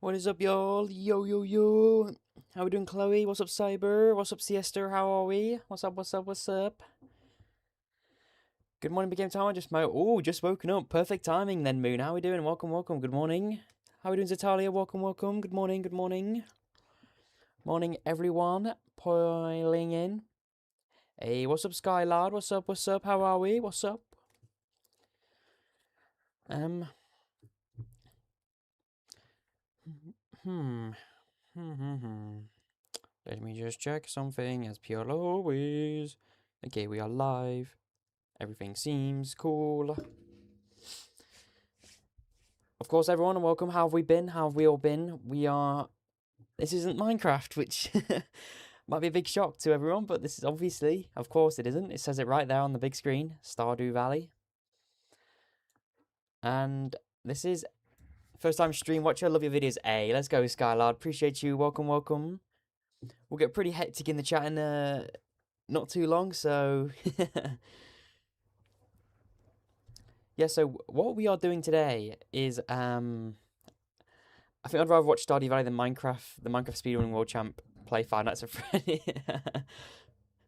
What is up, y'all? Yo, yo, yo. How we doing, Chloe? What's up, Cyber? What's up, Siesta? How are we? What's up, what's up, what's up? Good morning, BitGamerTom. Just woken up. Perfect timing then, Moon. How we doing? Welcome, welcome. Good morning. How we doing, Zatalia? Welcome, welcome. Good morning, good morning. Morning, everyone. Piling in. Hey, what's up, Skylard? What's up, what's up? How are we? What's up? Let me just check something as per always. Okay, we are live. Everything seems cool. Of course, everyone, welcome. How have we been? How have we all been? This isn't Minecraft, which might be a big shock to everyone, but this is obviously, of course it isn't. It says it right there on the big screen, Stardew Valley. And this is first time stream watcher. Love your videos. Hey, let's go, Skylard. Appreciate you. Welcome, welcome. We'll get pretty hectic in the chat in not too long, so yeah, so what we are doing today is I think I'd rather watch Stardew Valley than Minecraft, the Minecraft speedrunning world champ play Five Nights at Freddy.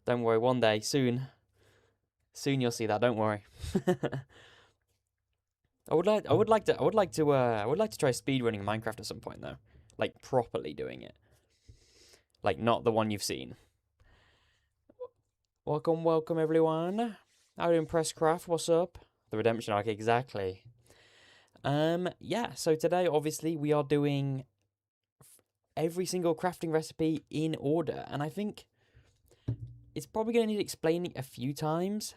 Don't worry, one day, soon you'll see that, don't worry. I would like to try speedrunning Minecraft at some point though. Like properly doing it. Like not the one you've seen. Welcome, welcome everyone. How are you doing, Presscraft? What's up? The Redemption Arc, exactly. Yeah, so today obviously we are doing every single crafting recipe in order, and I think it's probably going to need explaining a few times,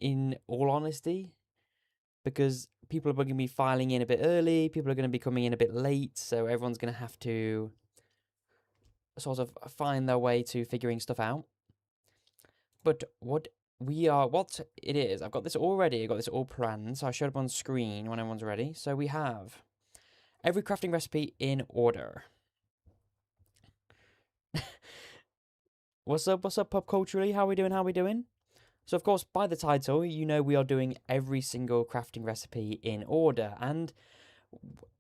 in all honesty, because people are going to be filing in a bit early, people are going to be coming in a bit late, so everyone's going to have to sort of find their way to figuring stuff out. But what it is, I've got this all ready, I've got this all planned, so I showed up on screen when everyone's ready. So we have every crafting recipe in order. What's up, pop culturally? How we doing? So of course, by the title, you know we are doing every single crafting recipe in order. And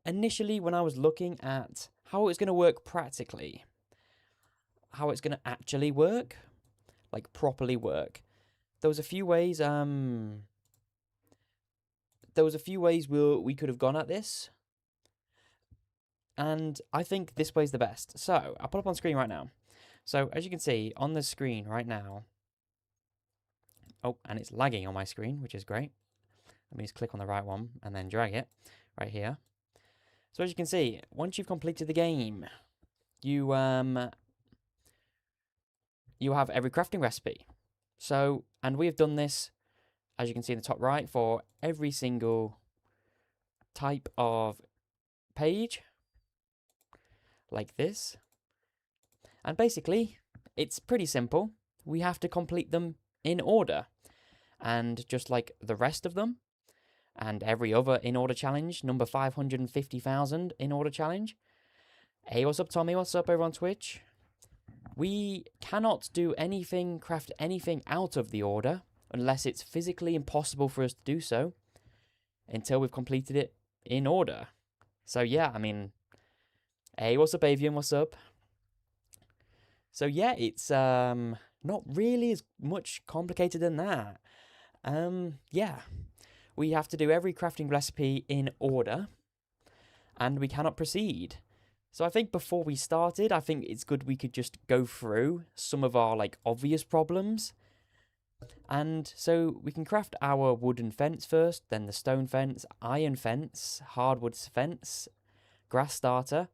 initially, when I was looking at how it's going to work practically, how it's going to actually work, like properly work, there was a few ways we could have gone at this, and I think this way's the best. So I'll put up on screen right now. So as you can see on the screen right now, oh, and it's lagging on my screen, which is great. Let me just click on the right one and then drag it right here. So as you can see, once you've completed the game, you have every crafting recipe. So, and we have done this, as you can see in the top right, for every single type of page, like this. And basically, it's pretty simple. We have to complete them in order. And just like the rest of them, and every other in-order challenge, number 550,000 in-order challenge. Hey, what's up, Tommy? What's up, over on Twitch? We cannot do anything, craft anything out of the order, unless it's physically impossible for us to do so, until we've completed it in order. So yeah, I mean, hey, what's up, Avian? What's up? So yeah, it's not really as much complicated than that. Yeah, we have to do every crafting recipe in order, and we cannot proceed. So I think before we started, I think it's good we could just go through some of our like obvious problems. And so we can craft our wooden fence first, then the stone fence, iron fence, hardwood fence, grass starter,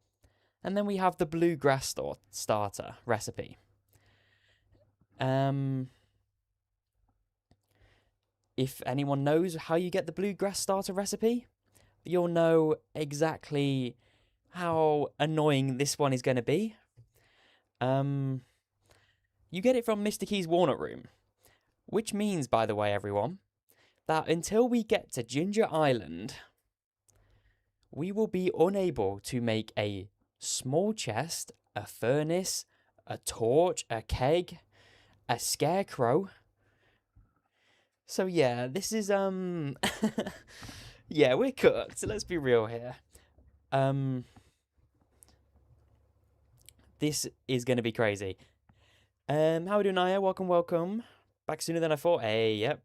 and then we have the blue grass starter recipe. If anyone knows how you get the blue grass starter recipe, you'll know exactly how annoying this one is going to be. You get it from Mr. Key's Walnut Room, which means, by the way, everyone, that until we get to Ginger Island, we will be unable to make a small chest, a furnace, a torch, a keg, a scarecrow. So yeah, this is Yeah, we're cooked. So let's be real here. This is going to be crazy. How are we doing, Naya? Welcome, welcome. Back sooner than I thought. Hey, yep.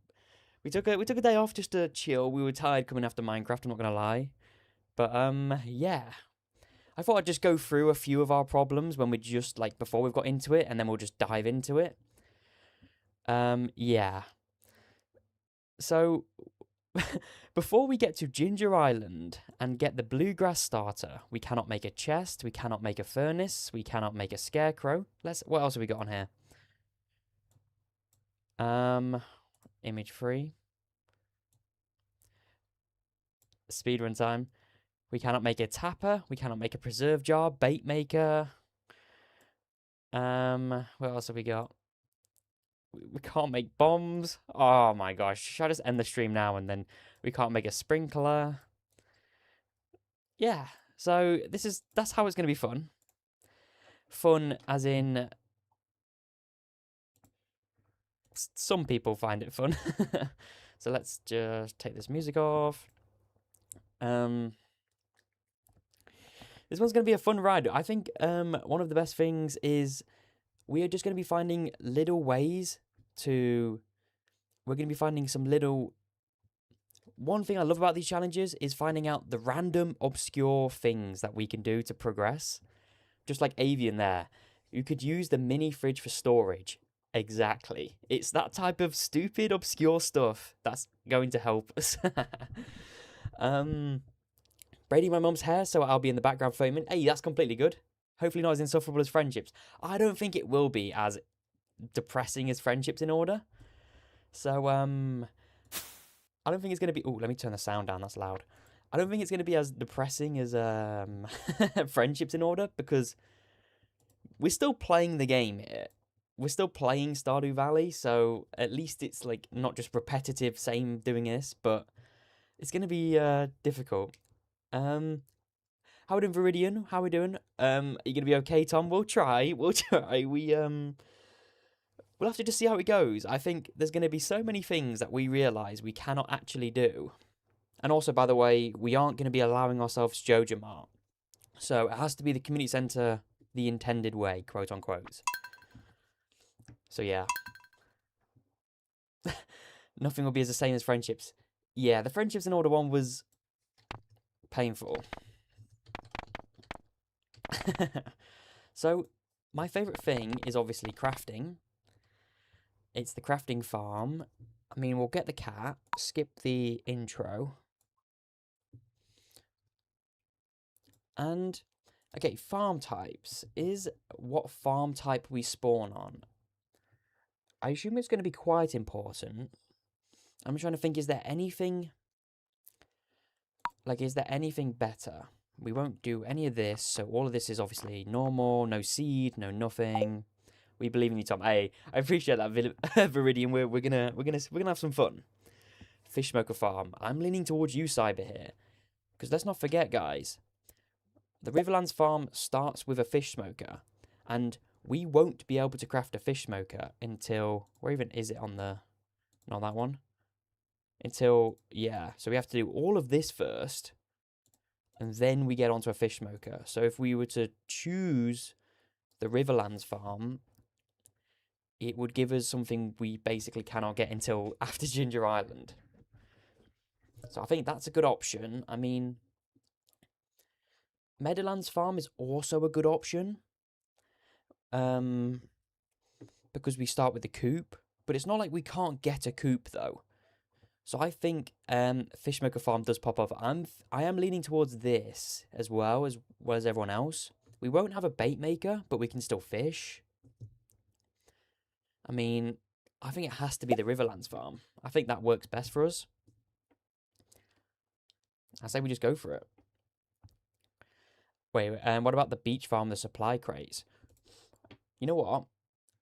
We took a day off just to chill. We were tired coming after Minecraft, I'm not gonna lie. But yeah. I thought I'd just go through a few of our problems when we just like before we've got into it, and then we'll just dive into it. Yeah. So before we get to Ginger Island and get the bluegrass starter, we cannot make a chest, we cannot make a furnace, we cannot make a scarecrow. What else have we got on here? Image free. Speedrun time. We cannot make a tapper, we cannot make a preserve jar, bait maker. What else have we got? We can't make bombs. Oh my gosh. Should I just end the stream now and then we can't make a sprinkler? Yeah. So that's how it's gonna be fun. Fun as in some people find it fun. So let's just take this music off. This one's gonna be a fun ride. I think one of the best things is we are just gonna be finding little ways to. We're gonna be finding some little. One thing I love about these challenges is finding out the random obscure things that we can do to progress. Just like Avian there, you could use the mini fridge for storage. Exactly. It's that type of stupid, obscure stuff that's going to help us. Braiding my mum's hair, so I'll be in the background for a minute. Hey, that's completely good. Hopefully not as insufferable as friendships. I don't think it will be as depressing as friendships in order. So, I don't think it's going to be... Oh, let me turn the sound down. That's loud. I don't think it's going to be as depressing as friendships in order, because we're still playing the game here. We're still playing Stardew Valley, so at least it's like not just repetitive, same doing this, but it's going to be difficult. How we doing, Viridian? How we doing? Are you going to be okay, Tom? We'll try. We'll try. We'll have to just see how it goes. I think there's going to be so many things that we realise we cannot actually do. And also, by the way, we aren't going to be allowing ourselves Jojo Mart. So it has to be the community centre the intended way, quote unquote. So yeah. Nothing will be as the same as friendships. Yeah, the friendships in Order 1 was painful. So, my favourite thing is obviously crafting. It's the crafting farm. I mean, we'll get the cat, skip the intro. And, okay, farm types. Is what farm type we spawn on. I assume it's going to be quite important. I'm trying to think, is there anything... Like, is there anything better? We won't do any of this, so all of this is obviously normal, no seed, no nothing. We believe in you, Tom. Hey, I appreciate that, Viridian. We're gonna have some fun. Fish smoker farm. I'm leaning towards you, Cyber, here, because let's not forget, guys. The Riverlands farm starts with a fish smoker, and we won't be able to craft a fish smoker until where even is it on the? Not that one. Until yeah, so we have to do all of this first, and then we get onto a fish smoker. So if we were to choose the Riverlands farm, it would give us something we basically cannot get until after Ginger Island. So I think that's a good option. I mean, Meadowlands farm is also a good option. Because we start with the coop, but it's not like we can't get a coop though. So I think Fishmaker Farm does pop up. I am leaning towards this as well as everyone else. We won't have a bait maker, but we can still fish. I mean, I think it has to be the Riverlands farm. I think that works best for us. I say we just go for it. Wait, and what about the beach farm, the supply crates? You know what?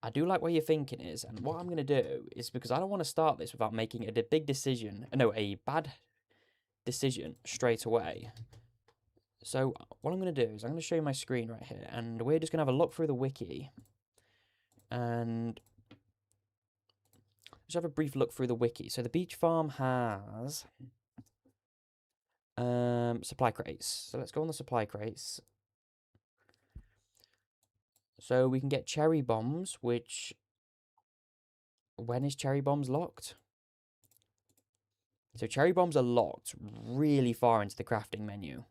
I do like what you're thinking is, and what I'm going to do is, because I don't want to start this without making a big decision, no, a bad decision straight away. So what I'm going to do is I'm going to show you my screen right here, and we're just going to have a look through the wiki, and just have a brief look through the wiki. So the beach farm has Supply crates. So let's go on the supply crates. So we can get cherry bombs, which... When is cherry bombs locked? So cherry bombs are locked really far into the crafting menu.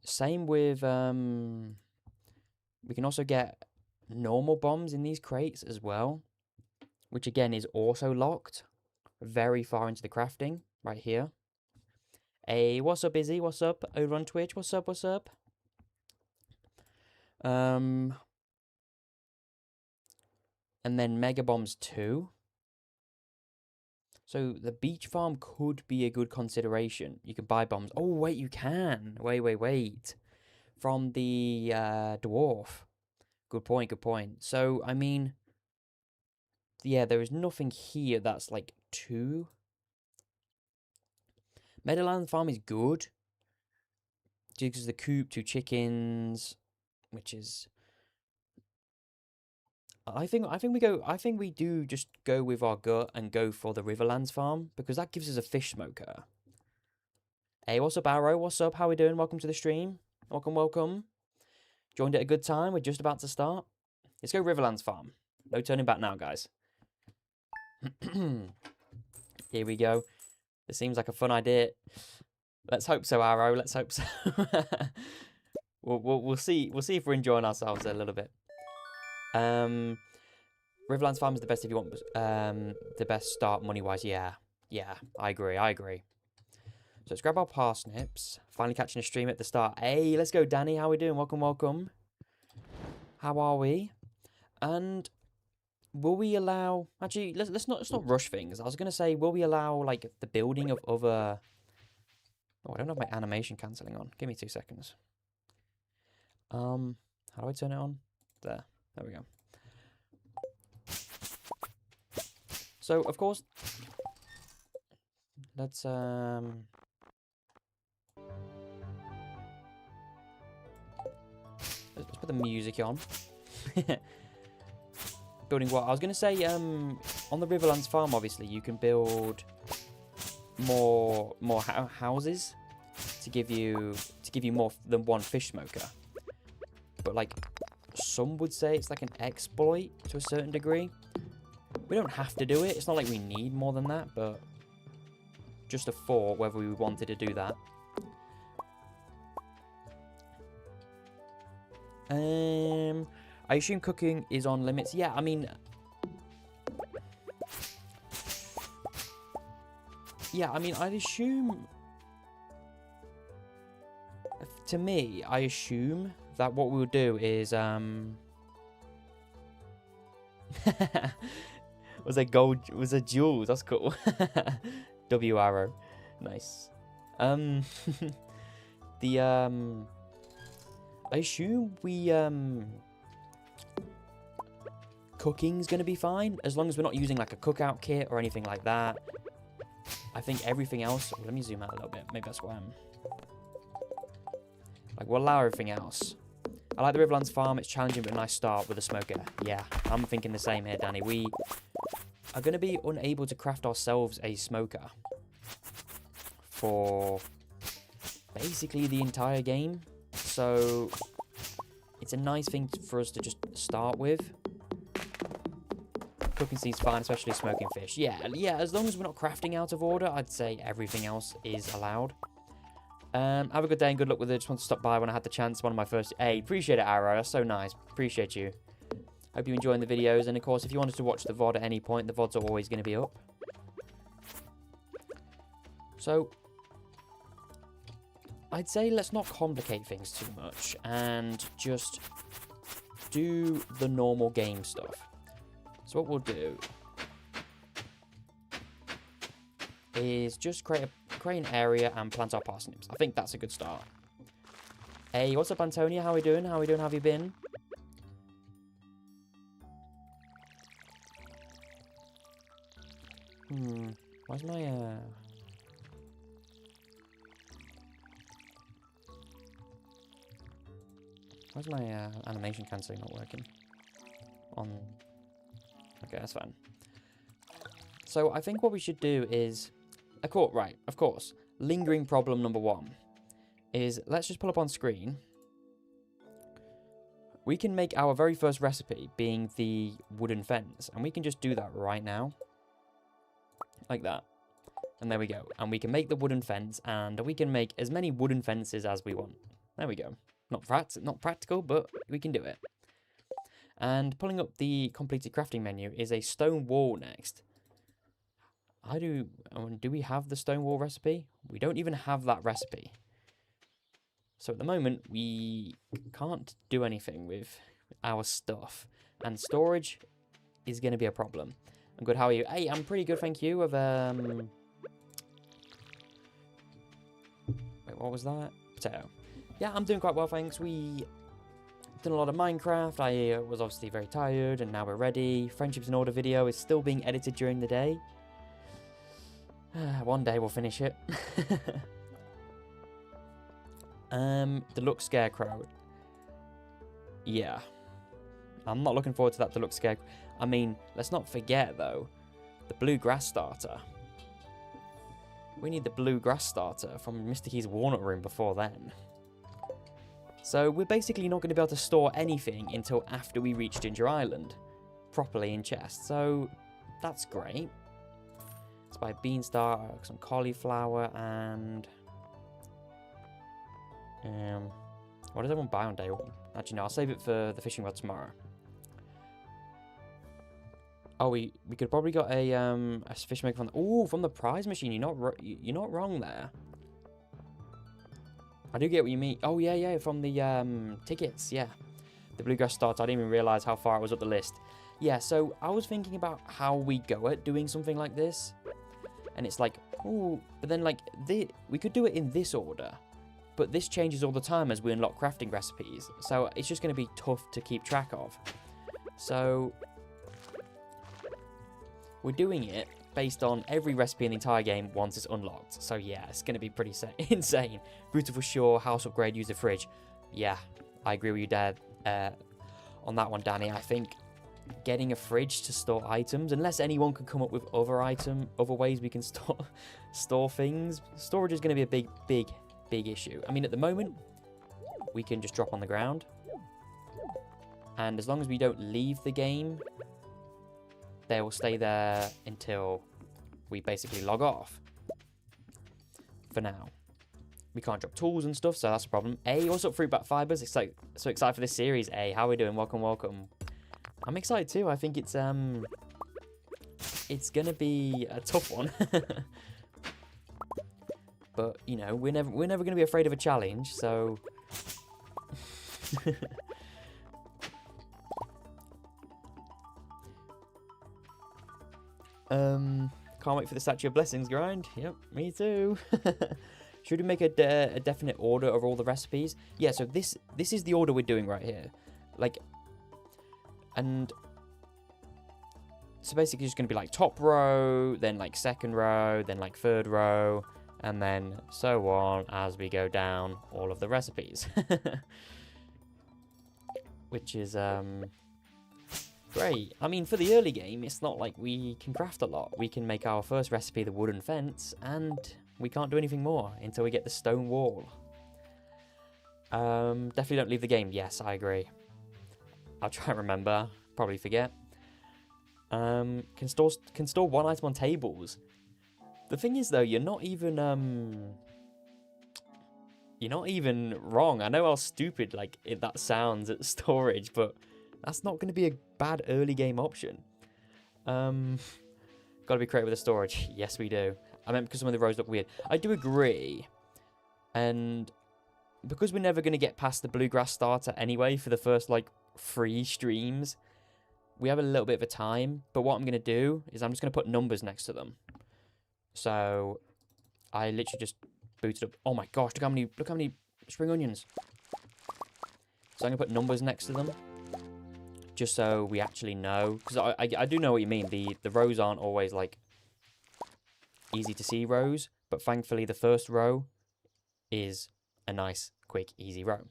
Same with... We can also get normal bombs in these crates as well, which again is also locked very far into the crafting, right here. Hey, what's up, Izzy? What's up? Over on Twitch, what's up, what's up? And then Mega Bombs 2. So the beach farm could be a good consideration. You can buy bombs. Oh, wait, you can. Wait. From the dwarf. Good point, good point. So, I mean, yeah, there is nothing here that's like 2. Meadowland farm is good. Because the coop, 2 chickens, which is... I think we do just go with our gut and go for the Riverlands farm, because that gives us a fish smoker. Hey, what's up, Arrow? What's up? How we doing? Welcome to the stream. Welcome. Joined at a good time. We're just about to start. Let's go Riverlands farm. No turning back now, guys. Here we go. This seems like a fun idea. Let's hope so, Arrow. Let's hope so. We'll see. We'll see if we're enjoying ourselves a little bit. Riverlands farm is the best if you want the best start money-wise. Yeah, I agree. So let's grab our parsnips. Finally catching a stream at the start. Hey, let's go, Danny. How we doing? Welcome. How are we? And will we allow... Actually, let's not rush things. I was going to say, will we allow, like, the building of other... Oh, I don't have my animation cancelling on. Give me 2 seconds. How do I turn it on? There we go. So, of course... Let's put the music on. Building what? I was going to say, on the Riverlands farm, obviously, you can build more houses to give you more than one fish smoker. But, like, some would say it's like an exploit to a certain degree. We don't have to do it. It's not like we need more than that, but just a thought whether we wanted to do that. I assume cooking is on limits. Yeah, I mean... Yeah, I mean, I'd assume... To me, I assume that what we'll do is, was a gold... Was a jewels. That's cool. W arrow. Nice. I assume we, cooking's gonna be fine, as long as we're not using, like, a cookout kit or anything like that. I think everything else... Let me zoom out a little bit. Maybe that's why I'm... Like, we'll allow everything else. I like the Riverlands farm. It's challenging, but a nice start with a smoker. Yeah, I'm thinking the same here, Danny. We are going to be unable to craft ourselves a smoker for basically the entire game. So it's a nice thing for us to just start with. Cooking seems fine, especially smoking fish. Yeah, as long as we're not crafting out of order, I'd say everything else is allowed. Have a good day and good luck with it. Just want to stop by when I had the chance. One of my first... Hey, appreciate it, Arrow. That's so nice. Appreciate you. Hope you're enjoying the videos. And, of course, if you wanted to watch the VOD at any point, the VODs are always going to be up. So, I'd say let's not complicate things too much and just do the normal game stuff. So what we'll do is just create an area and plant our parsnips. I think that's a good start. Hey, what's up, Antonia? How we doing? How have you been? Where's my, Where's my, animation cancelling not working? Okay, that's fine. So, I think what we should do is... Of course. lingering problem number 1 is, let's just pull up on screen. We can make our very first recipe being the wooden fence, and we can just do that right now. Like that. And there we go. And we can make the wooden fence, and we can make as many wooden fences as we want. There we go. Not practical, but we can do it. And pulling up the completed crafting menu is a stone wall next. Do we have the stone wall recipe? We don't even have that recipe. So at the moment, we can't do anything with our stuff. And storage is going to be a problem. I'm good, how are you? Hey, I'm pretty good, thank you. Wait, what was that? Potato. Yeah, I'm doing quite well, thanks. We done a lot of Minecraft. I was obviously very tired, and now we're ready. Friendships in Order video is still being edited during the day. One day we'll finish it. Deluxe Scarecrow. Yeah. I'm not looking forward to that Deluxe Scarecrow. I mean, let's not forget, though, the blue grass starter. We need the blue grass starter from Mr. Key's Walnut Room before then. So we're basically not going to be able to store anything until after we reach Ginger Island properly in chests. So that's great. Let's buy beanstalk, some cauliflower, and what does everyone buy on day 1? Actually, no, I'll save it for the fishing rod tomorrow. Oh, we could probably got a fish maker from the prize machine. You're not wrong there. I do get what you mean. Oh yeah, from the tickets. Yeah, the bluegrass starts. I didn't even realize how far it was up the list. Yeah, so I was thinking about how we go at doing something like this, and it's like, ooh, but then like we could do it in this order, but this changes all the time as we unlock crafting recipes. So it's just going to be tough to keep track of. So we're doing it based on every recipe in the entire game once it's unlocked. So yeah, it's going to be pretty insane. Beautiful Shore, house upgrade, use the fridge. Yeah, I agree with you, Dad. On that one, Danny. I think getting a fridge to store items, unless anyone can come up with other ways we can store things. Storage is going to be a big issue. I mean, at the moment, we can just drop on the ground. And as long as we don't leave the game, they will stay there until we basically log off. For now. We can't drop tools and stuff, so that's a problem. A, what's up, Fruitbat Fibers? So excited for this series, A. How are we doing? Welcome. I'm excited too. I think it's gonna be a tough one. But, you know, we're never gonna be afraid of a challenge, so can't wait for the Statue of Blessings grind. Yep, me too. Should we make a definite order of all the recipes? Yeah, so this is the order we're doing right here. Like, and so basically it's going to be like top row, then like second row, then like third row, and then so on as we go down all of the recipes. Which is great. I mean, for the early game, it's not like we can craft a lot. We can make our first recipe, the wooden fence, and we can't do anything more until we get the stone wall. Definitely don't leave the game. Yes, I agree. I'll try and remember. Probably forget. Can store one item on tables. The thing is, though, you're not even wrong. I know how stupid that sounds at storage, but that's not going to be a bad early game option. Got to be creative with the storage. Yes, we do. I meant because some of the rows look weird. I do agree. And because we're never going to get past the bluegrass starter anyway for the first 3 streams, we have a little bit of a time. But what I'm going to do is I'm just going to put numbers next to them. So I literally just booted up. Oh my gosh, look how many spring onions. So I'm going to put numbers next to them. Just so we actually know. Because I do know what you mean. The rows aren't always easy to see rows. But thankfully the first row is a nice, quick, easy row.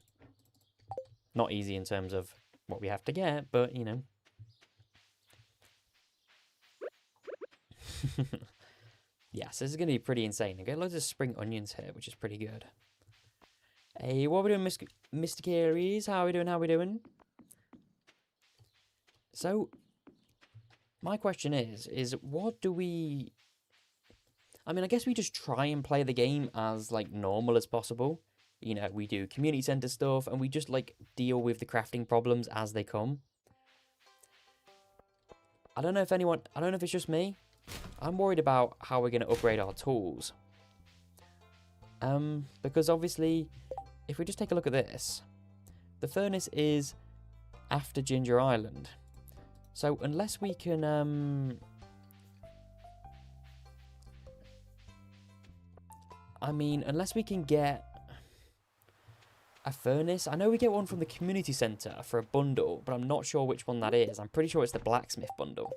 Not easy in terms of what we have to get, but you know. Yes, this is going to be pretty insane. I get loads of spring onions here, which is pretty good. Hey, what are we doing, Mr. Enquiries? How are we doing? How are we doing? So, my question is what do we... I mean, I guess we just try and play the game as, like, normal as possible. You know, we do community center stuff, and we just, like, deal with the crafting problems as they come. I don't know if it's just me. I'm worried about how we're going to upgrade our tools. Because obviously, if we just take a look at this, the furnace is after Ginger Island. So unless we can, I mean, unless we can get a furnace. I know we get one from the community center for a bundle, but I'm not sure which one that is. I'm pretty sure it's the blacksmith bundle.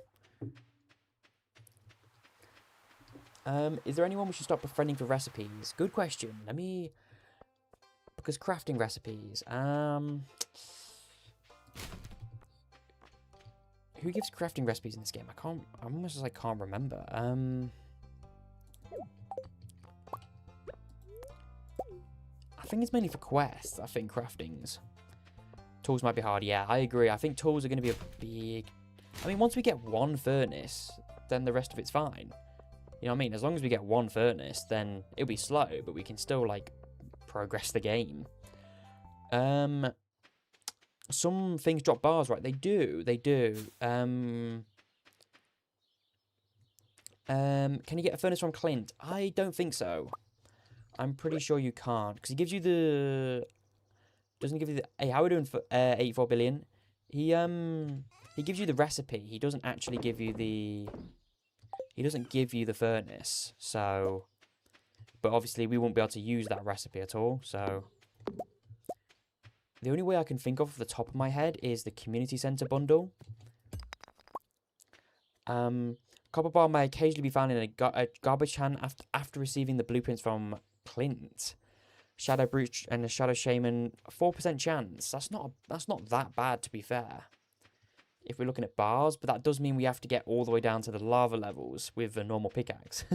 Is there anyone we should start befriending for recipes? Good question. Because crafting recipes. Who gives crafting recipes in this game? I'm almost like can't remember. I think it's mainly for quests. I think craftings. Tools might be hard. Yeah, I agree. I think tools are going to be a big... I mean, once we get one furnace, then the rest of it's fine. You know what I mean? As long as we get one furnace, then it'll be slow, but we can still, like, progress the game. Some things drop bars, right? They do. Can you get a furnace from Clint? I don't think so. I'm pretty sure you can't, because he gives you the... Doesn't give you the... Hey, how are we doing for 84 billion? He gives you the recipe. He doesn't actually give you the... He doesn't give you the furnace, so... But obviously, we won't be able to use that recipe at all, so... The only way I can think of off the top of my head is the community center bundle. Copper bar may occasionally be found in a garbage can after receiving the blueprints from Clint. Shadow Brute and a Shadow Shaman, 4% chance. That's not that bad, to be fair. If we're looking at bars, but that does mean we have to get all the way down to the lava levels with a normal pickaxe.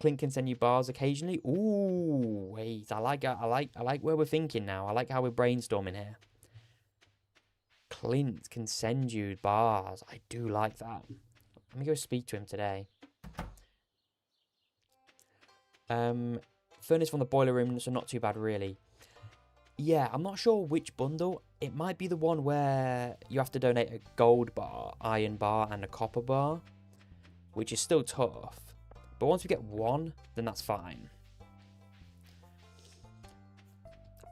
Clint can send you bars occasionally. Ooh, wait, I like where we're thinking now. I like how we're brainstorming here. Clint can send you bars. I do like that. Let me go speak to him today. Furnace from the boiler room, so not too bad, really. Yeah, I'm not sure which bundle. It might be the one where you have to donate a gold bar, iron bar, and a copper bar, which is still tough. But once we get one, then that's fine.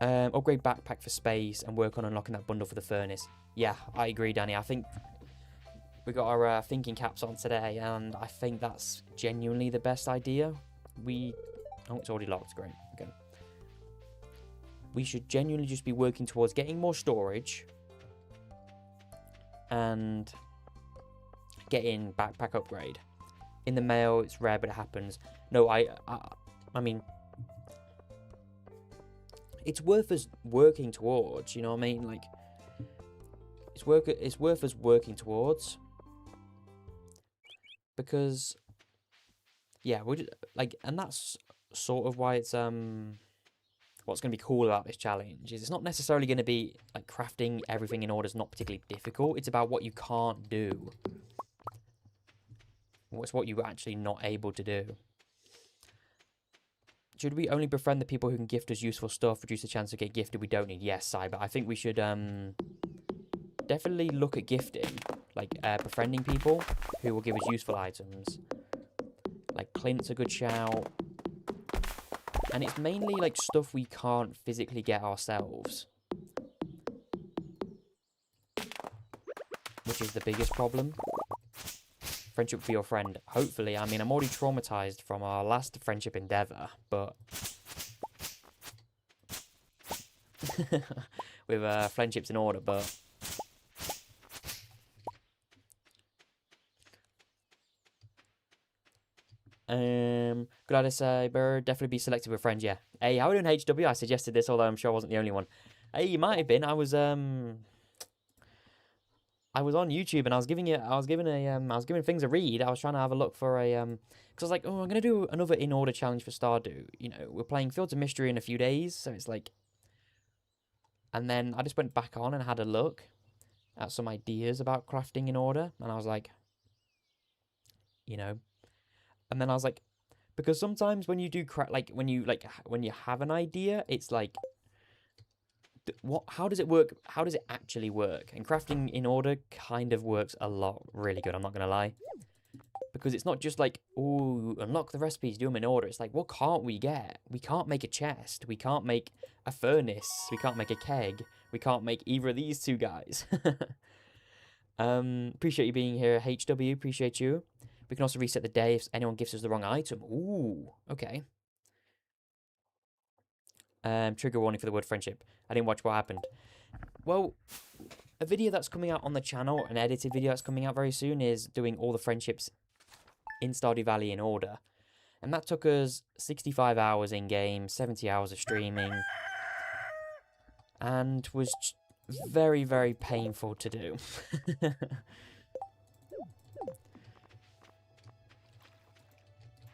Upgrade backpack for space and work on unlocking that bundle for the furnace. Yeah, I agree, Danny. I think we got our thinking caps on today, and I think that's genuinely the best idea. Oh, it's already locked. Great. Okay. We should genuinely just be working towards getting more storage and getting backpack upgrade. In the mail, it's rare, but it happens. No, I mean, it's worth us working towards. You know what I mean? Like, it's worth us working towards, because, yeah, we like, and that's sort of why it's what's going to be cool about this challenge is it's not necessarily going to be like crafting everything in order is not particularly difficult. It's about what you can't do. What's what you're actually not able to do. Should we only befriend the people who can gift us useful stuff, reduce the chance to get gifted we don't need? Yes, Cyber. I think we should definitely look at gifting, like befriending people who will give us useful items. Like Clint's a good shout. And it's mainly like stuff we can't physically get ourselves, which is the biggest problem. Friendship for your friend. Hopefully, I mean, I'm already traumatized from our last friendship endeavor, but with friendships in order, but Gladys Bird, definitely be selective with friends, yeah. Hey, how are you doing, HW? I suggested this, although I'm sure I wasn't the only one. Hey, you might have been. I was I was on YouTube and I was giving things a read. I was trying to have a look for a because I was like, oh, I'm gonna do another in order challenge for Stardew. You know, we're playing Fields of Mystery in a few days, so it's like, and then I just went back on and had a look at some ideas about crafting in order, and I was like, you know, and then I was like, because sometimes when you do when you have an idea, it's like, what? How does it work? How does it actually work? And crafting in order kind of works a lot, really good. I'm not gonna lie, because it's not just like, oh, unlock the recipes, do them in order. It's like, what can't we get? We can't make a chest. We can't make a furnace. We can't make a keg. We can't make either of these two guys. Appreciate you being here, HW. Appreciate you. We can also reset the day if anyone gives us the wrong item. Ooh, okay. Trigger warning for the word friendship. I didn't watch what happened. Well, a video that's coming out on the channel, an edited video that's coming out very soon, is doing all the friendships in Stardew Valley in order. And that took us 65 hours in game, 70 hours of streaming, and was very, very painful to do.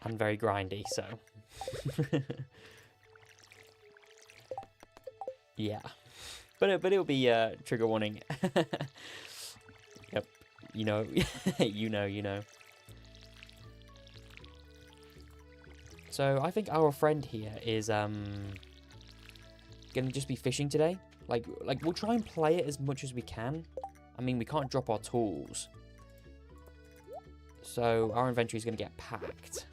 And very grindy, so. Yeah. But it'll be trigger warning. Yep. You know. you know. So I think our friend here is gonna just be fishing today. Like we'll try and play it as much as we can. I mean, we can't drop our tools, so our inventory is gonna get packed.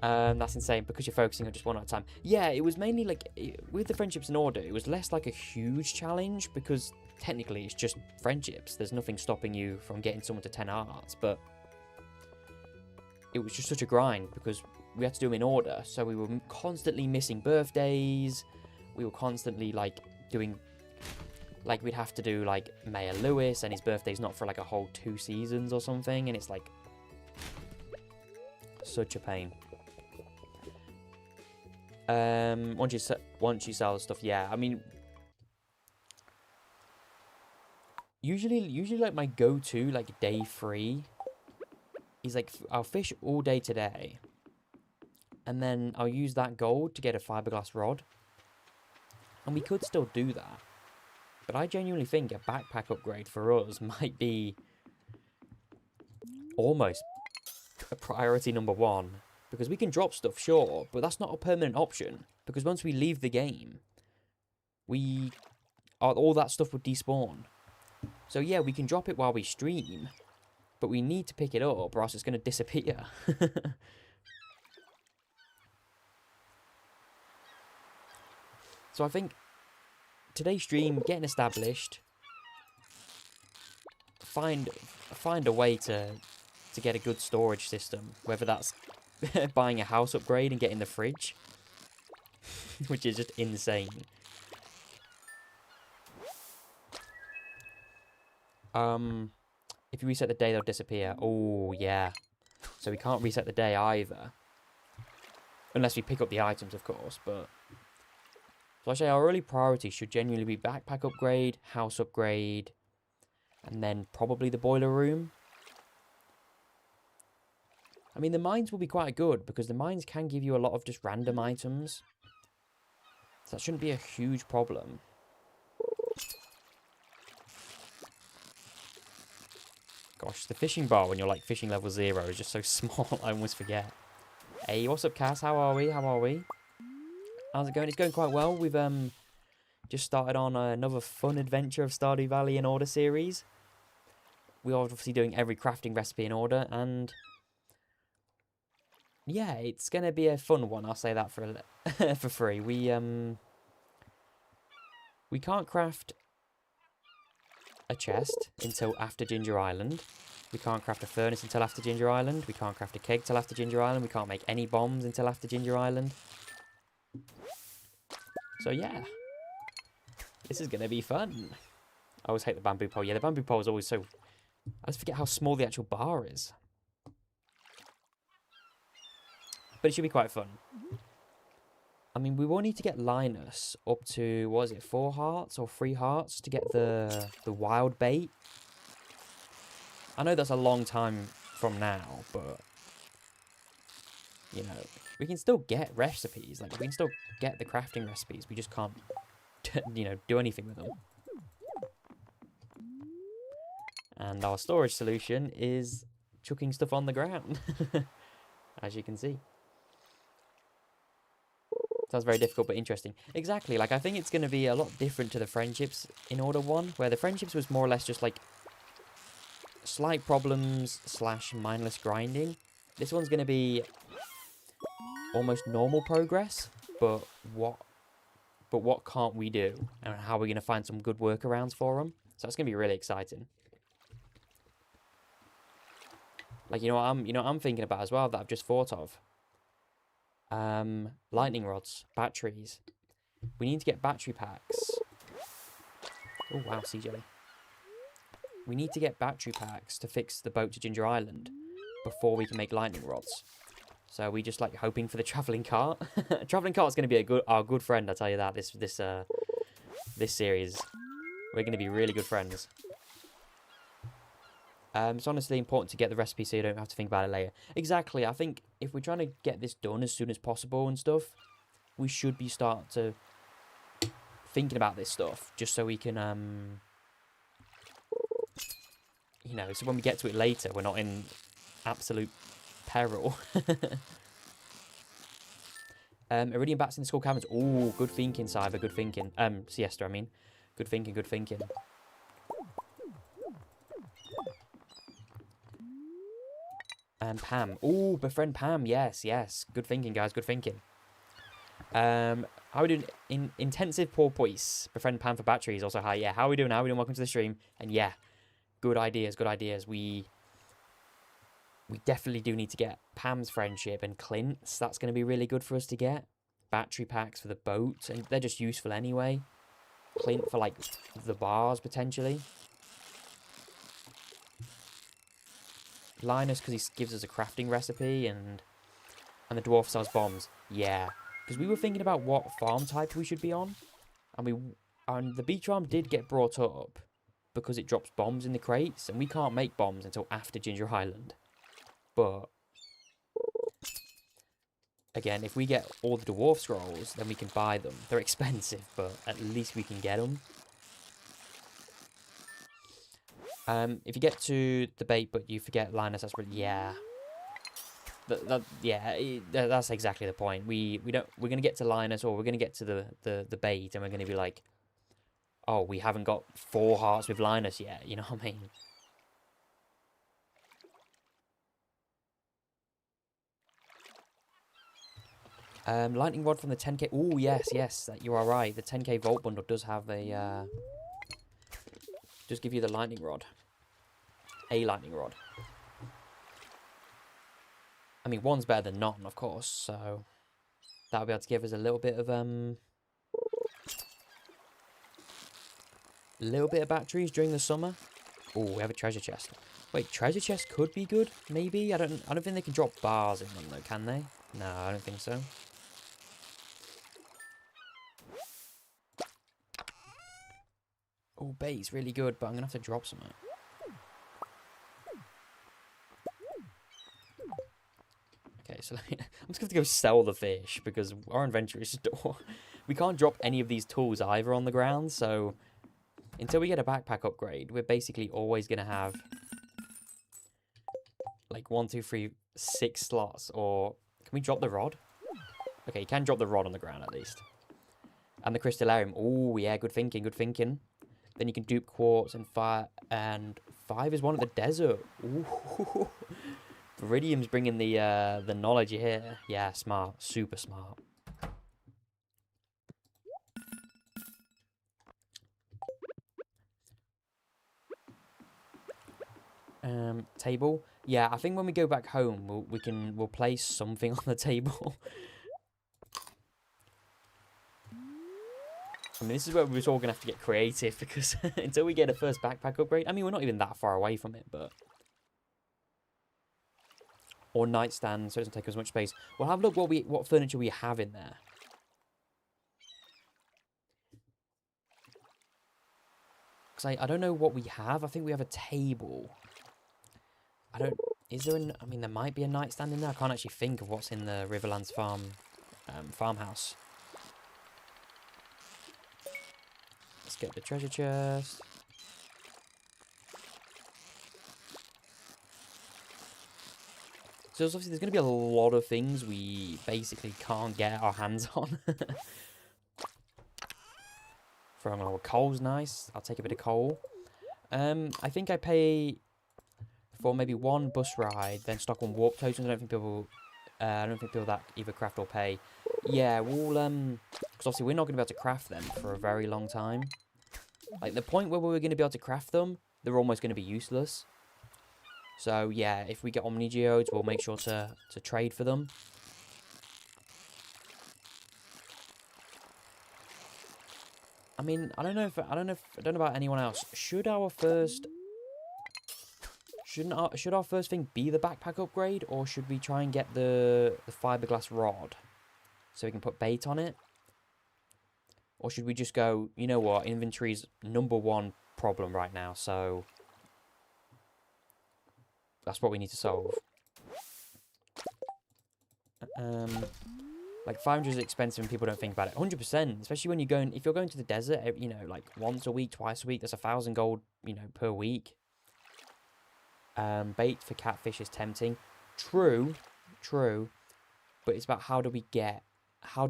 That's insane because you're focusing on just one at a time. Yeah, it was mainly like with the friendships in order. It was less like a huge challenge because technically it's just friendships. There's nothing stopping you from getting someone to 10 hearts, but it was just such a grind because we had to do them in order. So we were constantly missing birthdays. We were constantly like doing, like we'd have to do like Mayor Lewis, and his birthday's not for like a whole 2 seasons or something, and it's like such a pain. Once you sell the stuff, yeah. I mean, usually like my go-to like day 3 is like I'll fish all day today, and then I'll use that gold to get a fiberglass rod, and we could still do that. But I genuinely think a backpack upgrade for us might be almost a priority number 1. Because we can drop stuff, sure, but that's not a permanent option. Because once we leave the game, all that stuff would despawn. So yeah, we can drop it while we stream, but we need to pick it up or else it's going to disappear. So I think today's stream, getting established, find a way to get a good storage system, whether that's buying a house upgrade and getting the fridge, which is just insane. If you reset the day, they'll disappear. Oh, yeah. So we can't reset the day either. Unless we pick up the items, of course, but... So I say our early priority should genuinely be backpack upgrade, house upgrade, and then probably the boiler room. I mean, the mines will be quite good, because the mines can give you a lot of just random items. So that shouldn't be a huge problem. Gosh, the fishing bar when you're like fishing level 0 is just so small, I almost forget. Hey, what's up, Cass? How are we? How's it going? It's going quite well. We've just started on another fun adventure of Stardew Valley in Order series. We're obviously doing every crafting recipe in order, and... yeah, it's gonna be a fun one. I'll say that for for free. We can't craft a chest until after Ginger Island. We can't craft a furnace until after Ginger Island. We can't craft a keg till after Ginger Island. We can't make any bombs until after Ginger Island. So yeah, this is gonna be fun. I always hate the bamboo pole. Yeah, the bamboo pole is always so... I just forget how small the actual bar is. But it should be quite fun. I mean, we will need to get Linus up to, what is it, 4 hearts or 3 hearts to get the wild bait. I know that's a long time from now, but, you know, we can still get recipes. Like, we can still get the crafting recipes. We just can't, you know, do anything with them. And our storage solution is chucking stuff on the ground, as you can see. Sounds very difficult, but interesting. Exactly, like, I think it's going to be a lot different to the friendships in Order 1, where the friendships was more or less just, like, slight problems / mindless grinding. This one's going to be almost normal progress, but what can't we do? And how are we going to find some good workarounds for them? So that's going to be really exciting. Like, you know what I'm thinking about as well that I've just thought of? Lightning rods, batteries. We need to get battery packs. Oh, wow, CJ. We need to get battery packs to fix the boat to Ginger Island before we can make lightning rods. So we just like hoping for the traveling cart. Traveling cart's going to be our good friend, I tell you that. This series, we're going to be really good friends. It's honestly important to get the recipe so you don't have to think about it later. Exactly. I think if we're trying to get this done as soon as possible and stuff, we should be start to thinking about this stuff just so we can you know, so when we get to it later, we're not in absolute peril. Iridium bats in the skull caverns. Oh, good thinking, Cyber. Good thinking. Siesta, I mean. Good thinking, good thinking. Pam. Oh, befriend Pam. Yes, yes. Good thinking, guys. Good thinking. How are we doing? Intensive porpoise. Befriend Pam for batteries. Also, hi. Yeah, how are we doing? How are we doing? Welcome to the stream. And yeah, good ideas, good ideas. We definitely do need to get Pam's friendship and Clint's. That's going to be really good for us to get. Battery packs for the boat. And they're just useful anyway. Clint for, like, the bars, potentially. Linus, because he gives us a crafting recipe. And the dwarf sells bombs. Yeah. Because we were thinking about what farm type we should be on. And the beach farm did get brought up because it drops bombs in the crates. And we can't make bombs until after Ginger Island. But again, if we get all the dwarf scrolls, then we can buy them. They're expensive, but at least we can get them. If you get to the bait, but you forget Linus, that's really, yeah. That's exactly the point. We're gonna get to Linus, or we're gonna get to the bait, and we're gonna be like, oh, we haven't got 4 hearts with Linus yet. You know what I mean? Lightning rod from the 10k. Oh, yes, yes, you are right. The 10k vault bundle does have a, does give you the lightning rod. A lightning rod. I mean, one's better than none, of course, so that'll be able to give us a little bit of, batteries during the summer. Oh, we have a treasure chest. Wait, treasure chest could be good, maybe? I don't think they can drop bars in them, though, can they? No, I don't think so. Oh, bait's really good, but I'm going to have to drop something. Okay, so I'm just going to go sell the fish, because our inventory is just... we can't drop any of these tools either on the ground, so... until we get a backpack upgrade, we're basically always going to have... like 1, 2, 3, 6 slots, or... can we drop the rod? Okay, you can drop the rod on the ground at least. And the crystallarium. Oh, yeah, good thinking, good thinking. Then you can dupe quartz and fire, and 5 is one at the desert. Ooh. Viridium's bringing the knowledge here. Yeah, smart, super smart. Table. Yeah, I think when we go back home, we'll place something on the table. I mean, this is where we're all gonna have to get creative, because until we get a first backpack upgrade, I mean, we're not even that far away from it, but... or nightstand, so it doesn't take as much space. We'll have a look what furniture we have in there. Because I don't know what we have. I think we have a table. I don't... Is there I mean, there might be a nightstand in there. I can't actually think of what's in the Riverlands farmhouse. Let's get the treasure chest. So obviously there's going to be a lot of things we basically can't get our hands on. Coal's nice. I'll take a bit of coal. I think I pay for maybe one bus ride, then stock one warp tokens. I don't think people that either craft or pay. Yeah, we'll because obviously we're not going to be able to craft them for a very long time. Like the point where we're going to be able to craft them, they're almost going to be useless. So yeah, if we get Omni Geodes, we'll make sure to trade for them. I mean, I don't know about anyone else. Should our first thing be the backpack upgrade, or should we try and get the fiberglass rod so we can put bait on it? Or should we just go, you know what, inventory's #1 problem right now, so that's what we need to solve. Like 500 is expensive and people don't think about it. 100%, especially when if you're going to the desert, you know, like once a week, twice a week, that's 1,000 gold, you know, per week. Bait for catfish is tempting. True. But it's about how do we get, what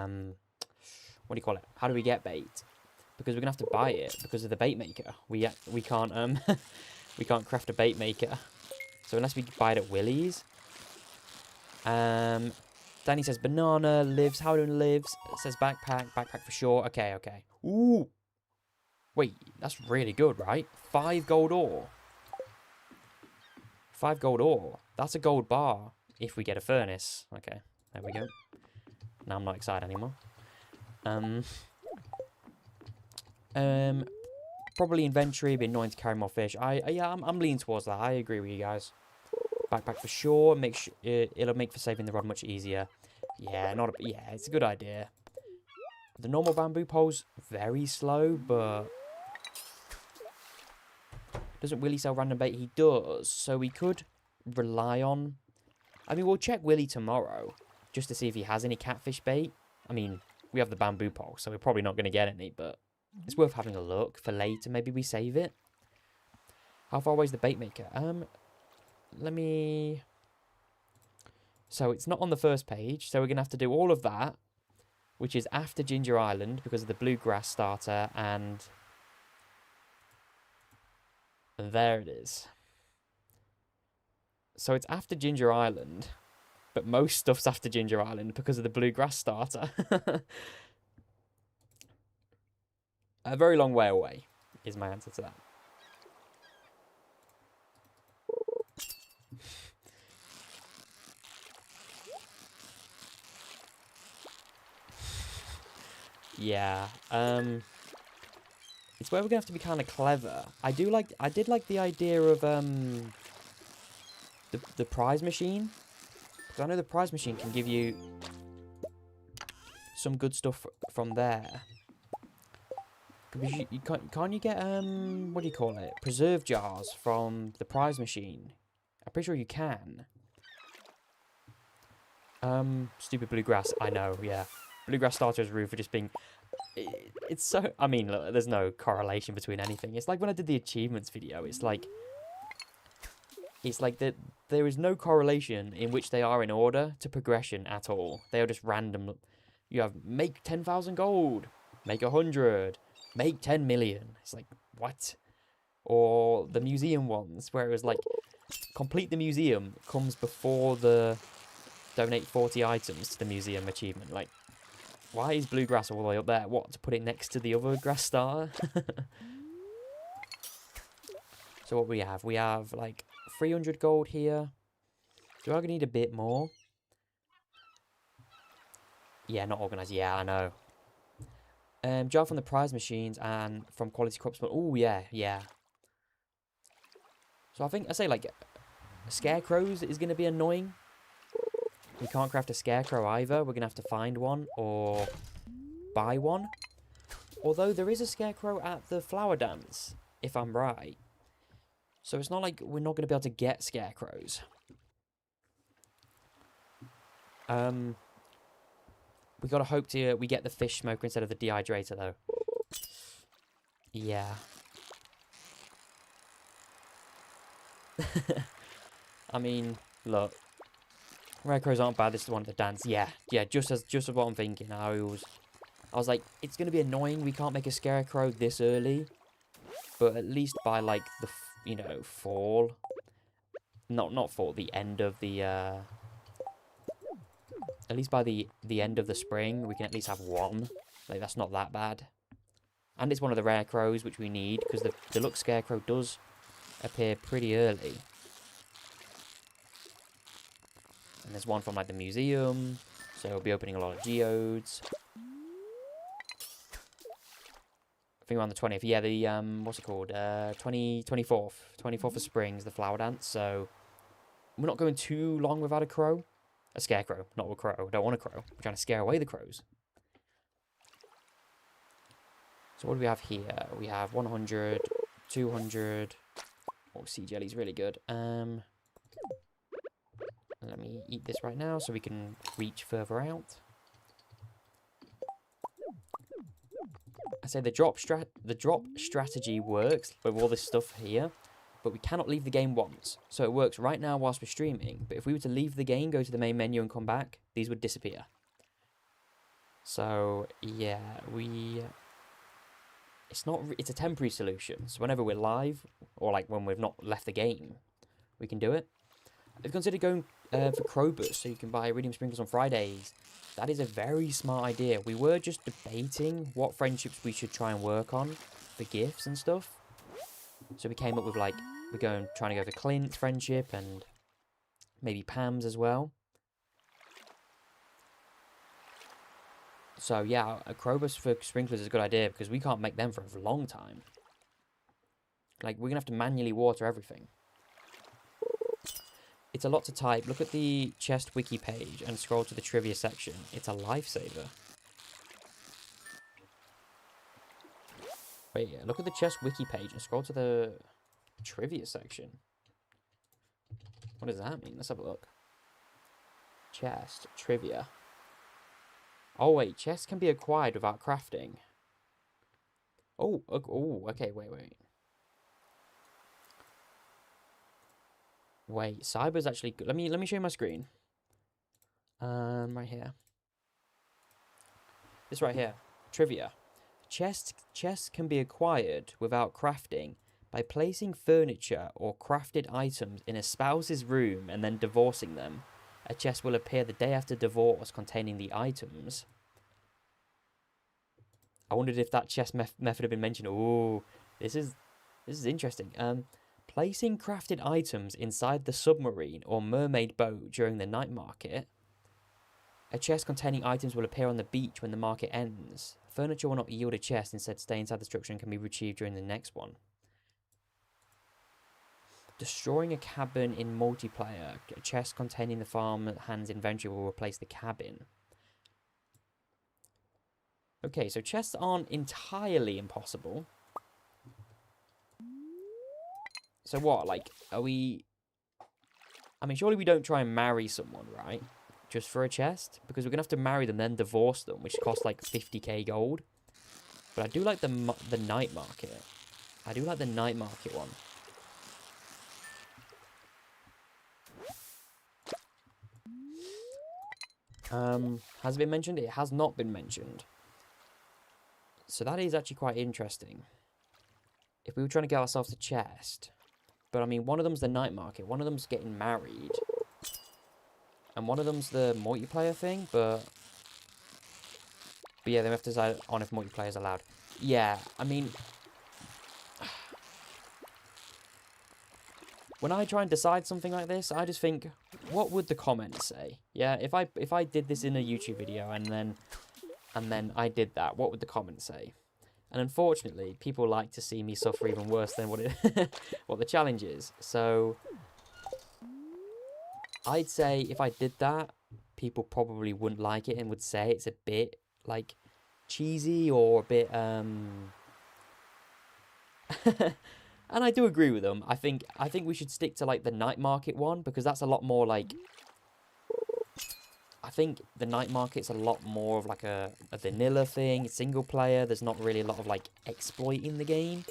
do you call it? How do we get bait? Because we're gonna have to buy it because of the bait maker. We can't we can't craft a bait maker. So unless we buy it at Willie's. Danny says banana lives. Howden lives. It says backpack for sure. Okay. Ooh. Wait, that's really good, right? 5 gold ore. 5 gold ore. That's a gold bar if we get a furnace. Okay, there we go. Now I'm not excited anymore. Probably inventory. It'd be annoying to carry more fish. Yeah, I'm leaning towards that. I agree with you guys. Backpack for sure. It'll make for saving the rod much easier. Yeah, it's a good idea. The normal bamboo pole's very slow, but doesn't Willie sell random bait? He does, so we could rely on. I mean, we'll check Willie tomorrow just to see if he has any catfish bait. I mean, we have the bamboo pole, so we're probably not going to get any, but it's worth having a look for later. Maybe we save it. How far away is the bait maker? So it's not on the first page, so we're going to have to do all of that, which is after Ginger Island because of the bluegrass starter, and there it is. So it's after Ginger Island, but most stuff's after Ginger Island because of the bluegrass starter. A very long way away is my answer to that. Yeah, it's where we're gonna have to be kind of clever. I did like the idea of the prize machine, because I know the prize machine can give you some good stuff from there. Can't you get what do you call it? Preserve jars from the prize machine? I'm pretty sure you can. Stupid bluegrass. I know. Yeah. Bluegrass starter's rude for just being... It's so... I mean, look, there's no correlation between anything. It's like when I did the achievements video. It's like that there is no correlation in which they are in order to progression at all. They are just random. You have make 10,000 gold. Make 100. Make 10 million. It's like, what? Or the museum ones, where it was like, complete the museum comes before the donate 40 items to the museum achievement. Like, why is bluegrass all the way up there? What, to put it next to the other grass starter? So what we have like 300 gold here. Do I need a bit more? Yeah, not organised. Yeah, I know. Jar from the prize machines and from quality crops. But oh yeah. So I say like scarecrows is going to be annoying. We can't craft a scarecrow either. We're going to have to find one or buy one. Although there is a scarecrow at the flower dance, if I'm right. So it's not like we're not going to be able to get scarecrows. We gotta hope we get the fish smoker instead of the dehydrator, though. Yeah. I mean, look. Scarecrows aren't bad, this is one of the dance. Yeah, just as what I'm thinking. I was like, it's gonna be annoying we can't make a scarecrow this early. But at least by, like, the, fall. Not fall, the end of the, at least by the end of the spring, we can at least have one. Like, that's not that bad. And it's one of the rare crows, which we need, because the deluxe scarecrow does appear pretty early. And there's one from, like, the museum, so we'll be opening a lot of geodes. I think around the 20th. Yeah, the, what's it called? 24th. 24th of spring is the flower dance, so we're not going too long without a crow. A scarecrow, not a crow. I don't want a crow. We're trying to scare away the crows. So what do we have here? We have 100, 200. Oh, sea jelly's really good. Let me eat this right now so we can reach further out. I say the drop strategy works with all this stuff here, but we cannot leave the game once. So it works right now whilst we're streaming, but if we were to leave the game, go to the main menu and come back, these would disappear. So, yeah, it's a temporary solution. So whenever we're live, or like when we've not left the game, we can do it. I've considered going for Crowbus, so you can buy iridium sprinkles on Fridays. That is a very smart idea. We were just debating what friendships we should try and work on for gifts and stuff. So we came up with, like, trying to go for Clint's friendship and maybe Pam's as well. So yeah, a Crowbus for sprinklers is a good idea because we can't make them for a long time. Like, we're gonna have to manually water everything. It's a lot to type. Look at the chest wiki page and scroll to the trivia section. It's a lifesaver. Wait, yeah, look at the chest wiki page and scroll to the trivia section. What does that mean? Let's have a look. Chest, trivia. Oh, wait, chests can be acquired without crafting. Oh, okay, wait. Wait, Cyber's actually good. Let me show you my screen. Right here. This right here. Trivia. Chests can be acquired without crafting by placing furniture or crafted items in a spouse's room and then divorcing them. A chest will appear the day after divorce containing the items. I wondered if that chest method had been mentioned. Oh, this is interesting. Placing crafted items inside the submarine or mermaid boat during the night market. A chest containing items will appear on the beach when the market ends. Furniture will not yield a chest, instead stay inside the structure and can be retrieved during the next one. Destroying a cabin in multiplayer. A chest containing the farmhand's inventory will replace the cabin. Okay, so chests aren't entirely impossible. So what, like, are we... I mean, surely we don't try and marry someone, right? Just for a chest? Because we're going to have to marry them, then divorce them, which costs like 50k gold. But I do like the night market. I do like the night market one. Has it been mentioned? It has not been mentioned. So that is actually quite interesting. If we were trying to get ourselves a chest... But, I mean, one of them's the night market. One of them's getting married. And one of them's the multiplayer thing, but yeah, they have to decide on if multiplayer is allowed. Yeah, I mean... When I try and decide something like this, I just think, what would the comments say? Yeah, if I did this in a YouTube video and then I did that, what would the comments say? And unfortunately, people like to see me suffer even worse than what the challenge is. So I'd say if I did that, people probably wouldn't like it and would say it's a bit, like, cheesy or a bit and I do agree with them. I think we should stick to like the night market one because that's a lot more like I think the night market's a lot more of like a vanilla thing, single player. There's not really a lot of like exploit in the game.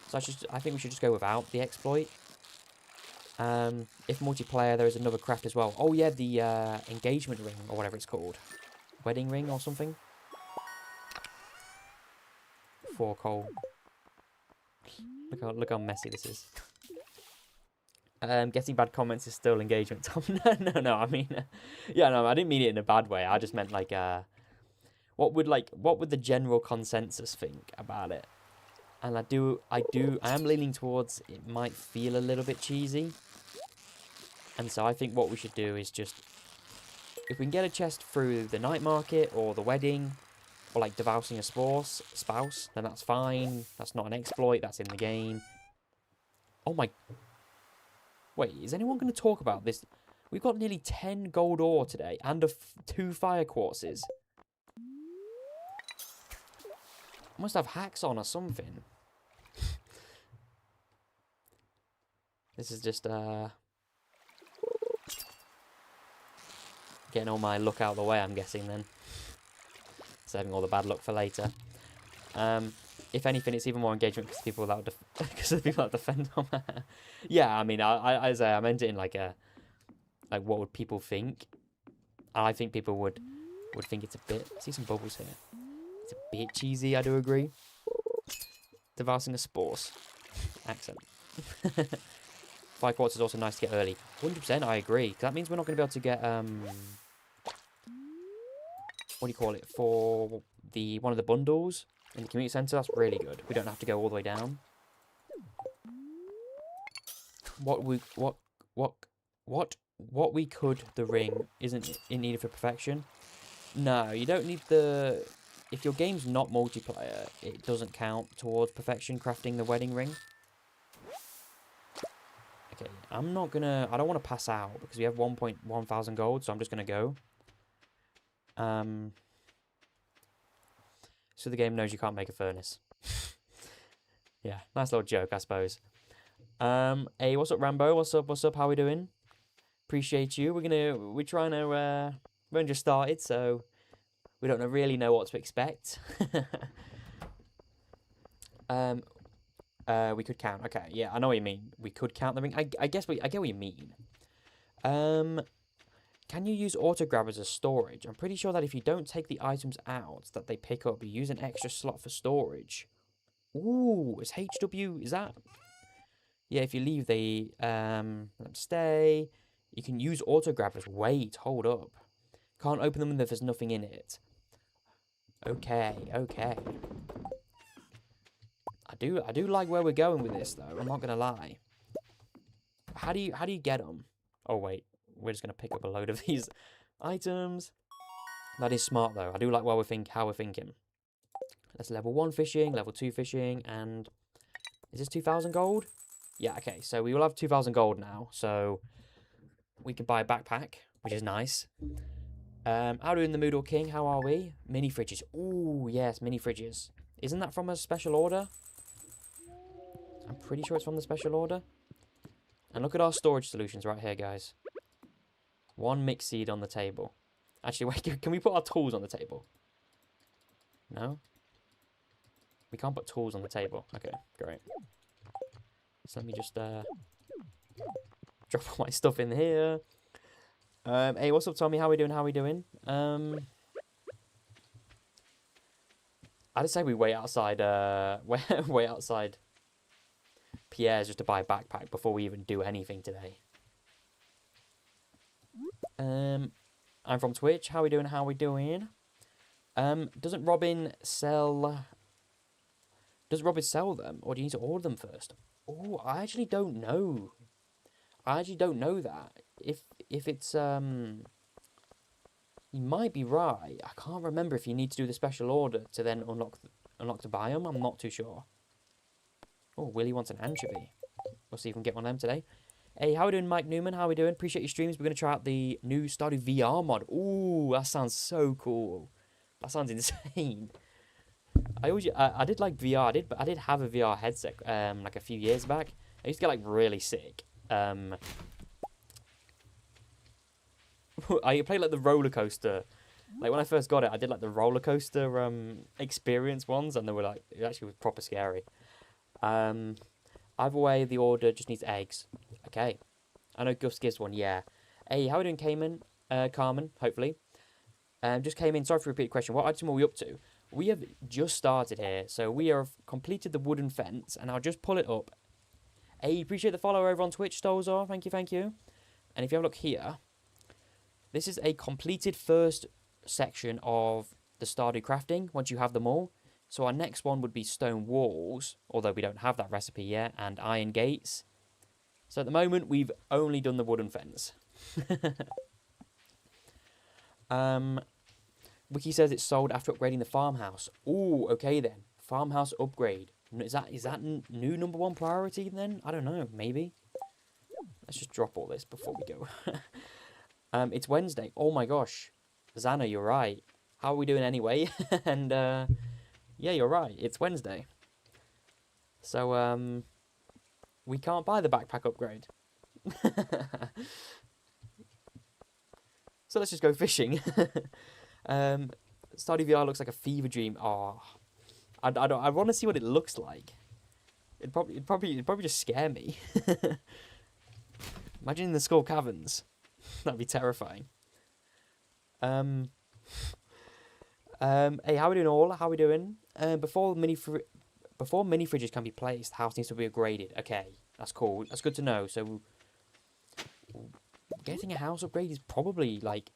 So I think we should just go without the exploit. If multiplayer, there is another craft as well. Oh yeah, the engagement ring or whatever it's called. Wedding ring or something. 4 coal. Look how messy this is. Getting bad comments is still engagement, Tom. No. I mean, yeah, no, I didn't mean it in a bad way. I just meant like, what would the general consensus think about it? And I am leaning towards it might feel a little bit cheesy. And so I think what we should do is just, if we can get a chest through the night market or the wedding, or like devousing a spouse, then that's fine. That's not an exploit. That's in the game. Oh my. Wait, is anyone going to talk about this? We've got nearly 10 gold ore today and 2 fire quartzes. Must have hacks on or something. This is just getting all my luck out of the way, I'm guessing then. Saving all the bad luck for later. If anything, it's even more engagement because people that defend them. Yeah, I mean, I meant it in like what would people think? I think people would think it's a bit. See some bubbles here. It's a bit cheesy. I do agree. Devastating the spores accent. 5 quarters is also nice to get early. 100%, I agree. Because that means we're not going to be able to get what do you call it, for one of the bundles in the community centre. That's really good. We don't have to go all the way down. What we could, the ring isn't in need for perfection. No, you don't need the. If your game's not multiplayer, it doesn't count towards perfection crafting the wedding ring. Okay, I don't want to pass out because we have 1,100 gold, so I'm just gonna go. So the game knows you can't make a furnace. Yeah, nice little joke, I suppose. Hey, what's up, Rambo? What's up? How we doing? Appreciate you. We only just started, so we don't really know what to expect. We could count. Okay, yeah, I know what you mean. We could count the ring. I get what you mean. Can you use auto grabbers as storage? I'm pretty sure that if you don't take the items out that they pick up, you use an extra slot for storage. Ooh, is HW, is that? Yeah, if you leave the, let them stay. You can use auto grabbers. Wait, hold up. Can't open them if there's nothing in it. Okay. I do like where we're going with this, though. I'm not going to lie. How do you get them? Oh, wait. We're just going to pick up a load of these items. That is smart, though. I do like how we're thinking. That's level 1 fishing, level 2 fishing, and... Is this 2,000 gold? Yeah, okay. So we will have 2,000 gold now. So we can buy a backpack, which is nice. How are we in the Moodle King? How are we? Mini fridges. Ooh, yes, mini fridges. Isn't that from a special order? I'm pretty sure it's from the special order. And look at our storage solutions right here, guys. 1 mixed seed on the table. Actually, wait, can we put our tools on the table? No? We can't put tools on the table. Okay, great. So let me just drop all my stuff in here. Hey, what's up, Tommy? How we doing? I'd say we wait outside wait outside Pierre's just to buy a backpack before we even do anything today. I'm from Twitch. How we doing? Doesn't Robin sell them, or do you need to order them first? Oh, I actually don't know. That. If it's you might be right. I can't remember if you need to do the special order to then unlock the biome. I'm not too sure. Oh, Willie wants an anchovy. We'll see if we can get one of them today. Hey, how we doing, Mike Newman? How we doing? Appreciate your streams. We're going to try out the new Stardew VR mod. Ooh, that sounds so cool. That sounds insane. I did like VR. I did have a VR headset like a few years back. I used to get like really sick. I played like the roller coaster. Like when I first got it, I did like the roller coaster experience ones, and they were like it actually was proper scary. Either way, the order just needs eggs. Okay. I know Gus gives one. Yeah. Hey, how are we doing, Carmen? Hopefully. Just came in. Sorry for repeating the question. What item are we up to? We have just started here, so we have completed the wooden fence, and I'll just pull it up. Hey, appreciate the follow over on Twitch, Stolzor. Thank you, thank you. And if you have a look here, this is a completed first section of the Stardew crafting, once you have them all. So our next one would be stone walls, although we don't have that recipe yet, and iron gates. So at the moment, we've only done the wooden fence. Wiki says it's sold after upgrading the farmhouse. Ooh, okay then. Farmhouse upgrade. Is that new #1 priority then? I don't know. Maybe. Let's just drop all this before we go. It's Wednesday. Oh my gosh. Xana, you're right. How are we doing anyway? And, yeah, you're right. It's Wednesday. So, we can't buy the backpack upgrade. So let's just go fishing. Stardew VR looks like a fever dream. Oh, I want to see what it looks like. It'd probably just scare me. Imagine the Skull Caverns. That'd be terrifying. Hey, how are we doing all? How are we doing? Before mini fridges can be placed, the house needs to be upgraded. Okay, that's cool. That's good to know. So getting a house upgrade is probably like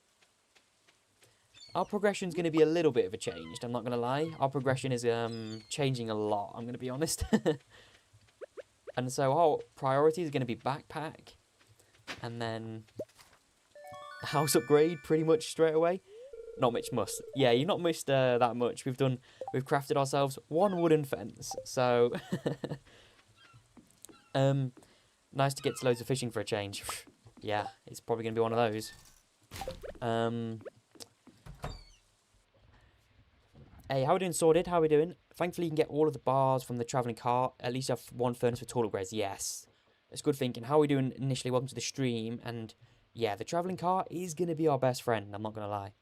our progression's going to be a little bit of a change. I'm not going to lie. Our progression is changing a lot. I'm going to be honest. And so our priority is going to be backpack, and then house upgrade pretty much straight away. Not much must. Yeah, you've not missed that much. We've crafted ourselves one wooden fence. So nice to get to loads of fishing for a change. Yeah, it's probably going to be one of those. Hey, how are we doing, Sorted? How are we doing? Thankfully, you can get all of the bars from the travelling cart. At least you have one furnace for tool upgrades. Yes. It's good thinking. How are we doing initially? Welcome to the stream. And yeah, the travelling cart is going to be our best friend. I'm not going to lie.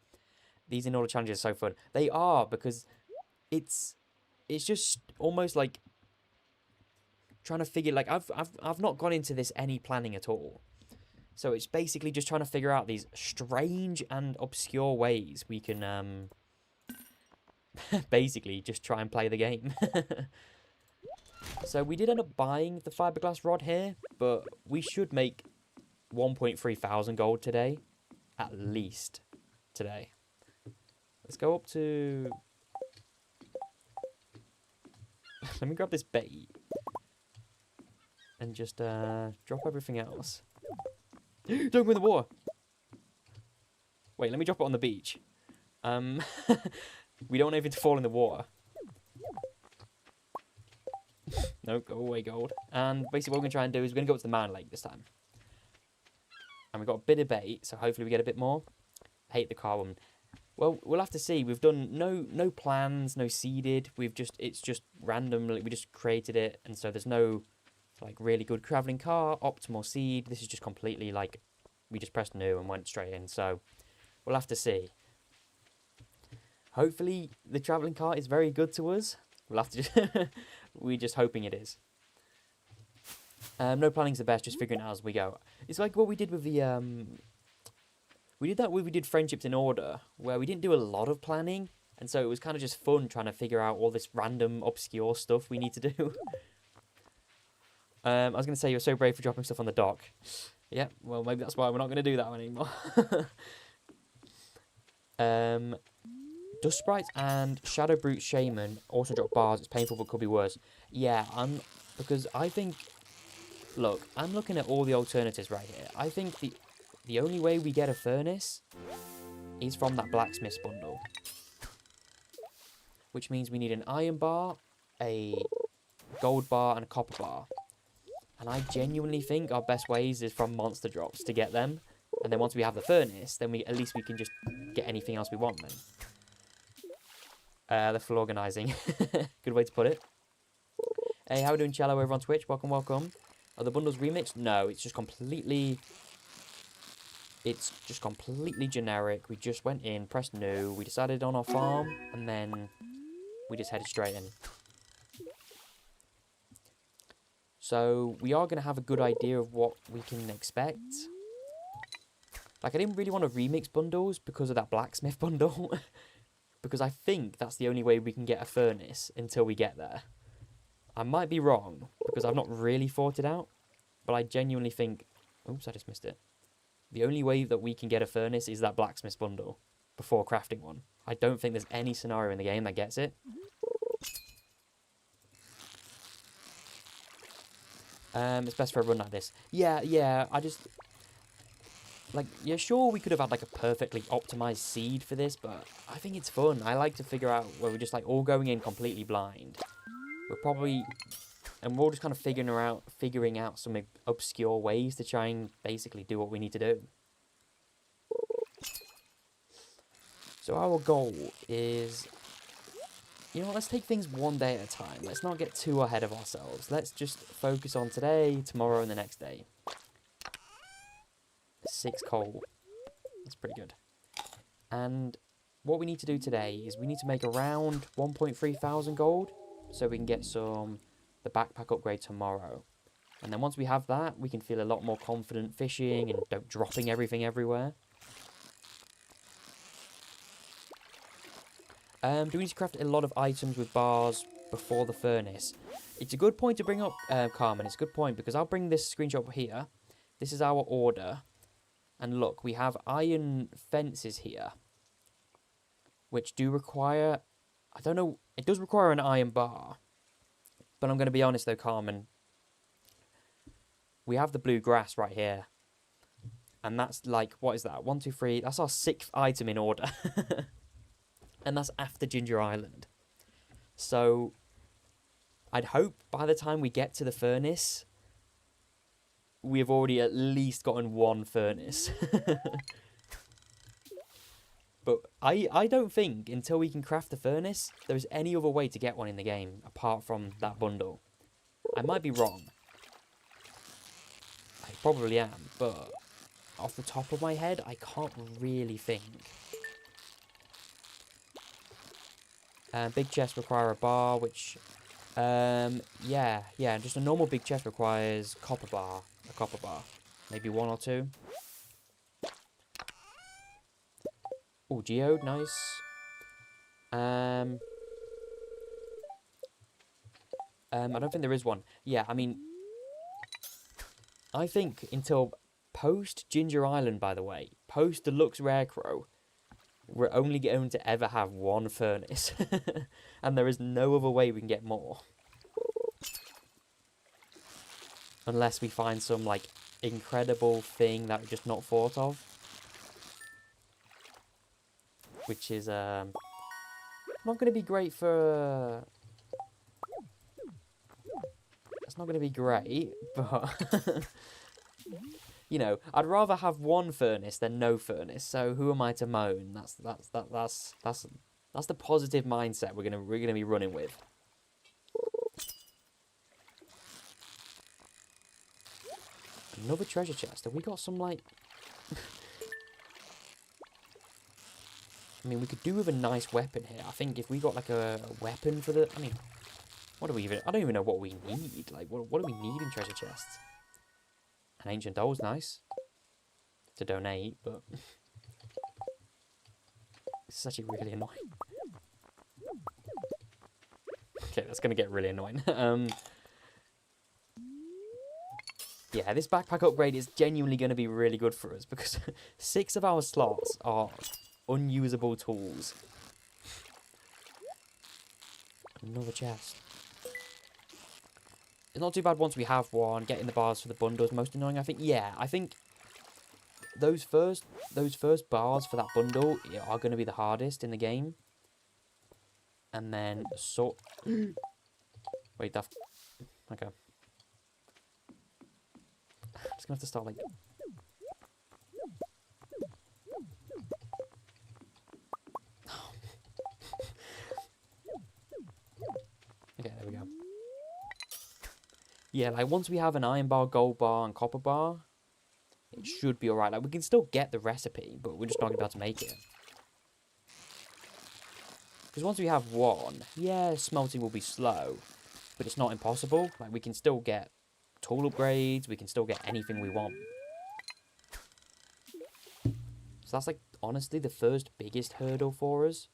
These in-order challenges are so fun. They are, because it's just almost like trying to figure, like, I've not gone into this any planning at all. So it's basically just trying to figure out these strange and obscure ways we can basically just try and play the game. So we did end up buying the fiberglass rod here, but we should make 1.3 thousand gold today, at least today. Let's go up to let me grab this bait and just drop everything else. Don't go in the water. Wait, let me drop it on the beach. We don't want anything to fall in the water. No, go away, gold. And basically what we're going to try and do is we're going to go up to the mountain lake this time. And we've got a bit of bait, so hopefully we get a bit more. I hate the carbon. Well, we'll have to see. We've done no plans, no seeded. It's just random. We just created it, and so there's no like really good traveling car, optimal seed. This is just completely like we just pressed new and went straight in. So we'll have to see. Hopefully the traveling cart is very good to us. We'll have to. We're just hoping it is. No planning's the best. Just figuring it out as we go. It's like what we did with the We did that when we did Friendships in Order, where we didn't do a lot of planning, and so it was kind of just fun trying to figure out all this random, obscure stuff we need to do. I was going to say, you're so brave for dropping stuff on the dock. Yeah, well, maybe that's why we're not going to do that one anymore. Dust Sprites and Shadow Brute Shaman also drop bars. It's painful, but could be worse. Yeah, because I think... Look, I'm looking at all the alternatives right here. I think the only way we get a furnace is from that blacksmith's bundle. Which means we need an iron bar, a gold bar, and a copper bar. And I genuinely think our best ways is from monster drops to get them. And then once we have the furnace, then at least we can just get anything else we want then. The full organising. Good way to put it. Hey, how are we doing, Cello, over on Twitch? Welcome, welcome. Are the bundles remixed? No, it's just completely... It's just completely generic. We just went in, pressed new, we decided on our farm, and then we just headed straight in. So, we are going to have a good idea of what we can expect. Like, I didn't really want to remix bundles because of that blacksmith bundle. Because I think that's the only way we can get a furnace until we get there. I might be wrong, because I've not really thought it out. But I genuinely think... Oops, I just missed it. The only way that we can get a furnace is that blacksmith bundle before crafting one. I don't think there's any scenario in the game that gets it. It's best for a run like this. Yeah, I just... Like, yeah, sure, we could have had, like, a perfectly optimized seed for this, but I think it's fun. I like to figure out where we're just, like, all going in completely blind. We're probably... And we're all just kind of figuring out some obscure ways to try and basically do what we need to do. So our goal is... You know what, let's take things one day at a time. Let's not get too ahead of ourselves. Let's just focus on today, tomorrow, and the next day. 6 coal. That's pretty good. And what we need to do today is we need to make around 1.3 thousand gold so we can get the backpack upgrade tomorrow. And then once we have that, we can feel a lot more confident fishing and dropping everything everywhere. Do we need to craft a lot of items with bars before the furnace? It's a good point to bring up, Carmen. It's a good point because I'll bring this screenshot up here. This is our order. And look, we have iron fences here, which do require, I don't know, it does require an iron bar. But I'm going to be honest though, Carmen. We have the blue grass right here. And that's like, what is that? 1, 2, 3. That's our 6th item in order. And that's after Ginger Island. So, I'd hope by the time we get to the furnace, we have already at least gotten 1 furnace. But I don't think, until we can craft the furnace, there is any other way to get one in the game, apart from that bundle. I might be wrong. I probably am, but off the top of my head, I can't really think. Big chests require a bar, which... yeah, just a normal big chest requires a copper bar. Maybe 1 or 2. Oh, geode, nice. I don't think there is one. Yeah, I mean... I think until post Ginger Island, by the way, post Deluxe Rarecrow, we're only going to ever have 1 furnace. And there is no other way we can get more. Unless we find some, like, incredible thing that we've just not thought of. Which is, not going to be great for... It's not going to be great, but... You know, I'd rather have 1 furnace than no furnace. So who am I to moan? That's the positive mindset we're gonna be running with. Another treasure chest. Have we got some like? I mean, we could do with a nice weapon here. I think if we got like a weapon for the, I mean, what do we even? I don't even know what we need. Like, what do we need in treasure chests? An ancient doll's nice to donate, but it's actually really annoying. Okay, that's gonna get really annoying. Yeah, this backpack upgrade is genuinely going to be really good for us because 6 of our slots are unusable tools. Another chest. It's not too bad once we have one. Getting the bars for the bundle is most annoying, I think. Yeah, I think those first bars for that bundle are going to be the hardest in the game. And then wait, that... Okay. I'm just going to have to start, like... Yeah, like once we have an iron bar, gold bar, and copper bar, it should be alright. Like we can still get the recipe, but we're just not going to be able to make it. Because once we have one, yeah, smelting will be slow, but it's not impossible. Like we can still get tool upgrades, we can still get anything we want. So that's like honestly the first biggest hurdle for us.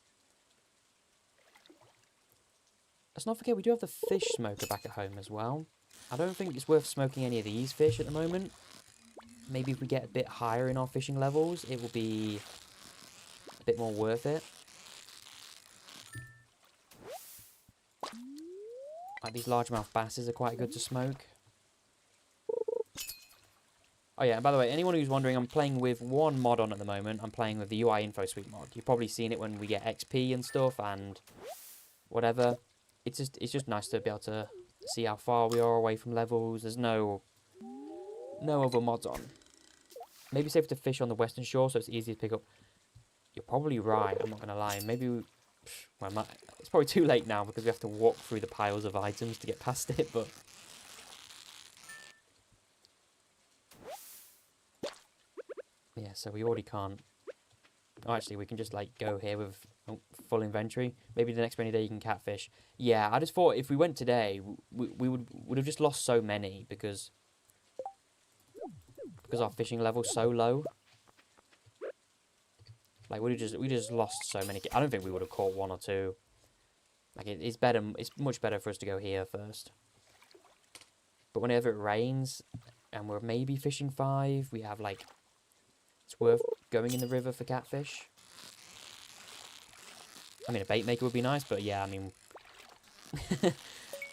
Let's not forget we do have the fish smoker back at home as well. I don't think it's worth smoking any of these fish at the moment. Maybe if we get a bit higher in our fishing levels, it will be a bit more worth it. Like these largemouth basses are quite good to smoke. Oh yeah, and by the way, anyone who's wondering, I'm playing with one mod on at the moment. I'm playing with the UI Info Suite mod. You've probably seen it when we get XP and stuff and whatever. It's just nice to be able to see how far we are away from levels. There's no other mods on. Maybe safe to fish on the western shore so it's easy to pick up. You're probably right, I'm not going to lie. Maybe well, it's probably too late now because we have to walk through the piles of items to get past it, but yeah, so we already can't. Oh, actually, we can just like go here with full inventory. Maybe the next rainy day you can catfish. Yeah, I just thought if we went today, we would have just lost so many because our fishing level's so low. Like we just lost so many. I don't think we would have caught one or two. Like it's better. It's much better for us to go here first. But whenever it rains, and we're maybe fishing 5, we have like it's worth going in the river for catfish. I mean, a bait maker would be nice, but yeah, I mean,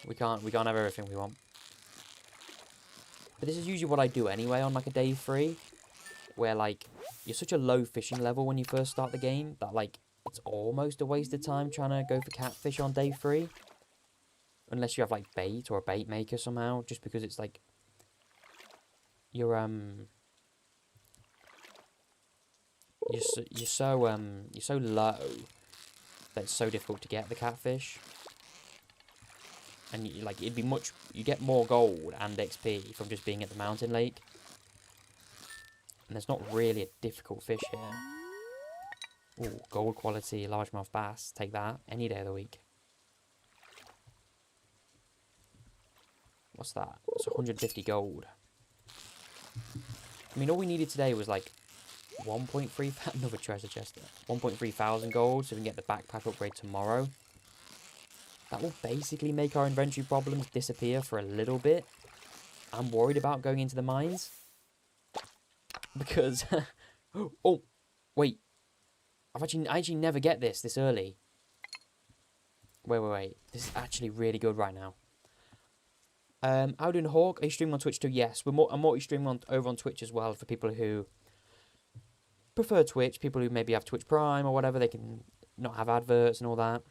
we can't have everything we want. But this is usually what I do anyway on like a day 3, where like you're such a low fishing level when you first start the game that like it's almost a waste of time trying to go for catfish on day 3. Unless you have like bait or a bait maker somehow, just because it's like you're so low that it's so difficult to get the catfish. And like you get more gold and XP from just being at the mountain lake. And there's not really a difficult fish here. Ooh, gold quality largemouth bass. Take that any day of the week. What's that? It's 150 gold. I mean, all we needed today was like 1.3 another treasure chest. 1.3 thousand gold, so we can get the backpack upgrade tomorrow. That will basically make our inventory problems disappear for a little bit. I'm worried about going into the mines because oh wait, I actually never get this early. Wait. This is actually really good right now. Alden Hawk, are you streaming on Twitch too? Yes, I'm multi-streaming over on Twitch as well for people who prefer Twitch, people who maybe have Twitch Prime or whatever, they can not have adverts and all that.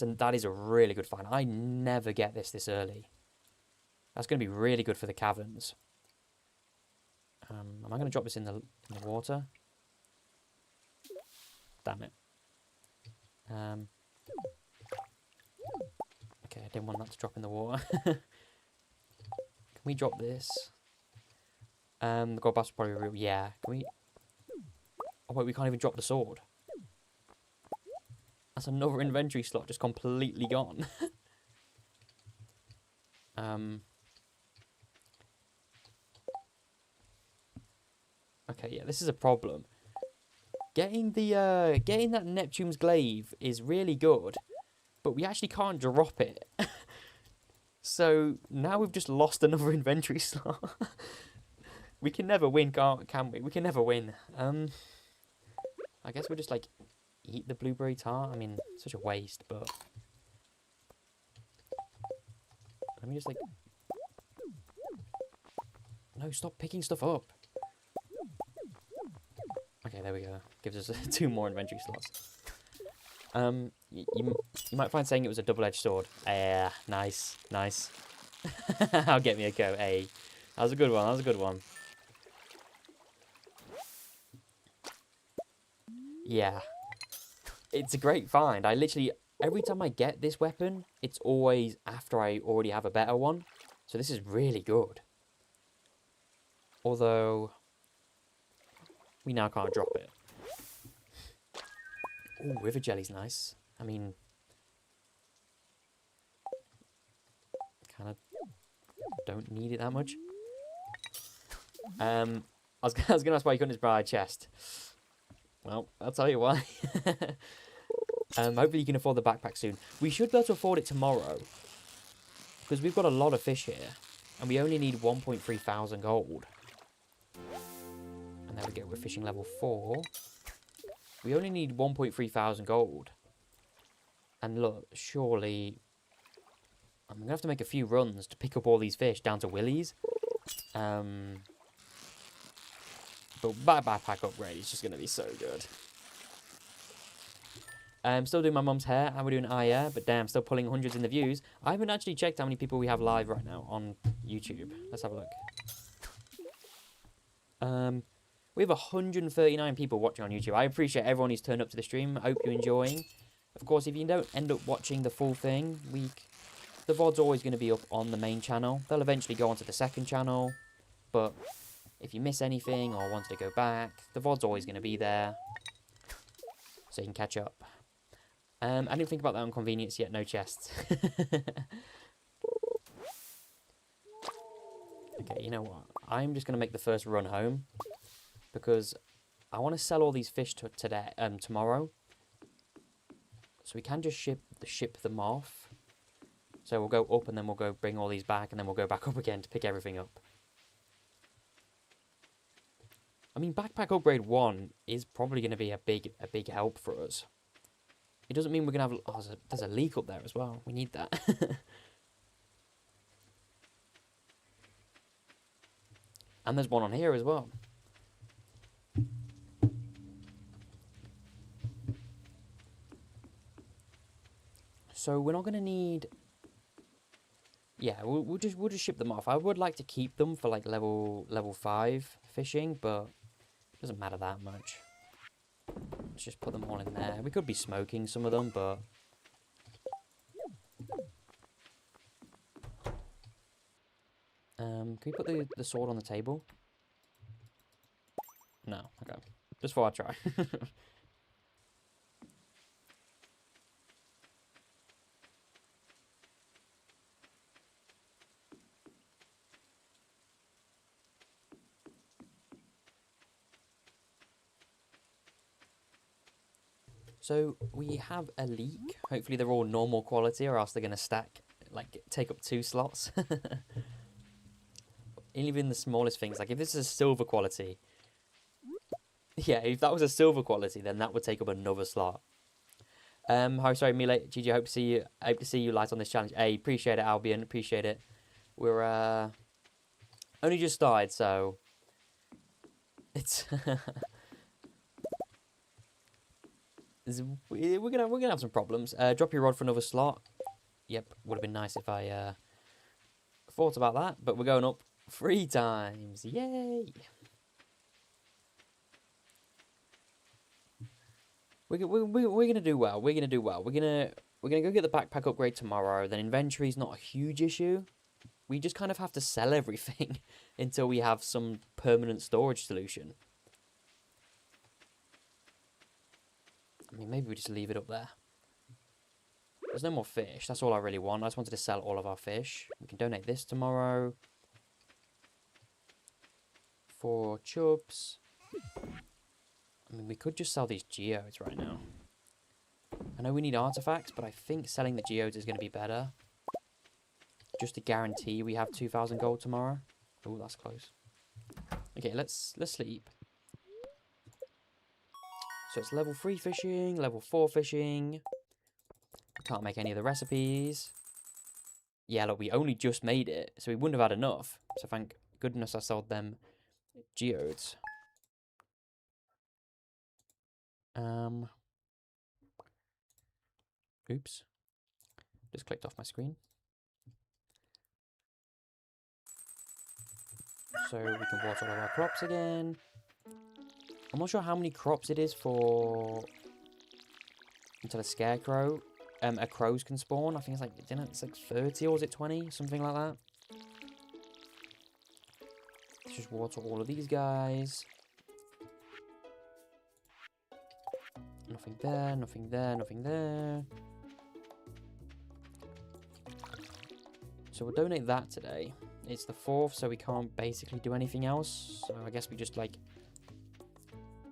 That is a really good find. I never get this early. That's going to be really good for the caverns. Am I going to drop this in the water? Damn it. Okay, I didn't want that to drop in the water. Can we drop this? The gold bass will probably... Yeah, can we... Oh wait, we can't even drop the sword. That's another inventory slot just completely gone. Okay, yeah, this is a problem. Getting that Neptune's glaive is really good, but we actually can't drop it. So now we've just lost another inventory slot. We can never win, can we? We can never win. I guess we'll just like eat the blueberry tart. I mean, such a waste, but let me just like... No, stop picking stuff up. Okay, there we go. Gives us 2 more inventory slots. You might find saying it was a double-edged sword. Yeah, nice. I'll get me a go. Hey, that was a good one. Yeah. It's a great find. I literally, every time I get this weapon, it's always after I already have a better one. So this is really good. Although, we now can't drop it. Oh, river jelly's nice. I mean, kind of don't need it that much. I was going to ask why you couldn't just buy a chest. Well, I'll tell you why. Hopefully you can afford the backpack soon. We should be able to afford it tomorrow. Because we've got a lot of fish here. And we only need 1.3 thousand gold. And there we go, we're fishing level 4. We only need 1.3 thousand gold. And look, surely... I'm going to have to make a few runs to pick up all these fish down to Willie's. But backpack upgrade is just going to be so good. I'm still doing my mum's hair, and we're doing eye hair, but damn, still pulling hundreds in the views. I haven't actually checked how many people we have live right now on YouTube. Let's have a look. We have 139 people watching on YouTube. I appreciate everyone who's turned up to the stream. I hope you're enjoying. Of course, if you don't end up watching the full thing, the VOD's always going to be up on the main channel. They'll eventually go onto the second channel, but if you miss anything or wanted to go back, the VOD's always going to be there, so you can catch up. I didn't think about that inconvenience yet, no chests. Okay, you know what? I'm just going to make the first run home, because I want to sell all these fish tomorrow. So we can just ship them off. So we'll go up and then we'll go bring all these back and then we'll go back up again to pick everything up. I mean, backpack upgrade 1 is probably going to be a big help for us. It doesn't mean we're going to have... Oh, there's a leak up there as well. We need that. And there's one on here as well. So we're not going to need... Yeah, we'll just ship them off. I would like to keep them for like level 5 fishing, but it doesn't matter that much. Let's just put them all in there. We could be smoking some of them, but can we put the sword on the table? No, okay. Just thought I'd try. So we have a leak. Hopefully they're all normal quality, or else they're gonna stack, like take up 2 slots. Even the smallest things, like if this is a silver quality, yeah, if that was a silver quality, then that would take up another slot. Sorry, Mile, Gigi, hope to see you light on this challenge. Hey, appreciate it, Albion, appreciate it. We're only just started, so it's we're gonna have some problems. Drop your rod for another slot. Yep, would have been nice if I thought about that, but we're going up 3 times. Yay! We're gonna do well. We're gonna do well. We're gonna go get the backpack upgrade tomorrow. Then inventory's not a huge issue. We just kind of have to sell everything until we have some permanent storage solution. I mean, maybe we just leave it up there. There's no more fish. That's all I really want. I just wanted to sell all of our fish. We can donate this tomorrow. For chubs. I mean, we could just sell these geodes right now. I know we need artifacts, but I think selling the geodes is going to be better. Just to guarantee we have 2,000 gold tomorrow. Oh, that's close. Okay, let's sleep. So it's level 3 fishing, level 4 fishing. Can't make any of the recipes. Yeah, look, we only just made it, so we wouldn't have had enough. So thank goodness I sold them geodes. Oops. Just clicked off my screen. So we can water all of our crops again. I'm not sure how many crops it is for until a scarecrow, crows can spawn. I think it's like, it's like 30 or is it 20? Something like that. just water all of these guys. Nothing there, nothing there, nothing there. So we'll donate that today. It's the 4th, so we can't basically do anything else. So I guess we just like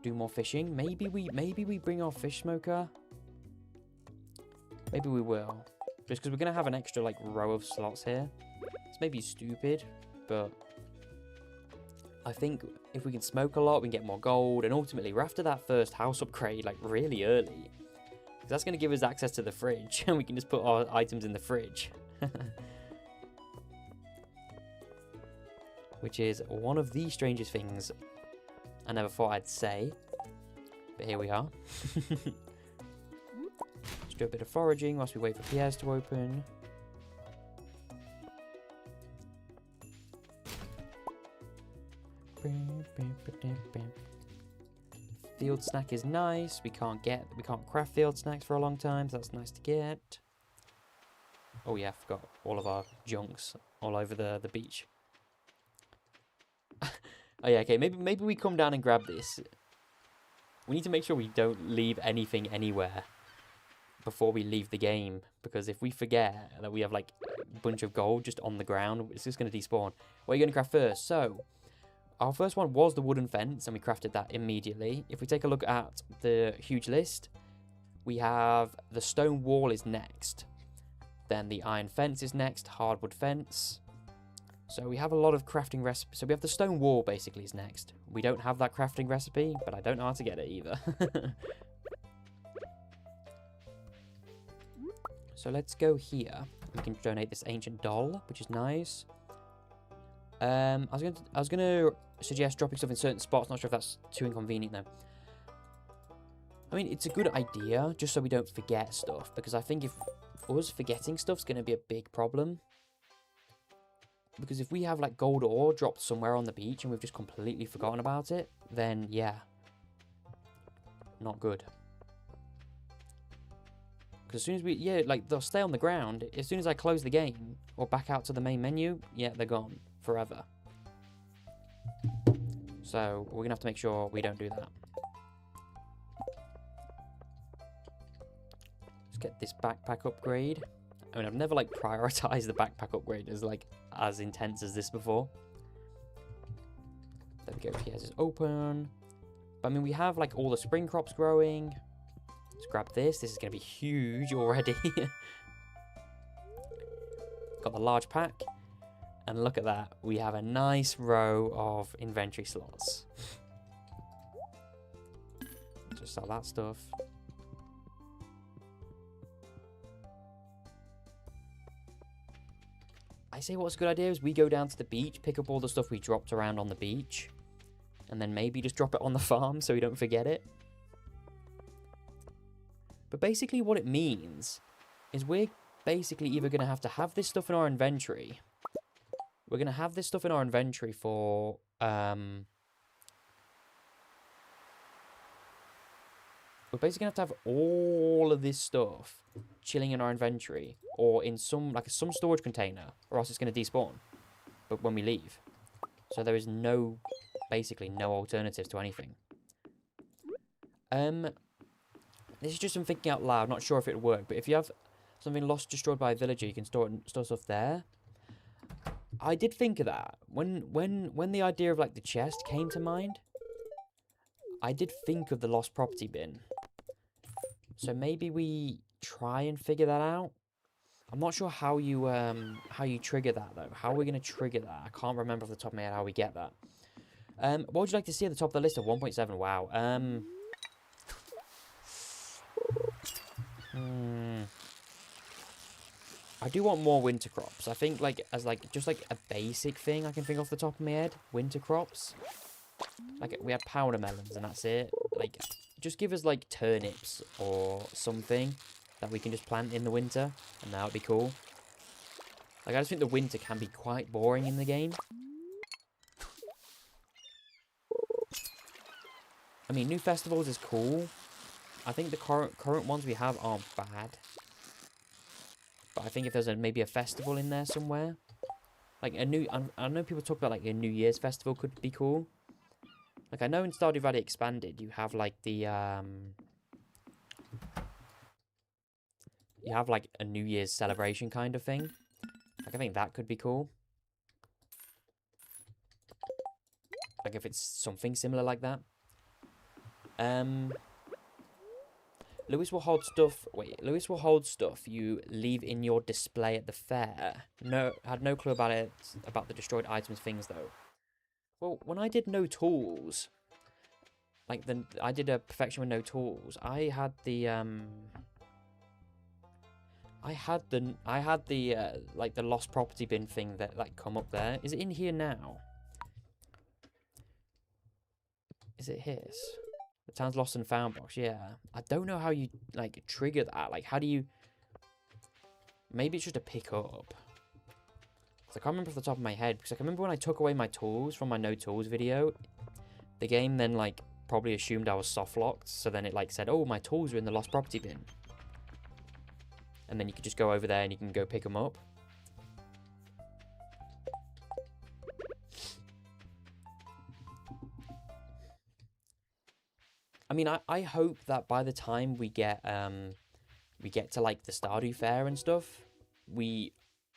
do more fishing. Maybe we bring our fish smoker. Maybe we will. Just because we're gonna have an extra like row of slots here. It's maybe stupid, but I think if we can smoke a lot, we can get more gold, and ultimately we're after that first house upgrade like really early. Because that's gonna give us access to the fridge, and we can just put our items in the fridge. Which is one of the strangest things I never thought I'd say. But here we are. Let's do a bit of foraging whilst we wait for Pierre's to open. Field snack is nice. We can't craft field snacks for a long time, so that's nice to get. Oh yeah, I forgot all of our junks all over the beach. Oh yeah, okay, maybe we come down and grab this. We need to make sure we don't leave anything anywhere before we leave the game, because if we forget that we have like a bunch of gold just on the ground, it's just going to despawn. What are you going to craft first? So, our first one was the wooden fence, and we crafted that immediately. If we take a look at the huge list, we have the stone wall is next. Then the iron fence is next, hardwood fence. So we have a lot of crafting recipes. So we have the stone wall basically is next. We don't have that crafting recipe, but I don't know how to get it either. So let's go here. We can donate this ancient doll, which is nice. I was gonna suggest dropping stuff in certain spots. Not sure if that's too inconvenient though. I mean, it's a good idea just so we don't forget stuff, because I think if us forgetting stuff's gonna be a big problem. Because if we have like gold ore dropped somewhere on the beach and we've just completely forgotten about it, then yeah, not good. Because as soon as like they'll stay on the ground. As soon as I close the game or back out to the main menu, yeah, they're gone forever. So we're gonna have to make sure we don't do that. Let's get this backpack upgrade. I mean, I've never like prioritized the backpack upgrade as intense as this before. There we go. Pierre's is open. But I mean, we have like all the spring crops growing. Let's grab this. This is going to be huge already. Got the large pack. And look at that. We have a nice row of inventory slots. Just sell that stuff. I say what's a good idea is we go down to the beach, pick up all the stuff we dropped around on the beach, and then maybe just drop it on the farm so we don't forget it. But basically what it means is we're basically either going to have this stuff in our inventory. We're going to have this stuff in our inventory for... We're basically going to have all of this stuff chilling in our inventory or in some storage container, or else it's going to despawn but when we leave. So there is basically no alternatives to anything. This is just some thinking out loud, not sure if it would work, but if you have something lost, destroyed by a villager, you can store stuff there. I did think of that. When the idea of like the chest came to mind, I did think of the lost property bin. So maybe we try and figure that out. I'm not sure how you trigger that though. How are we going to trigger that? I can't remember off the top of my head how we get that. What would you like to see at the top of the list of 1.7? Wow. I do want more winter crops. I think as just a basic thing I can think off the top of my head. Winter crops. Like we had powder melons and that's it. Like just give us like turnips or something that we can just plant in the winter, and that would be cool. Like I just think the winter can be quite boring in the game. I mean, new festivals is cool. I think the current ones we have aren't bad. But I think if there's maybe a festival in there somewhere, Like a new, I know people talk about like a New Year's festival could be cool. Like I know in Stardew Valley Expanded, you have like the you have like a New Year's celebration kind of thing. Like I think that could be cool. Like if it's something similar like that. Lewis will hold stuff. Wait, Lewis will hold stuff you leave in your display at the fair. No, had no clue about it. About the destroyed items things though. Well, when I did no tools, like I did a perfection with no tools. I had the like the lost property bin thing that like come up there. Is it in here now? Is it his? The town's lost and found box, yeah. I don't know how you, like, trigger that. Like, how do you... Maybe it's just a pick up. So I can't remember off the top of my head, because I can remember when I took away my tools from my no tools video, the game then, like, probably assumed I was soft locked, so then it, like, said, oh, my tools are in the lost property bin. And then you could just go over there and you can go pick them up. I mean, I hope that by the time we get to like the Stardew Fair and stuff, we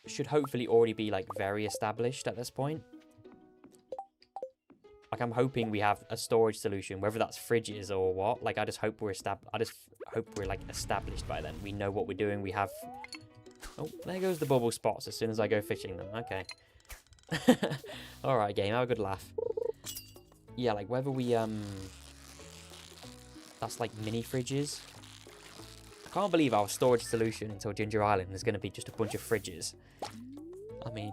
should hopefully already be like very established at this point. Like I'm hoping we have a storage solution, whether that's fridges or what. Like I just hope we're like established by then. We know what we're doing. We have. Oh, there goes the bubble spots as soon as I go fishing them. Okay. All right, game. Have a good laugh. Yeah, like whether we that's like mini fridges. I can't believe our storage solution until Ginger Island is going to be just a bunch of fridges. I mean,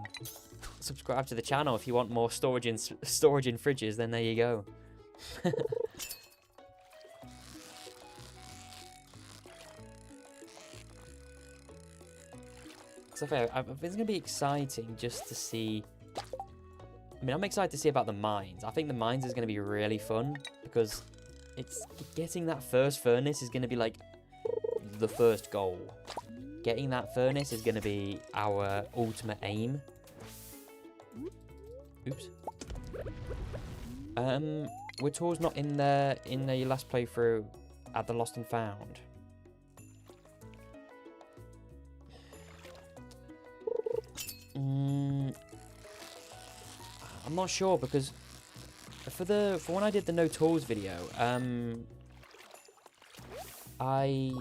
subscribe to the channel if you want more storage in fridges, then there you go. So I think it's going to be exciting just to see... I mean, I'm excited to see about the mines. I think the mines is going to be really fun because... It's getting that first furnace is going to be like the first goal. Getting that furnace is going to be our ultimate aim. Oops. Were tools not in the last playthrough at the Lost and Found? I'm not sure because for when I did the no tools video, I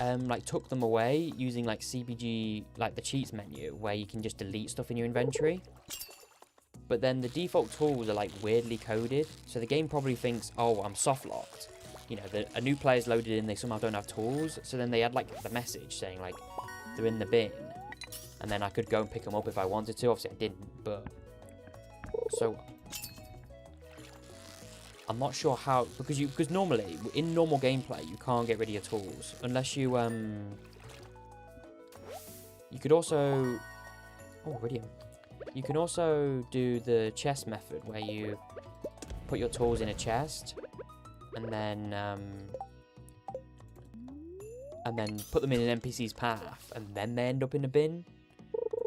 like took them away using like CBG, like the cheats menu where you can just delete stuff in your inventory. But then the default tools are like weirdly coded, so the game probably thinks, oh, I'm soft locked. You know, a new player's loaded in, they somehow don't have tools, so then they had like the message saying like they're in the bin, and then I could go and pick them up if I wanted to. Obviously I didn't, but so I'm not sure how, because normally in normal gameplay you can't get rid of your tools unless you you could also iridium. You can also do the chest method where you put your tools in a chest and then put them in an NPC's path and then they end up in a bin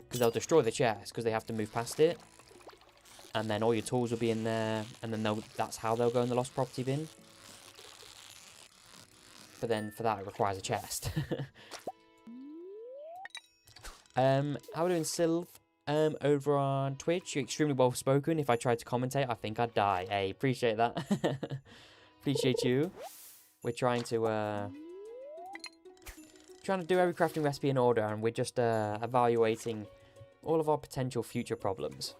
because they'll destroy the chest because they have to move past it. And then all your tools will be in there, and then that's how they'll go in the lost property bin. But then for that, it requires a chest. How are we doing, Sylv? Over on Twitch, you're extremely well spoken. If I tried to commentate, I think I'd die. Hey, appreciate that. Appreciate you. We're trying to do every crafting recipe in order, and we're just evaluating all of our potential future problems.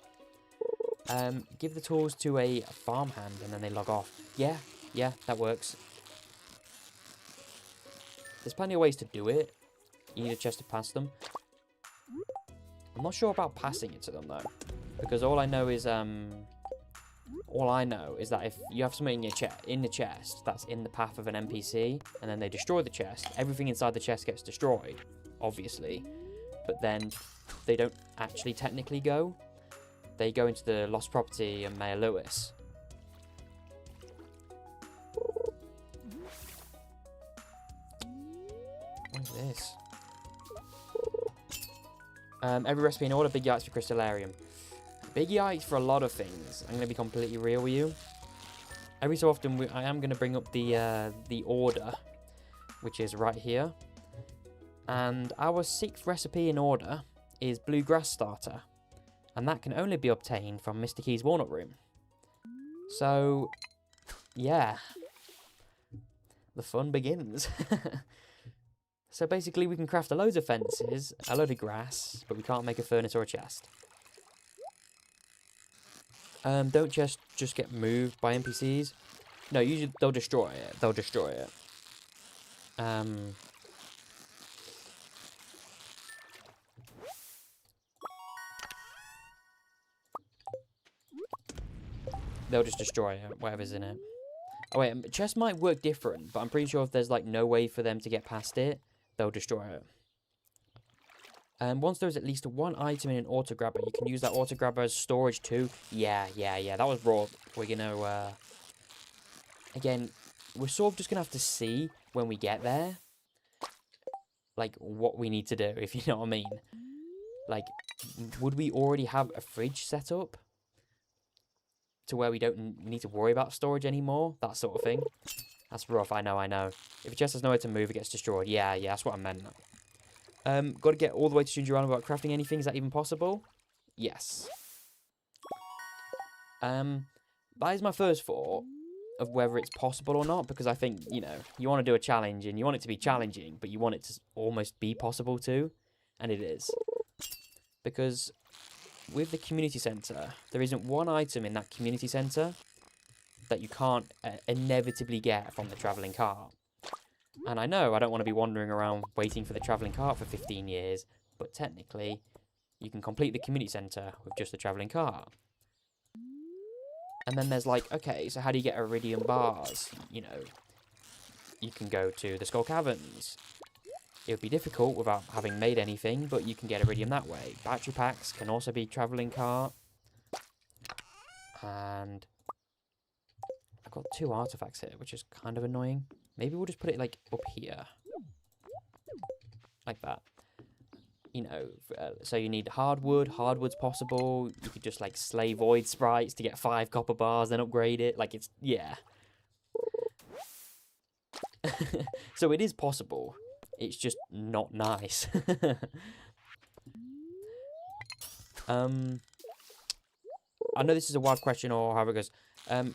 Give the tools to a farmhand and then they log off. Yeah, that works. There's plenty of ways to do it. You need a chest to pass them. I'm not sure about passing it to them though, because all I know is that if you have something in the chest that's in the path of an NPC and then they destroy the chest, everything inside the chest gets destroyed, obviously, but then they don't actually technically go. They go into the lost property and Mayor Lewis. What is this? Every recipe in order, big yikes for Crystallarium. Big yikes for a lot of things. I'm going to be completely real with you. Every so often, I am going to bring up the order, which is right here. And our 6th recipe in order is Bluegrass Starter. And that can only be obtained from Mr. Key's Walnut Room. So, yeah. The fun begins. So basically, we can craft a load of fences, a load of grass, but we can't make a furnace or a chest. Don't just get moved by NPCs. No, usually they'll destroy it. They'll destroy it. They'll just destroy it, whatever's in it. Oh wait, chest might work different, but I'm pretty sure if there's like no way for them to get past it, they'll destroy it. Once there's at least one item in an auto grabber, you can use that auto grabber as storage too. Yeah. That was raw. We're gonna again, we're sort of just gonna have to see when we get there, like what we need to do, if you know what I mean. Like, would we already have a fridge set up to where we don't need to worry about storage anymore? That sort of thing. That's rough. I know. If a chest has nowhere to move, it gets destroyed. Yeah, that's what I meant. Got to get all the way to Junjiran without crafting anything. Is that even possible? Yes. That is my first thought of whether it's possible or not, because I think, you know, you want to do a challenge and you want it to be challenging, but you want it to almost be possible too, and it is. Because with the community centre, there isn't one item in that community centre that you can't inevitably get from the travelling cart. And I know I don't want to be wandering around waiting for the travelling cart for 15 years, but technically, you can complete the community centre with just the travelling cart. And then there's like, okay, so how do you get iridium bars? You know, you can go to the Skull Caverns. It would be difficult without having made anything, but you can get iridium that way. Battery packs can also be travelling cart. And I've got 2 artifacts here, which is kind of annoying. Maybe we'll just put it like up here. Like that. You know, so you need hardwood. Hardwood's possible. You could just like slay void sprites to get 5 copper bars, then upgrade it. Like, it's, yeah. So it is possible. It's just not nice. I know this is a wild question or however it goes. Let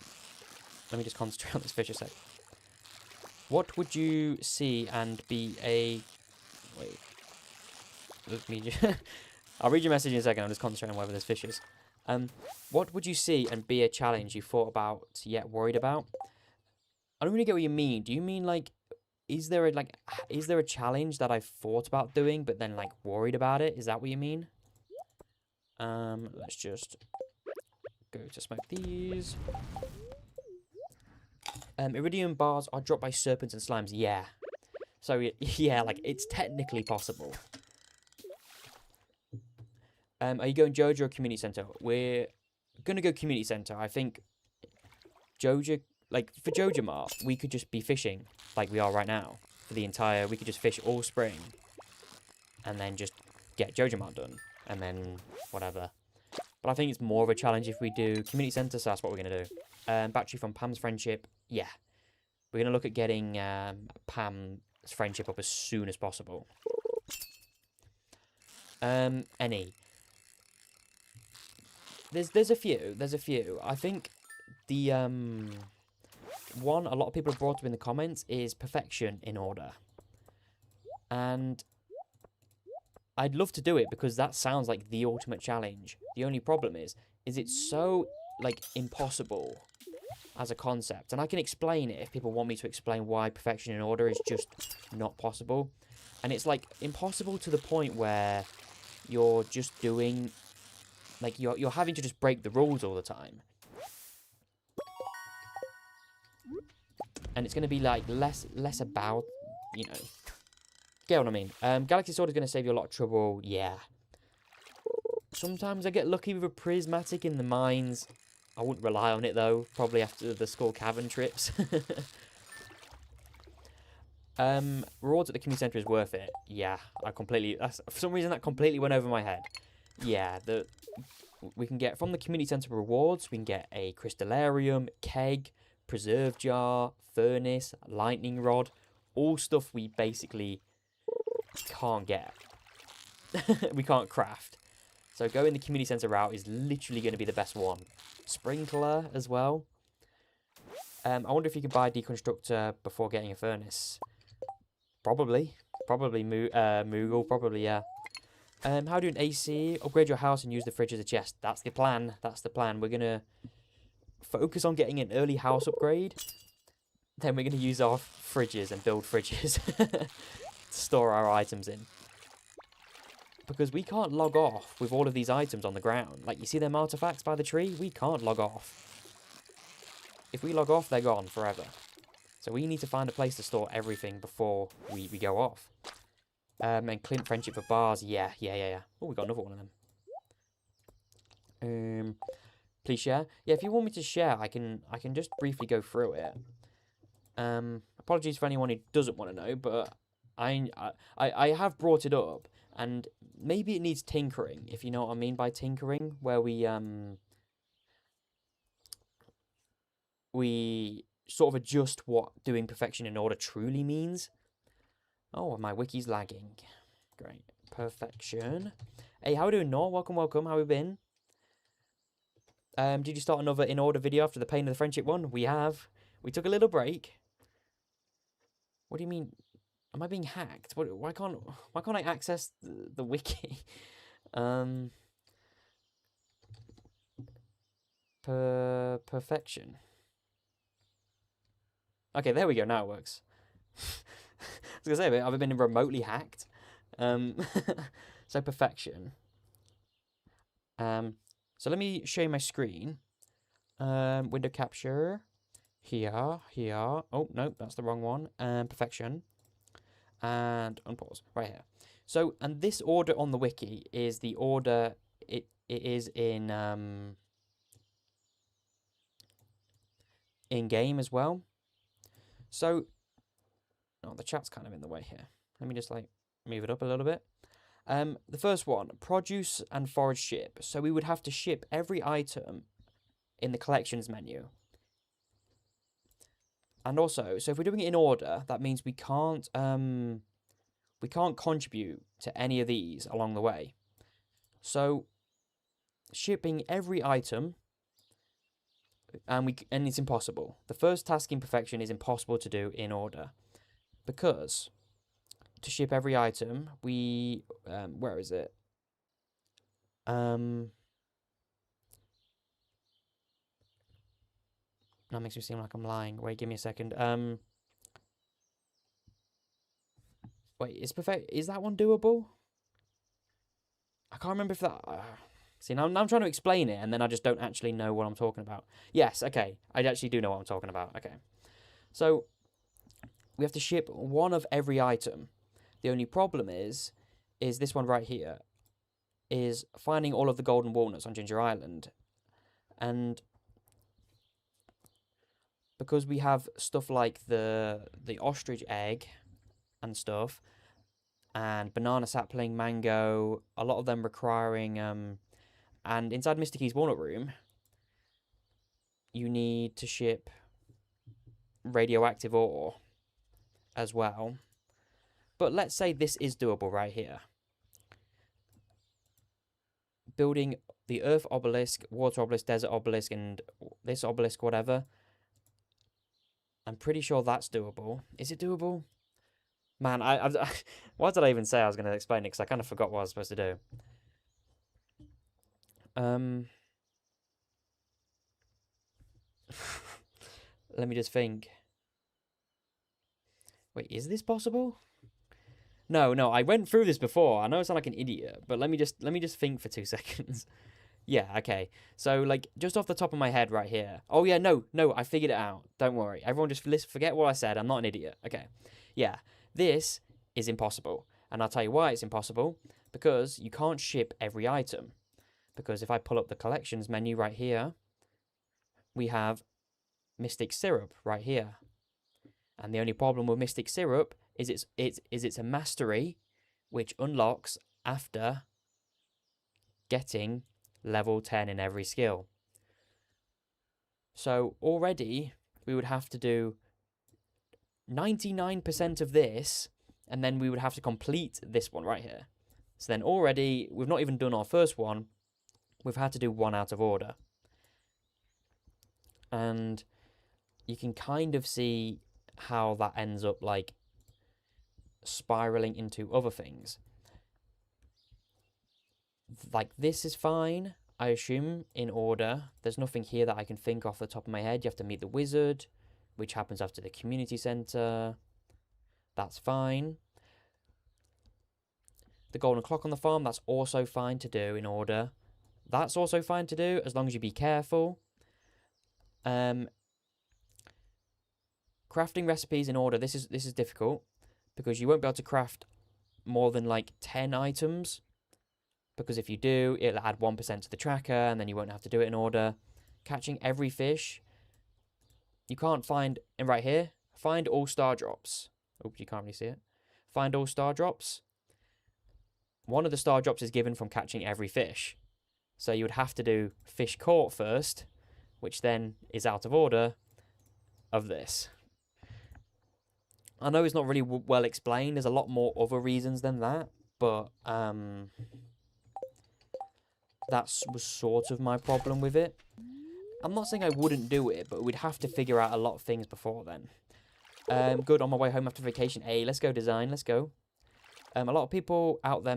me just concentrate on this fish a sec. What would you see and be a... Wait. Let me I'll read your message in a second. I'm just concentrating on whether there's fishes. What would you see and be a challenge you thought about yet worried about? I don't really get what you mean. Do you mean like, is there a challenge that I've thought about doing but then like worried about it? Is that what you mean? Let's just go to smoke these. Iridium bars are dropped by serpents and slimes. Yeah. So yeah, like it's technically possible. Are you going Joja or community center? We're gonna go community center. I think Joja, like for Joja Mart, we could just be fishing like we are right now for the entire. We could just fish all spring, and then just get Joja Mart done, and then whatever. But I think it's more of a challenge if we do community center. So that's what we're gonna do. Battery from Pam's friendship. Yeah, we're gonna look at getting Pam's friendship up as soon as possible. Any. There's a few. I think the one a lot of people have brought up in the comments is perfection in order. And I'd love to do it because that sounds like the ultimate challenge. The only problem is it's so like impossible as a concept. And I can explain it if people want me to explain why perfection in order is just not possible. And it's like impossible to the point where you're just doing like you're having to just break the rules all the time. And it's going to be like less about, you know, get what I mean. Galaxy Sword is going to save you a lot of trouble. Yeah. Sometimes I get lucky with a prismatic in the mines. I wouldn't rely on it though, probably after the Skull Cavern trips. Rewards at the community center is worth it. Yeah, for some reason that completely went over my head. Yeah, we can get from the community center rewards. We can get a crystallarium, keg, preserve jar, furnace, lightning rod, all stuff we basically can't get. We can't craft. So going the community center route is literally going to be the best one. Sprinkler as well. I wonder if you could buy a deconstructor before getting a furnace. Probably Moogle, probably, yeah. How do an AC? Upgrade your house and use the fridge as a chest. That's the plan. That's the plan. We're gonna focus on getting an early house upgrade. Then we're gonna use our fridges and build fridges to store our items in. Because we can't log off with all of these items on the ground. Like, you see them artifacts by the tree? We can't log off. If we log off, they're gone forever. So we need to find a place to store everything before we go off. And Clint friendship for bars. Yeah. Oh, we got another one of them. Please share. Yeah, if you want me to share, I can just briefly go through it. Apologies for anyone who doesn't want to know, but I have brought it up, and maybe it needs tinkering, if you know what I mean by tinkering, where we sort of adjust what doing perfection in order truly means. Oh, my wiki's lagging. Great. Perfection. Hey, how are we doing, Nor? Welcome. How have you been? Did you start another in order video after the pain of the friendship one? We have. We took a little break. What do you mean? Am I being hacked? Why can't I access the wiki? Perfection. Okay, there we go. Now it works. I was gonna say, have I been remotely hacked? So perfection. So let me show you my screen. Window capture. Here. Oh, no, that's the wrong one. Perfection. And unpause. Right here. So, and this order on the wiki is the order it is in game as well. So, oh, the chat's kind of in the way here. Let me just like move it up a little bit. The first one, produce and forage ship. So we would have to ship every item in the collections menu. And also, so if we're doing it in order, that means we can't contribute to any of these along the way. So shipping every item, and it's impossible. The first task in perfection is impossible to do in order, because to ship every item, we where is it? That makes me seem like I'm lying. Wait, give me a second. Wait, is that one doable? I can't remember if that. See, now I'm trying to explain it, and then I just don't actually know what I'm talking about. Yes, okay, I actually do know what I'm talking about. Okay, so we have to ship one of every item. The only problem is this one right here, is finding all of the golden walnuts on Ginger Island, and because we have stuff like the ostrich egg and stuff, and banana sapling, mango, a lot of them requiring and inside Mr. Key's walnut room, you need to ship radioactive ore as well. But let's say this is doable right here. Building the Earth obelisk, Water obelisk, Desert obelisk, and this obelisk, whatever. I'm pretty sure that's doable. Is it doable? Man, what did I even say I was going to explain it? Because I kind of forgot what I was supposed to do. Let me just think. Wait, is this possible? No, I went through this before. I know I sound like an idiot, but let me just think for 2 seconds. Yeah, okay. So, like, just off the top of my head right here. Oh, yeah, no, I figured it out. Don't worry. Everyone just forget what I said. I'm not an idiot. Okay. Yeah, this is impossible. And I'll tell you why it's impossible. Because you can't ship every item. Because if I pull up the collections menu right here, we have Mystic Syrup right here. And the only problem with Mystic Syrup is it's a mastery which unlocks after getting level 10 in every skill. So already we would have to do 99% of this, and then we would have to complete this one right here. So then already, we've not even done our first one, we've had to do one out of order. And you can kind of see how that ends up like spiraling into other things. Like this is fine, I assume, in order. There's nothing here that I can think off the top of my head. You have to meet the wizard, which happens after the community center. That's fine. The golden clock on the farm, that's also fine to do in order. That's also fine to do, as long as you be careful. Crafting recipes in order, this is difficult, because you won't be able to craft more than like 10 items. Because if you do, it'll add 1% to the tracker, and then you won't have to do it in order. Catching every fish, you can't find, and right here, find all star drops. Oops, you can't really see it. Find all star drops. One of the star drops is given from catching every fish. So you would have to do fish caught first, which then is out of order of this. I know it's not really well explained. There's a lot more other reasons than that, but that was sort of my problem with it. I'm not saying I wouldn't do it, but we'd have to figure out a lot of things before then. Good, on my way home after vacation. Hey, let's go design, let's go. A lot of people out there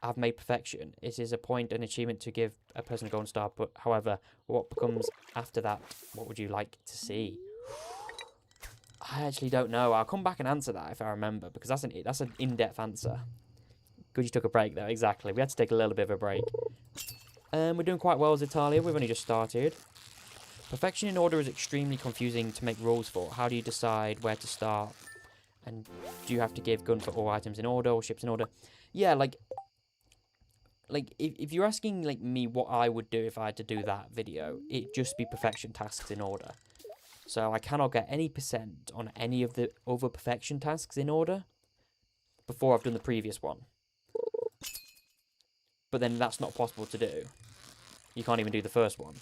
have made perfection. It is a point, an achievement to give a person a golden star, but however, what becomes after that, what would you like to see? I actually don't know. I'll come back and answer that if I remember, because that's an in-depth answer. Good you took a break though, exactly. We had to take a little bit of a break. We're doing quite well as Italia, we've only just started. Perfection in order is extremely confusing to make rules for. How do you decide where to start? And do you have to give gun for all items in order or ships in order? Yeah, like if you're asking like me what I would do if I had to do that video, it'd just be perfection tasks in order. So I cannot get any percent on any of the other perfection tasks in order before I've done the previous one. But then that's not possible to do. You can't even do the first one.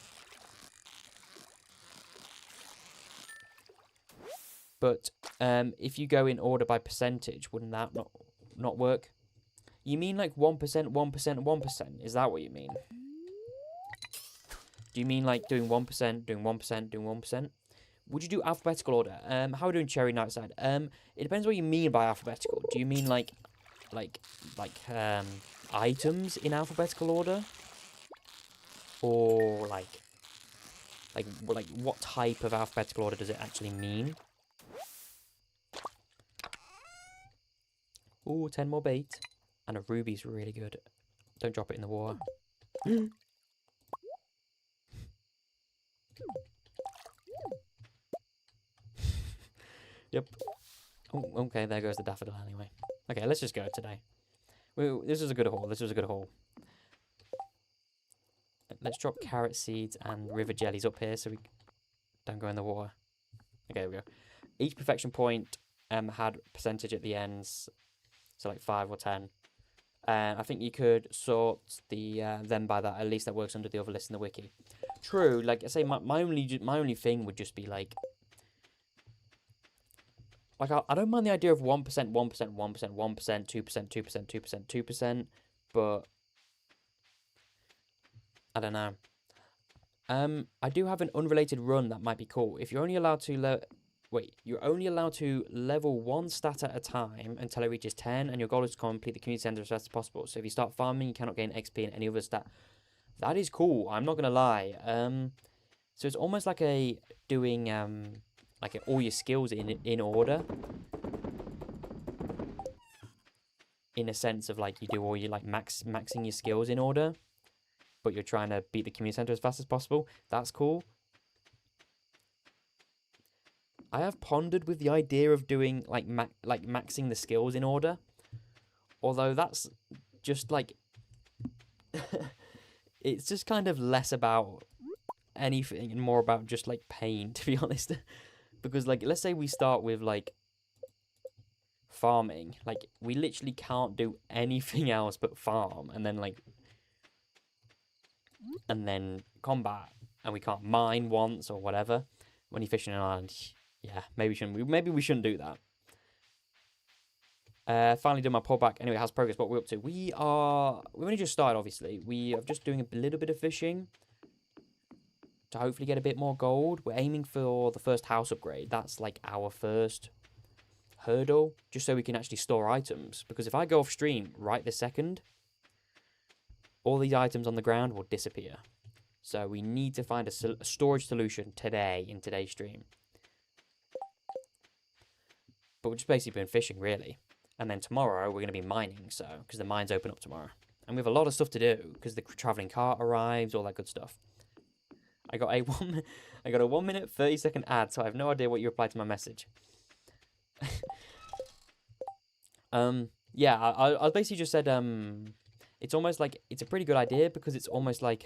But if you go in order by percentage, wouldn't that not work? You mean like 1%, 1%, 1%? Is that what you mean? Do you mean like doing 1%, doing 1%, doing 1%? Would you do alphabetical order? How are we doing Cherry Nightside? It depends what you mean by alphabetical. Do you mean like items in alphabetical order? Or like what type of alphabetical order does it actually mean? Ooh, 10 more bait. And a ruby's really good. Don't drop it in the water. Yep. Oh, okay, there goes the daffodil anyway. Okay, let's just go today. This was a good haul. This was a good haul. Let's drop carrot seeds and river jellies up here so we don't go in the water. Okay, there we go. Each perfection point had percentage at the ends. So like 5 or 10. I think you could sort the them by that. At least that works under the other list in the wiki. True. Like I say, my only thing would just be like I don't mind the idea of 1%, 1%, 1%, 1%, 2%, 2%, 2%, 2%, but I don't know. I do have an unrelated run that might be cool. If you're only allowed to you're only allowed to level one stat at a time until it reaches 10, and your goal is to complete the community center as fast as possible. So if you start farming, you cannot gain XP in any other stat. That is cool. I'm not gonna lie. So it's almost like doing all your skills in order. In a sense of like you do all your like maxing your skills in order, but you're trying to beat the community center as fast as possible. That's cool. I have pondered with the idea of doing like maxing the skills in order, although that's just like it's just kind of less about anything and more about just like pain, to be honest. Because like let's say we start with like farming. Like, we literally can't do anything else but farm, and then combat, and we can't mine once or whatever when you're fishing an island. Yeah, maybe we shouldn't do that. Finally done my pullback. Anyway, it has progress. What we're up to? We've only just started, obviously. We are just doing a little bit of fishing to hopefully get a bit more gold. We're aiming for the first house upgrade. That's like our first hurdle, just so we can actually store items. Because if I go off stream right this second, all these items on the ground will disappear. So we need to find a storage solution today in today's stream. But we've just basically been fishing, really. And then tomorrow we're going to be mining, so because the mines open up tomorrow. And we have a lot of stuff to do because the traveling cart arrives, all that good stuff. I got a 1 minute 30-second ad, so I have no idea what you replied to my message. Yeah, I basically just said it's almost like it's a pretty good idea because it's almost like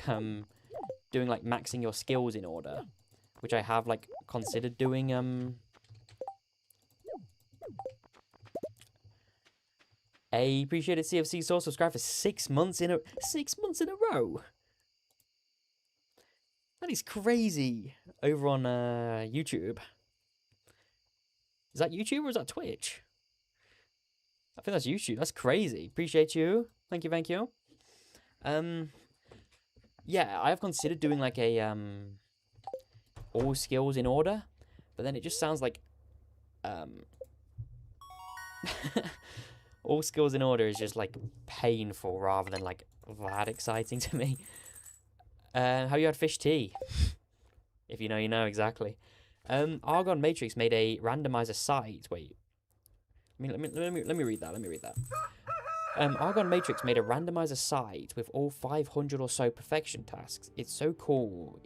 doing like maxing your skills in order, which I have like considered doing. I appreciate it, CFC Source. Subscribe for 6 months in a row. That is crazy. Over on YouTube. Is that YouTube or is that Twitch? I think that's YouTube. That's crazy. Appreciate you. Thank you. Yeah, I have considered doing like a all skills in order, but then it just sounds like all skills in order is just like painful rather than like that exciting to me. Have you had fish tea? If you know, you know exactly. Argon Matrix made a randomizer site. Wait, let me read that. Argon Matrix made a randomizer site with all 500 or so perfection tasks. It's so cool.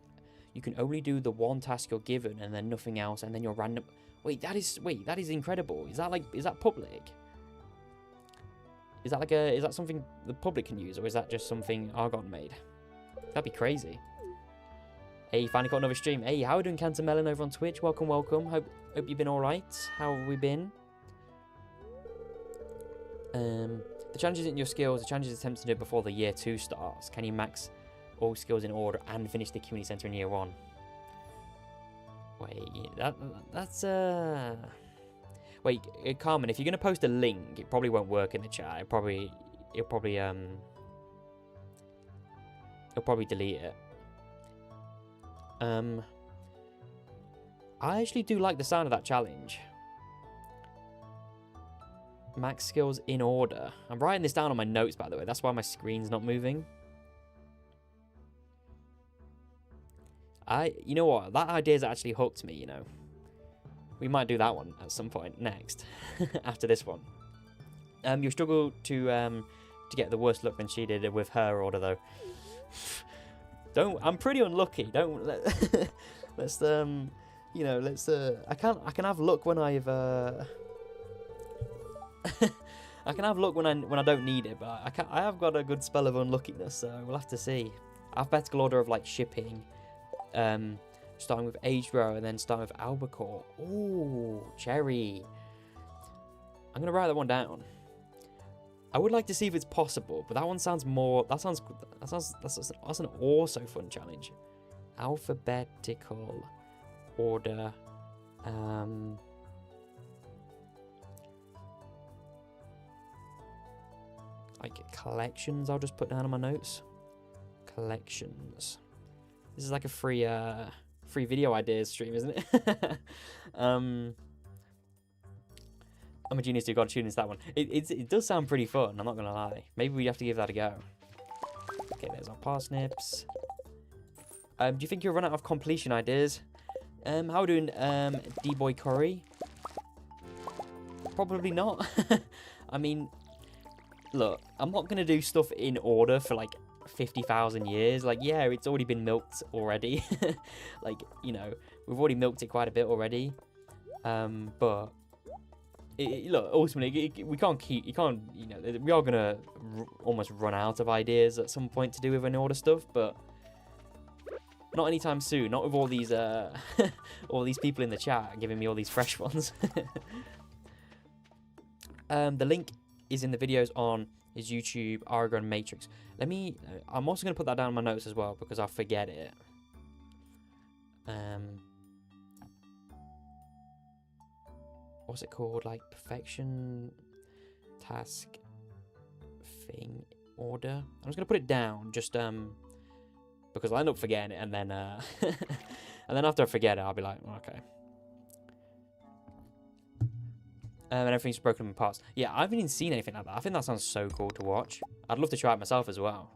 You can only do the one task you're given and then nothing else, and then you're random. Wait, that is incredible. Is that public? Is that something the public can use, or is that just something Argon made? That'd be crazy. Hey, finally got another stream. Hey, how are we doing, Cantamelon over on Twitch? Welcome. Hope you've been alright. How have we been? The challenge isn't your skills. The challenge is attempting to do it before the year 2 starts. Can you max all skills in order and finish the community center in year 1? Wait, that's Wait, Carmen, if you're gonna post a link, it probably won't work in the chat. It'll probably delete it. I actually do like the sound of that challenge. Max skills in order. I'm writing this down on my notes, by the way. That's why my screen's not moving. You know what? That idea's actually hooked me, you know. We might do that one at some point next. After this one. You struggle to get the worst luck than she did with her order, though. I'm pretty unlucky. Let's you know, I can have luck when I've I can have luck when I don't need it, but I have got a good spell of unluckiness, so we'll have to see. Alphabetical order of like shipping, starting with aged row and then starting with albacore. Ooh, cherry. I'm gonna write that one down. I would like to see if it's possible, but that one sounds more. That's an also fun challenge. Alphabetical order. Like collections, I'll just put down on my notes. Collections. This is like a free video ideas stream, isn't it? I'm a genius who got tuned into that one. It does sound pretty fun, I'm not gonna lie. Maybe we have to give that a go. Okay, there's our parsnips. Do you think you'll run out of completion ideas? How are we doing, D-Boy Curry? Probably not. I mean, look, I'm not going to do stuff in order for, like, 50,000 years. Like, yeah, it's already been milked already. Like, you know, we've already milked it quite a bit already. But, look, ultimately, we can't, you know, we are going to almost run out of ideas at some point to do with an order stuff, but not anytime soon. Not with all these, all these people in the chat giving me all these fresh ones. The link is in the videos on his YouTube, Aragon Matrix. I'm also going to put that down in my notes as well, because I'll forget it. What's it called? Like, perfection, task, thing, order. I'm just going to put it down, just, because I'll end up forgetting it, and then, and then after I forget it, I'll be like, okay. And everything's broken in parts. Yeah, I haven't even seen anything like that. I think that sounds so cool to watch. I'd love to try it myself as well.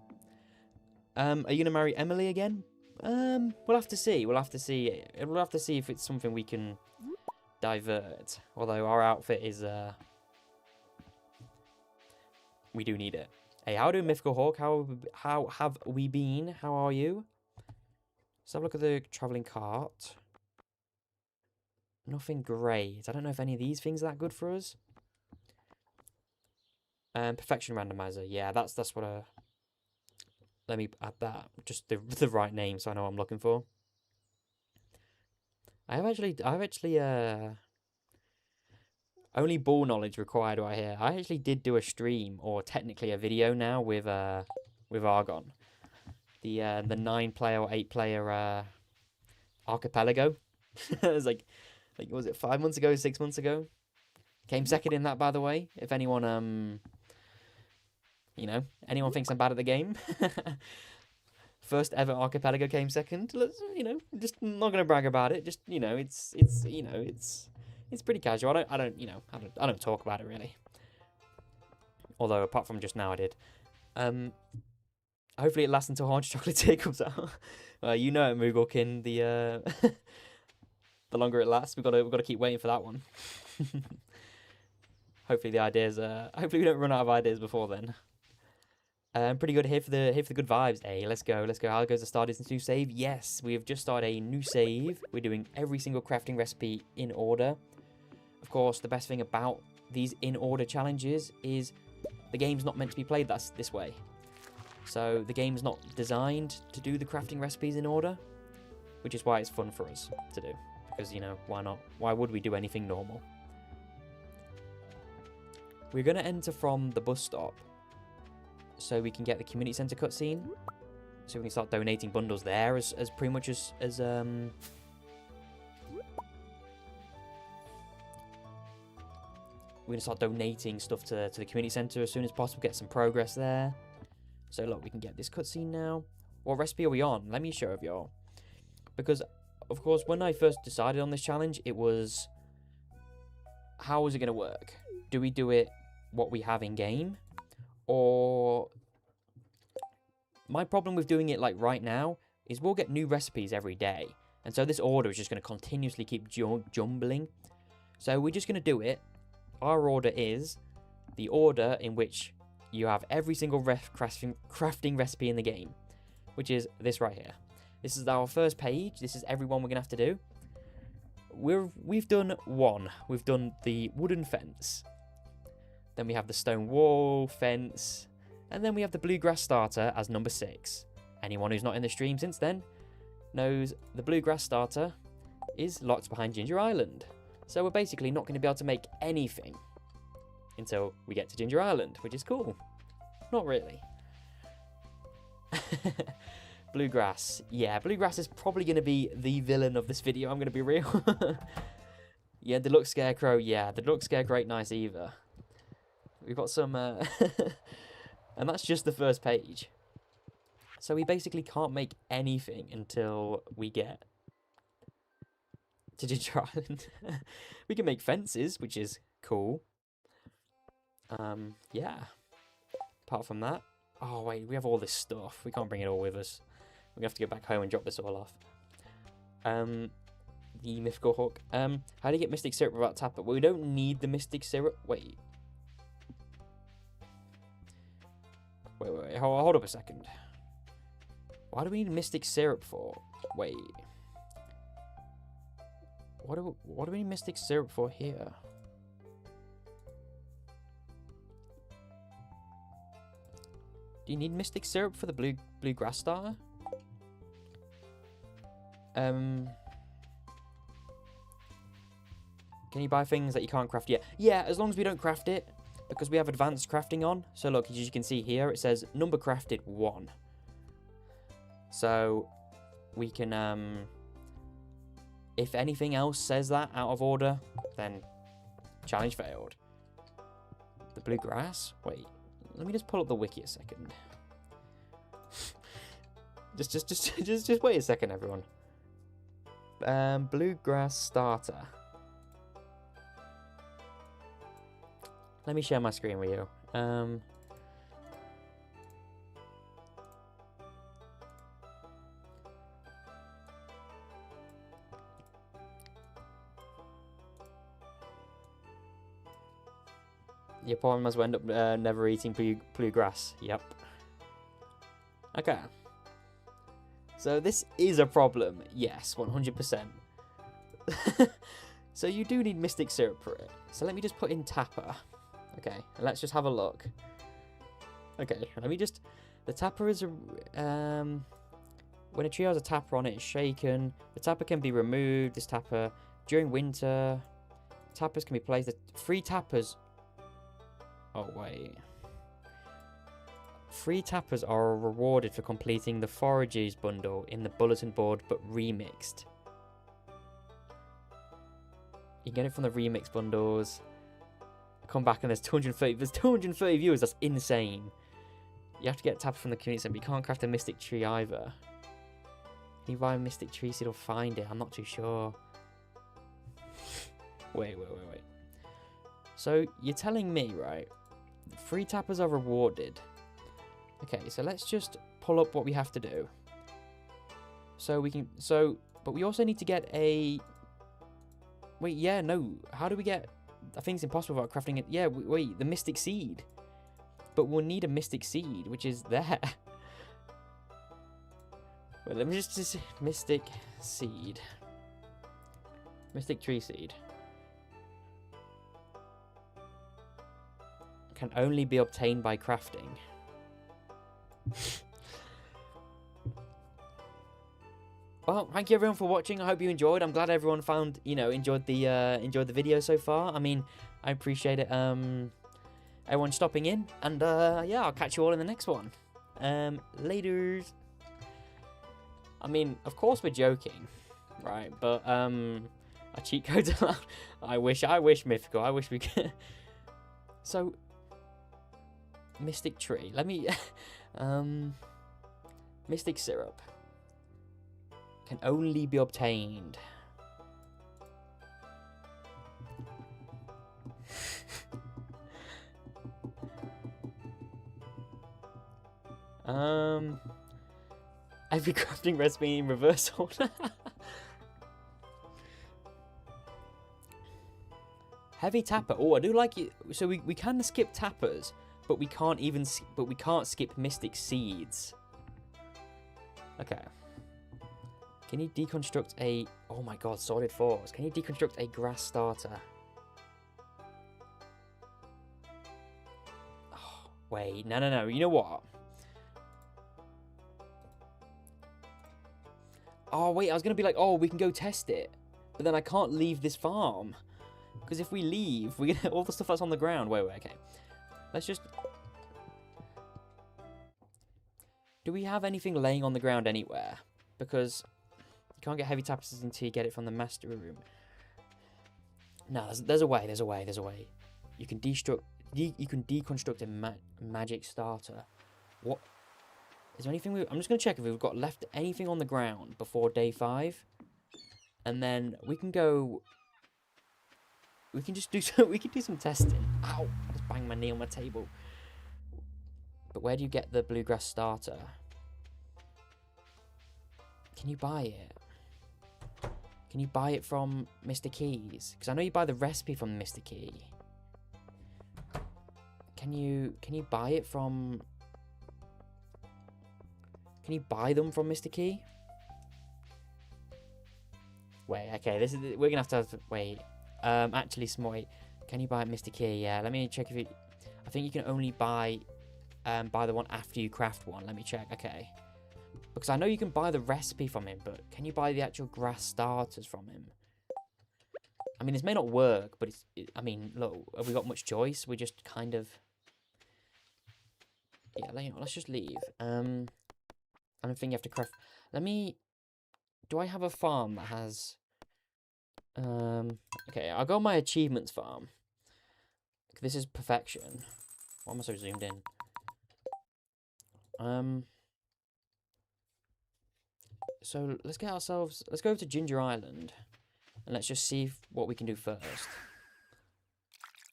Are you going to marry Emily again? We'll have to see. We'll have to see. We'll have to see if it's something we can divert. Although our outfit is, we do need it. Hey, how do Mythical Hawk? How have we been? How are you? Let's have a look at the travelling cart. Nothing great. I don't know if any of these things are that good for us. Perfection randomizer. Yeah, that's what let me add that. Just the right name so I know what I'm looking for. I've actually only ball knowledge required right here. I actually did do a stream, or technically a video now, with Argon. The 9-player or 8-player archipelago. It was like was it 5 months ago, 6 months ago? Came second in that, by the way. If anyone anyone thinks I'm bad at the game. First ever archipelago came second. Let's, just not gonna brag about it. Just, it's pretty casual. I don't talk about it really. Although apart from just now I did. Hopefully it lasts until Hard Chocolate Tea comes out. You know it, Mugglekin, the the longer it lasts, we've got to keep waiting for that one. Hopefully the ideas hopefully we don't run out of ideas before then. Pretty good here for the good vibes. Hey, let's go. How goes the Stardew's new save? Yes, we have just started a new save. We're doing every single crafting recipe in order. Of course, the best thing about these in order challenges is the game's not meant to be played this way. So the game's not designed to do the crafting recipes in order, which is why it's fun for us to do. Because, why not? Why would we do anything normal? We're going to enter from the bus stop so we can get the community centre cutscene. So we can start donating bundles there as pretty much as we're going to start donating stuff to the community centre as soon as possible, get some progress there. So look, we can get this cutscene now. What recipe are we on? Let me show you. Because, of course, when I first decided on this challenge, it was, how is it going to work? Do we do it what we have in game? Or my problem with doing it like right now is we'll get new recipes every day. And so this order is just going to continuously keep jumbling. So we're just going to do it. Our order is the order in which you have every single crafting recipe in the game, which is this right here. This is our first page. This is everyone we're going to have to do. We've done one. We've done the wooden fence. Then we have the stone wall, fence. And then we have the bluegrass starter as number 6. Anyone who's not in the stream since then knows the bluegrass starter is locked behind Ginger Island. So we're basically not going to be able to make anything until we get to Ginger Island, which is cool. Not really. Bluegrass. Yeah, Bluegrass is probably going to be the villain of this video, I'm going to be real. Yeah, Deluxe Scarecrow. Yeah, the Deluxe Scarecrow ain't nice either. We've got some... and that's just the first page. So we basically can't make anything until we get to Ginger Island. We can make fences, which is cool. Yeah. Apart from that... Oh, wait, we have all this stuff. We can't bring it all with us. We're going to have to go back home and drop this all off. The Mythical Hawk. How do you get Mystic Syrup without Tapper? Well, we don't need the Mystic Syrup. Wait. Wait. Hold up a second. Why do we need Mystic Syrup for? Wait. What do we need Mystic Syrup for here? Do you need Mystic Syrup for the bluegrass starter? Can you buy things that you can't craft yet? Yeah, as long as we don't craft it, because we have advanced crafting on. So look, as you can see here, it says number crafted 1. So we can, if anything else says that out of order, then challenge failed. The blue grass? Wait, let me just pull up the wiki a second. just wait a second, everyone. Bluegrass starter. Let me share my screen with you. Your pawn must end up never eating bluegrass. Yep. Okay. So this is a problem. Yes, 100%. So you do need mystic syrup for it. So let me just put in tapper. Okay, and let's just have a look. Okay, let me just... The tapper is a... when a tree has a tapper on it, it's shaken. The tapper can be removed. This tapper... During winter... Tappers can be placed... 3 tappers... Oh, wait. 3 tappers are rewarded for completing the forages bundle in the bulletin board, but remixed. You can get it from the remix bundles. Come back and there's 230 viewers. That's insane. You have to get tapper from the community center, but you can't craft a mystic tree either. Can you buy a mystic tree seed or find it? I'm not too sure. Wait. So you're telling me, right? 3 tappers are rewarded. Okay, so let's just pull up what we have to do. So we can... But we also need to get a... Wait, yeah, no. How do we get... I think it's impossible without crafting it. Yeah, wait, the mystic seed. But we'll need a mystic seed, which is there. Wait, let me just... Mystic seed. Mystic tree seed. Can only be obtained by crafting. Well, thank you everyone for watching. I hope you enjoyed. I'm glad everyone found, enjoyed the video so far. I mean, I appreciate it. Everyone stopping in, and yeah, I'll catch you all in the next one. Laters. I mean, of course we're joking, right? But a cheat code's allowed. I wish mythical. I wish we could. So, mystic tree. Let me. Mystic syrup can only be obtained. Every crafting recipe in reverse order. Heavy tapper. Oh, I do like it. So we can skip tappers, but we can't skip mystic seeds. Okay. Can you deconstruct a... Oh my god, solid 4s. Can you deconstruct a grass starter? Oh, wait, no. You know what? Oh, wait, I was going to be like, oh, we can go test it. But then I can't leave this farm. Because if we leave, we get all the stuff that's on the ground. Wait, okay. Let's just... Do we have anything laying on the ground anywhere? Because you can't get heavy tapestries until you get it from the master room. No, there's a way. You can deconstruct a magic starter. What? Is there anything I'm just going to check if we've got left anything on the ground before day 5. And then we can go... We can just do some testing. Ow! I just banged my knee on my table. But where do you get the bluegrass starter? Can you buy it? Can you buy it from Mr. Keys? Because I know you buy the recipe from Mr. Key. Can you buy it from... Can you buy them from Mr. Key? Wait, okay, we're gonna have to wait. Actually, Smoy, can you buy Mr. Key? Yeah, let me check if you... I think you can only buy the one after you craft one. Let me check, okay. Because I know you can buy the recipe from him, but can you buy the actual grass starters from him? I mean, this may not work, but I mean, look, have we got much choice? We just kind of... Yeah, let's just leave. I don't think you have to craft... Let me... Do I have a farm that has... Okay, I'll go on my achievements farm. This is perfection. Why am I so zoomed in? So let's get ourselves... Let's go to Ginger Island. And let's just see what we can do first.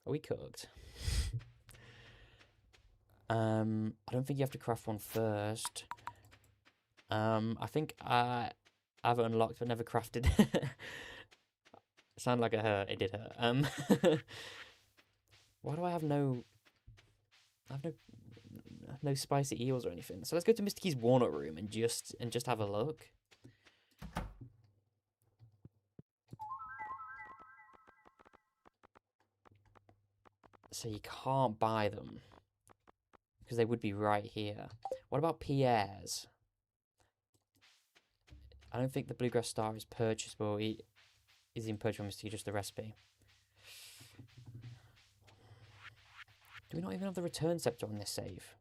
Are we cooked? I don't think you have to craft one first. I think I have it unlocked but never crafted. Sound like it hurt. It did hurt. Why do I have no... I have no spicy eels or anything. So let's go to Mr. Key's walnut room and just have a look. So you can't buy them because they would be right here. What about Pierre's? I don't think the bluegrass star is purchasable. Is in purchasable, Mr. Key, just the recipe. Do we not even have the return scepter on this save?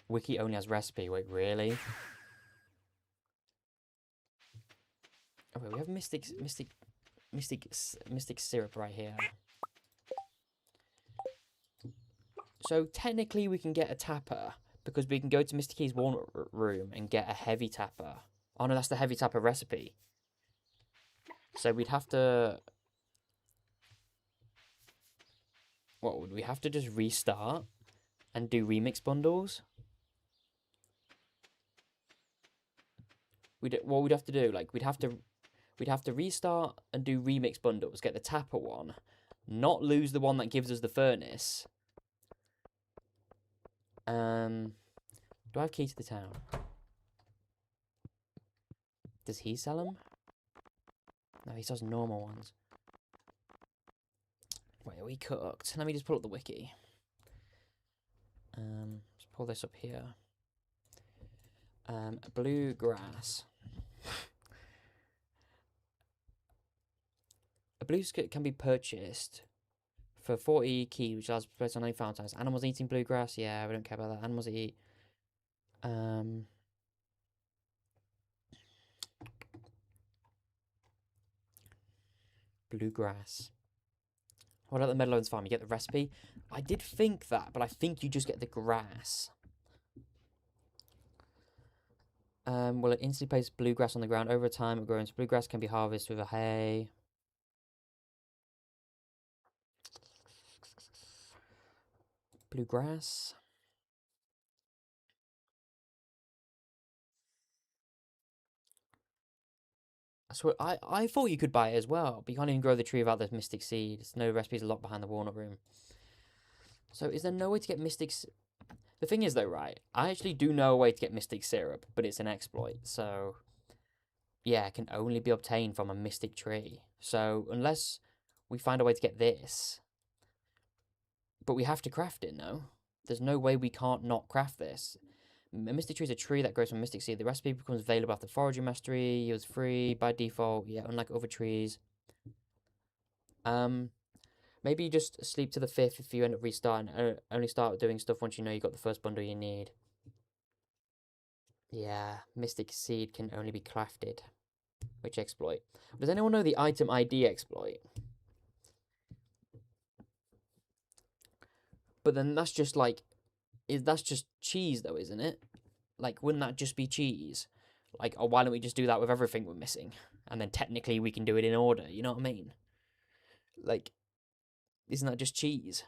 Wiki only has recipe. Wait, really? Oh wait, we have mystic syrup right here. So technically we can get a tapper because we can go to Mr. Key's walnut room and get a heavy tapper. Oh no, that's the heavy tapper recipe. So we'd have to... What, would we have to just restart and do remix bundles? What we'd have to do, like, we'd have to restart and do remix bundles, get the tapper one, not lose the one that gives us the furnace. Do I have key to the town? Does he sell them? No, he sells normal ones. Wait, are we cooked? Let me just pull up the wiki. Let's pull this up here. Bluegrass. A blue skit can be purchased for 40 key, which allows place on 9 fountains. Animals eating bluegrass? Yeah, we don't care about that. Animals eat. Bluegrass. What about the Meadowlands farm? You get the recipe? I did think that, but I think you just get the grass. Will it instantly place bluegrass on the ground over time? It grows. Bluegrass can be harvested with a hay. Bluegrass. I swear, I thought you could buy it as well, but you can't even grow the tree without the mystic seed. No recipes are locked behind the walnut room. So is there no way to get mystic... The thing is though, right, I actually do know a way to get mystic syrup, but it's an exploit, so... Yeah, it can only be obtained from a mystic tree. So unless we find a way to get this... But we have to craft it, no? There's no way we can't not craft this. A mystic tree is a tree that grows from mystic seed. The recipe becomes available after foraging mastery. Yields free by default. Yeah, unlike other trees. Maybe you just sleep to the 5th if you end up restarting. Only start doing stuff once you know you got the first bundle you need. Yeah, mystic seed can only be crafted. Which exploit? Does anyone know the item ID exploit? But then that's just like... That's just cheese though, isn't it? Like, wouldn't that just be cheese? Like, oh, why don't we just do that with everything we're missing? And then technically we can do it in order, you know what I mean? Like, isn't that just cheese?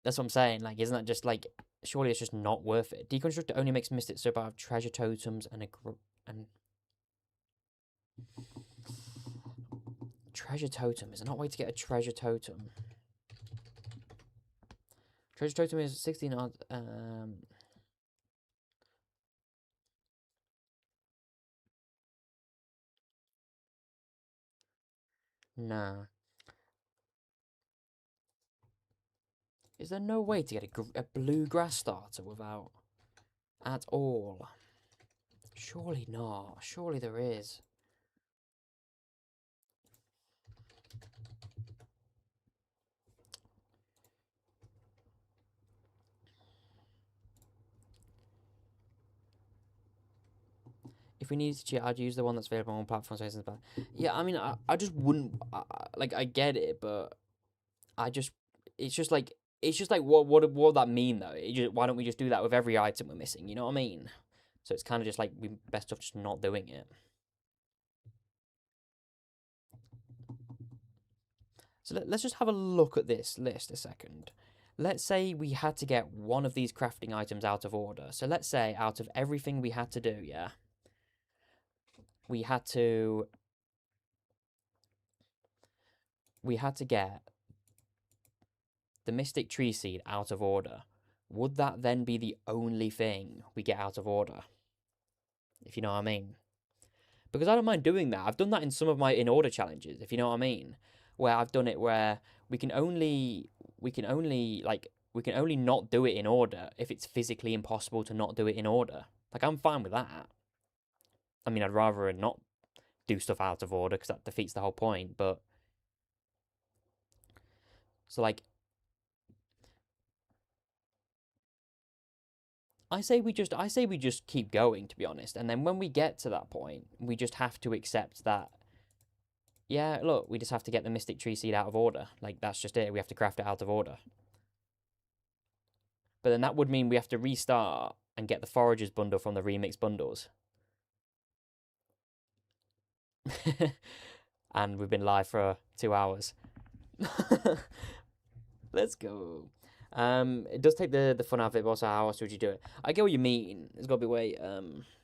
That's what I'm saying. Like, isn't that just, like, surely it's just not worth it. Deconstructor only makes mystic syrup out of treasure totems and treasure totem. Is there not a way to get a treasure totem? Treasure totem is 16 odd, nah. Is there no way to get a bluegrass starter without... At all? Surely not. Surely there is. if we needed to cheat, I'd use the one that's available on platforms. Yeah, I mean, I just wouldn't. Like, I get it, but I just, it's just like, what would that mean though? Why don't we just do that with every item we're missing? You know what I mean? So it's kind of just like we best off just not doing it. So let's just have a look at this list a second. Let's say we had to get one of these crafting items out of order. So let's say out of everything we had to do, yeah, we had to get the Mystic Tree Seed out of order. Would that then be the only thing we get out of order? If you know what I mean. Because I don't mind doing that. I've done that in some of my in-order challenges, if you know what I mean. Where I've done it where we can only not do it in order if it's physically impossible to not do it in order. Like, I'm fine with that. I mean, I'd rather not do stuff out of order because that defeats the whole point, but... So, like... I say we just keep going, to be honest, and then when we get to that point, we just have to accept that, yeah, look, we just have to get the Mystic Tree Seed out of order. Like, that's just it. We have to craft it out of order. But then that would mean we have to restart and get the Foragers bundle from the remix bundles. And we've been live for 2 hours. Let's go. It does take the fun out of it, but also how else would you do it? I get what you mean. There's got to be a way.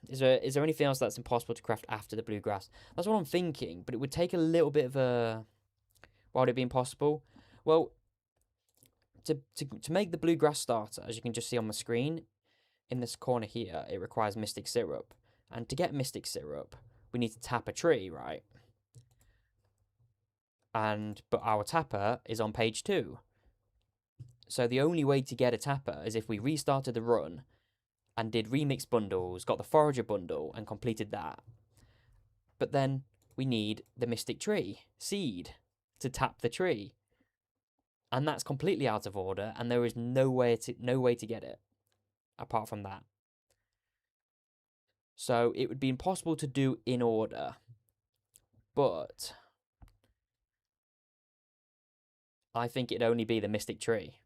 Is there anything else that's impossible to craft after the bluegrass? That's what I'm thinking, but it would take a little bit of a... Why would it be impossible? Well, to make the bluegrass starter, as you can just see on my screen, in this corner here, it requires Mystic Syrup. And to get Mystic Syrup, we need to tap a tree, right? But our tapper is on page 2. So the only way to get a tapper is if we restarted the run and did remix bundles, got the Forager bundle, and completed that. But then we need the Mystic Tree Seed to tap the tree. And that's completely out of order, and there is no way to get it apart from that. So it would be impossible to do in order. But I think it'd only be the Mystic Tree.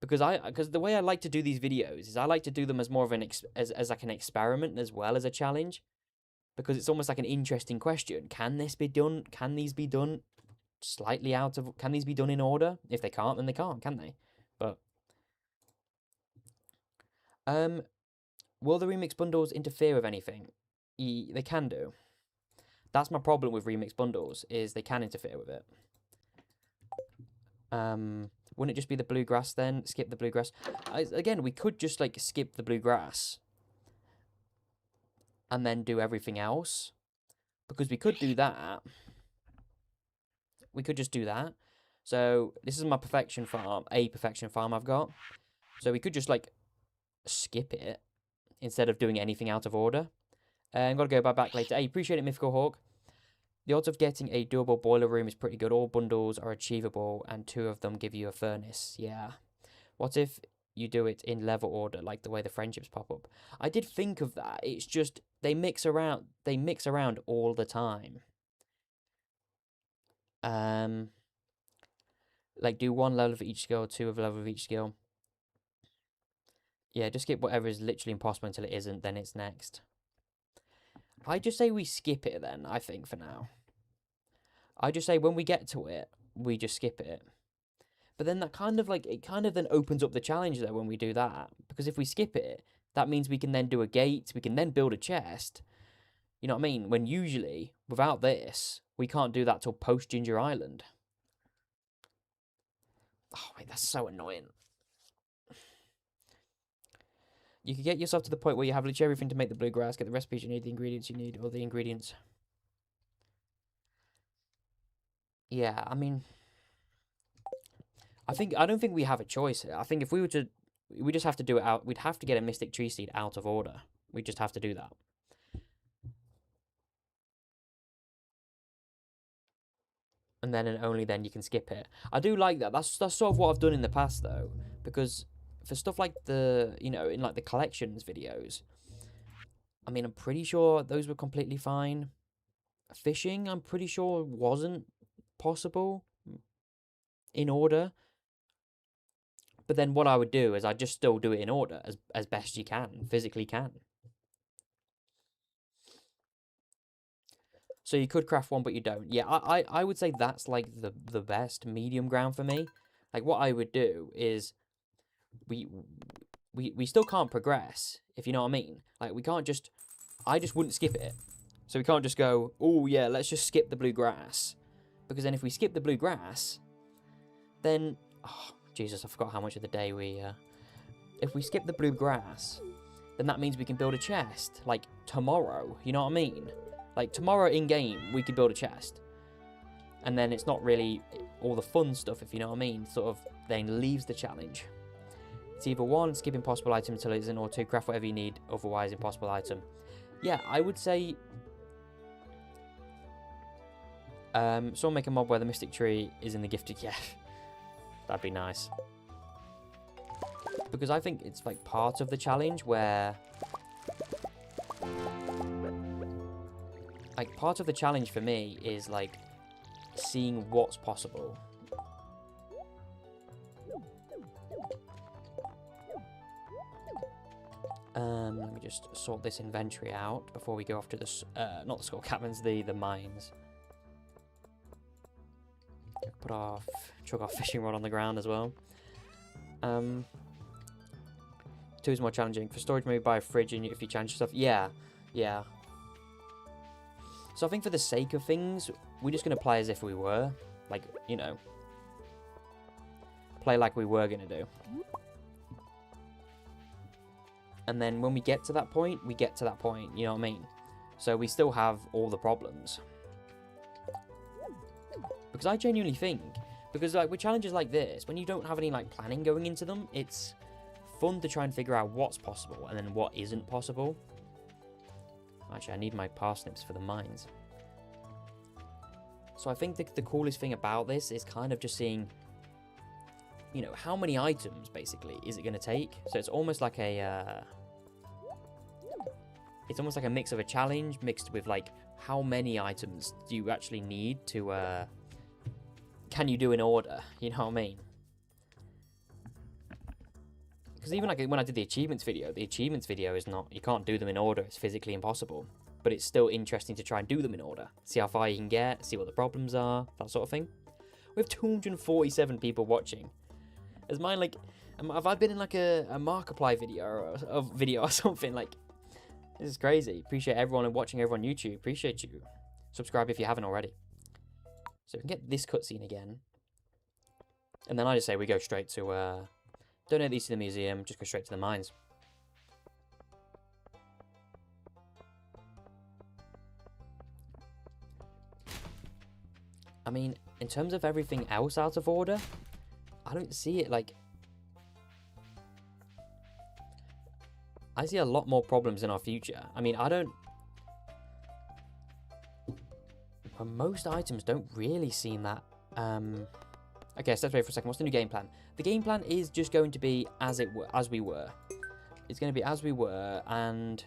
Because the way I like to do these videos is I like to do them as more of as like an experiment as well as a challenge, because it's almost like an interesting question. Can this be done? Can these be done slightly out of? Can these be done in order? If they can't, then they can't, can they? But will the remix bundles interfere with anything? They can do. That's my problem with remix bundles, is they can interfere with it. Wouldn't it just be the bluegrass then? Skip the bluegrass. Again, we could just like skip the bluegrass and then do everything else, because we could do that. We could just do that. So this is my perfection farm, a perfection farm I've got. So we could just like skip it instead of doing anything out of order. I'm gonna go back later. Hey, appreciate it, Mythical Hawk. The odds of getting a doable boiler room is pretty good. All bundles are achievable, and 2 of them give you a furnace. Yeah. What if you do it in level order, like the way the friendships pop up? I did think of that. It's just they mix around. They mix around all the time. Like do 1 level of each skill, 2 of level of each skill. Yeah, just skip whatever is literally impossible until it isn't. Then it's next. I just say we skip it then. I think for now. I just say when we get to it, we just skip it. But then that kind of then opens up the challenge though when we do that. Because if we skip it, that means we can then do a gate, we can then build a chest. You know what I mean? When usually, without this, we can't do that till post Ginger Island. Oh wait, that's so annoying. You can get yourself to the point where you have literally everything to make the bluegrass, get the recipes you need, the ingredients you need, all the ingredients. Yeah, I mean, I don't think we have a choice here. I think if we were to, we just have to do it out. We'd have to get a Mystic Tree Seed out of order. We just have to do that. And then and only then you can skip it. I do like that. That's sort of what I've done in the past though, because for stuff like the, in like the collections videos, I mean, I'm pretty sure those were completely fine. Fishing, I'm pretty sure wasn't possible in order. But then what I would do is I'd just still do it in order as best you can, physically can. So you could craft one, but you don't. Yeah, I would say that's like the best medium ground for me. Like what I would do is we still can't progress, if you know what I mean. Like we can't just, I just wouldn't skip it. So we can't just go, oh yeah, let's just skip the blue grass. Because then if we skip the blue grass, then, oh, Jesus, I forgot how much of the day we, if we skip the blue grass, then that means we can build a chest, like, tomorrow, you know what I mean? Like, tomorrow in-game, we could build a chest. And then it's not really all the fun stuff, if you know what I mean, sort of then leaves the challenge. It's either 1, skip impossible item until it isn't, or 2, craft whatever you need, otherwise impossible item. Yeah, I would say... someone make a mob where the mystic tree is in the gifted... Yeah, that'd be nice. Because I think it's like part of the challenge where... Like, part of the challenge for me is, like, seeing what's possible. Let me just sort this inventory out before we go off to the... not the skull caverns, the mines. Put our... chuck our fishing rod on the ground as well. 2 is more challenging. For storage, maybe buy a fridge and if you change stuff. Yeah, yeah. So I think for the sake of things, we're just going to play as if we were. Like, you know. Play like we were going to do. And then when we get to that point, we get to that point. You know what I mean? So we still have all the problems. Because I genuinely think... Because, like, with challenges like this, when you don't have any, like, planning going into them, it's fun to try and figure out what's possible and then what isn't possible. Actually, I need my parsnips for the mines. So I think the coolest thing about this is kind of just seeing, you know, how many items, basically, is it going to take? So it's almost like a... it's almost like a mix of a challenge mixed with, like, how many items do you actually need to... can you do in order? You know what I mean? Because even like when I did the achievements video is not... You can't do them in order. It's physically impossible. But it's still interesting to try and do them in order. See how far you can get. See what the problems are. That sort of thing. We have 247 people watching. Is mine like... Have I been in like a Markiplier video or something? Like, this is crazy. Appreciate everyone watching over on YouTube. Appreciate you. Subscribe if you haven't already. So we can get this cutscene again. And then I just say we go straight to... donate these to the museum. Just go straight to the mines. I mean, in terms of everything else out of order, I don't see it like... I see a lot more problems in our future. I mean, I don't... But most items don't really seem that... Okay, step away for a second. What's the new game plan? The game plan is just going to be as we were. It's going to be as we were, and...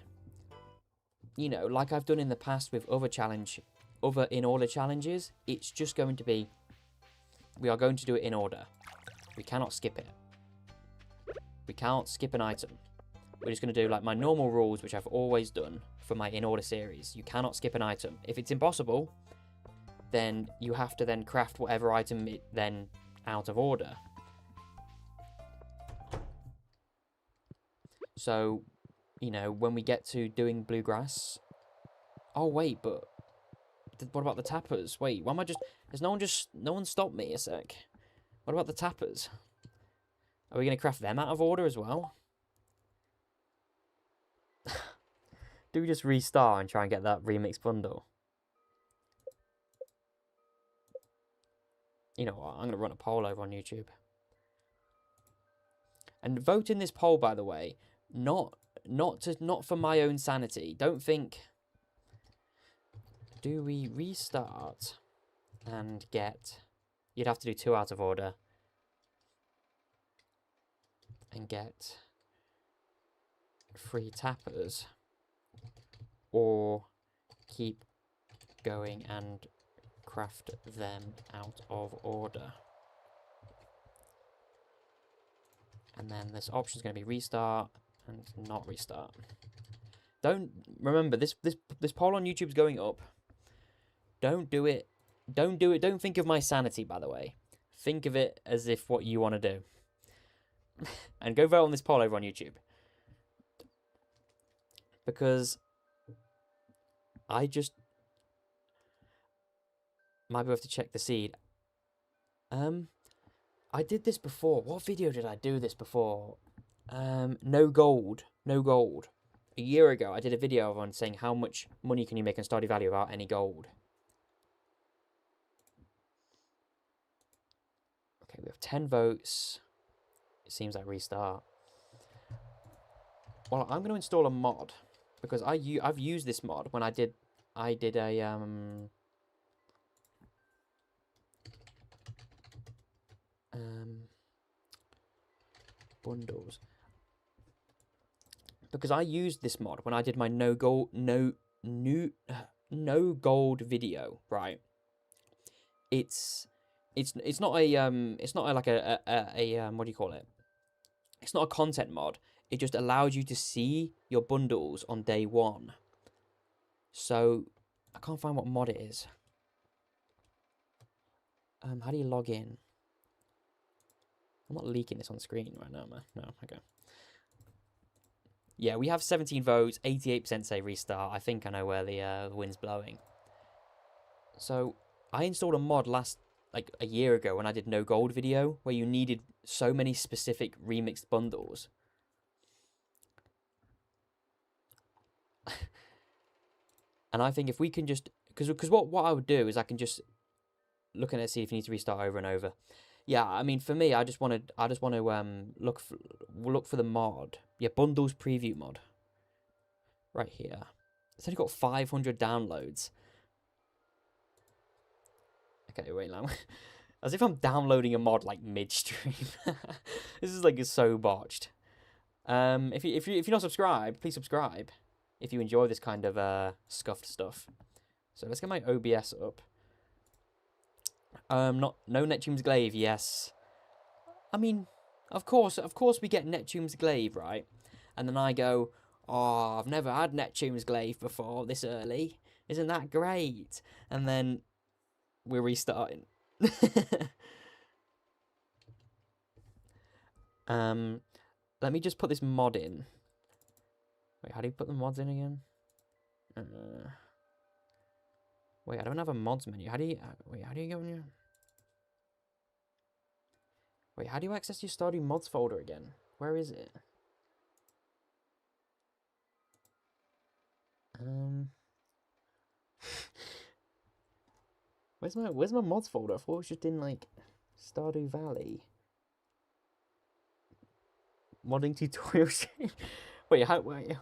You know, like I've done in the past with other in-order challenges, it's just going to be... We are going to do it in order. We cannot skip it. We can't skip an item. We're just going to do like my normal rules, which I've always done for my in-order series. You cannot skip an item. If it's impossible, then you have to then craft whatever item then out of order. So, you know, when we get to doing bluegrass... Oh, wait, but... What about the tappers? Wait, why am I just... No one stopped me a sec. What about the tappers? Are we going to craft them out of order as well? Do we just restart and try and get that remix bundle? You know what? I'm going to run a poll over on YouTube. And vote in this poll, by the way, not for my own sanity. Don't think... Do we restart and get... You'd have to do 2 out of order. And get 3 tappers. or keep going and craft them out of order. And then this option is going to be restart and not restart. Don't remember this poll on YouTube's going up. Don't do it. Don't do it. Don't think of my sanity, by the way. Think of it as if what you want to do. And go vote on this poll over on YouTube. Because I just might have to check the seed. I did this before. What video did I do this before? No gold. No gold. A year ago, I did a video on saying how much money can you make on Stardew Valley without any gold. Okay, we have 10 votes. It seems like restart. Well, I'm going to install a mod because I've used this mod when I did a bundles, because I used this mod when I did my no gold video, right? It's not like a what do you call it? It's not a content mod. It just allows you to see your bundles on day one. So I can't find what mod it is. How do you log in? I'm not leaking this on screen right now, man. No, okay. Yeah, we have 17 votes, 88% say restart. I think I know where the wind's blowing. So I installed a mod like a year ago when I did no gold video, where you needed so many specific remixed bundles. And I think if we can just, because what I would do is I can just look at it, see if you need to restart over and over. Yeah, I mean, for me, I just want to look for the mod. Yeah, bundles preview mod. Right here. It's only got 500 downloads. Okay, wait, now. As if I'm downloading a mod like midstream. This is like so botched. If you're not subscribed, please subscribe. If you enjoy this kind of scuffed stuff. So let's get my OBS up. No Neptune's Glaive, yes. I mean, of course we get Neptune's Glaive, right? And then I go, oh, I've never had Neptune's Glaive before this early. Isn't that great? And then we're restarting. Let me just put this mod in. Wait, how do you put the mods in again? Wait, I don't have a mods menu. How do you go in here? Wait, how do you access your Stardew mods folder again? Where is it? Where's my mods folder? I thought it was just in like Stardew Valley. Modding tutorials. Wait,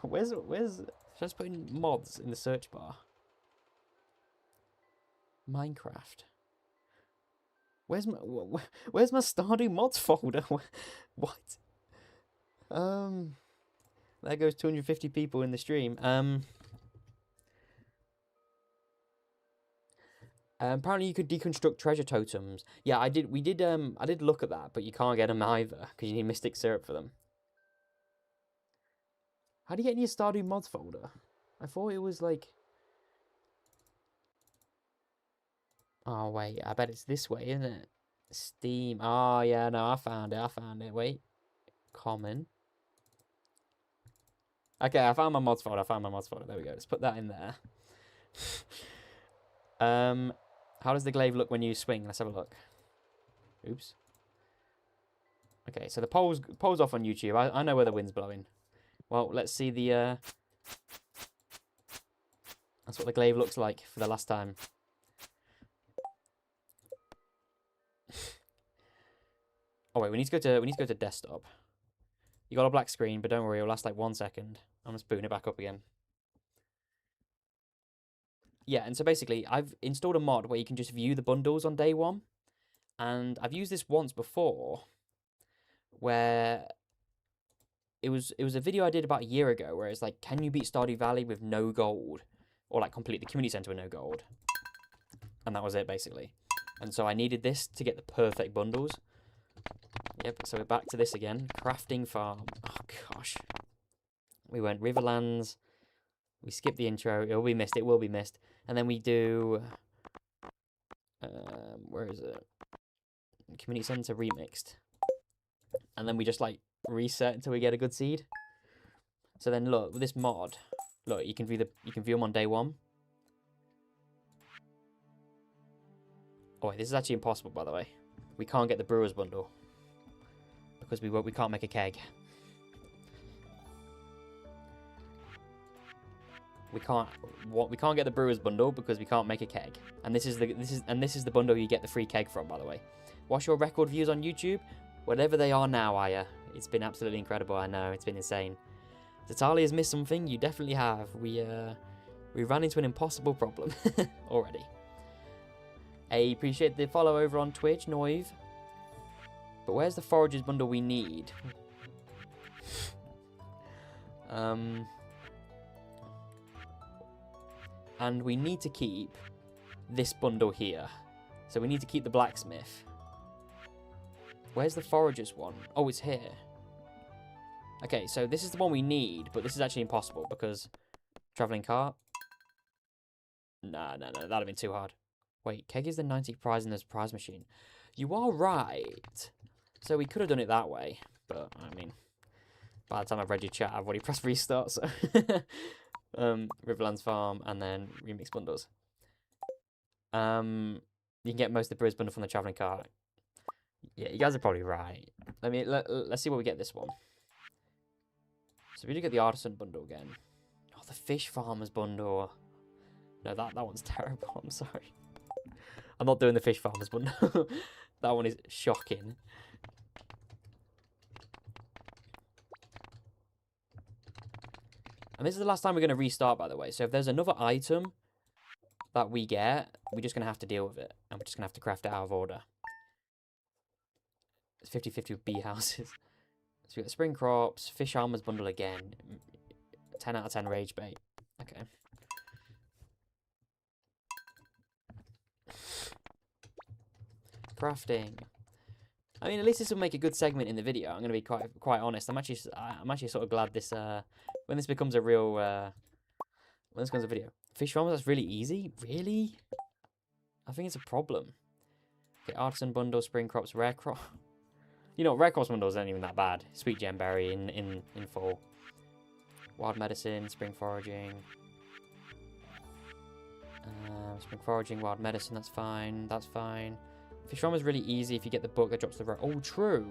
where's should I just put in mods in the search bar? Minecraft. Where's my Stardew mods folder? What? There goes 250 people in the stream. Apparently you could deconstruct treasure totems. Yeah, I did look at that, but you can't get them either because you need Mystic Syrup for them. How do you get in your Stardew mods folder? I thought it was like... Oh, wait, I bet it's this way, isn't it? Steam. Oh, yeah, no, I found it. Wait. Common. Okay, I found my mods folder. There we go. Let's put that in there. How does the glaive look when you swing? Let's have a look. Oops. Okay, so the poll's off on YouTube. I know where the wind's blowing. Well, let's see the... That's what the glaive looks like for the last time. Oh wait, we need to go to desktop. You got a black screen, but don't worry, it'll last like 1 second. I'm just booting it back up again. Yeah, and so basically, I've installed a mod where you can just view the bundles on day one. And I've used this once before, where it was a video I did about a year ago where it's like, can you beat Stardew Valley with no gold? Or like complete the community center with no gold. And that was it basically. And so I needed this to get the perfect bundles. Yep, so we're back to this again. Crafting farm. Oh gosh. We went Riverlands. We skipped the intro. It will be missed. It will be missed. And then we do... where is it? Community Center Remixed. And then we just like reset until we get a good seed. So then look, with this mod, look, you can view them on day 1. Oh wait, this is actually impossible, by the way. We can't get the Brewer's Bundle. Because we can't make a keg. We can't get the Brewer's Bundle because we can't make a keg. And this is the bundle you get the free keg from, by the way. What's your record views on YouTube? Whatever they are now, Aya. It's been absolutely incredible, I know. It's been insane. Tatali has missed something. You definitely have. We ran into an impossible problem already. I appreciate the follow over on Twitch, Noive. But where's the Foragers bundle we need? And we need to keep this bundle here. So we need to keep the blacksmith. Where's the Foragers one? Oh, it's here. Okay, so this is the one we need, but this is actually impossible because... Travelling cart? Nah, that'd have been too hard. Wait, keg is the 90 prize in this prize machine. You are right. So we could have done it that way, but, I mean... By the time I've read your chat, I've already pressed restart, so... Riverlands Farm, and then Remix Bundles. You can get most of the Brewer's Bundle from the Travelling cart. Yeah, you guys are probably right. Let's see what we get this one. So we do get the Artisan Bundle again. Oh, the Fish Farmer's Bundle. No, that one's terrible. I'm sorry. I'm not doing the Fish Farmer's Bundle. That one is shocking. And this is the last time we're going to restart, by the way. So if there's another item that we get, we're just going to have to deal with it. And we're just going to have to craft it out of order. It's 50-50 with bee houses. So we got the Spring Crops, Fish Armor's Bundle again. 10 out of 10 Rage Bait. Okay. Crafting. I mean, at least this will make a good segment in the video. I'm going to be quite honest. I'm actually sort of glad this when this becomes a real when this becomes a video. Fish farmers, that's really easy. Really? I think it's a problem. Okay, Artisan Bundle, Spring Crops, Rare Crop. You know, Rare Crops Bundles aren't even that bad. Sweet Gemberry in full. Wild Medicine, Spring Foraging. Spring Foraging, Wild Medicine, that's fine. That's fine. Fish farm is really easy if you get the book that drops the... Oh, true.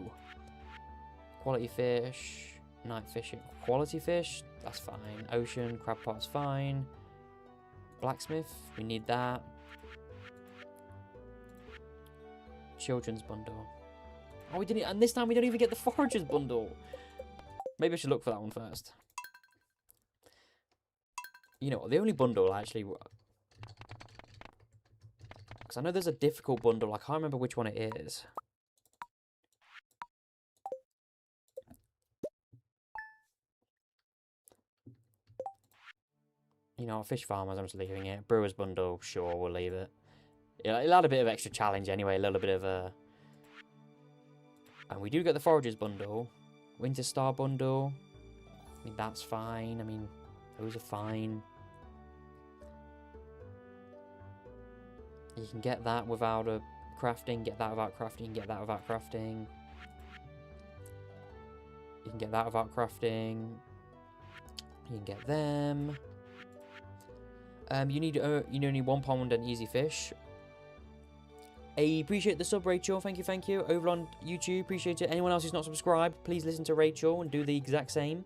Quality fish. Night fishing. Quality fish, that's fine. Ocean, crab pot's fine. Blacksmith, we need that. Children's bundle. Oh, we didn't... And this time we don't even get the Forager's bundle. Maybe I should look for that one first. You know, the only bundle actually... Because I know there's a difficult bundle. I can't remember which one it is. You know, Fish Farmers, I'm just leaving it. Brewer's Bundle, sure, we'll leave it. It'll add a bit of extra challenge anyway. A little bit of a... And we do get the Forager's Bundle. Winter Star Bundle. I mean, that's fine. I mean, those are fine. You can get that without a crafting, get that without crafting, get that without crafting. You can get that without crafting. You can get them. You need 1 pond and easy fish. I appreciate the sub, Rachel. Thank you. Over on YouTube, appreciate it. Anyone else who's not subscribed, please listen to Rachel and do the exact same.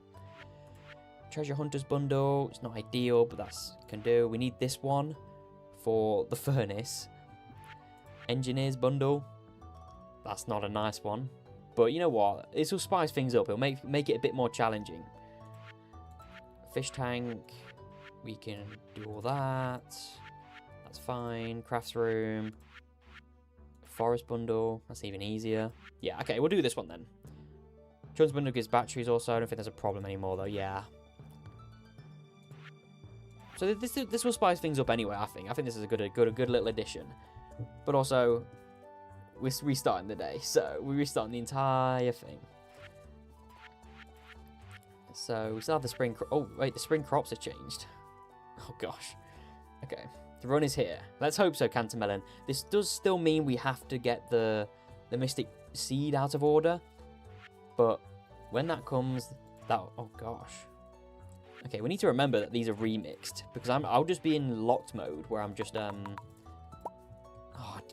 Treasure Hunters Bundle. It's not ideal, but that's can do. We need this one for the furnace. Engineers Bundle. That's not a nice one. But you know what? This will spice things up. It'll make it a bit more challenging. Fish tank. We can do all that. That's fine. Crafts room. Forest bundle. That's even easier. Yeah, okay, we'll do this one then. Children's bundle gives batteries also. I don't think there's a problem anymore, though. Yeah. So this will spice things up anyway, I think. I think this is a good little addition. But also, we're restarting the day, so we're restarting the entire thing. So we still have the spring. Oh wait, the spring crops have changed. Oh gosh. Okay, the run is here. Let's hope so, Cantamelon. This does still mean we have to get the Mystic Seed out of order, but when that comes, oh gosh. Okay, we need to remember that these are remixed because I'll just be in locked mode where I'm just oh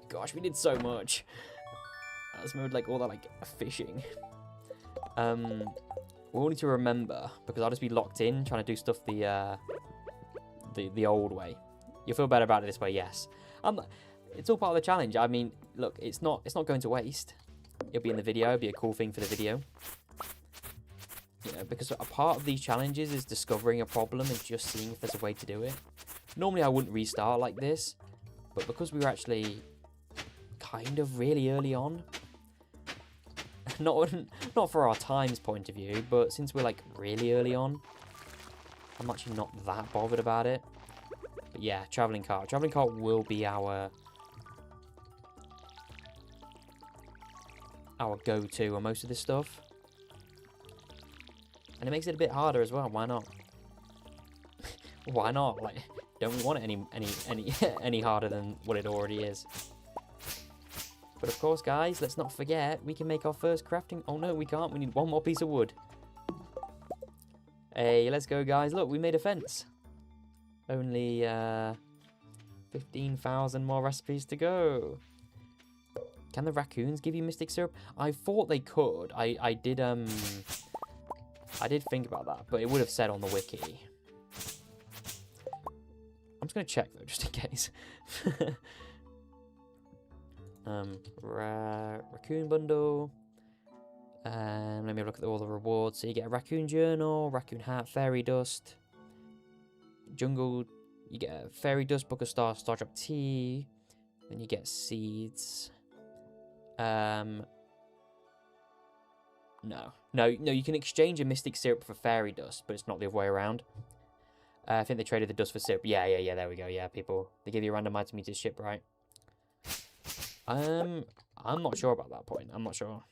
gosh, we did so much. Let's mode like all that like fishing. We'll need to remember because I'll just be locked in trying to do stuff the old way. You'll feel better about it this way, yes. It's all part of the challenge. I mean, look, it's not going to waste. It'll be in the video. It'll be a cool thing for the video. You know, because a part of these challenges is discovering a problem and just seeing if there's a way to do it. Normally, I wouldn't restart like this, but because we were actually kind of really early on, not for our times point of view, but since we're like really early on, I'm actually not that bothered about it. But yeah, traveling cart. Traveling cart will be our go-to on most of this stuff. And it makes it a bit harder as well. Why not? Why not? Like, don't we want it any harder than what it already is? But of course, guys, let's not forget we can make our first crafting. Oh no, we can't. We need one more piece of wood. Hey, let's go, guys. Look, we made a fence. Only 15,000 more recipes to go. Can the raccoons give you mystic syrup? I thought they could. I did think about that, but it would have said on the wiki. I'm just gonna check though, just in case. Raccoon bundle. Let me have a look at all the rewards. So you get a raccoon journal, raccoon hat, fairy dust, jungle. You get a fairy dust, book of stars, star drop tea. Then you get seeds. No, you can exchange a mystic syrup for fairy dust, but it's not the other way around. I think they traded the dust for syrup. Yeah, there we go. Yeah, people, they give you a random item you to ship, right? I'm not sure about that point. I'm not sure.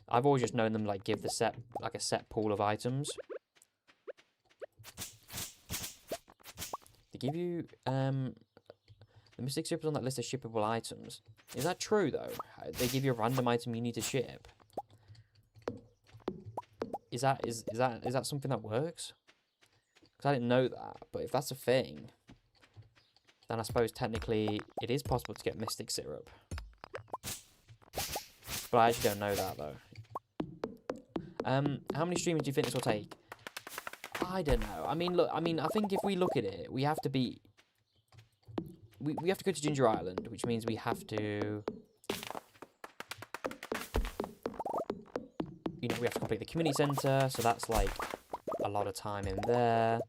I've always just known them like give the set like a set pool of items. They give you the mystic syrup is on that list of shippable items. Is that true though? They give you a random item you need to ship. Is that something that works? Because I didn't know that. But if that's a thing, then I suppose technically it is possible to get mystic syrup. But I actually don't know that though. How many streams do you think this will take? I don't know. I mean, look. I think if we look at it, we have to be. We have to go to Ginger Island, which means we have to. You know, we have to complete the community center, so that's like a lot of time in there.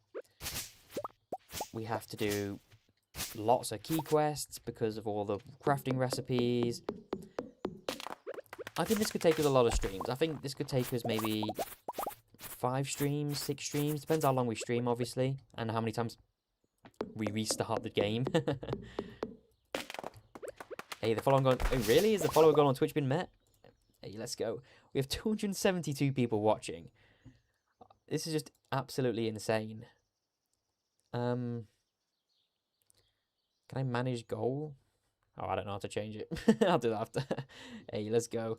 We have to do lots of key quests because of all the crafting recipes. I think this could take us a lot of streams. I think this could take us maybe 5 streams, 6 streams. Depends how long we stream, obviously, and how many times we restart the game. Hey, the follower gone. Oh, really? Is the follower goal on Twitch been met? Hey, let's go. We have 272 people watching. This is just absolutely insane. Can I manage goal? Oh, I don't know how to change it. I'll do that after. Hey, let's go.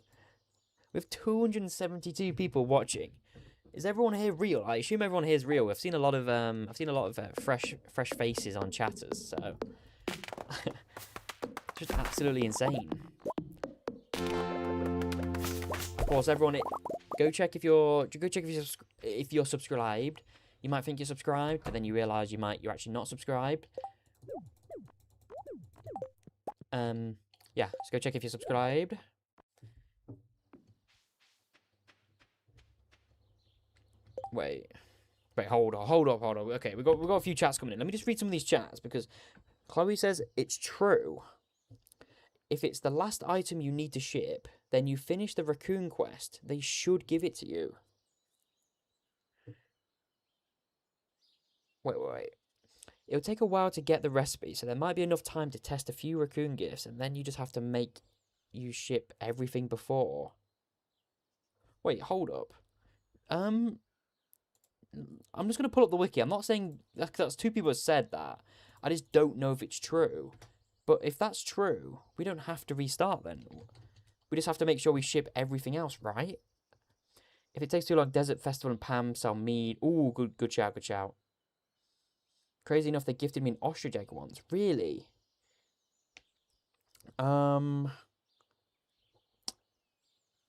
We have 272 people watching. Is everyone here real? I assume everyone here is real. I've seen a lot of fresh faces on chatters. So just absolutely insane. Of course, everyone, go check if you're subscribed. You might think you're subscribed, but then you realise you're actually not subscribed. Yeah, let's go check if you're subscribed. Wait, hold up. Okay, we've got a few chats coming in. Let me just read some of these chats because Chloe says it's true. If it's the last item you need to ship, then you finish the raccoon quest, they should give it to you. Wait. It'll take a while to get the recipe, so there might be enough time to test a few raccoon gifts, and then you just have to ship everything before. Wait, hold up. I'm just going to pull up the wiki. I'm not saying that's two people have said that. I just don't know if it's true. But if that's true, we don't have to restart then. We just have to make sure we ship everything else, right? If it takes too long, Desert Festival and Pam sell mead. Ooh, good shout. Crazy enough, they gifted me an ostrich egg once. Really? You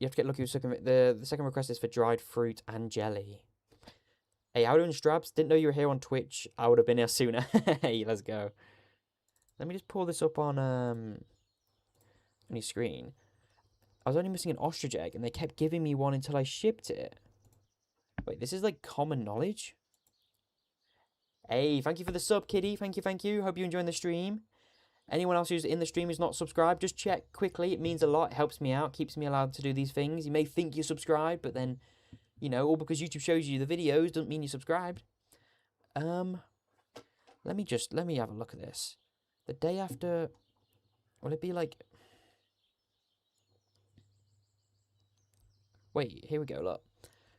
have to get lucky with the second request is for dried fruit and jelly. Hey, how doing, Strabs? Didn't know you were here on Twitch. I would have been here sooner. Hey, let's go. Let me just pull this up on your screen. I was only missing an ostrich egg, and they kept giving me one until I shipped it. Wait, this is like common knowledge? Hey, thank you for the sub, Kitty. Thank you. Hope you're enjoying the stream. Anyone else who's in the stream who's not subscribed, just check quickly. It means a lot. It helps me out. Keeps me allowed to do these things. You may think you're subscribed, but then, you know, all because YouTube shows you the videos doesn't mean you're subscribed. Let me have a look at this. The day after, will it be like... Wait, here we go, look.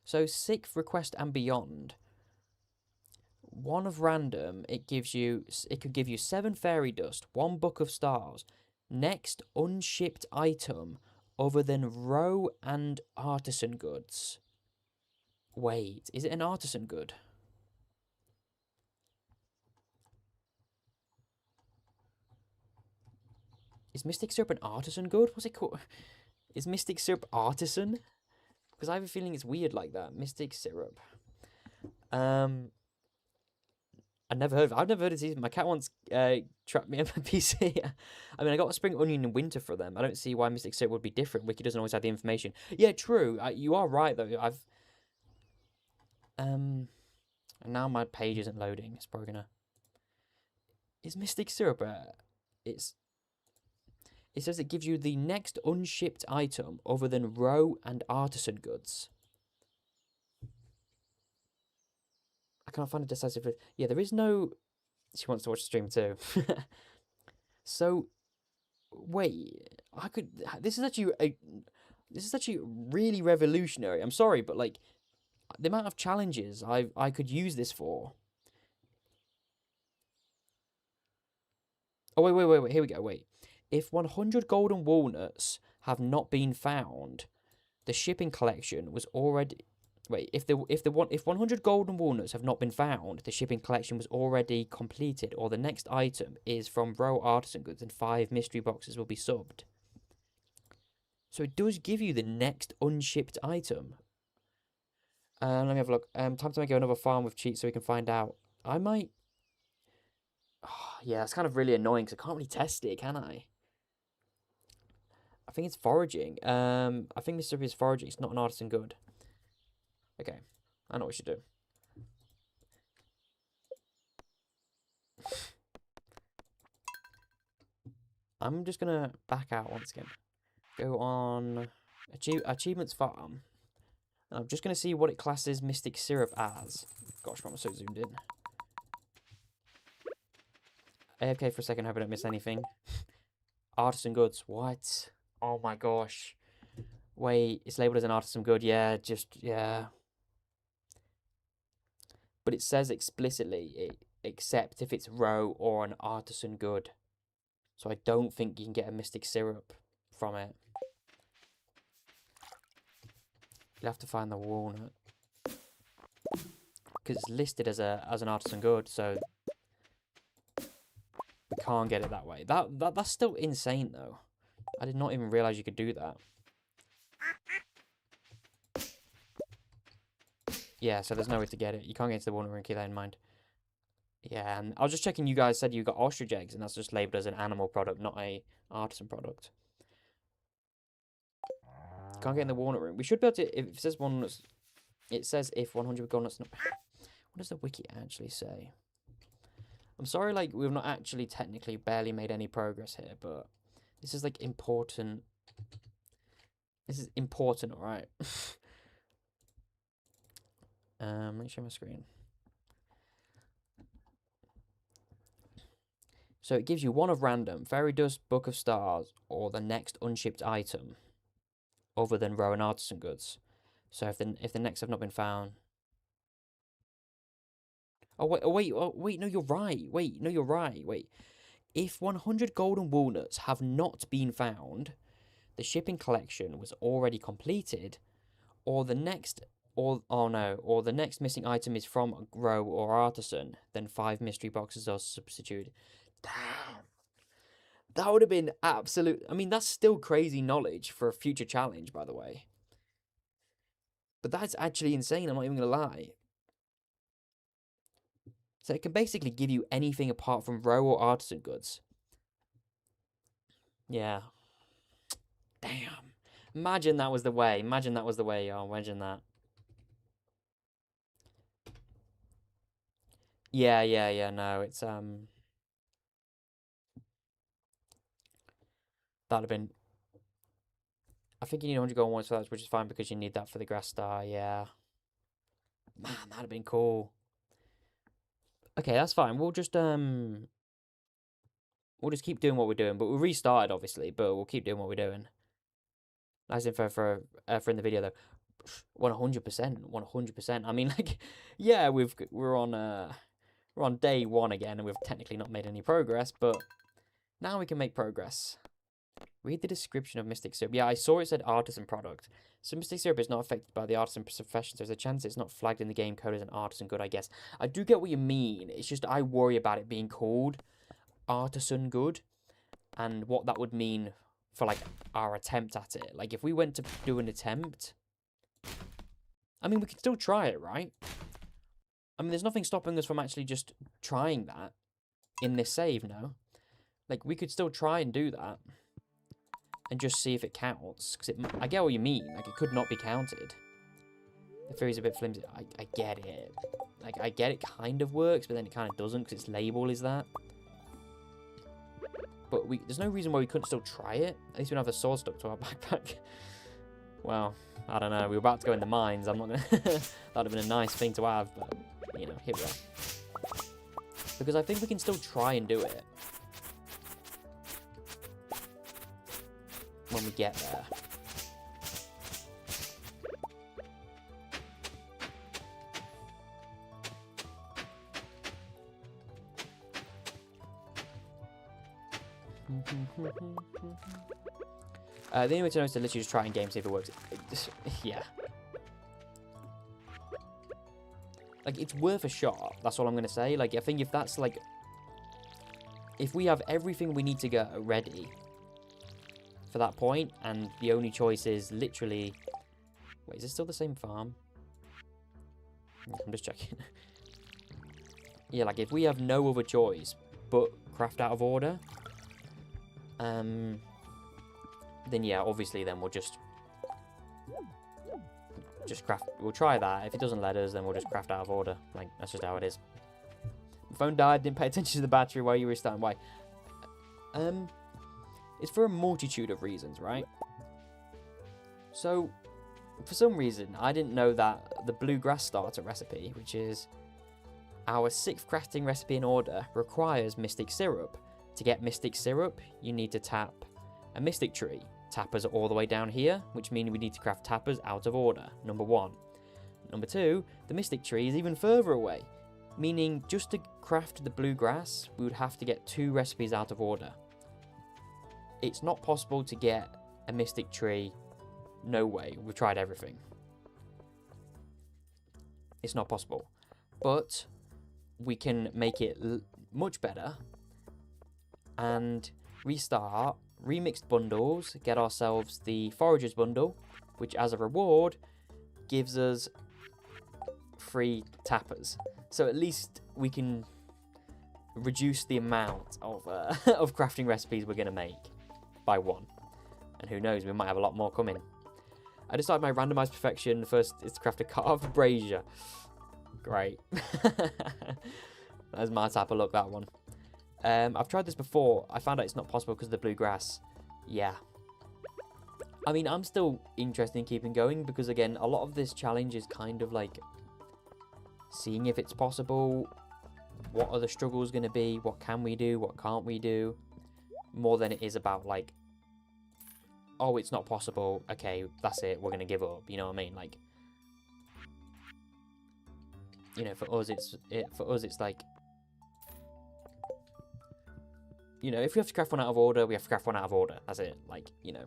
So, 6th request and beyond. One of random, it could give you 7 fairy dust, 1 book of stars. Next unshipped item other than row and artisan goods. Wait, is it an artisan good? Is Mystic Syrup an artisan good? What's it called? Is Mystic Syrup artisan? Because I have a feeling it's weird like that. Mystic Syrup. I've never heard of it either. My cat once trapped me on my PC. I mean, I got a spring onion in winter for them. I don't see why Mystic Syrup would be different. Wiki doesn't always have the information. Yeah, true. You are right, though. And now my page isn't loading. It's probably gonna... Is Mystic Syrup... It says it gives you the next unshipped item other than row and artisan goods. I can't find a decisive... Yeah, there is no... She wants to watch the stream too. So, wait. This is actually really revolutionary. I'm sorry, but like the amount of challenges I could use this for. Oh wait. Here we go. Wait. If 100 golden walnuts have not been found, the shipping collection was already... Wait, if 100 golden walnuts have not been found, the shipping collection was already completed, or the next item is from Row Artisan Goods and 5 mystery boxes will be subbed. So it does give you the next unshipped item. Let me have a look. Time to make another farm with cheats so we can find out. I might... Oh, yeah, it's kind of really annoying because I can't really test it, can I? I think it's foraging. I think this stuff is foraging. It's not an artisan good. Okay, I know what we should do. I'm just gonna back out once again. Go on Achievements Farm. And I'm just gonna see what it classes Mystic Syrup as. Gosh, why am I so zoomed in? AFK for a second, hope I don't miss anything. Artisan goods, what? Oh my gosh. Wait, it's labelled as an artisan good, yeah, yeah. But it says explicitly, except if it's row or an artisan good. So I don't think you can get a Mystic Syrup from it. You'll have to find the walnut. Because it's listed as an artisan good, so we can't get it that way. That's still insane, though. I did not even realise you could do that. Yeah, so there's no way to get it. You can't get into the walnut room, keep that in mind. Yeah, and I was just checking, you guys said you got ostrich eggs, and that's just labelled as an animal product, not a artisan product. You can't get in the walnut room. We should be able to, if it says walnuts, it says if 100 walnuts... What does the wiki actually say? I'm sorry, like, we've not actually technically barely made any progress here, but this is, like, important This is important, all right? Let me show my screen. So it gives you one of random, Fairy Dust, Book of Stars, or the next unshipped item, other than Rowan Artisan Goods. So if the next have not been found. Wait, no, you're right. Wait, no, you're right. Wait. If 100 golden walnuts have not been found, the shipping collection was already completed, or the next or the next missing item is from Grow or Artisan, then 5 mystery boxes are substituted. Damn. That would have been absolute. I mean, that's still crazy knowledge for a future challenge, by the way. But that's actually insane, I'm not even gonna lie. So it can basically give you anything apart from Row or Artisan Goods. Yeah. Damn. Imagine that was the way. Imagine that was the way, y'all. Imagine that. Yeah, no, it's, that'd have been... I think you need 100 gold ones for that, which is fine because you need that for the grass star, yeah. Man, that'd have been cool. Okay, that's fine. We'll just keep doing what we're doing, but we restarted, obviously, but we'll keep doing what we're doing. Nice info for in the video, though. 100%. I mean, like, yeah, we're on day 1 again, and we've technically not made any progress, but now we can make progress. Read the description of Mystic Syrup. Yeah, I saw it said artisan product. So Mystic Syrup is not affected by the artisan profession, so there's a chance it's not flagged in the game code as an artisan good, I guess. I do get what you mean. It's just I worry about it being called artisan good and what that would mean for, like, our attempt at it. Like, if we went to do an attempt... I mean, we could still try it, right? I mean, there's nothing stopping us from actually just trying that in this save, no? Like, we could still try and do that and just see if it counts. Because I get what you mean. Like, it could not be counted. The theory's a bit flimsy. I get it. Like, I get it kind of works, but then it kind of doesn't because its label is that. But there's no reason why we couldn't still try it. At least we don't have a sword stuck to our backpack. Well, I don't know. We were about to go in the mines. I'm not going to... That would have been a nice thing to have, but, you know, here we are. Because I think we can still try and do it. When we get there. The only way to know is to literally just try it in game, see if it works. Yeah. Like, it's worth a shot. That's all I'm going to say. Like, I think if that's, like... If we have everything we need to go ready for that point, and the only choice is literally... Wait, is it still the same farm? I'm just checking. Yeah, like, if we have no other choice but craft out of order... then yeah, obviously then we'll just craft, we'll try that. If it doesn't let us, then we'll just craft out of order. Like, that's just how it is. The phone died, didn't pay attention to the battery while you were restarting. Why? It's for a multitude of reasons, right? So, for some reason, I didn't know that the bluegrass starter recipe, which is our 6th crafting recipe in order, requires mystic syrup. To get mystic syrup, you need to tap a mystic tree. Tappers are all the way down here, which means we need to craft tappers out of order, number 1. Number 2, the mystic tree is even further away, meaning just to craft the bluegrass, we would have to get 2 recipes out of order. It's not possible to get a mystic tree, no way, we've tried everything. It's not possible. But we can make it much better and restart remixed bundles, get ourselves the foragers bundle, which as a reward gives us free tappers. So at least we can reduce the amount of of crafting recipes we're going to make by 1. And who knows, we might have a lot more coming. I decided my randomized perfection first is to craft a carved brazier. Great. That's my type of look, that one. I've tried this before. I found out it's not possible because of the bluegrass. Yeah. I mean, I'm still interested in keeping going because, again, a lot of this challenge is kind of like seeing if it's possible, what are the struggles going to be, what can we do, what can't we do, more than it is about, like, oh, it's not possible, okay, that's it, we're going to give up, you know what I mean? Like, you know, for us, it's like, you know, if we have to craft one out of order, we have to craft one out of order, that's it, like, you know.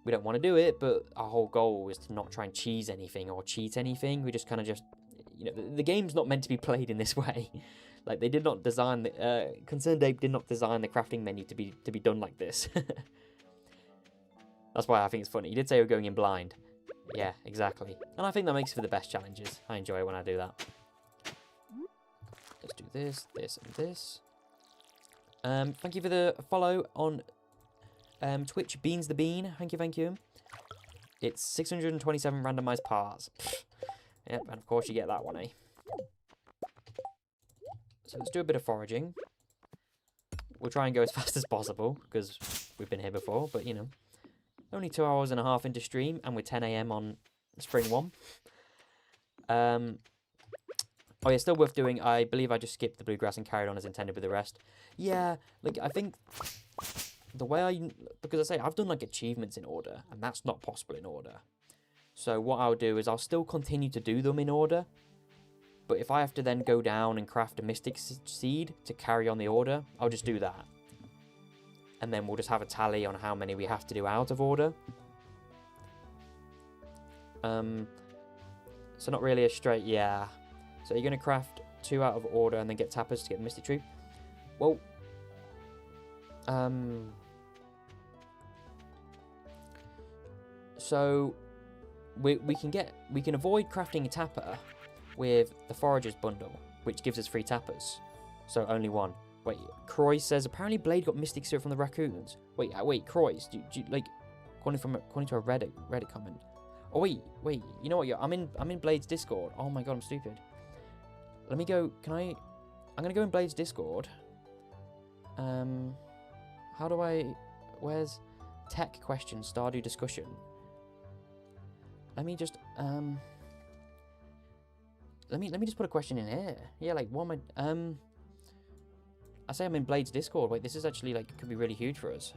We don't want to do it, but our whole goal is to not try and cheese anything or cheat anything. We just kind of just, you know, the game's not meant to be played in this way. Like, they did not design the Concerned Ape did not design the crafting menu to be done like this. That's why I think it's funny. You did say we're going in blind. Yeah, exactly. And I think that makes for the best challenges. I enjoy it when I do that. Let's do this, this, and this. Thank you for the follow on Twitch, Beans the Bean. Thank you, thank you. It's 627 randomized parts. Yep, and of course you get that one, eh? So let's do a bit of foraging. We'll try and go as fast as possible, because we've been here before, but, you know. Only 2 hours and a half into stream, and we're 10 AM on Spring 1. Oh yeah, still worth doing. I believe I just skipped the bluegrass and carried on as intended with the rest. Yeah, like, I think the way because I say, I've done, like, achievements in order, and that's not possible in order. So what I'll do is I'll still continue to do them in order, but if I have to then go down and craft a mystic seed to carry on the order, I'll just do that. And then we'll just have a tally on how many we have to do out of order. So not really a straight, yeah. So you're going to craft 2 out of order and then get tappers to get the mystic tree. Well, so we can avoid crafting a tapper with the foragers bundle, which gives us 3 tappers. So only 1. Wait, Croy says apparently Blade got mystic syrup from the raccoons. Wait, Croy, do you like according to a Reddit comment? Oh wait, you know what? I'm in Blade's Discord. Oh my god, I'm stupid. Let me go. I'm gonna go in Blade's Discord. How do I? Where's tech question? Stardew discussion. Let me just Let me just put a question in here. Yeah, like what am I? I say I'm in Blade's Discord. Wait, this is actually like could be really huge for us.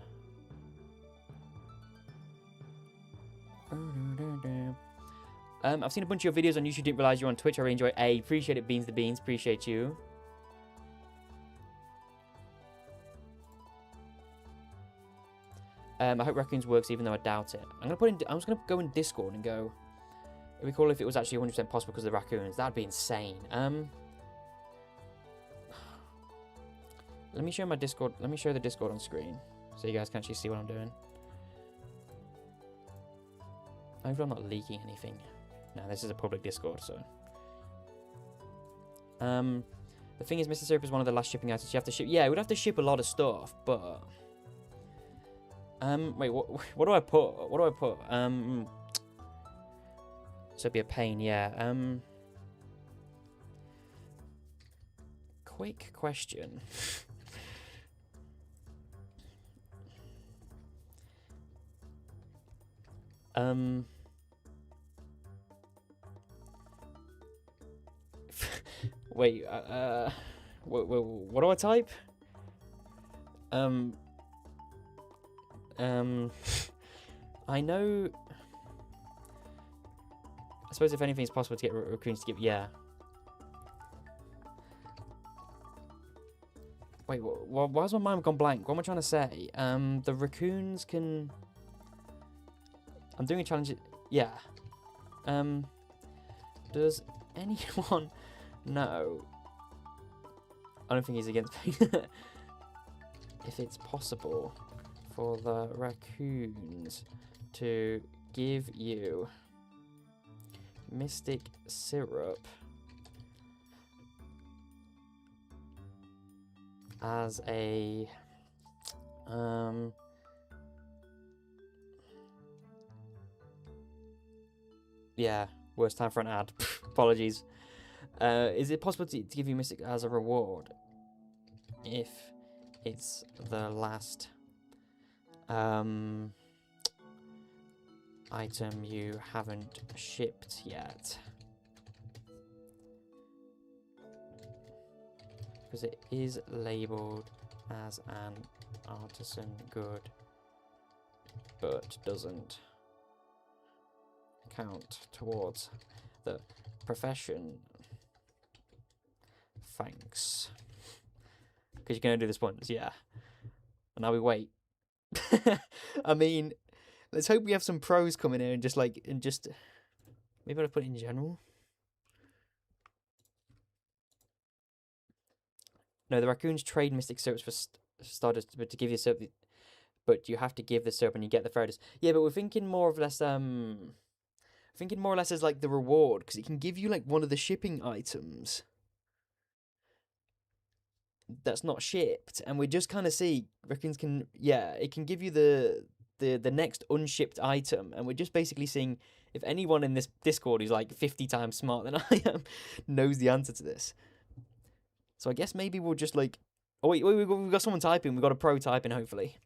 I've seen a bunch of your videos on YouTube. Didn't realize you're on Twitch. I really enjoy it. Hey, appreciate it, Beans the Beans. Appreciate you. I hope Raccoons works, even though I doubt it. I'm just gonna go in Discord and go. It'd be cool if it was actually 100% possible because of the raccoons. That'd be insane. Let me show my Discord. Let me show the Discord on screen so you guys can actually see what I'm doing. I hope I'm not leaking anything. No, this is a public Discord, so. The thing is, Mr. Syrup is one of the last shipping items you have to ship. Yeah, we'd have to ship a lot of stuff, but. Wait, what do I put? What do I put? So it'd be a pain, yeah. Quick question. Wait, what do I type? I know. I suppose if anything is possible to get raccoons to give, yeah. Wait, why's my mind gone blank? What am I trying to say? The raccoons can. I'm doing a challenge. Yeah. Does anyone know? I don't think he's against me. If it's possible for the raccoons to give you mystic syrup as a yeah, worst time for an ad. Apologies. Is it possible to give you mystic as a reward if it's the last item you haven't shipped yet. Because it is labelled as an artisan good, but doesn't count towards the profession. Thanks. Because you're going to do this once, yeah. And now we wait. I mean, let's hope we have some pros coming in and just maybe I'll put it in general. No, the raccoons trade mystic syrups for starters, but to give you syrup, but you have to give the syrup and you get the photos. Yeah, but we're thinking more or less as like the reward, because it can give you like one of the shipping items that's not shipped, and we just kind of see raccoons can, yeah, it can give you the next unshipped item, and we're just basically seeing if anyone in this Discord who's like 50 times smarter than I am knows the answer to this. So I guess maybe we'll just like, oh wait, we've got someone typing, we've got a pro typing, hopefully.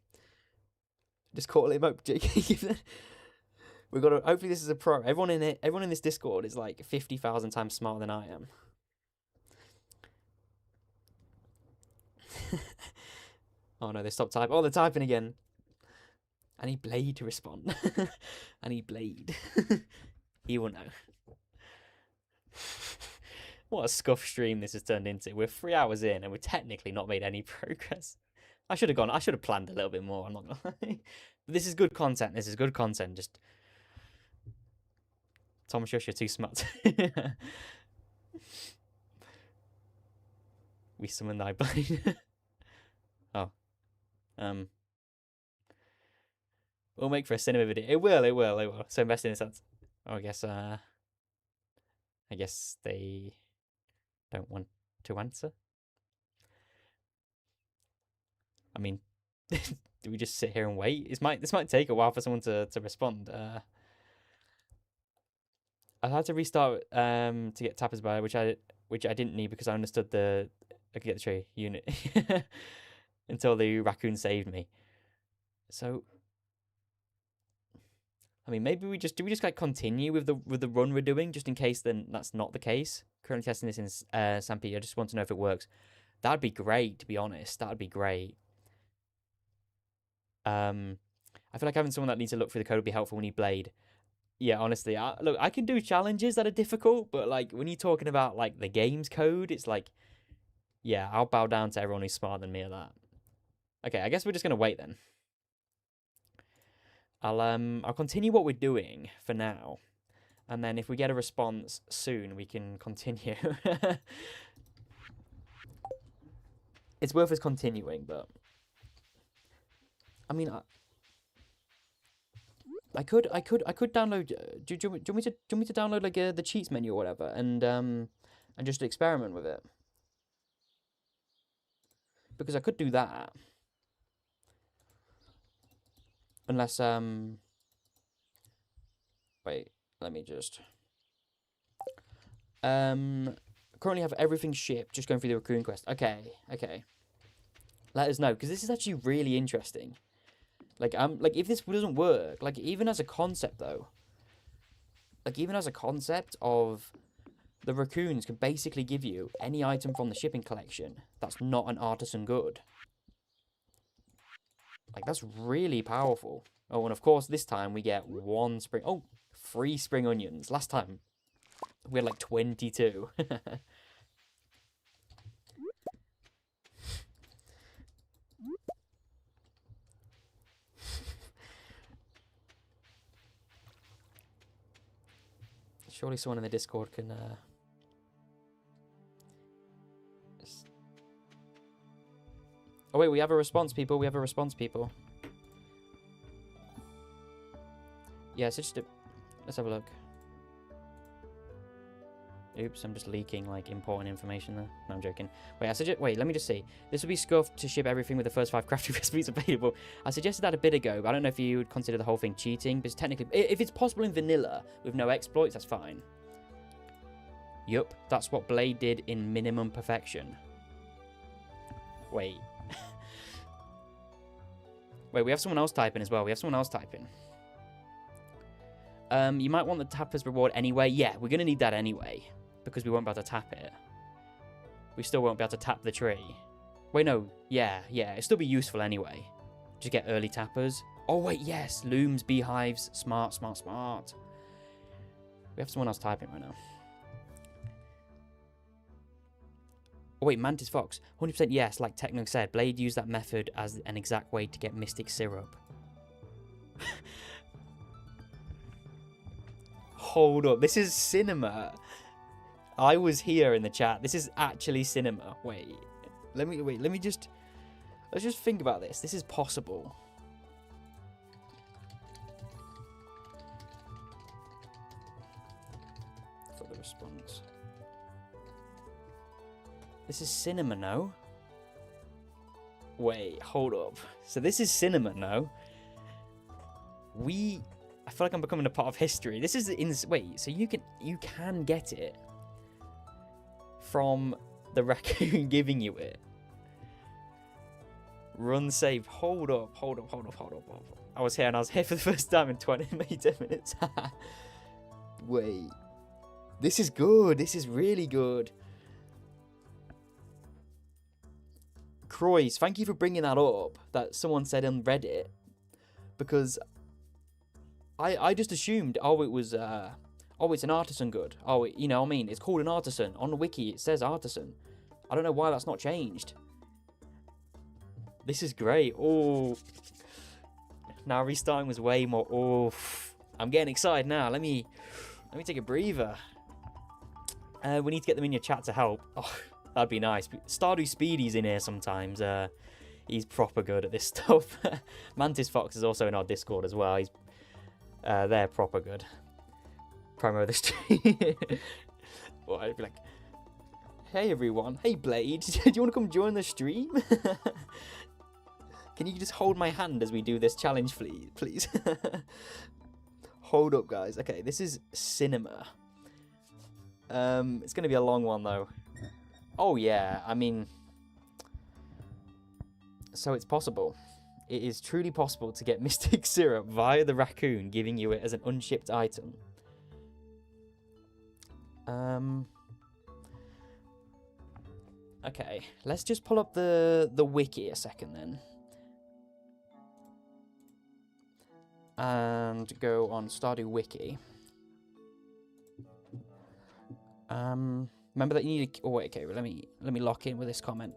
Just call him up, JK. We've got hopefully this is a pro. Everyone in this Discord is like 50,000 times smarter than I am. Oh no, they stopped typing. Oh, they're typing again. I need Blade to respond. I need Blade. He will know. What a scuff stream this has turned into. We're 3 hours in and we're technically not made any progress. I should have planned a little bit more, I'm not gonna lie. But this is good content. This is good content. Just Tom Shush, you're too smart. We summoned thy Blade. Oh. We'll make for a cinema video. It will. So invest in this. Oh, I guess they don't want to answer. I mean, do we just sit here and wait? This might take a while for someone to respond. I had to restart to get tappers by, which I didn't need because I understood I could get the tree unit until the raccoon saved me. So I mean, maybe we just like continue with the run we're doing, just in case then that's not the case. Currently testing this in Sampi. I just want to know if it works. That'd be great, to be honest. That'd be great. I feel like having someone that needs to look through the code would be helpful when you Blade. Yeah, honestly, look, I can do challenges that are difficult, but like when you're talking about like the game's code, it's like, yeah, I'll bow down to everyone who's smarter than me at that. Okay, I guess we're just gonna wait then. I'll continue what we're doing for now, and then if we get a response soon, we can continue. It's worth us continuing, but I mean, I could download. Do you want me to download like the cheats menu or whatever, and just experiment with it? Because I could do that. Unless wait, let me just currently have everything shipped, just going through the raccoon quest. Okay. Let us know, because this is actually really interesting. Like if this doesn't work, like even as a concept though. Like even as a concept of the raccoons can basically give you any item from the shipping collection that's not an artisan good. Like, that's really powerful. Oh, and of course, this time we get 3 spring onions. Last time, we had like 22. Surely someone in the Discord can... Oh, wait, we have a response, people. Yeah, so let's have a look. Oops, I'm just leaking, like, important information there. No, I'm joking. Wait, let me just see. This would be scuffed to ship everything with the first 5 crafting recipes available. I suggested that a bit ago, but I don't know if you would consider the whole thing cheating, because technically, if it's possible in vanilla with no exploits, that's fine. Yup, that's what Blade did in minimum perfection. Wait. Wait, we have someone else typing as well. You might want the tappers reward anyway. Yeah, we're going to need that anyway, because we won't be able to tap it. We still won't be able to tap the tree. Wait, no. Yeah. It'll still be useful anyway. Just get early tappers. Oh, wait, yes. Looms, beehives. Smart. We have someone else typing right now. Oh, wait, Mantis Fox. 100% yes, like Techno said. Blade used that method as an exact way to get Mystic Syrup. Hold up. This is cinema. I was here in the chat. This is actually cinema. Wait. Let's just think about this. This is possible. For the response. This is cinema, no? Wait, hold up. So this is cinema, no? I feel like I'm becoming a part of history. This is wait, so you can get it from the raccoon giving you it. Run save. Hold up. I was here for the first time in 10 minutes. Wait. This is good. This is really good. Croys, thank you for bringing that up. That someone said on Reddit. Because I just assumed, it's an artisan good. You know what I mean? It's called an artisan. On the wiki, it says artisan. I don't know why that's not changed. This is great. Oh. Now restarting was way more. Oh. I'm getting excited now. Let me take a breather. We need to get them in your chat to help. Oh, that'd be nice. Stardew Speedy's in here sometimes. He's proper good at this stuff. Mantis Fox is also in our Discord as well. They're proper good. Promo the stream. Well, I'd be like, hey everyone. Hey Blade, do you want to come join the stream? Can you just hold my hand as we do this challenge, please? Hold up, guys. Okay, this is cinema. It's going to be a long one, though. Oh, yeah. I mean, so it's possible. It is truly possible to get Mystic Syrup via the raccoon giving you it as an unshipped item. Okay, let's just pull up the wiki a second then. And go on Stardew Wiki. Remember that you need to... Oh, wait, okay, let me lock in with this comment.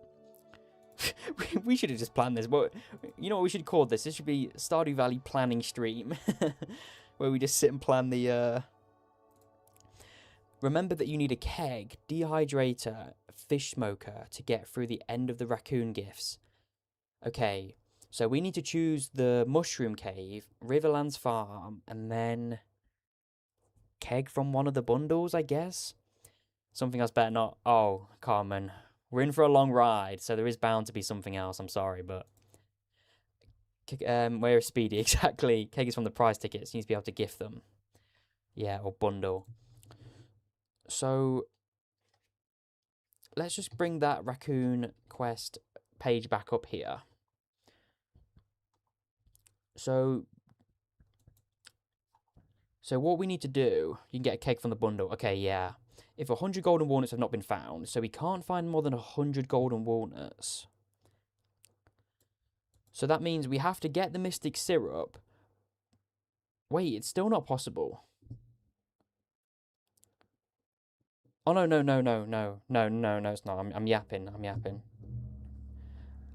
We should have just planned this. But you know what we should call this? This should be Stardew Valley planning stream. Where we just sit and plan the... Remember that you need a keg, dehydrator, fish smoker to get through the end of the raccoon gifts. Okay, so we need to choose the Mushroom Cave, Riverlands Farm, and then... keg from one of the bundles, I guess? Something else better not... Oh, Carmen. We're in for a long ride, so there is bound to be something else. I'm sorry, but... Where is Speedy? Exactly. Keg is from the prize tickets. You need to be able to gift them. Yeah, or bundle. So... let's just bring that raccoon quest page back up here. So what we need to do... You can get a keg from the bundle. Okay, yeah. If 100 golden walnuts have not been found, so we can't find more than 100 golden walnuts. So that means we have to get the Mystic Syrup. Wait, it's still not possible. Oh, no, it's not. I'm yapping.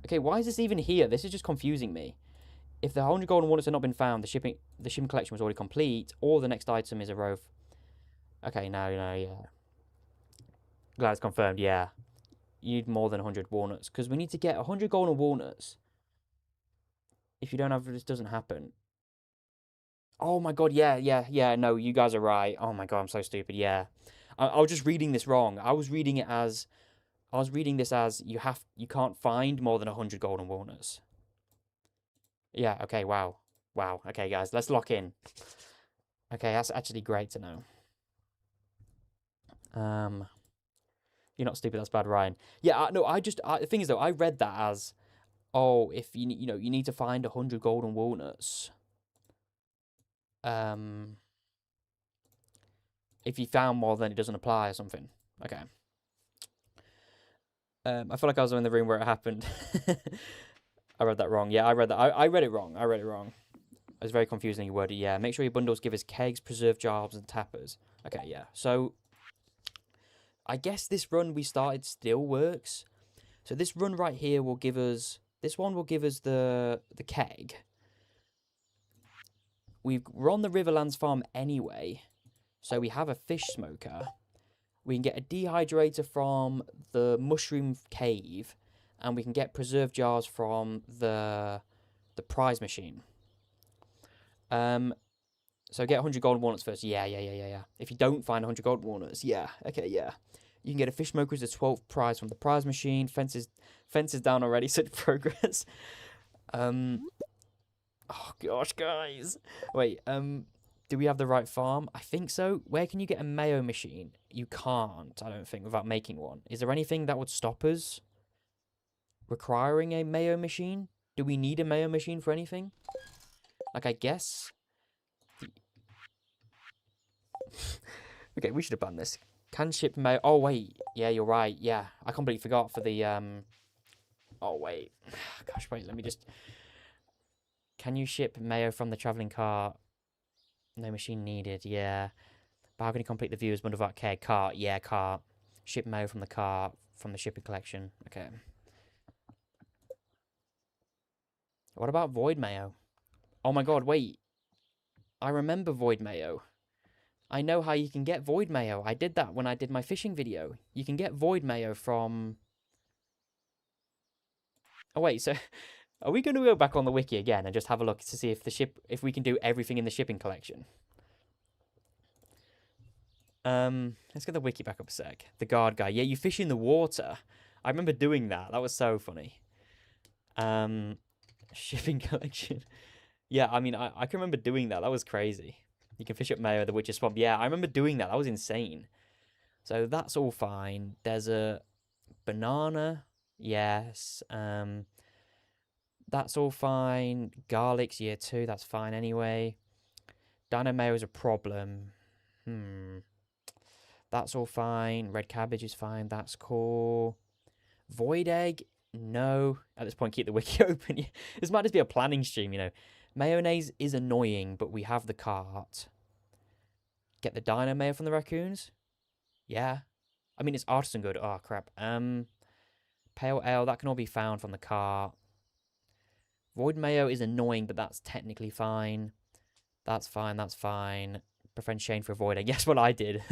Okay, why is this even here? This is just confusing me. If the 100 golden walnuts have not been found, the shipping collection was already complete, or the next item is a row. Okay, no, yeah. Glad it's confirmed, yeah. You need more than 100 walnuts, because we need to get 100 golden walnuts. If you don't have this, doesn't happen. Oh my god, yeah, no, you guys are right. Oh my god, I'm so stupid, yeah. I was just reading this wrong. I was reading this as you can't find more than 100 golden walnuts. Yeah, okay, wow. Okay, guys, let's lock in. Okay, that's actually great to know. You're not stupid, that's bad, Ryan. Yeah, no, the thing is, though, I read that as, oh, if you need to find 100 golden walnuts. if you found more, then it doesn't apply or something. Okay. I feel like I was in the room where it happened. I read that wrong. Yeah, I read that. I read it wrong. I read it wrong. I was very confusing your word. Yeah, make sure your bundles give us kegs, preserved jars, and tappers. Okay, yeah. So, I guess this run we started still works. So this run right here will give us... This one will give us the keg. We're on the Riverlands farm anyway. So we have a fish smoker. We can get a dehydrator from the mushroom cave. And we can get preserved jars from the prize machine. So get 100 golden walnuts first. Yeah. If you don't find 100 golden walnuts, yeah. Okay, yeah. You can get a fish smoker as a 12th prize from the prize machine. Fences down already, such progress. Oh gosh, guys. Wait, do we have the right farm? I think so. Where can you get a mayo machine? You can't, I don't think, without making one. Is there anything that would stop us requiring a mayo machine? Do we need a mayo machine for anything? Like, I guess... Okay, we should have banned this. Can ship mayo... Oh, wait. Yeah, you're right. Yeah, I completely forgot for the... Oh, wait. Gosh, wait, let me just... Can you ship mayo from the travelling cart? No machine needed, yeah. But how can you complete the viewers bundle of arcade? Cart, yeah, cart. Ship mayo from the cart, from the shipping collection. Okay. What about void mayo? Oh my god, wait. I remember void mayo. I know how you can get void mayo. I did that when I did my fishing video. You can get void mayo from... Oh wait, so... Are we going to go back on the wiki again and just have a look to see if we can do everything in the shipping collection? Let's get the wiki back up a sec. The guard guy. Yeah, you fish in the water. I remember doing that. That was so funny. Shipping collection. Yeah, I mean, I can remember doing that. That was crazy. You can fish up mayo at the witch's swamp. Yeah, I remember doing that. That was insane. So that's all fine. Desert. Banana. Yes. That's all fine. Garlic's year 2. That's fine anyway. Dino mayo is a problem. That's all fine. Red cabbage is fine. That's cool. Void egg? No. At this point, keep the wiki open. This might just be a planning stream, you know. Mayonnaise is annoying, but we have the cart. Get the dino mayo from the raccoons? Yeah. I mean, it's artisan good. Oh, crap. Pale ale, that can all be found from the cart. Void mayo is annoying, but that's technically fine. That's fine, that's fine. Befriend Shane for a void egg. Yes, what I did.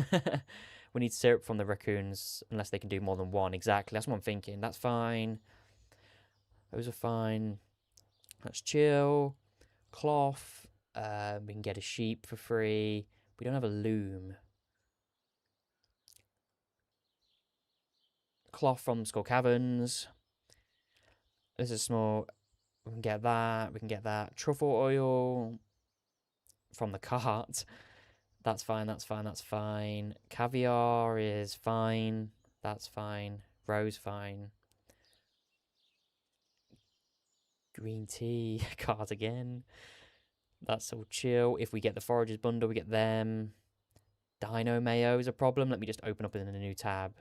We need syrup from the raccoons, unless they can do more than one. Exactly, that's what I'm thinking. That's fine. Those are fine. Let's chill. Cloth. We can get a sheep for free. We don't have a loom. Cloth from Skull Caverns. This is small. We can get that. We can get that. Truffle oil from the cart. That's fine. That's fine. That's fine. Caviar is fine. That's fine. Rose fine. Green tea. Cart again. That's all chill. If we get the foragers bundle, we get them. Dino mayo is a problem. Let me just open up in a new tab.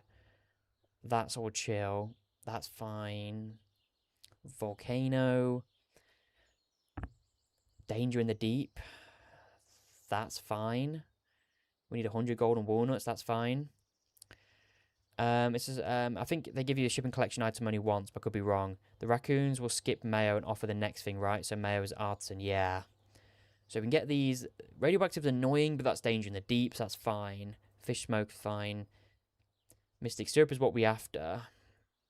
That's all chill. That's fine. Volcano. Danger in the deep. That's fine. We need 100 golden walnuts. That's fine. It says, I think they give you a shipping collection item only once, but I could be wrong. The raccoons will skip mayo and offer the next thing, right? So mayo is artisan. Yeah. So we can get these. Radioactive is annoying, but that's danger in the deep, so that's fine. Fish smoke, fine. Mystic syrup is what we after.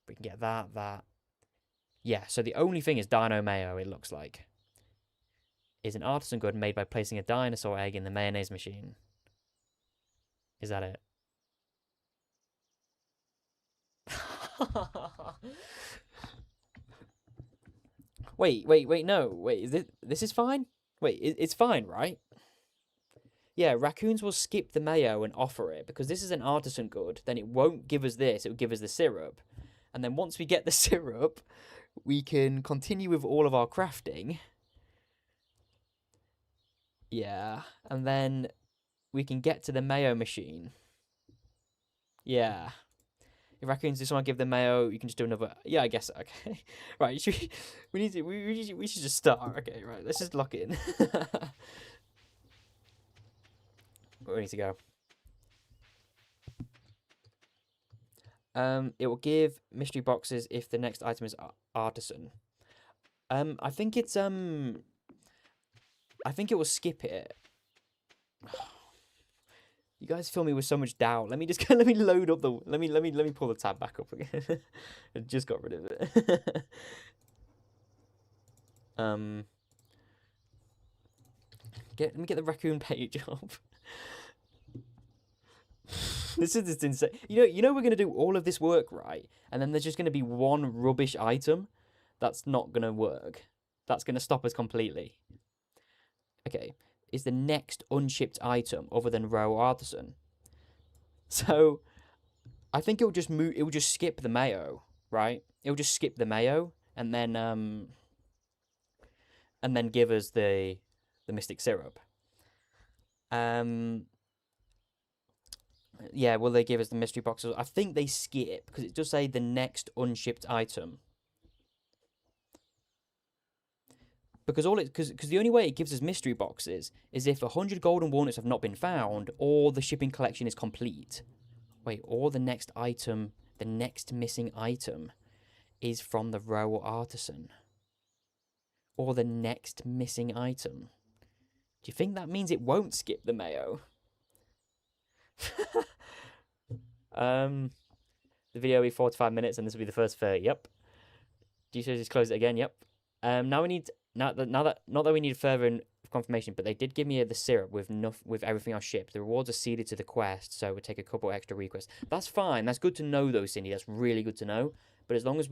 We can get that. Yeah, so the only thing is dino mayo, it looks like. Is an artisan good made by placing a dinosaur egg in the mayonnaise machine. Is that it? Wait, no. Wait, this is fine? Wait, it's fine, right? Yeah, raccoons will skip the mayo and offer it, because this is an artisan good, then it won't give us this, it will give us the syrup. And then once we get the syrup, we can continue with all of our crafting. Yeah, and then we can get to the mayo machine. Yeah. If raccoons just want to give the mayo, you can just do another. Yeah, I guess. Okay. Right. We should just start. Okay. Right. Let's just lock it in. Where we need to go. It will give mystery boxes if the next item is artisan. I think it's I think it will skip it. You guys fill me with so much doubt. Let me just let me load up the let me pull the tab back up again. I just got rid of it. Let me get the raccoon page up. This is just insane. You know we're gonna do all of this work, right? And then there's just gonna be one rubbish item that's not gonna work. That's gonna stop us completely. Okay, is the next unshipped item other than row artisan? So I think it'll just move. It'll just skip the mayo, right? It'll just skip the mayo and then give us the mystic syrup. Yeah, will they give us the mystery boxes? I think they skip because it does say the next unshipped item. Because the only way it gives us mystery boxes is if 100 golden walnuts have not been found or the shipping collection is complete. Wait, or the next missing item is from the row artisan. Or the next missing item. Do you think that means it won't skip the mayo? The video will be 45 minutes and this will be the first 30. Yep. Do you just close it again? Yep. Now we need not that we need further confirmation, but they did give me the syrup with everything else shipped. The rewards are seeded to the quest, so it would take a couple extra requests. That's fine. That's good to know, though, Cindy. That's really good to know. But as long as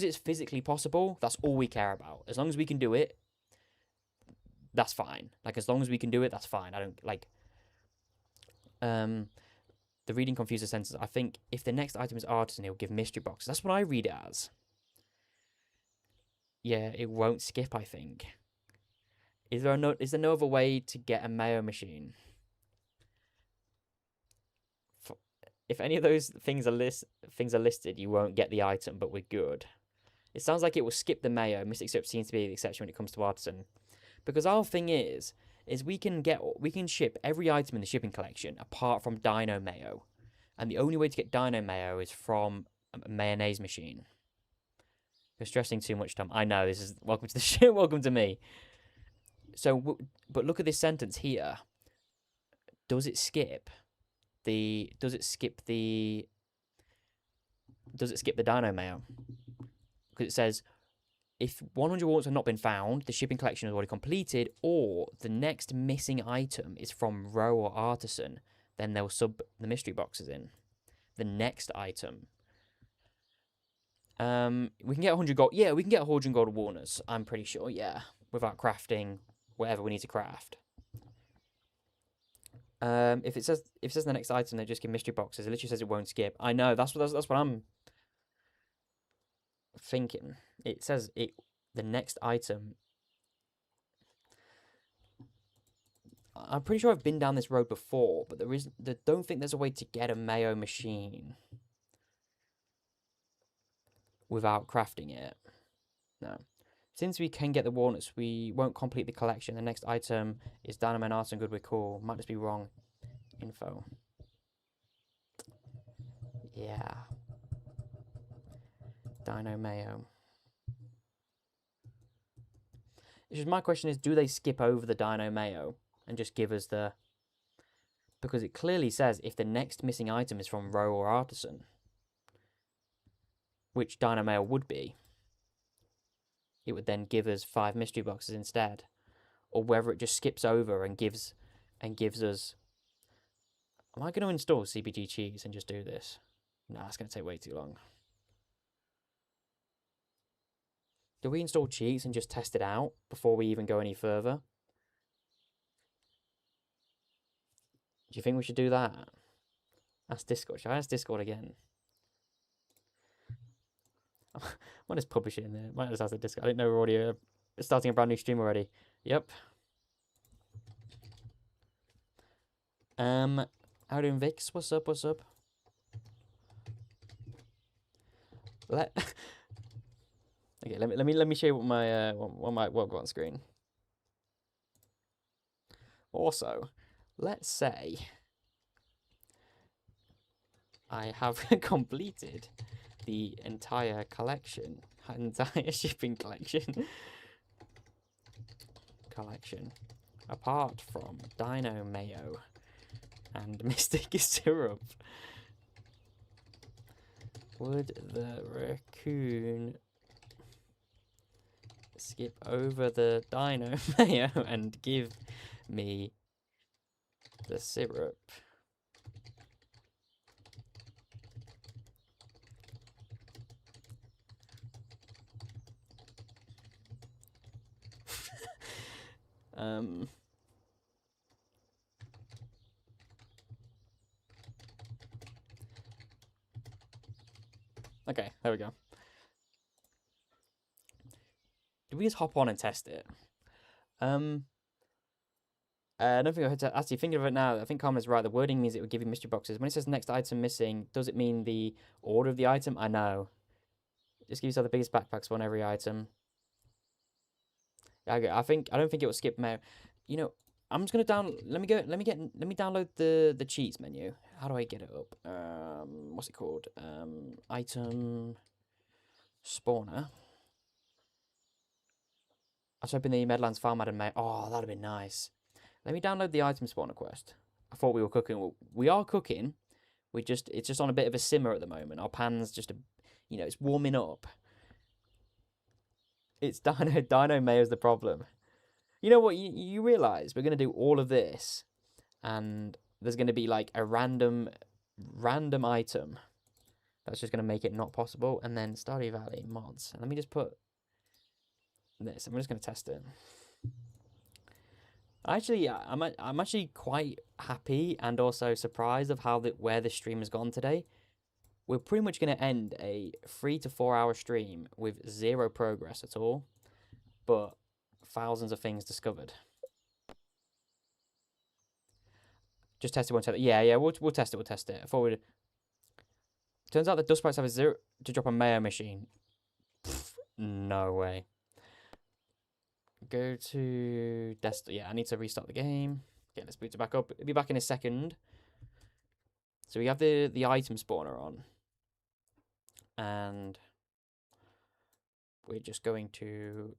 it's physically possible, that's all we care about. As long as we can do it, that's fine. Like, as long as we can do it, that's fine. I don't like. The reading confuses sentences. I think if the next item is artisan, it will give mystery boxes. That's what I read it as. Yeah, it won't skip, I think. Is there no other way to get a mayo machine? If any of those things are listed, you won't get the item, but we're good. It sounds like it will skip the mayo. Mystic Syrup seems to be the exception when it comes to artisan. Because our thing is we can ship every item in the shipping collection apart from Dino Mayo. And the only way to get Dino Mayo is from a mayonnaise machine. You're stressing too much, Tom. I know, this is welcome to the show, welcome to me. So, but look at this sentence here. Does it skip the Dino Mayo? Because it says, if 100 walnuts have not been found, the shipping collection is already completed, or the next missing item is from row or artisan, then they'll sub the mystery boxes in. The next item. We can get 100 gold. Yeah, we can get 100 golden walnuts. I'm pretty sure. Yeah, without crafting whatever we need to craft. If it says the next item, they just give mystery boxes. It literally says it won't skip. I know. That's what I'm thinking. It says the next item. I'm pretty sure I've been down this road before, but don't think there's a way to get a mayo machine without crafting it. No. Since we can get the walnuts, we won't complete the collection. The next item is Dynamo and Artisan Good. We're cool. Might just be wrong info. Yeah. Dino Mayo. It's just my question is, do they skip over the Dino Mayo and just give us the... Because it clearly says if the next missing item is from row or artisan, which Dino Mayo would be, it would then give us 5 mystery boxes instead. Or whether it just skips over and gives us... Am I going to install CBG Cheese and just do this? Nah, it's going to take way too long. Do we install cheats and just test it out before we even go any further? Do you think we should do that? Ask Discord. Should I ask Discord again? Might just publish it in there. Might just ask the Discord. I didn't know we're already starting a brand new stream already. Yep. How doing, Vix? What's up? What's up? Okay, let me show you what my what got on screen. Also, let's say I have completed the entire collection, entire shipping collection, apart from Dino Mayo and Mystic Syrup. Would the raccoon skip over the Dino Mayo and give me the syrup? Okay, there we go. Do we just hop on and test it? I don't think I heard to actually thinking of it now. I think Karma's right. The wording means it would give you mystery boxes. When it says next item missing, does it mean the order of the item? I know. Just give yourself the biggest backpacks on every item. I don't think it will skip mail. You know, I'm just gonna let me download the cheats menu. How do I get it up? What's it called? Item spawner. I was hoping the Medlands farm had a mail. Oh, that'd be nice. Let me download the item spawner quest. I thought we were cooking. Well, we are cooking. It's just on a bit of a simmer at the moment. Our pan's just it's warming up. It's Dino Mayo's the problem. You know what? You realize we're gonna do all of this, and there's gonna be like a random item that's just gonna make it not possible. And then Stardew Valley mods. Let me just put this. I'm just gonna test it. Actually, I'm actually quite happy and also surprised of where the stream has gone today. We're pretty much going to end a 3 to 4 hour stream with zero progress at all, but thousands of things discovered. Just test it, won't test it. Yeah, we'll test it. We'll test it. I thought we'd. Turns out the dust sprites have a zero to drop a mayo machine. Pfft, no way. Go to desktop. Yeah, I need to restart the game. Okay, let's boot it back up. It'll be back in a second. So we have the item spawner on. And we're just going to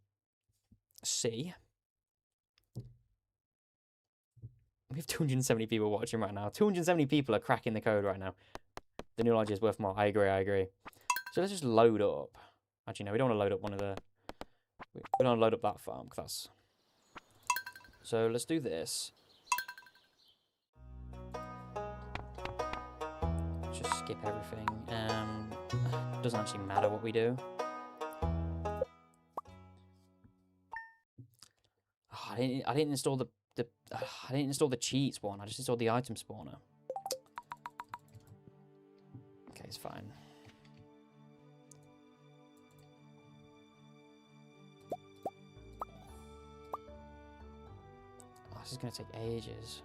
see. We have 270 people watching right now. 270 people are cracking the code right now. The new knowledge is worth more. I agree. So let's just load up. Actually, no, we don't want to load up one of the... We don't want to load up that farm, because that's... So let's do this. Just skip everything. Doesn't actually matter what we do. Oh, I didn't install I didn't install the cheats one. I just installed the item spawner. Okay, it's fine. Oh, this is gonna take ages.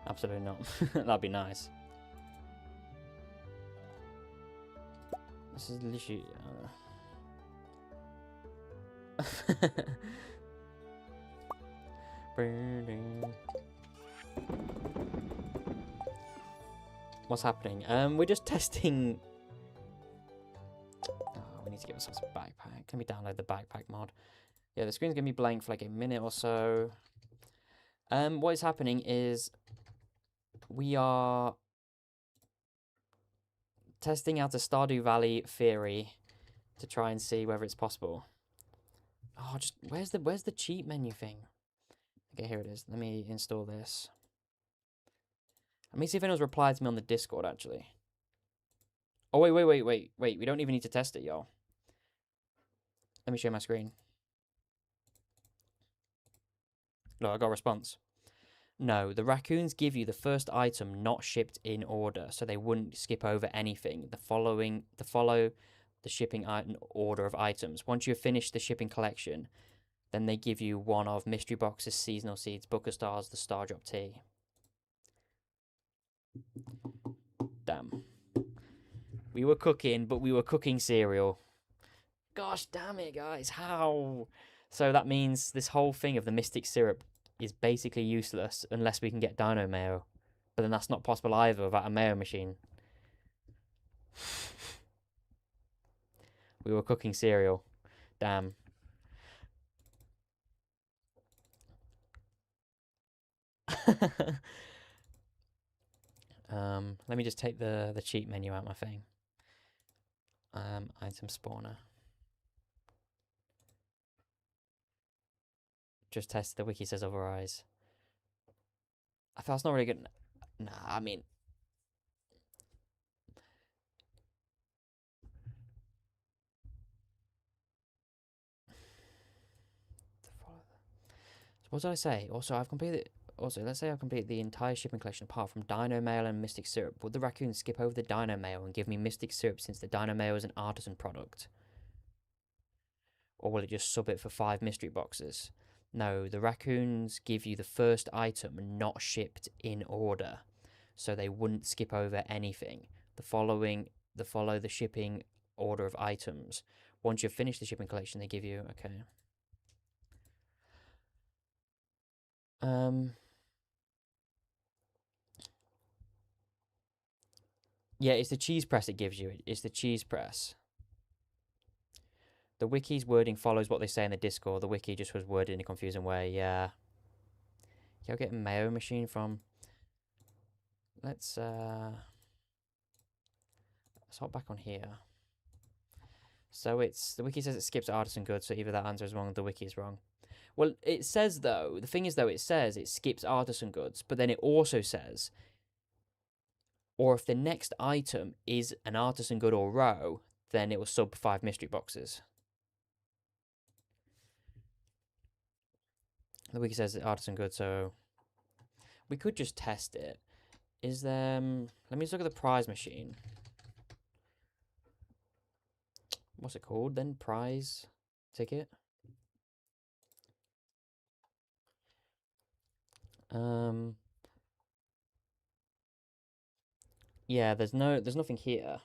Absolutely not. That'd be nice. This is literally... What's happening? We're just testing... Oh, we need to give ourselves a backpack. Let me download the backpack mod. Yeah, the screen's gonna be blank for like a minute or so. What is happening is we are testing out a Stardew Valley theory to try and see whether it's possible. Oh, just where's the cheat menu thing? Okay, here it is. Let me install this. Let me see if anyone's replied to me on the Discord, actually. Oh, wait. We don't even need to test it, y'all. Let me share my screen. No, I got a response. No, the raccoons give you the first item not shipped in order, so they wouldn't skip over anything. Follow the shipping order of items. Once you have finished the shipping collection, Then they give you one of mystery boxes, seasonal seeds, book of stars, the star drop tea. Damn. We were cooking, but we were cooking cereal. Gosh damn it, guys. How? So that means this whole thing of the mystic syrup is basically useless unless we can get dino mayo. But then that's not possible either without a mayo machine. We were cooking cereal. Damn. Let me just take the cheat menu out my thing. Item spawner. Just test the wiki says otherwise. I thought it's not really good. Nah, I mean. So what did I say? Also, I've completed. Also, let's say I've completed the entire shipping collection apart from Dino Mail and Mystic Syrup. Would the raccoon skip over the Dino Mail and give me Mystic Syrup since the Dino Mail is an artisan product? Or will it just sub it for 5 mystery boxes? No, the raccoons give you the first item not shipped in order, so they wouldn't skip over anything. Follow the shipping order of items. Once you've finished the shipping collection, they give you okay. Yeah, it's the cheese press it gives you. It's the cheese press. The wiki's wording follows what they say in the Discord. The wiki just was worded in a confusing way. Yeah. You'll get a mayo machine from. Let's hop back on here. So it's the wiki says it skips artisan goods, so either that answer is wrong or the wiki is wrong. Well, it says though, the thing is though, it says it skips artisan goods, but then it also says, or if the next item is an artisan good or row, then it will sub 5 mystery boxes. The wiki says artisan good, so we could just test it. Is there? Let me just look at the prize machine. What's it called then? Prize ticket. Yeah, there's nothing here.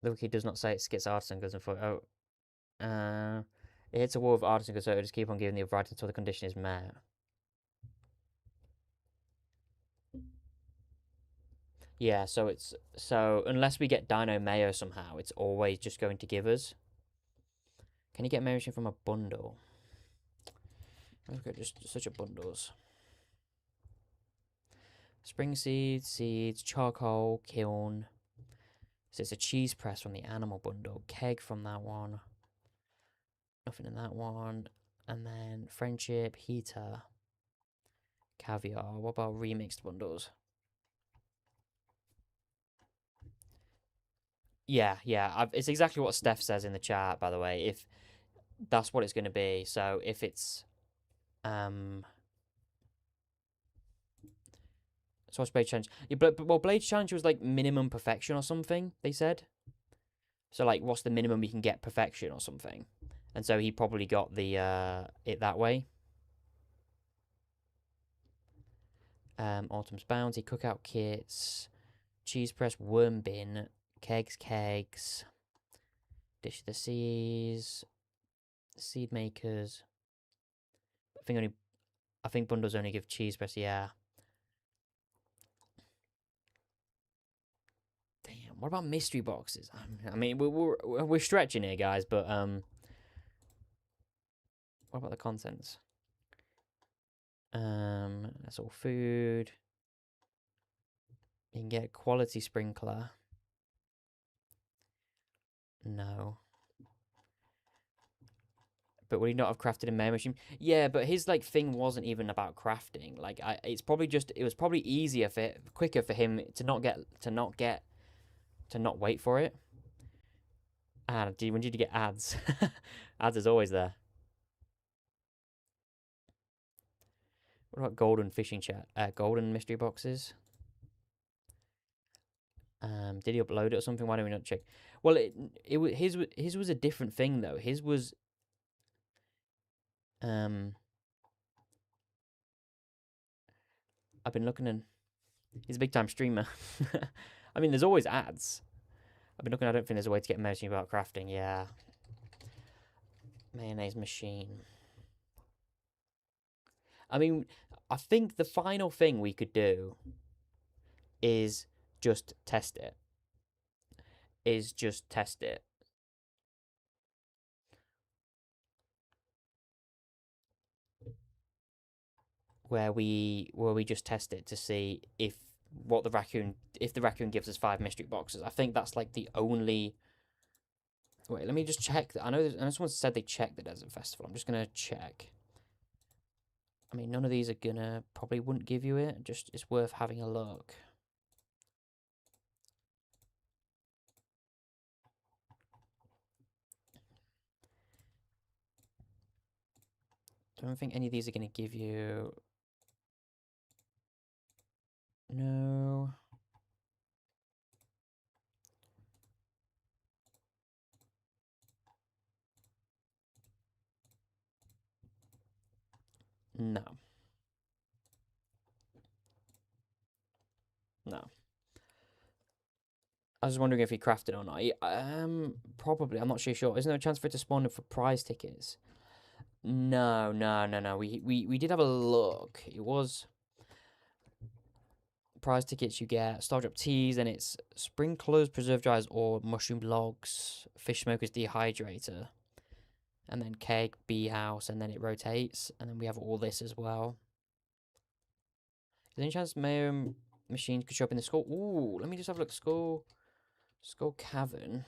The wiki does not say it skips artisan goods. It hits a wall of artisan goods, so it'll just keep on giving the variety until the condition is met. Yeah, so unless we get Dino Mayo somehow, it's always just going to give us. Can you get Mayo from a bundle? Look at just such a bundles. Spring seeds, charcoal, kiln. So it's a cheese press from the animal bundle, keg from that one. Nothing in that one. And then friendship, heater, caviar. What about remixed bundles? Yeah. It's exactly what Steph says in the chat, by the way. If that's what it's going to be. So if it's so what's Blade Challenge? Yeah, but Blade Challenge was like minimum perfection or something, they said. So like what's the minimum we can get perfection or something? And so he probably got the it that way. Autumn's Bounty, cookout kits, cheese press, worm bin, kegs, dish of the seas, seed makers. I think bundles only give cheese press. Yeah. Damn. What about mystery boxes? I mean, we're stretching here, guys. But what about the contents? That's all food. You can get a quality sprinkler. No. But would he not have crafted a mail machine? Yeah, but his like thing wasn't even about crafting. Like it was probably easier quicker for him to not wait for it. And we need to get ads. Ads is always there. What about golden fishing chat? Golden mystery boxes. Did he upload it or something? Why don't we not check? Well, his was a different thing though. His was I've been looking and he's a big time streamer. I mean, there's always ads. I've been looking. I don't think there's a way to get messaging about crafting. Yeah, mayonnaise machine. I mean, I think the final thing we could do is just test it. Where we just test it to see if the raccoon gives us 5 mystery boxes. I think that's like the only. Wait, let me just check. I know someone said they checked the desert festival. I'm just gonna check. I mean, none of these are probably wouldn't give you it. Just it's worth having a look. Don't think any of these are gonna give you. No. No. No. I was wondering if he crafted or not. Probably. I'm not sure. Isn't there a chance for it to spawn for prize tickets? No. We did have a look. It was prize tickets you get, Stardew teas, and it's sprinklers, preserve dryers, or mushroom logs, fish smokers, dehydrator, and then keg, bee house, and then it rotates, and then we have all this as well. Is there any chance mayo machines could show up in the skull? Ooh, let me just have a look. Skull cavern.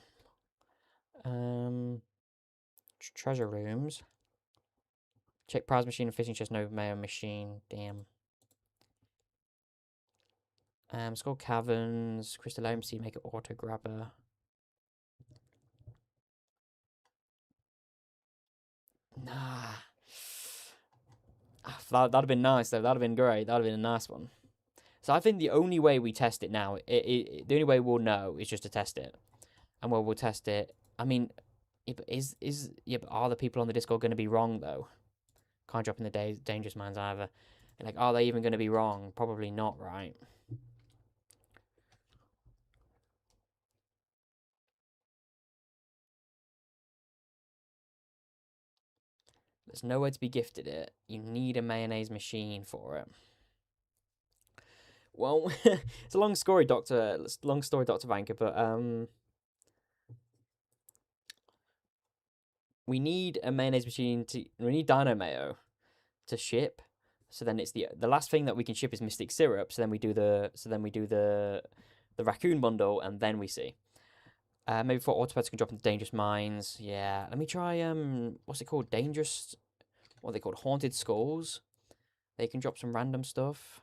Treasure rooms. Check prize machine and fishing chest. No mayo machine. Damn. Skull caverns. Crystal MC. Make it auto grabber. Nah. That'd have been nice though. That'd have been great. That'd have been a nice one. So I think the only way we test it now, the only way we'll know is just to test it, and we'll test it. I mean, but are the people on the Discord going to be wrong though? Can't drop in the dangerous mines either. And like, are they even going to be wrong? Probably not, right? There's no way to be gifted it. You need a mayonnaise machine for it. Well, it's a long story, Doctor Vanker, but we need a mayonnaise machine we need Dino Mayo to ship. So then it's the last thing that we can ship is Mystic Syrup. So then we do the raccoon bundle, and then we see. Maybe for autopets can drop into dangerous mines. Yeah, let me try what's it called? What are they called? Haunted skulls. They can drop some random stuff.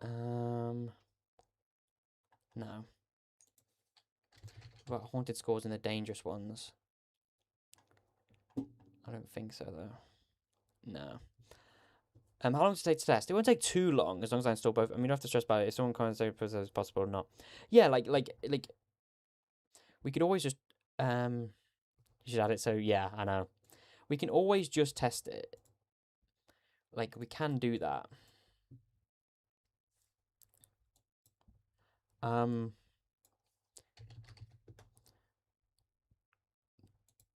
No. What about haunted skulls and the dangerous ones? I don't think so though. No. How long does it take to test? It won't take too long, as long as I install both. I mean, you don't have to stress about it. If someone comments if it's possible or not. Yeah, like we could always just you should add it. So yeah, I know. We can always just test it. Like we can do that.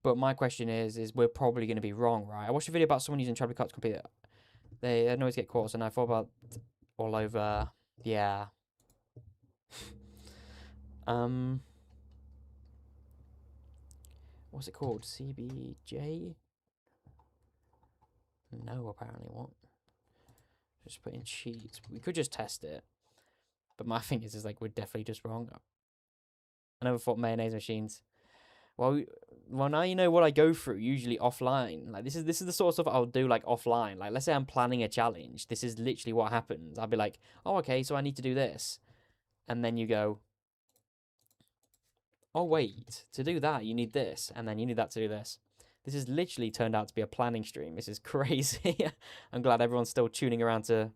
But my question is we're probably going to be wrong, right? I watched a video about someone using tribal cards to complete it. They always get caught, and I thought about all over. Yeah. What's it called? CBJ? No, apparently what? Just put in cheats. We could just test it. But my thing is like we're definitely just wrong. I never thought mayonnaise machines. Well, now you know what I go through usually offline. Like this is the sort of stuff I'll do like offline. Like let's say I'm planning a challenge. This is literally what happens. I'll be like, oh okay, so I need to do this, and then you go, oh wait, to do that you need this, and then you need that to do this. This has literally turned out to be a planning stream. This is crazy. I'm glad everyone's still tuning around to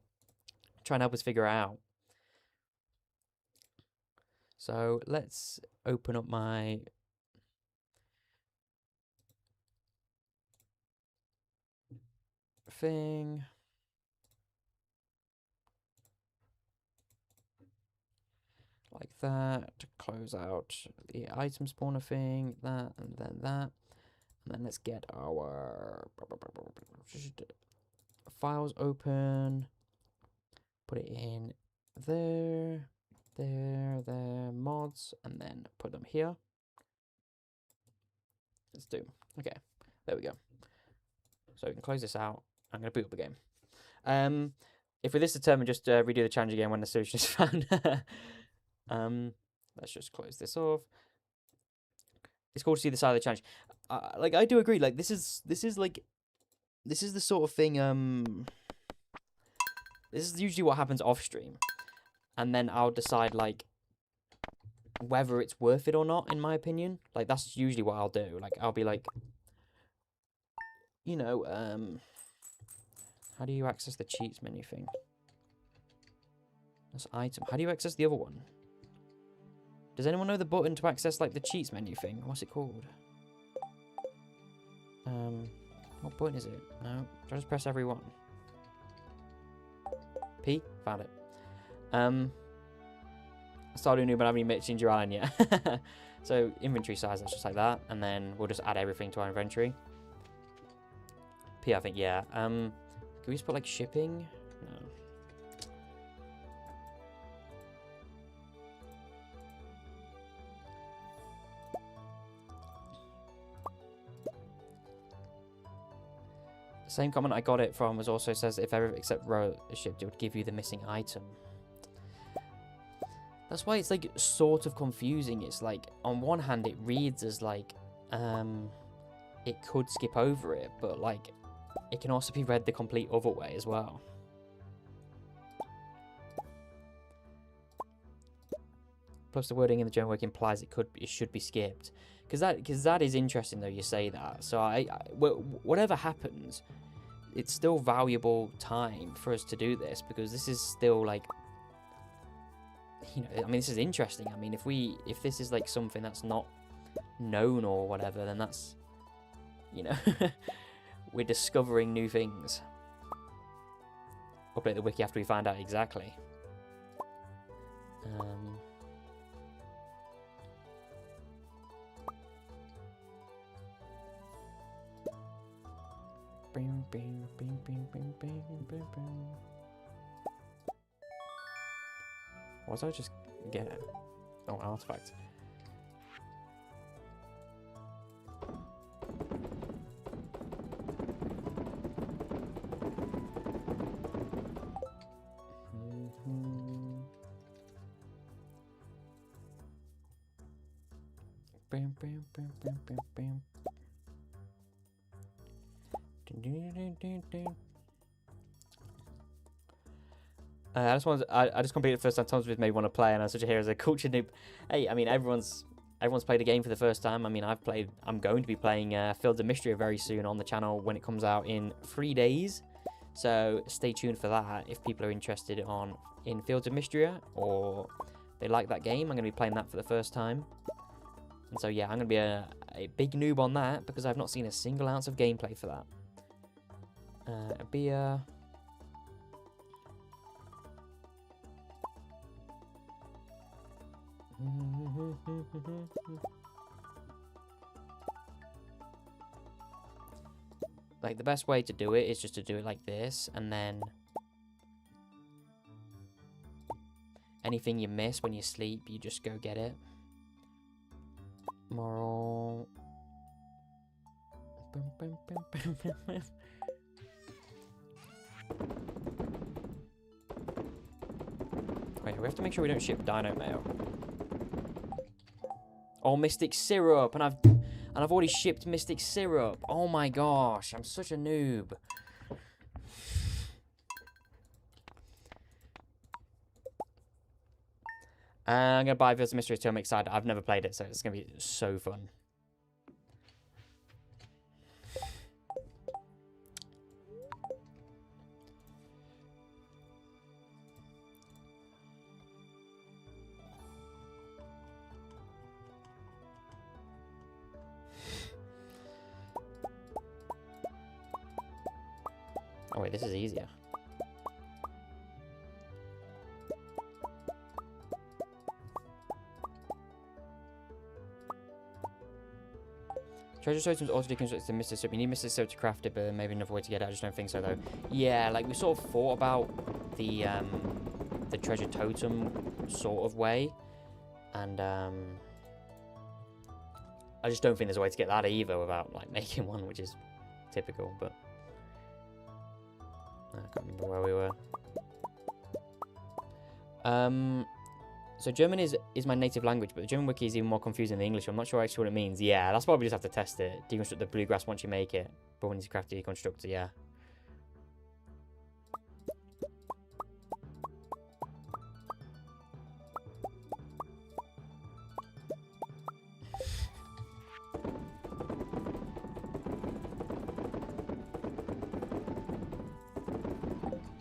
try and help us figure it out. So let's open up my thing. Like that. Close out the item spawner thing. That and then that. And then let's get our files open. Put it in there, there, mods, and then put them here. Let's do. Okay, there we go. So we can close this out. I'm going to boot up the game. If with this determined, just redo the challenge again when the solution is found. Let's just close this off. It's cool to see the side of the challenge. Like I do agree. Like this is the sort of thing. This is usually what happens off stream, and then I'll decide like whether it's worth it or not. In my opinion, like that's usually what I'll do. Like I'll be like, you know, how do you access the cheats menu thing? That's item. How do you access the other one? Does anyone know the button to access like the cheats menu thing? What's it called? What button is it? No, do I just press every one? P? Found it. Stardew noob, but I haven't even mentioned your island yet. So inventory size, that's just like that, and then we'll just add everything to our inventory. P, I think, yeah. Can we just put like shipping? No. The same comment I got it from was also says if everything except row is shipped, it would give you the missing item. That's why it's like sort of confusing. It's like on one hand it reads as like it could skip over it, but like it can also be read the complete other way as well. Plus the wording in the general work implies it should be skipped. Because that is interesting though, you say that. So whatever happens, it's still valuable time for us to do this, because this is still like, you know, I mean, this is interesting. I mean, if this is like something that's not known or whatever, then that's, you know, we're discovering new things. Update the wiki after we find out exactly. What did I just get? Oh, an artifact. I just completed the first time Tom's with me want to play, and I'm such a hero as a culture noob. Hey, I mean everyone's played a game for the first time. I mean I'm going to be playing Fields of Mystery very soon on the channel when it comes out in 3 days. So stay tuned for that if people are interested in Fields of Mystery or they like that game. I'm going to be playing that for the first time. And so yeah, I'm going to be a big noob on that because I've not seen a single ounce of gameplay for that. A beer. Like the best way to do it is just to do it like this, and then anything you miss when you sleep, you just go get it. Moral. Wait, we have to make sure we don't ship dino mail. Oh, Mystic Syrup, and I've already shipped Mystic Syrup. Oh my gosh, I'm such a noob. I'm gonna buy Fields of Mystery too. I'm excited. I've never played it, so it's gonna be so fun. Oh wait, this is easier. Treasure totems also deconstructs the Mr. Soap. You need Mr. Soap to craft it, but maybe another way to get it. I just don't think so, though. Yeah, like, we sort of thought about the treasure totem sort of way. And, I just don't think there's a way to get that either without, like, making one, which is typical, but... I can't remember where we were. So German is my native language, but the German wiki is even more confusing than the English. I'm not sure actually what it means. Yeah, that's why we just have to test it. Deconstruct the bluegrass once you make it. But when you craft the deconstructor, yeah.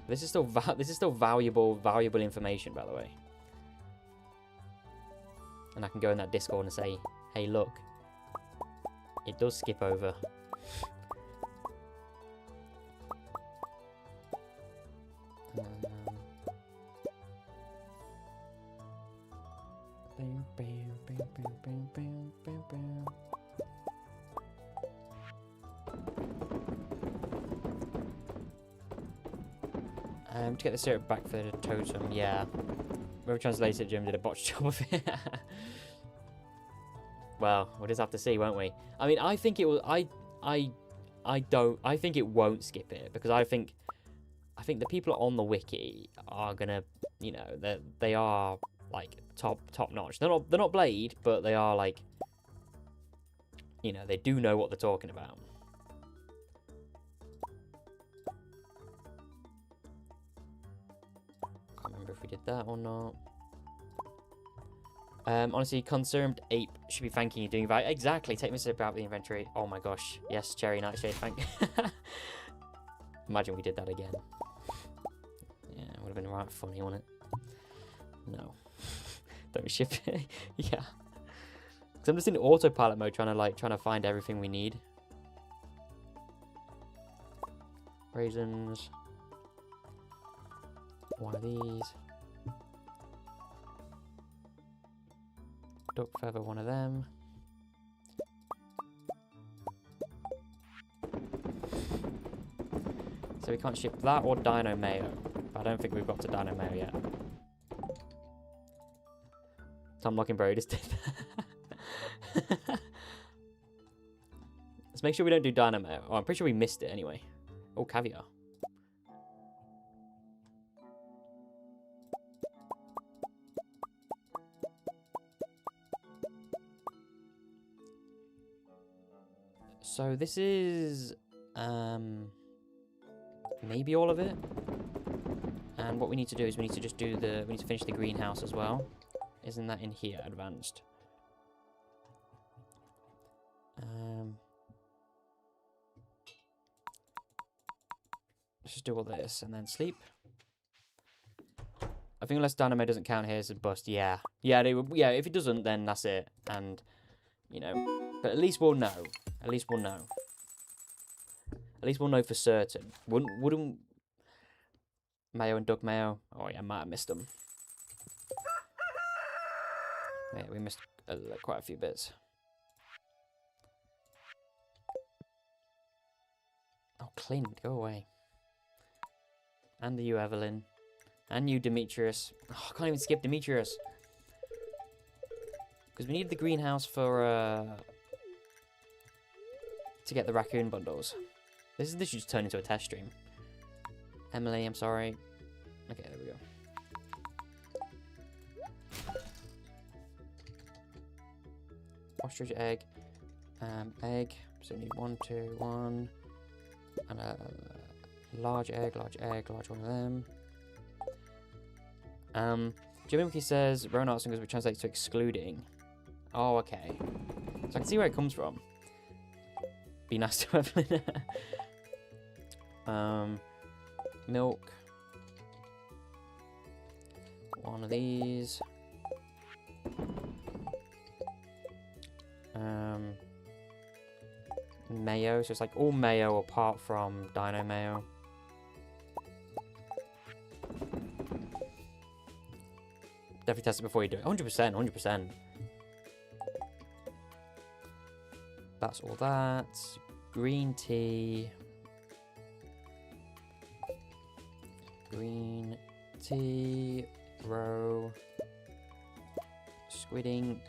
This is still valuable information, by the way. And I can go in that Discord and say, hey, look, it does skip over. To get the syrup back for the totem, yeah. Whoever translated it, Jim did a botched job of it. Well, we'll just have to see, won't we? I mean, I think it will. I think it won't skip it because I think the people on the wiki are gonna, you know, they are like top notch. They're not Blade, but they are like, you know, they do know what they're talking about. Can't remember if we did that or not. Honestly, concerned ape should be thanking you doing that. Exactly, take me a sip out of the inventory. Oh my gosh. Yes, Cherry Nightshade, thank Imagine we did that again. Yeah, it would have been right funny, wouldn't it? No. Don't ship it. Yeah. Because I'm just in autopilot mode trying to find everything we need. Raisins. One of these. Duck feather, one of them. So we can't ship that or Dino Mayo. But I don't think we've got to Dino Mayo yet. Tom Mockingbird just did that. Let's make sure we don't do Dino Mayo. Oh, I'm pretty sure we missed it anyway. Oh, caviar. So this is maybe all of it. And what we need to do is we need to just do we need to finish the greenhouse as well. Isn't that in here, advanced? Let's just do all this and then sleep. I think unless Dynamo doesn't count here, it's a bust. Yeah. Yeah, if it doesn't, then that's it. And, you know, but at least we'll know. At least we'll know. At least we'll know for certain. Wouldn't Mayo and Doug Mayo? Oh yeah, I might have missed them. Yeah, we missed quite a few bits. Oh, Clint, go away. And you, Evelyn. And you, Demetrius. Oh, I can't even skip Demetrius. Because we need the greenhouse for to get the raccoon bundles. This should just turn into a test stream. Emily, I'm sorry. Okay, there we go. Ostrich egg. Egg. So we need 1, 2, 1. And a large egg, large one of them. Jimmy Wiki says Rowan Arts which translates to excluding. Oh, okay. So I can see where it comes from. Be nice to Evelyn. Milk. One of these. Mayo. So it's like all mayo apart from Dino Mayo. Definitely test it before you do it. 100%, 100%. That's all that. Green tea. Green tea. Row. Squid ink.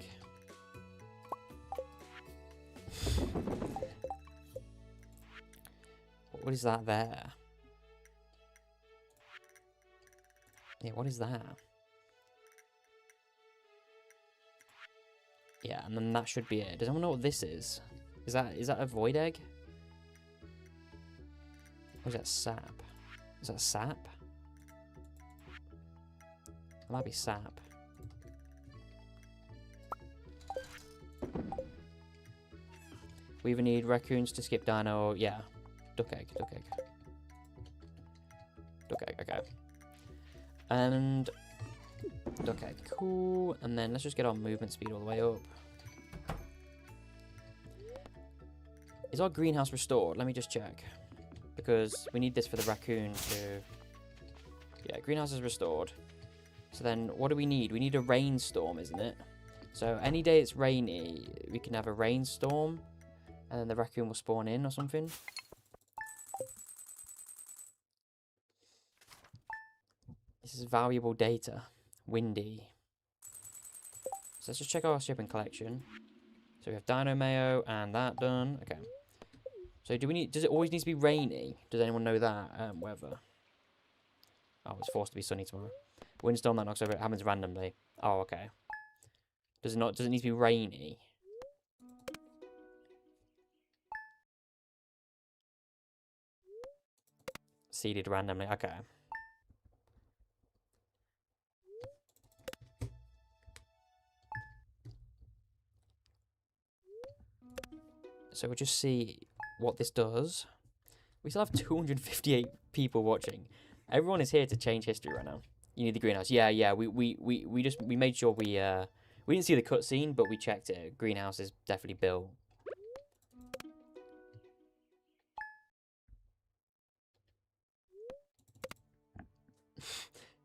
What is that there? Yeah, what is that? Yeah, and then that should be it. Does anyone know what this is? Is that a void egg? Or is that sap? Is that sap? It might be sap. We even need raccoons to skip dino. Yeah. Duck egg, duck egg. Duck egg, okay. And duck egg, cool. And then let's just get our movement speed all the way up. Is our greenhouse restored? Let me just check. Because we need this for the raccoon to... Yeah, greenhouse is restored. So then what do we need? We need a rainstorm, isn't it? So any day it's rainy, we can have a rainstorm. And then the raccoon will spawn in or something. This is valuable data. Windy. So let's just check our shipping collection. So we have Dino Mayo and that done. Okay. So does it always need to be rainy? Does anyone know that? Weather. Oh, it's forced to be sunny tomorrow. Windstorm that knocks over, it happens randomly. Oh, okay. Does it need to be rainy? Seeded randomly, okay. So we'll just see what this does. We still have 258 people watching. Everyone is here to change history right now. You need the greenhouse. Yeah. We made sure we didn't see the cutscene, but we checked it. Greenhouse is definitely built.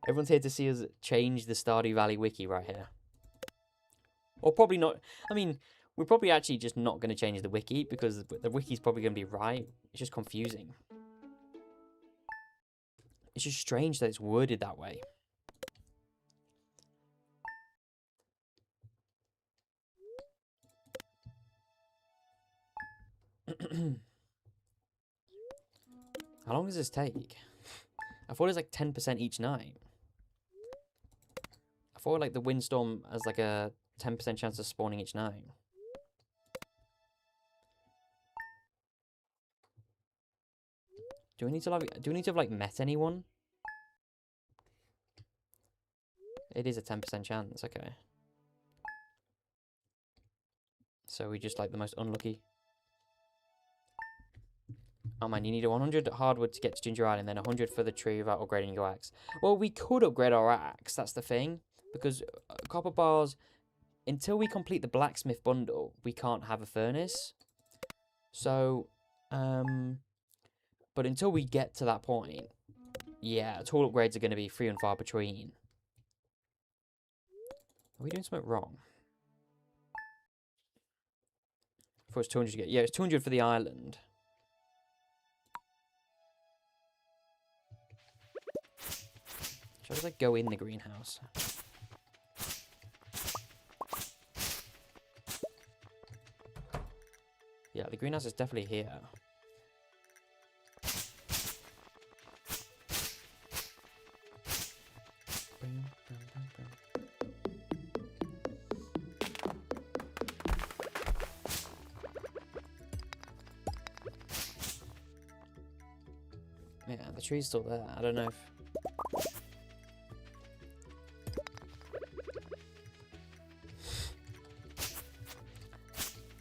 Everyone's here to see us change the Stardew Valley wiki right here. Or probably not. I mean, we're probably actually just not going to change the wiki because the wiki's probably going to be right. It's just confusing. It's just strange that it's worded that way. How long does this take? I thought it was like 10% each night. I thought like the windstorm has like a 10% chance of spawning each night. Do we need to have like met anyone? It is a 10% chance, okay. So we just like the most unlucky. Oh man, you need a 100 hardwood to get to Ginger Island, then 100 for the tree without upgrading your axe. Well, we could upgrade our axe, that's the thing. Because copper bars, until we complete the blacksmith bundle, we can't have a furnace. So, but until we get to that point, yeah, tool upgrades are going to be few and far between. Are we doing something wrong? For it's 200 to get, yeah, it's 200 for the island. Should I just like go in the greenhouse? Yeah, the greenhouse is definitely here. Yeah, the tree's still there. I don't know if...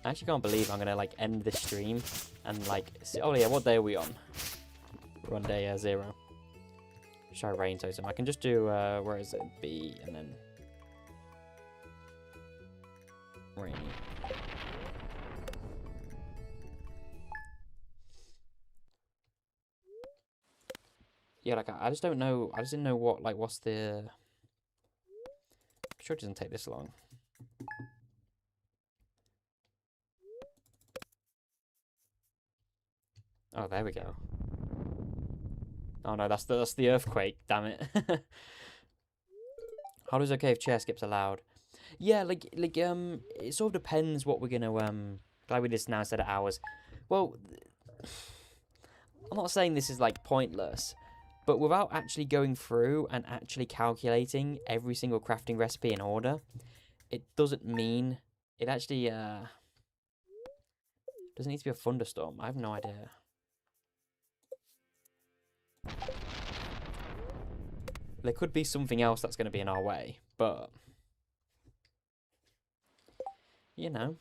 I actually can't believe I'm gonna like end this stream and like see, oh yeah, what day are we on? We're on day 0. Try rain totem. I can just do where is it? B and then rainy. Yeah, like I just don't know. I just didn't know what like what's the sure it doesn't take this long. Oh, there we go. Oh no, that's the earthquake. Damn it. How does okay if chair skips allowed? Yeah, it sort of depends what we're gonna Glad we just now set it hours. Well, I'm not saying this is like pointless, but without actually going through and actually calculating every single crafting recipe in order, it doesn't mean it actually doesn't need to be a thunderstorm. I have no idea. There could be something else that's going to be in our way, but you know,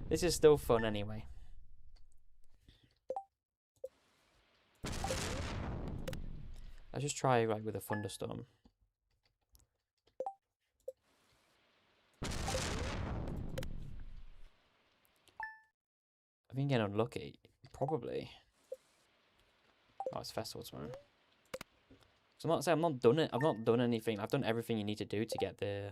this is still fun anyway. Let's just try like with a thunderstorm. I think getting unlucky, probably. Oh, it's festival tomorrow. So I'm not saying I'm not done it. I've not done anything. I've done everything you need to do to get the.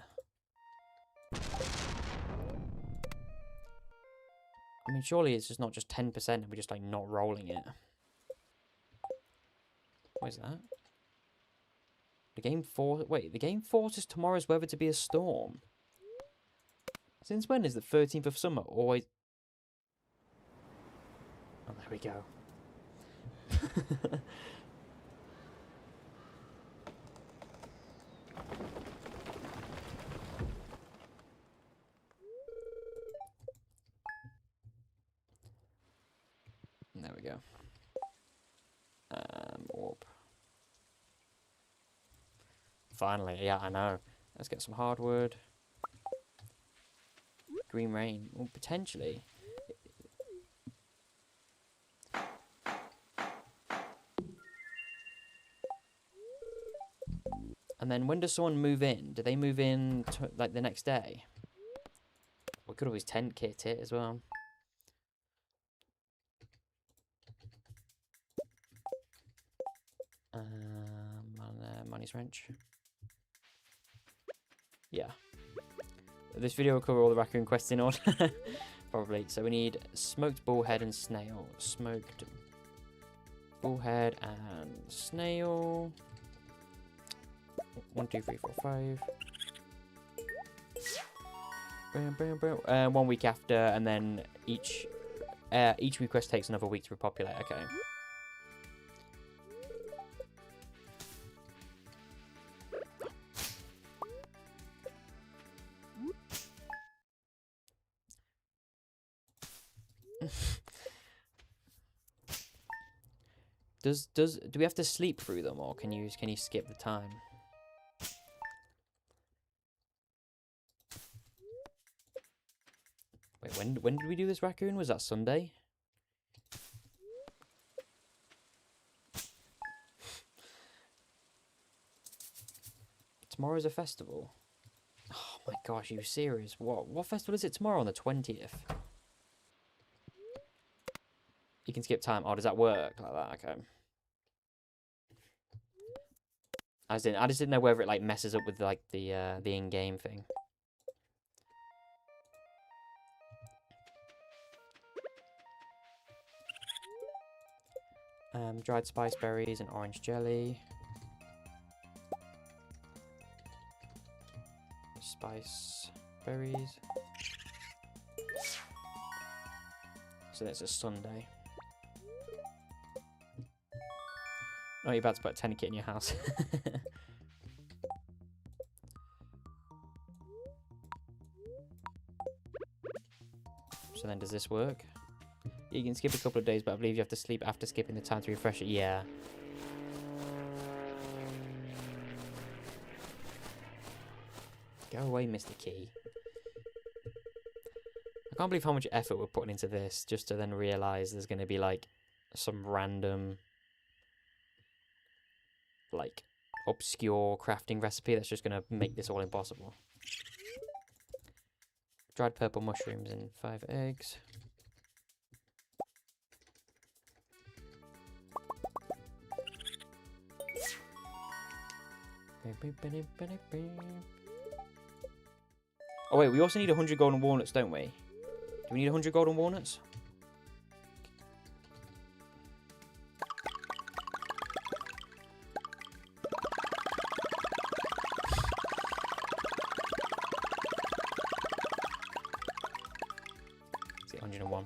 I mean, surely it's just not just 10% and we're just like not rolling it. What is that? The game Wait, the game forces tomorrow's weather to be a storm. Since when is the 13th of summer always? Oh, there we go. There we go. Orb. Finally, yeah, I know. Let's get some hardwood. Green rain. Well, potentially. And then when does someone move in? Do they move in like the next day? We could always tent kit it as well. Money's wrench. Yeah. This video will cover all the raccoon quests in order. Probably. So we need smoked bullhead and snail. Smoked bullhead and snail. 1, 2, 3, 4, 5. Bam, bam, bam. 1 week after, and then each request takes another week to repopulate. Okay. Do we have to sleep through them, or can you skip the time? Wait, when did we do this raccoon? Was that Sunday? Tomorrow's a festival. Oh my gosh, are you serious? What festival is it tomorrow on the 20th? You can skip time. Oh, does that work like that? Okay. I just didn't know whether it like messes up with like the in-game thing. Dried spice berries and orange jelly. Spice berries. So that's a Sunday. Oh, you're about to put a tenny kit in your house. So then does this work? You can skip a couple of days, but I believe you have to sleep after skipping the time to refresh it. Yeah. Go away, Mr. Key. I can't believe how much effort we're putting into this just to then realise there's going to be like some random like obscure crafting recipe that's just going to make this all impossible. Dried purple mushrooms and 5 eggs. Oh wait, we also need 100 golden walnuts, don't we? Do we need 100 golden walnuts? Is it 101?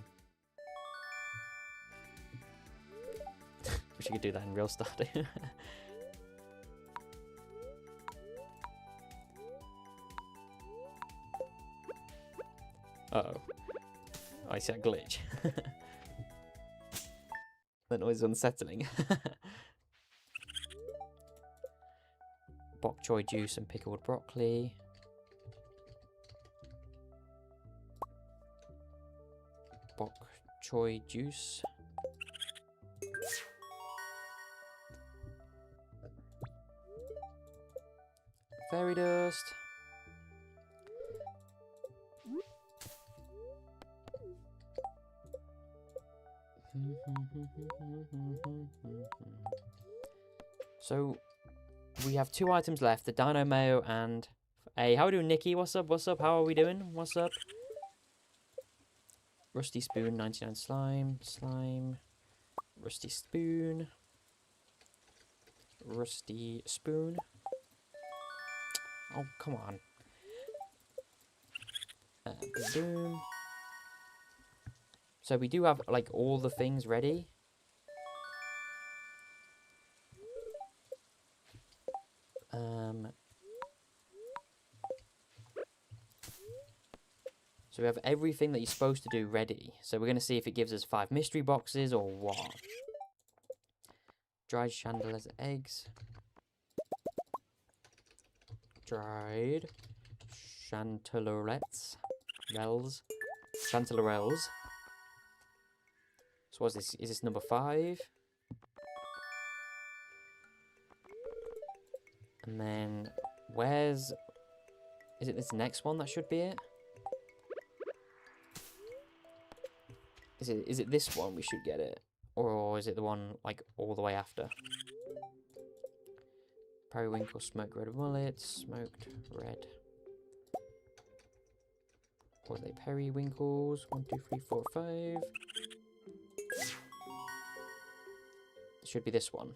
Wish you could do that in real Stardew. Uh-oh. I see that glitch. That noise is unsettling. Bok choy juice and pickled broccoli. Bok choy juice. Fairy dust. So we have 2 items left, the Dino Mayo and... Hey, how are we doing, Nikki? What's up? What's up? How are we doing? What's up? Rusty Spoon, 99 slime. Slime. Rusty Spoon. Rusty Spoon. Oh, come on. Boom. So we do have, like, all the things ready. So we have everything that you're supposed to do ready. So we're going to see if it gives us 5 mystery boxes or what. Dried chandeliers, eggs. Dried chantellerettes. Chantellerelles. So what's this? Is this number 5? And then where's... Is it this next one that should be it? Is it this one we should get it? Or is it the one, like, all the way after? Periwinkle, smoked red mullet, smoked red. What are they? Periwinkles. 1, 2, 3, 4, 5. It should be this one.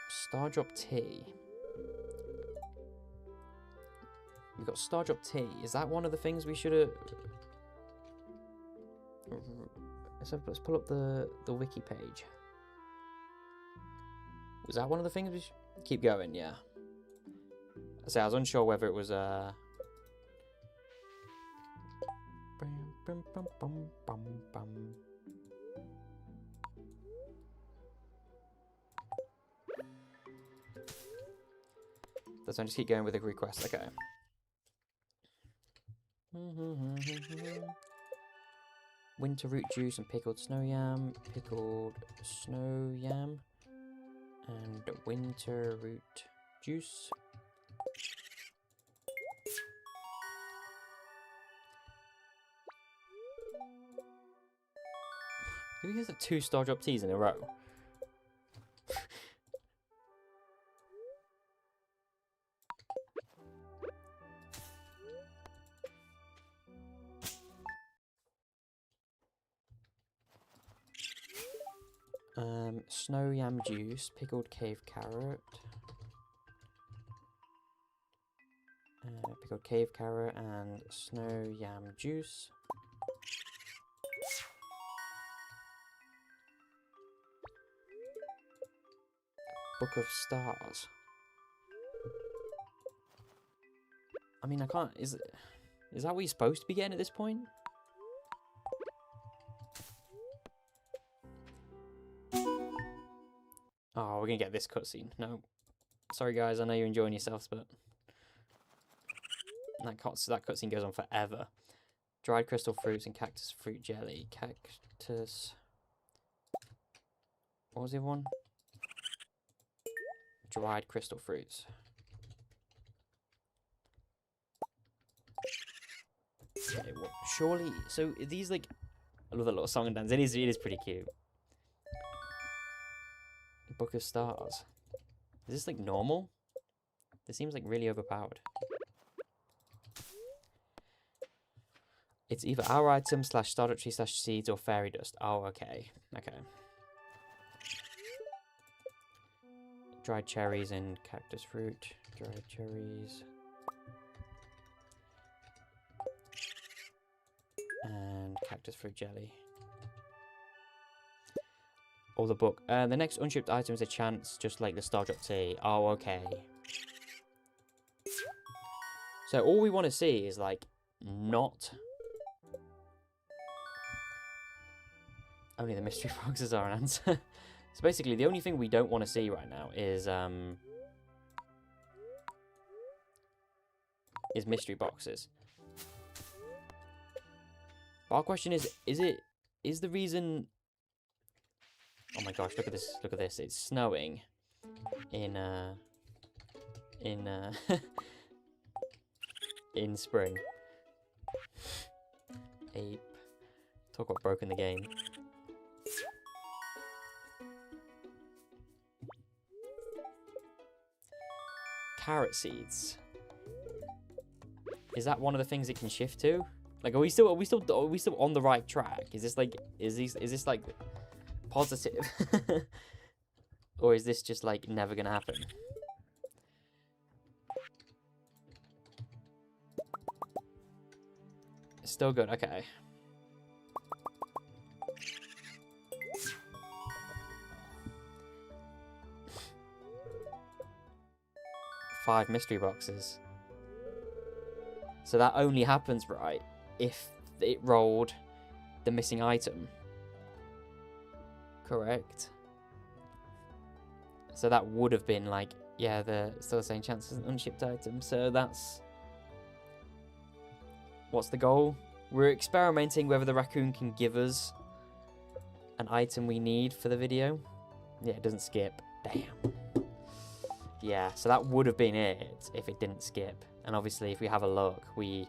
Stardrop tea. We've got Stardrop tea. Is that one of the things we should have... Let's pull up the wiki page. Was that one of the things we should... Keep going, yeah. I was unsure whether it was Let's just keep going with the request. Okay. Winter root juice and pickled snow yam. Pickled snow yam. And winter root juice. Did we get 2 Stardrop teas in a row? Snow yam juice, pickled cave carrot. Pickled cave carrot and snow yam juice. Book of Stars. I mean, I can't... Is that what you're supposed to be getting at this point? Oh, we're gonna get this cutscene. No. Sorry, guys. I know you're enjoying yourselves, but... That cutscene goes on forever. Dried crystal fruits and cactus fruit jelly. Cactus... What was the other one? Dried crystal fruits. Okay, well, surely... So, are these, like... I love that little song and dance. It is pretty cute. Book of Stars. Is this like normal? This seems like really overpowered. It's either our item / Stardew tree / seeds or fairy dust. Oh, okay. Okay. Dried cherries and cactus fruit. Dried cherries. And cactus fruit jelly. Or the book. The next unshipped item is a chance, just like the Stardew tea. Oh, okay. So all we want to see is, like, not... Only the mystery boxes are an answer. So basically, the only thing we don't want to see right now is mystery boxes. But our question is the reason... Oh my gosh, look at this, it's snowing in in spring. Ape. Talk about broken the game. Carrot seeds. Is that one of the things it can shift to? Like, are we still on the right track? Is this like, is this like positive? Or is this just like never gonna happen? Still good, okay. Five mystery boxes. So that only happens, right, if it rolled the missing item. Correct. So that would have been like, yeah, still the same chance as an unshipped item. So that's... What's the goal? We're experimenting whether the raccoon can give us an item we need for the video. Yeah, it doesn't skip. Damn. Yeah, so that would have been it if it didn't skip. And obviously, if we have a look, we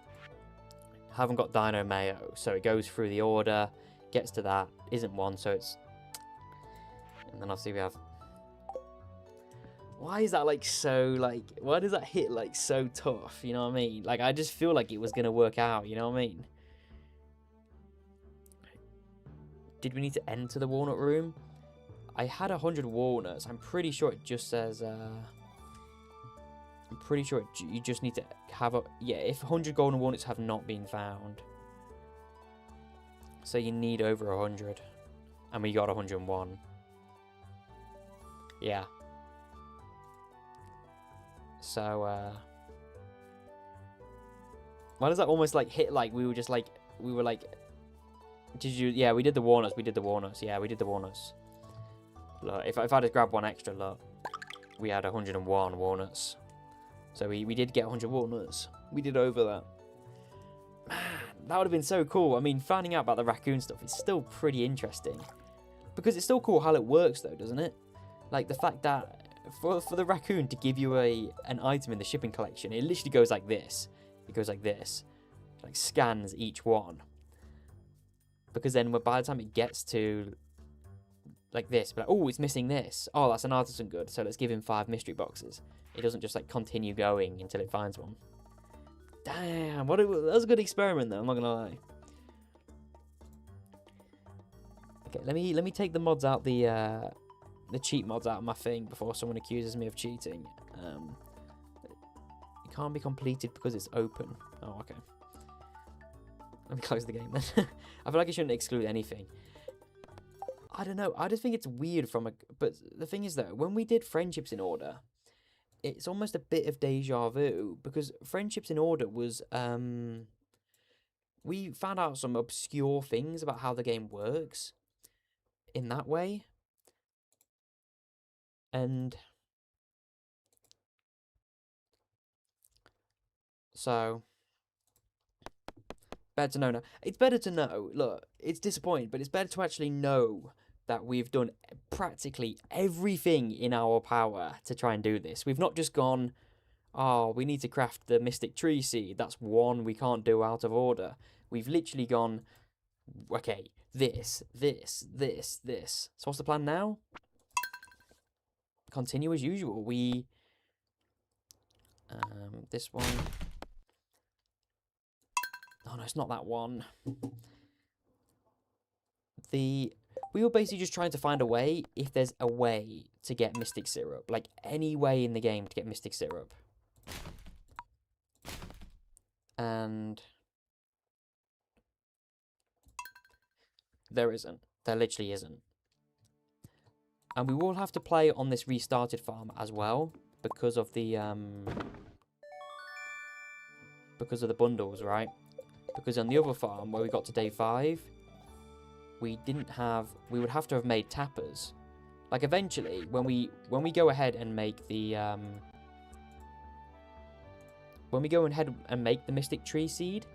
haven't got Dino Mayo. So it goes through the order, gets to that, isn't one, so it's... And then obviously we have... Why is that like so, like... Why does that hit like so tough, you know what I mean? Like, I just feel like it was going to work out, you know what I mean? Did we need to enter the walnut room? I had 100 walnuts. I'm pretty sure it just says... I'm pretty sure you just need to have a... Yeah, if 100 golden walnuts have not been found. So you need over 100. And we got 101. Yeah. So, why does that almost, like, hit, like, we were just, like... We were, like... Did you... Yeah, we did the walnuts. We did the walnuts. Yeah, we did the walnuts. Look, if I just grabbed one extra, look. We had 101 walnuts. So we did get 100 walnuts. We did over that. Man, that would have been so cool. I mean, finding out about the raccoon stuff is still pretty interesting. Because it's still cool how it works, though, doesn't it? Like, the fact that for the raccoon to give you an item in the shipping collection, it literally goes like this. It goes like this. It, like, scans each one. Because then by the time it gets to... like this, but like, oh, it's missing this. Oh, that's an artisan good, so let's give him 5 mystery boxes. It doesn't just like continue going until it finds one. Damn, that was a good experiment though, I'm not gonna lie. Okay, let me take the mods out, the cheat mods out of my thing before someone accuses me of cheating. It can't be completed because it's open. Oh, okay. Let me close the game then. I feel like I shouldn't exclude anything. I don't know. I just think it's weird But the thing is, though, when we did Friendships in Order, it's almost a bit of deja vu. Because Friendships in Order was... we found out some obscure things about how the game works in that way. And... so... better to know now. It's better to know. Look, it's disappointing, but it's better to actually know that we've done practically everything in our power to try and do this. We've not just gone, oh, we need to craft the Mystic Tree Seed. That's one we can't do out of order. We've literally gone, okay, this. So what's the plan now? continue as usual. We this one. Oh no, it's not that one. We were basically just trying to find a way, if there's a way to get Mystic Syrup, like any way in the game to get Mystic Syrup. And there isn't. There literally isn't. And we will have to play on this restarted farm as well because of the bundles, right? Because on the other farm where we got to day 5, we would have to have made tappers. Like eventually when we go ahead and make the Mystic Tree Seed,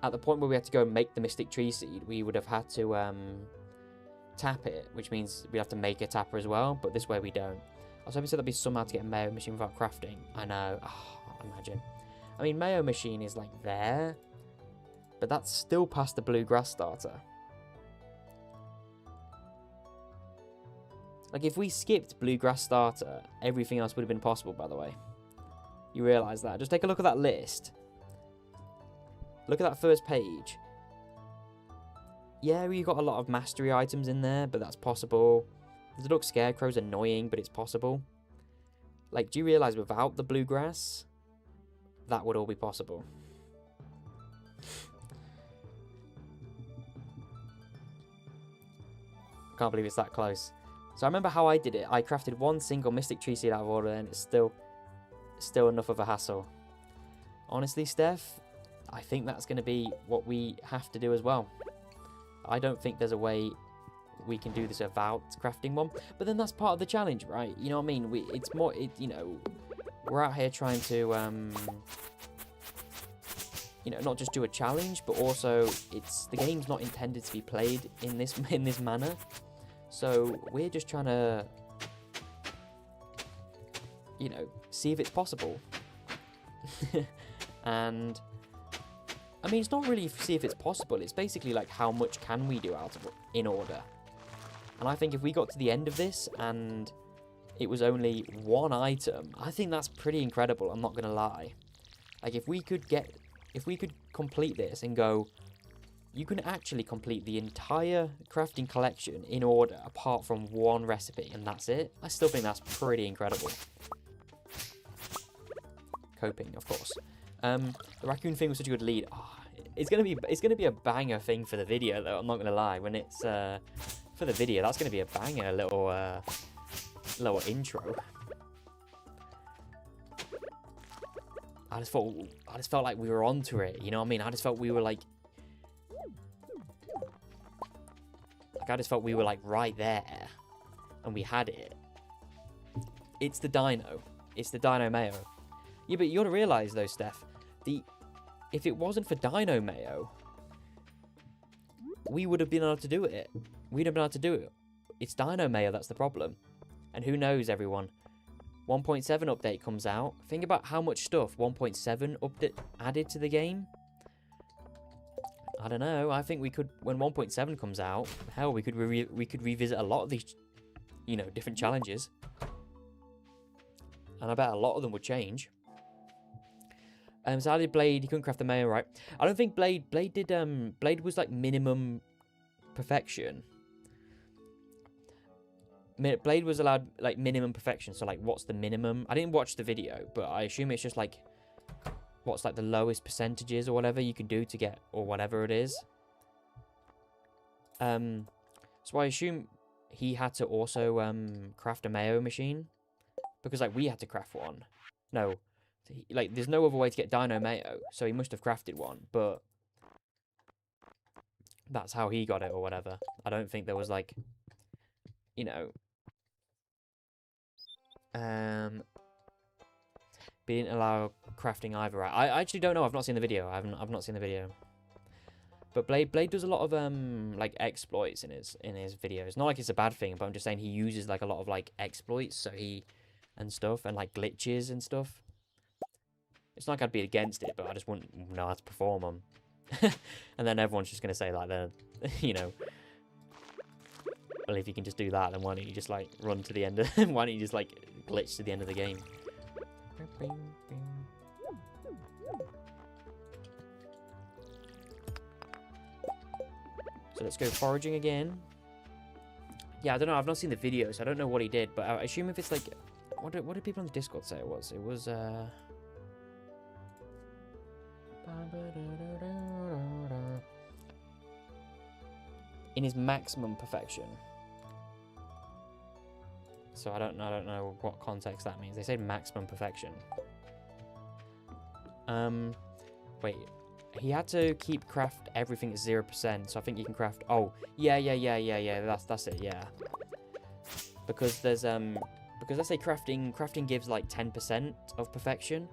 at the point where we had to go and make the Mystic Tree Seed, we would have had to tap it, which means we have to make a tapper as well, but this way we don't. I was hoping there'd be somehow to get a Mayo machine without crafting. I know. Oh, imagine. I mean, Mayo machine is like there, but that's still past the bluegrass starter. Like if we skipped bluegrass starter, everything else would have been possible, by the way. You realise that? Just take a look at that list. Look at that first page. Yeah, you got a lot of mastery items in there, but that's possible. The Duck Scarecrow's annoying, but it's possible. Like, do you realise without the bluegrass, that would all be possible? Can't believe it's that close. So I remember how I did it. I crafted one single Mystic Tree Seed out of order, and it's still enough of a hassle. Honestly, Steph, I think that's going to be what we have to do as well. I don't think there's a way we can do this without crafting one. But then that's part of the challenge, right? You know what I mean? It's more, you know, we're out here trying to, you know, not just do a challenge, but also the game's not intended to be played in this manner. So we're just trying to, you know, see if it's possible. And I mean, it's not really see if it's possible. It's basically like how much can we do out of it in order. And I think if we got to the end of this and it was only one item, I think that's pretty incredible. I'm not gonna lie. Like if we could complete this and go, you can actually complete the entire crafting collection in order apart from one recipe and that's it. I still think that's pretty incredible. Coping, of course. The raccoon thing was such a good lead. Oh, it's gonna be a banger thing for the video though. I'm not gonna lie. When it's for the video, that's gonna be a banger little intro. I just felt like we were onto it. You know what I mean? I just felt we were like right there, and we had it. It's the Dino. It's the Dino Mayo. Yeah, but you gotta realise though, Steph, if it wasn't for Dino Mayo, we would have been able to do it. We'd have been able to do it. It's Dino Mayo that's the problem. And who knows, everyone? 1.7 update comes out. Think about how much stuff 1.7 update added to the game. I don't know. I think we could, when 1.7 comes out, hell, we could revisit a lot of these, you know, different challenges. And I bet a lot of them would change. So how did Blade? He couldn't craft the Mayo, right? I don't think Blade did. Blade was like minimum perfection. Blade was allowed like minimum perfection. So like, what's the minimum? I didn't watch the video, but I assume it's just like, what's like the lowest percentages or whatever you can do to get, or whatever it is. So I assume he had to also craft a Mayo machine, because like we had to craft one. No. Like, there's no other way to get Dino Mayo, so he must have crafted one, but that's how he got it, or whatever. I don't think there was, like, you know, but he didn't allow crafting either, right? I actually don't know. I've not seen the video. I've not seen the video. But Blade does a lot of, like, exploits in his videos. Not like it's a bad thing, but I'm just saying he uses, like, a lot of, like, exploits, and stuff, and, like, glitches and stuff. It's not like I'd be against it, but I just wouldn't know how to perform them. And then everyone's just going to say, like, they're, you know, Well, if you can just do that, then why don't you just like run to the end of why don't you just like glitch to the end of the game? So let's go foraging again. Yeah, I don't know. I've not seen the video, so I don't know what he did. But I assume if it's like, what did people on the Discord say it was? It was in his maximum perfection. So I don't know what context that means. They said maximum perfection. Wait. He had to keep craft everything at 0%, so I think you can craft. Oh, yeah. That's it. Yeah. Because there's because let's say crafting gives like 10% of perfection,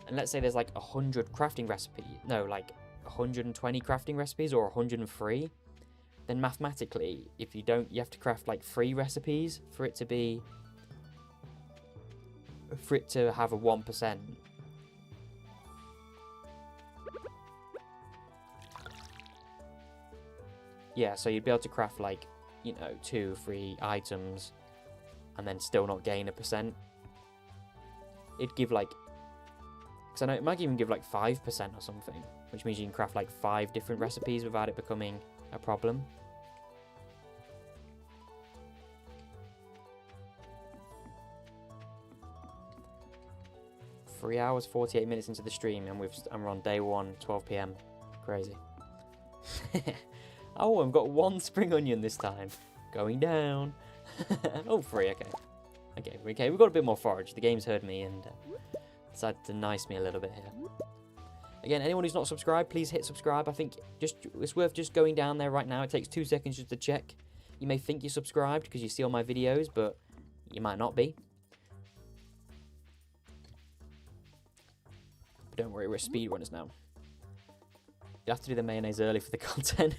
and let's say there's like 100 crafting recipes. No, like 120 crafting recipes or 103. Then mathematically, if you don't, you have to craft like 3 recipes for it to have a 1%. Yeah, so you'd be able to craft like, 2, 3 items and then still not gain a percent. It'd give like, because I know it might even give like 5% or something, which means you can craft like 5 different recipes without it becoming a problem. Three hours, 48 minutes into the stream, and we're on day 1, 12 PM. Crazy. Oh, I've got 1 spring onion this time. Going down. Oh, 3, okay. Okay, we've got a bit more forage. The game's heard me and decided to nice me a little bit here. Again, anyone who's not subscribed, please hit subscribe. I think it's worth just going down there right now. It takes 2 seconds just to check. You may think you're subscribed because you see all my videos, but you might not be. But don't worry, we're speedrunners now. You have to do the mayonnaise early for the content.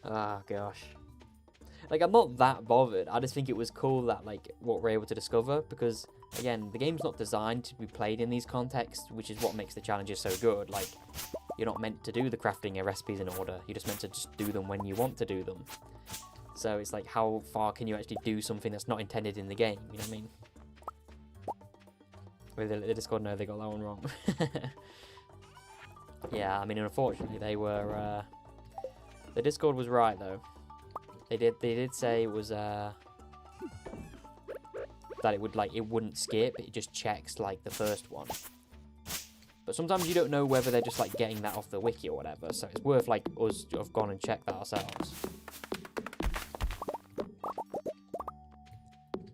Ah, gosh. Like, I'm not that bothered. I just think it was cool that, like, what we're able to discover. Because, again, the game's not designed to be played in these contexts, which is what makes the challenges so good. Like, you're not meant to do the crafting recipes in order. You're just meant to just do them when you want to do them. So it's like, how far can you actually do something that's not intended in the game? You know what I mean? With the Discord, no, they got that one wrong. Yeah, I mean, unfortunately, they were. The Discord was right though. They did say it was that it wouldn't skip. It just checks like the first one. But sometimes you don't know whether they're just like getting that off the wiki or whatever. So it's worth like us to have gone and checked that ourselves.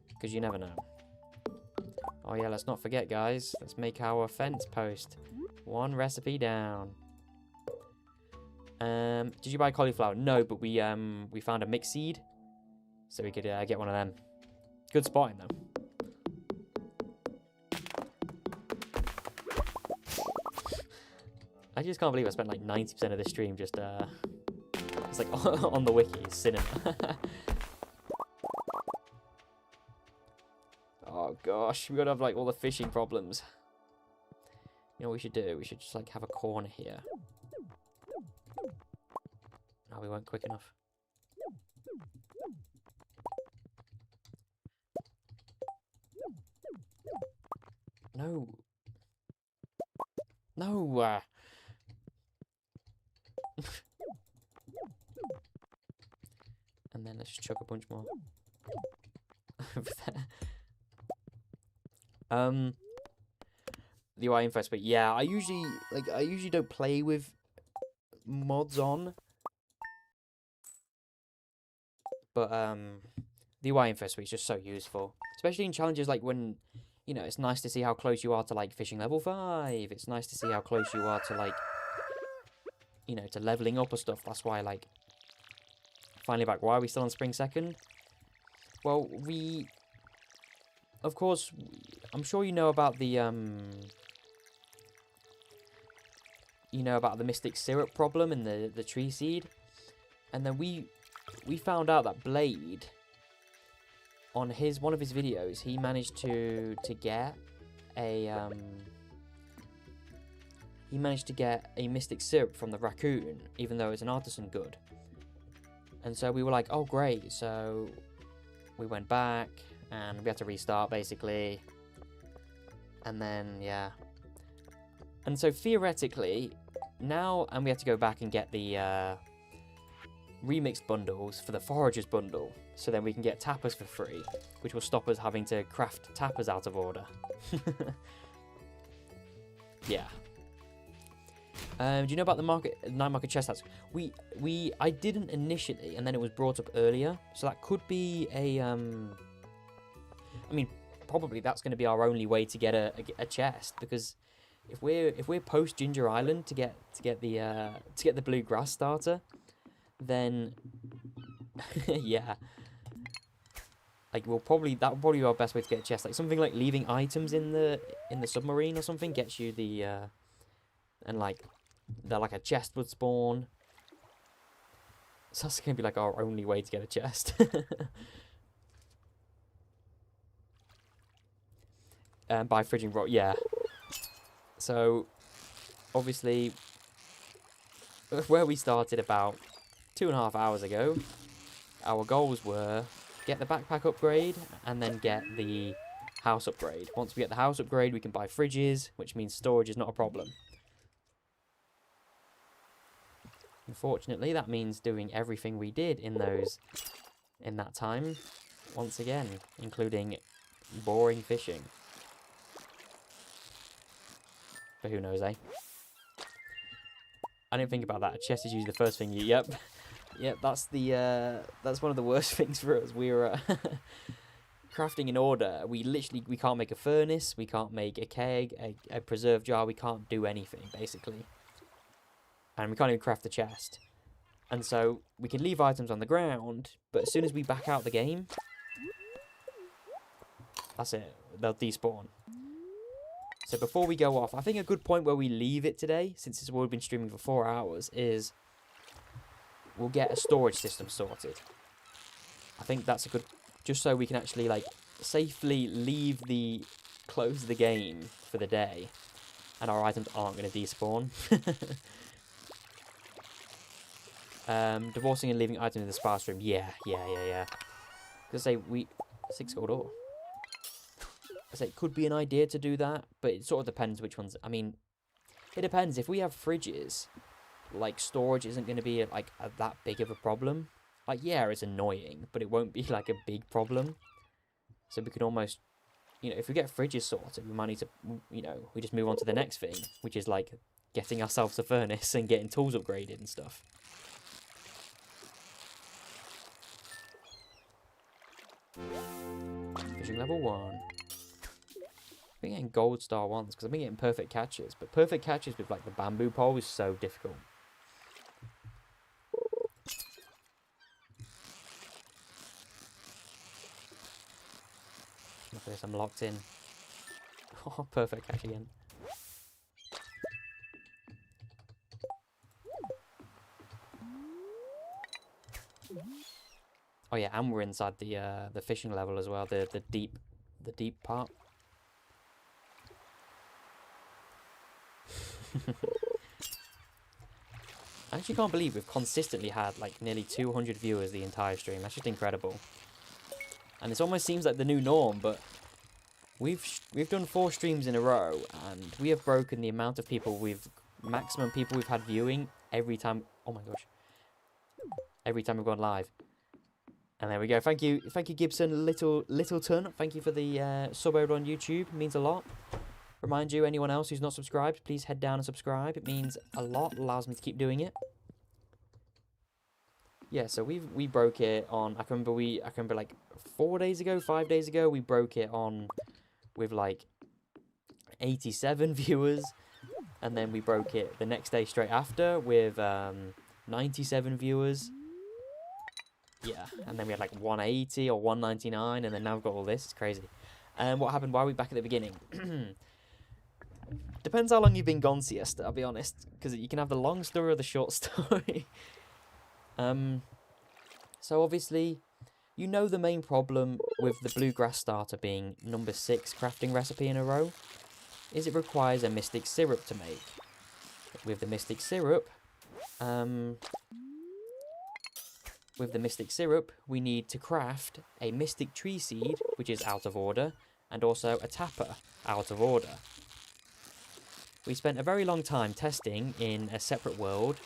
Because you never know. Oh yeah, let's not forget, guys. Let's make our fence post. 1 recipe down. Did you buy cauliflower? No, but we found a mixed seed, so we could get one of them. Good spotting though. I just can't believe I spent like 90% of this stream just it's like on the wiki, cinema. Oh gosh, we're gonna have like all the fishing problems. You know what we should do? We should just like have a corner here. No, we weren't quick enough. No. No. And then let's just chuck a bunch more over there. The UI info, but yeah, I usually don't play with mods on. But the UI info suite is just so useful, especially in challenges like when, it's nice to see how close you are to like fishing level 5. It's nice to see how close you are to like, to leveling up or stuff. That's why like, finally back. Why are we still on spring 2nd? Well, of course, I'm sure you know about the mystic syrup problem in the tree seed, and then we found out that Blade, on one of his videos, he managed to get a mystic syrup from the raccoon, even though it's an artisan good. And so we were like, oh great, so we went back and we had to restart basically. And then, yeah. And so theoretically, now, and we have to go back and get the remixed bundles for the foragers bundle, so then we can get tappers for free, which will stop us having to craft tappers out of order. Yeah. Do you know about the night market chest house? I didn't initially, and then it was brought up earlier, so that could be a I mean, probably that's going to be our only way to get a chest, because if we're post Ginger Island to get the blue grass starter, then yeah, like that will probably be our best way to get a chest. Like something like leaving items in the submarine or something gets you the and like a chest would spawn. So that's gonna be like our only way to get a chest. By fridging rock, yeah. So obviously, where we started about 2.5 hours ago, our goals were get the backpack upgrade and then get the house upgrade. Once we get the house upgrade, we can buy fridges, which means storage is not a problem. Unfortunately, that means doing everything we did in that time once again, including boring fishing. But who knows, eh? I didn't think about that. A chest is usually the first thing you... Yep. Yep, that's one of the worst things for us. We're crafting in order. We can't make a furnace. We can't make a keg, a preserve jar. We can't do anything, basically. And we can't even craft the chest. And so we can leave items on the ground, but as soon as we back out the game, that's it. They'll despawn. So before we go off, I think a good point where we leave it today, since we've been streaming for 4 hours, is we'll get a storage system sorted. I think that's a good... Just so we can actually, like, safely close the game for the day, and our items aren't going to despawn. Divorcing and leaving items in the spa stream. Yeah. Because say 6 gold ore. I say it could be an idea to do that, but it sort of depends which ones. I mean, it depends. If we have fridges, like, storage isn't going to be like that big of a problem. Like, yeah, it's annoying, but it won't be like a big problem. So we could almost, if we get fridges sorted, we might need to, we just move on to the next thing, which is like getting ourselves a furnace and getting tools upgraded and stuff. Fishing level 1. I've been getting gold star ones because I've been getting perfect catches, but perfect catches with like the bamboo pole is so difficult. Look at this, I'm locked in. Oh, perfect catch again. Oh yeah, and we're inside the fishing level as well, the deep part. I actually can't believe we've consistently had like nearly 200 viewers the entire stream. That's just incredible. And this almost seems like the new norm, but we've done 4 streams in a row, and we have broken the amount of maximum people we've had viewing every time. Oh my gosh! Every time we've gone live. And there we go. Thank you, Gibson Littleton. Thank you for the sub over on YouTube. It means a lot. Remind you, anyone else who's not subscribed, please head down and subscribe. It means a lot. Allows me to keep doing it. Yeah, so we broke it on. I can remember like 4 days ago, 5 days ago, we broke it on with like 87 viewers, and then we broke it the next day straight after with 97 viewers. Yeah, and then we had like 180 or 199, and then now we've got all this. It's crazy. And what happened? Why are we back at the beginning? Depends how long you've been gone, Siesta, I'll be honest, because you can have the long story or the short story. So obviously, the main problem with the bluegrass starter being number 6 crafting recipe in a row is it requires a mystic syrup to make. With the mystic syrup, with the mystic syrup, we need to craft a mystic tree seed, which is out of order, and also a tapper, out of order. We spent a very long time testing in a separate world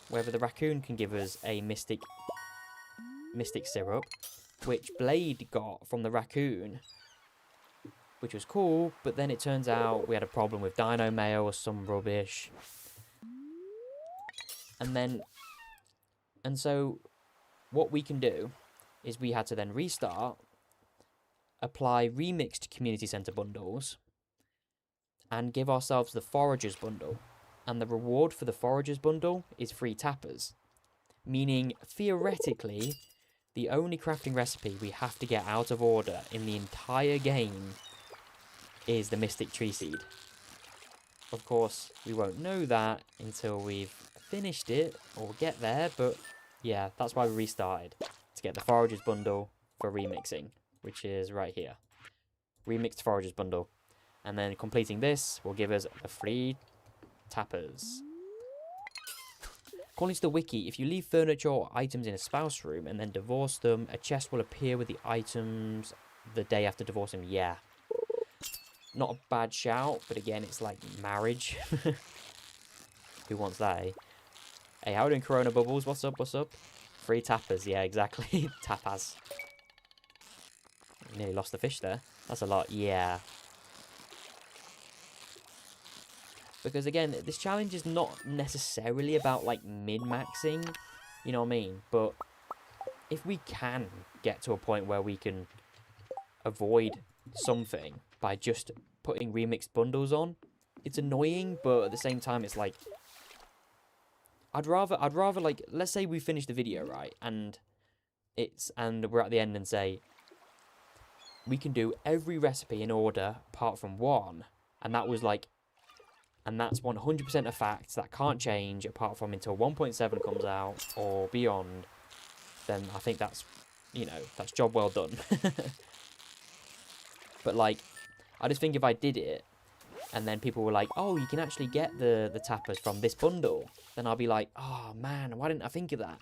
whether the raccoon can give us a mystic syrup, which Blade got from the raccoon, which was cool, but then it turns out we had a problem with dino mail or some rubbish. And so what we can do is we had to then restart, apply remixed community center bundles, and give ourselves the foragers bundle. And the reward for the foragers bundle is free tappers, meaning theoretically the only crafting recipe we have to get out of order in the entire game is the mystic tree seed. Of course, we won't know that until we've finished it or get there, but yeah, that's why we restarted, to get the foragers bundle for remixing, which is right here. Remixed foragers bundle. And then completing this will give us the free tappers. According to the wiki, if you leave furniture or items in a spouse room and then divorce them, a chest will appear with the items the day after divorcing. Yeah. Not a bad shout, but again, it's like marriage. Who wants that, eh? Hey, how are you doing, Corona Bubbles? What's up, what's up? Free tappers, yeah, exactly. Tapas. Nearly lost the fish there. That's a lot, yeah. Because again, this challenge is not necessarily about like min-maxing, you know what I mean? But if we can get to a point where we can avoid something by just putting remixed bundles on, it's annoying, but at the same time it's like I'd rather like, let's say we finish the video, right? And we're at the end and say we can do every recipe in order apart from one, and that was like, and that's 100% a fact that can't change apart from until 1.7 comes out or beyond, then I think that's, you know, that's job well done. But like, I just think if I did it and then people were like, oh, you can actually get the tappers from this bundle, then I'll be like, oh man, why didn't I think of that?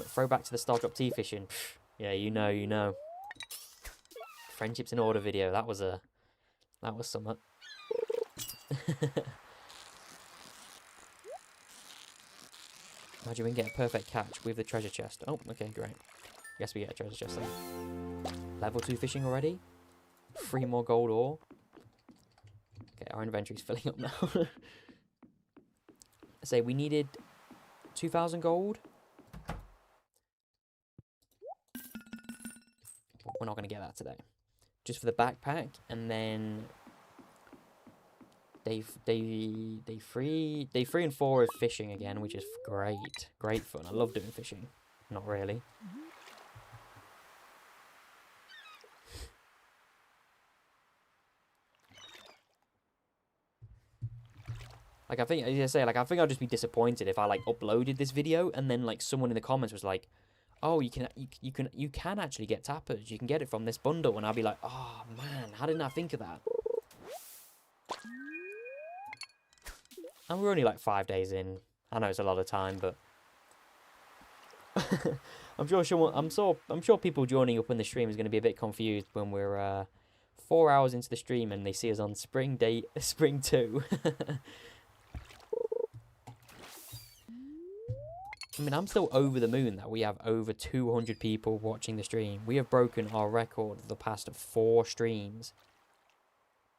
Throwback to the Star Drop Tea fishing. Yeah, you know. Friendships in order video, that was something. Imagine we can get a perfect catch with the treasure chest. Oh, okay, great. Guess we get a treasure chest then. Level 2 fishing already? 3 more gold ore. Okay, our inventory's filling up now. Say we needed 2,000 gold. We're not going to get that today. Just for the backpack, and then day 3 and 4 is fishing again, which is great fun. I love doing fishing. Not really. Like, I think, as I say, like, I think I'd just be disappointed if I like uploaded this video and then like someone in the comments was like, oh, you can actually get tappers. You can get it from this bundle, and I'll be like, oh man, how didn't I think of that? And we're only like 5 days in. I know it's a lot of time, but I'm sure people joining up in the stream is going to be a bit confused when we're 4 hours into the stream and they see us on spring 2. I mean, I'm still over the moon that we have over 200 people watching the stream. We have broken our record of the past 4 streams.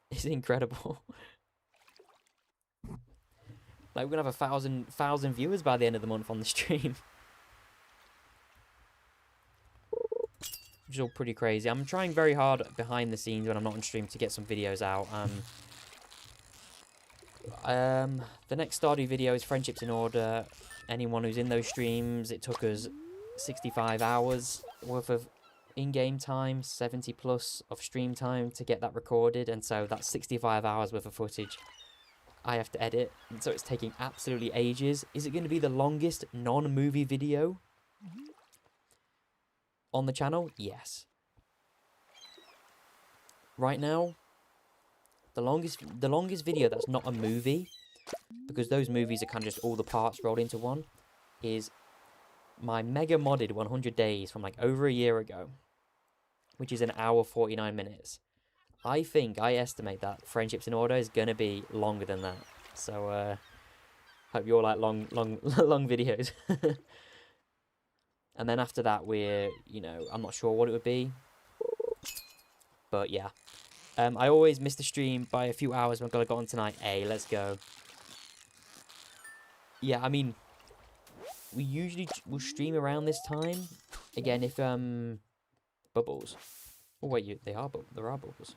It's incredible. Like, we're gonna have 1,000 viewers by the end of the month on the stream. Which is all pretty crazy. I'm trying very hard behind the scenes when I'm not on stream to get some videos out. The next Stardew video is Friendships in Order. Anyone who's in those streams, it took us 65 hours worth of in-game time, 70 plus of stream time to get that recorded, and so that's 65 hours worth of footage I have to edit, and so it's taking absolutely ages. Is it going to be the longest non-movie video on the channel? Yes. Right now, the longest video that's not a movie, because those movies are kind of just all the parts rolled into one, is my mega modded 100 days from like over a year ago, which is an hour 49 minutes. I estimate that Friendships in Order is going to be longer than that. So, hope you all like long videos. And then after that, we're, you know, I'm not sure what it would be. But yeah. I always miss the stream by a few hours. I'm going to go on tonight. Hey, let's go. Yeah, I mean, we usually will stream around this time. Again, if, bubbles. Oh, wait, there are bubbles.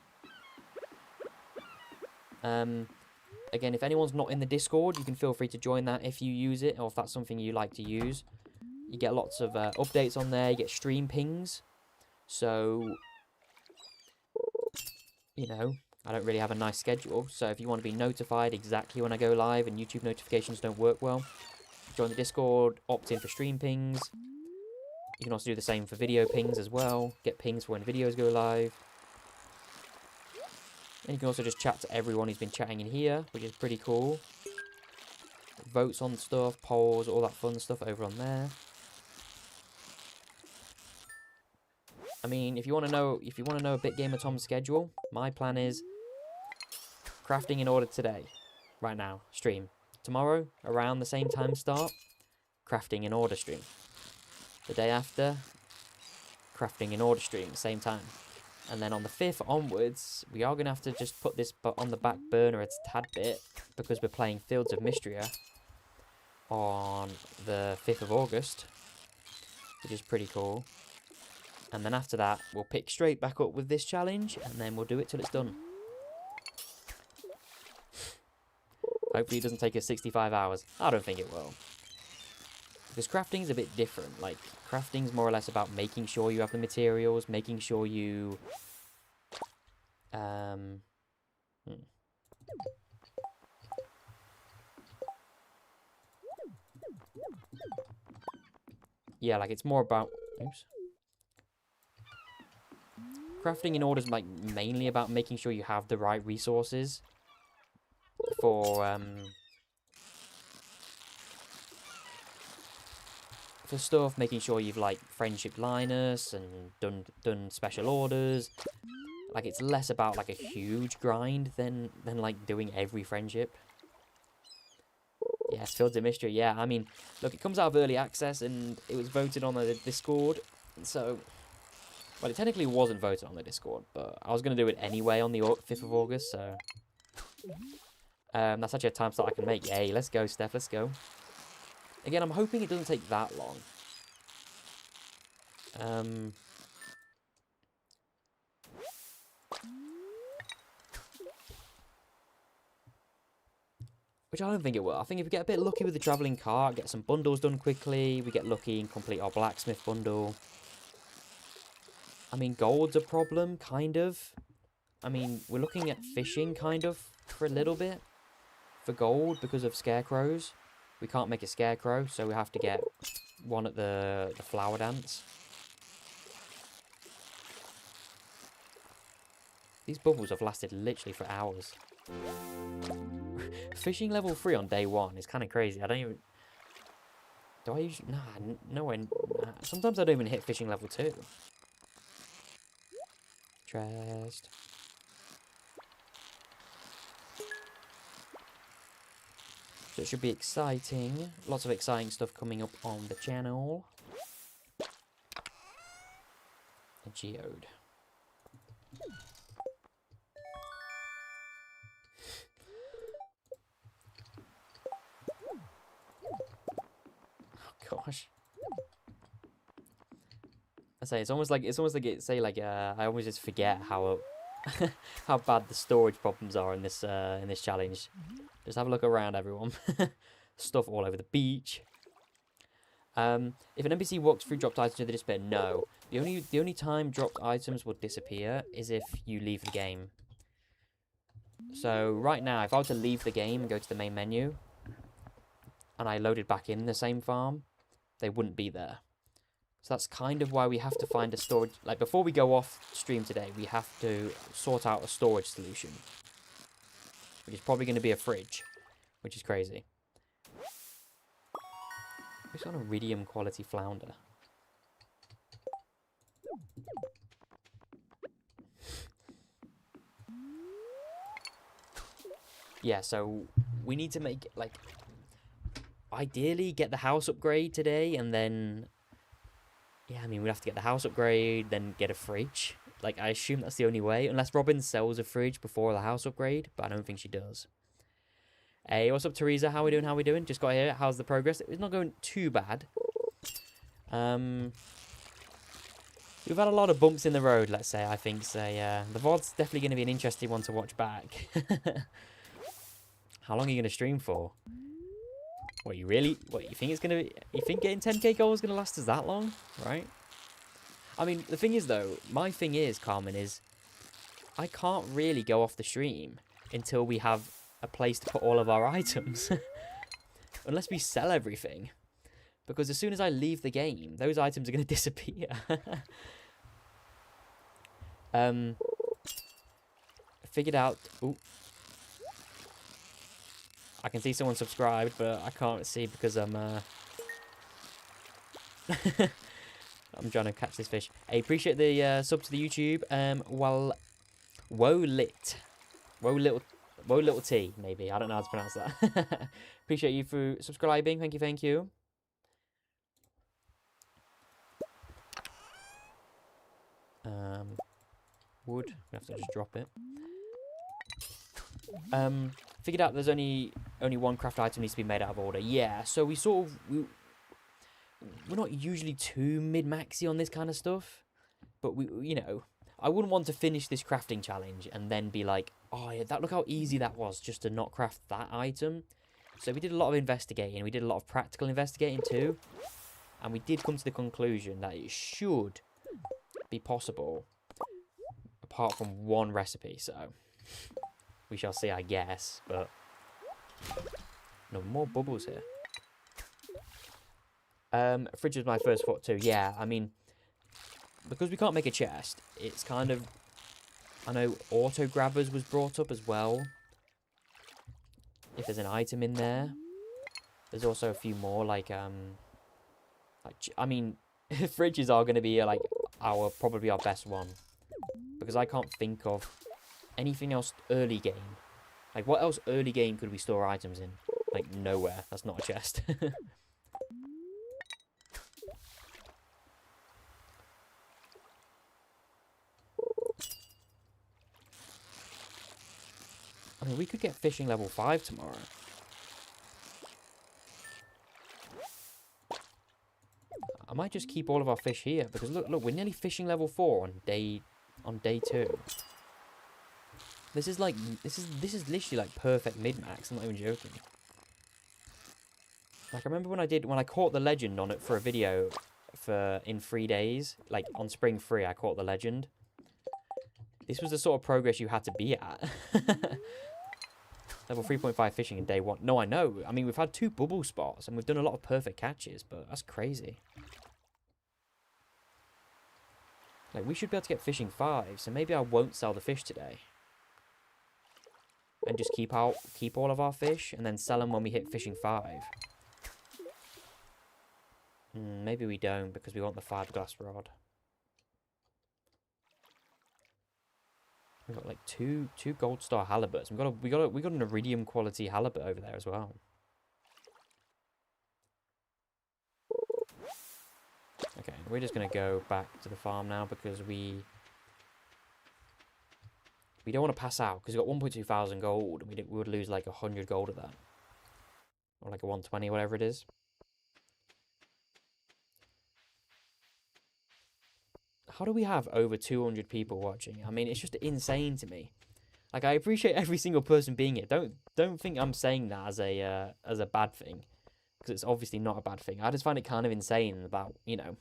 Again, if anyone's not in the Discord, you can feel free to join that if you use it, or if that's something you like to use. You get lots of updates on there. You get stream pings. So, you know, I don't really have a nice schedule. So if you want to be notified exactly when I go live and YouTube notifications don't work well, join the Discord, opt in for stream pings. You can also do the same for video pings as well. Get pings for when videos go live. And you can also just chat to everyone who's been chatting in here, which is pretty cool. Votes on stuff, polls, all that fun stuff over on there. I mean, if you want to know a BitGamerTom schedule, my plan is crafting in order today, right now, stream. Tomorrow, around the same time start, crafting in order stream. The day after, crafting in order stream, same time. And then on the 5th onwards, we are going to have to just put this on the back burner a tad bit, because we're playing Fields of Mystria on the 5th of August, which is pretty cool. And then after that, we'll pick straight back up with this challenge, and then we'll do it till it's done. Hopefully it doesn't take us 65 hours. I don't think it will. Because crafting's a bit different. Like, crafting's more or less about making sure you have the materials, making sure you... Yeah, like, it's more about... Oops. Crafting in order is, like, mainly about making sure you have the right resources for stuff, making sure you've, like, friendship Linus and done special orders. Like, it's less about, like, a huge grind than like, doing every friendship. Yes, Fields of Mystery, yeah. I mean, look, it comes out of early access, and it was voted on the Discord, so... Well, it technically wasn't voted on the Discord, but I was going to do it anyway on the 5th of August, so... that's actually a time slot I can make. Yay, let's go, Steph, let's go. Again, I'm hoping it doesn't take that long. Which I don't think it will. I think if we get a bit lucky with the travelling cart, get some bundles done quickly, we get lucky and complete our blacksmith bundle. I mean, gold's a problem, kind of. I mean, we're looking at fishing, kind of, for a little bit. For gold, because of scarecrows. We can't make a scarecrow, so we have to get one at the flower dance. These bubbles have lasted literally for hours. Fishing level 3 on day 1 is kind of crazy. I don't even... Do I usually... Nah, no way. Nah. Sometimes I don't even hit fishing level 2. Trust. So it should be exciting. Lots of exciting stuff coming up on the channel. A geode. Oh gosh. I say it's almost like I always just forget how how bad the storage problems are in this challenge. Just have a look around, everyone. Stuff all over the beach. If an NPC walks through dropped items to the display, no. The only time dropped items will disappear is if you leave the game. So right now, if I were to leave the game and go to the main menu, and I loaded back in the same farm, they wouldn't be there. So that's kind of why we have to find a storage... Like, before we go off stream today, we have to sort out a storage solution. Which is probably going to be a fridge. Which is crazy. It's on iridium quality flounder. Yeah, so we need to make, like, ideally get the house upgrade today, and then, yeah, I mean, we'd have to get the house upgrade, then get a fridge. Like, I assume that's the only way, unless Robin sells a fridge before the house upgrade, but I don't think she does. Hey, what's up, Teresa? How we doing? How we doing? Just got here. How's the progress? It's not going too bad. We've had a lot of bumps in the road, let's say, I think. So, yeah, the VOD's definitely going to be an interesting one to watch back. How long are you going to stream for? What, you think it's going to... You think getting 10k goals is going to last us that long? Right? I mean, the thing is, though, my thing is, Carmen, is I can't really go off the stream until we have a place to put all of our items. Unless we sell everything. Because as soon as I leave the game, those items are going to disappear. Figured out... Ooh. I can see someone subscribed, but I can't see because I'm... I'm trying to catch this fish. Hey, appreciate the sub to the YouTube. Woe little T, maybe. I don't know how to pronounce that. Appreciate you for subscribing. Thank you, thank you. Wood. We have to just drop it. Figured out there's only one craft item needs to be made out of order. Yeah, so we sort of... We're not usually too mid-maxy on this kind of stuff. But we, you know... I wouldn't want to finish this crafting challenge and then be like, oh yeah, look how easy that was just to not craft that item. So we did a lot of investigating. We did a lot of practical investigating too. And we did come to the conclusion that it should be possible. Apart from one recipe, so... We shall see, I guess, but... No, more bubbles here. Fridge was my first thought too. Yeah, I mean... Because we can't make a chest, it's kind of... I know auto grabbers was brought up as well. If there's an item in there. There's also a few more, like I mean, fridges are going to be, like, probably our best one. Because I can't think of anything else early game. Like, what else early game could we store items in? Like, nowhere. That's not a chest. I mean, we could get fishing level 5 tomorrow. I might just keep all of our fish here, because look, we're nearly fishing level 4 on day 2. This is literally like perfect mid-max, I'm not even joking. Like, I remember when I caught the legend on it for a video in 3 days, like on Spring 3, I caught the legend. This was the sort of progress you had to be at. Level 3.5 fishing in day 1. No, I know. I mean, we've had 2 bubble spots, and we've done a lot of perfect catches, but that's crazy. Like, we should be able to get fishing 5, so maybe I won't sell the fish today. And just keep all of our fish, and then sell them when we hit fishing 5. Maybe we don't, because we want the 5-glass rod. We've got like two gold star halibuts. We got an iridium quality halibut over there as well. Okay, we're just gonna go back to the farm now because we don't want to pass out because we got 1.2 thousand gold. We would lose like 100 gold of that, or like a 120, whatever it is. How do we have over 200 people watching? I mean, it's just insane to me. Like, I appreciate every single person being here. Don't think I'm saying that as a bad thing, because it's obviously not a bad thing. I just find it kind of insane about, you know,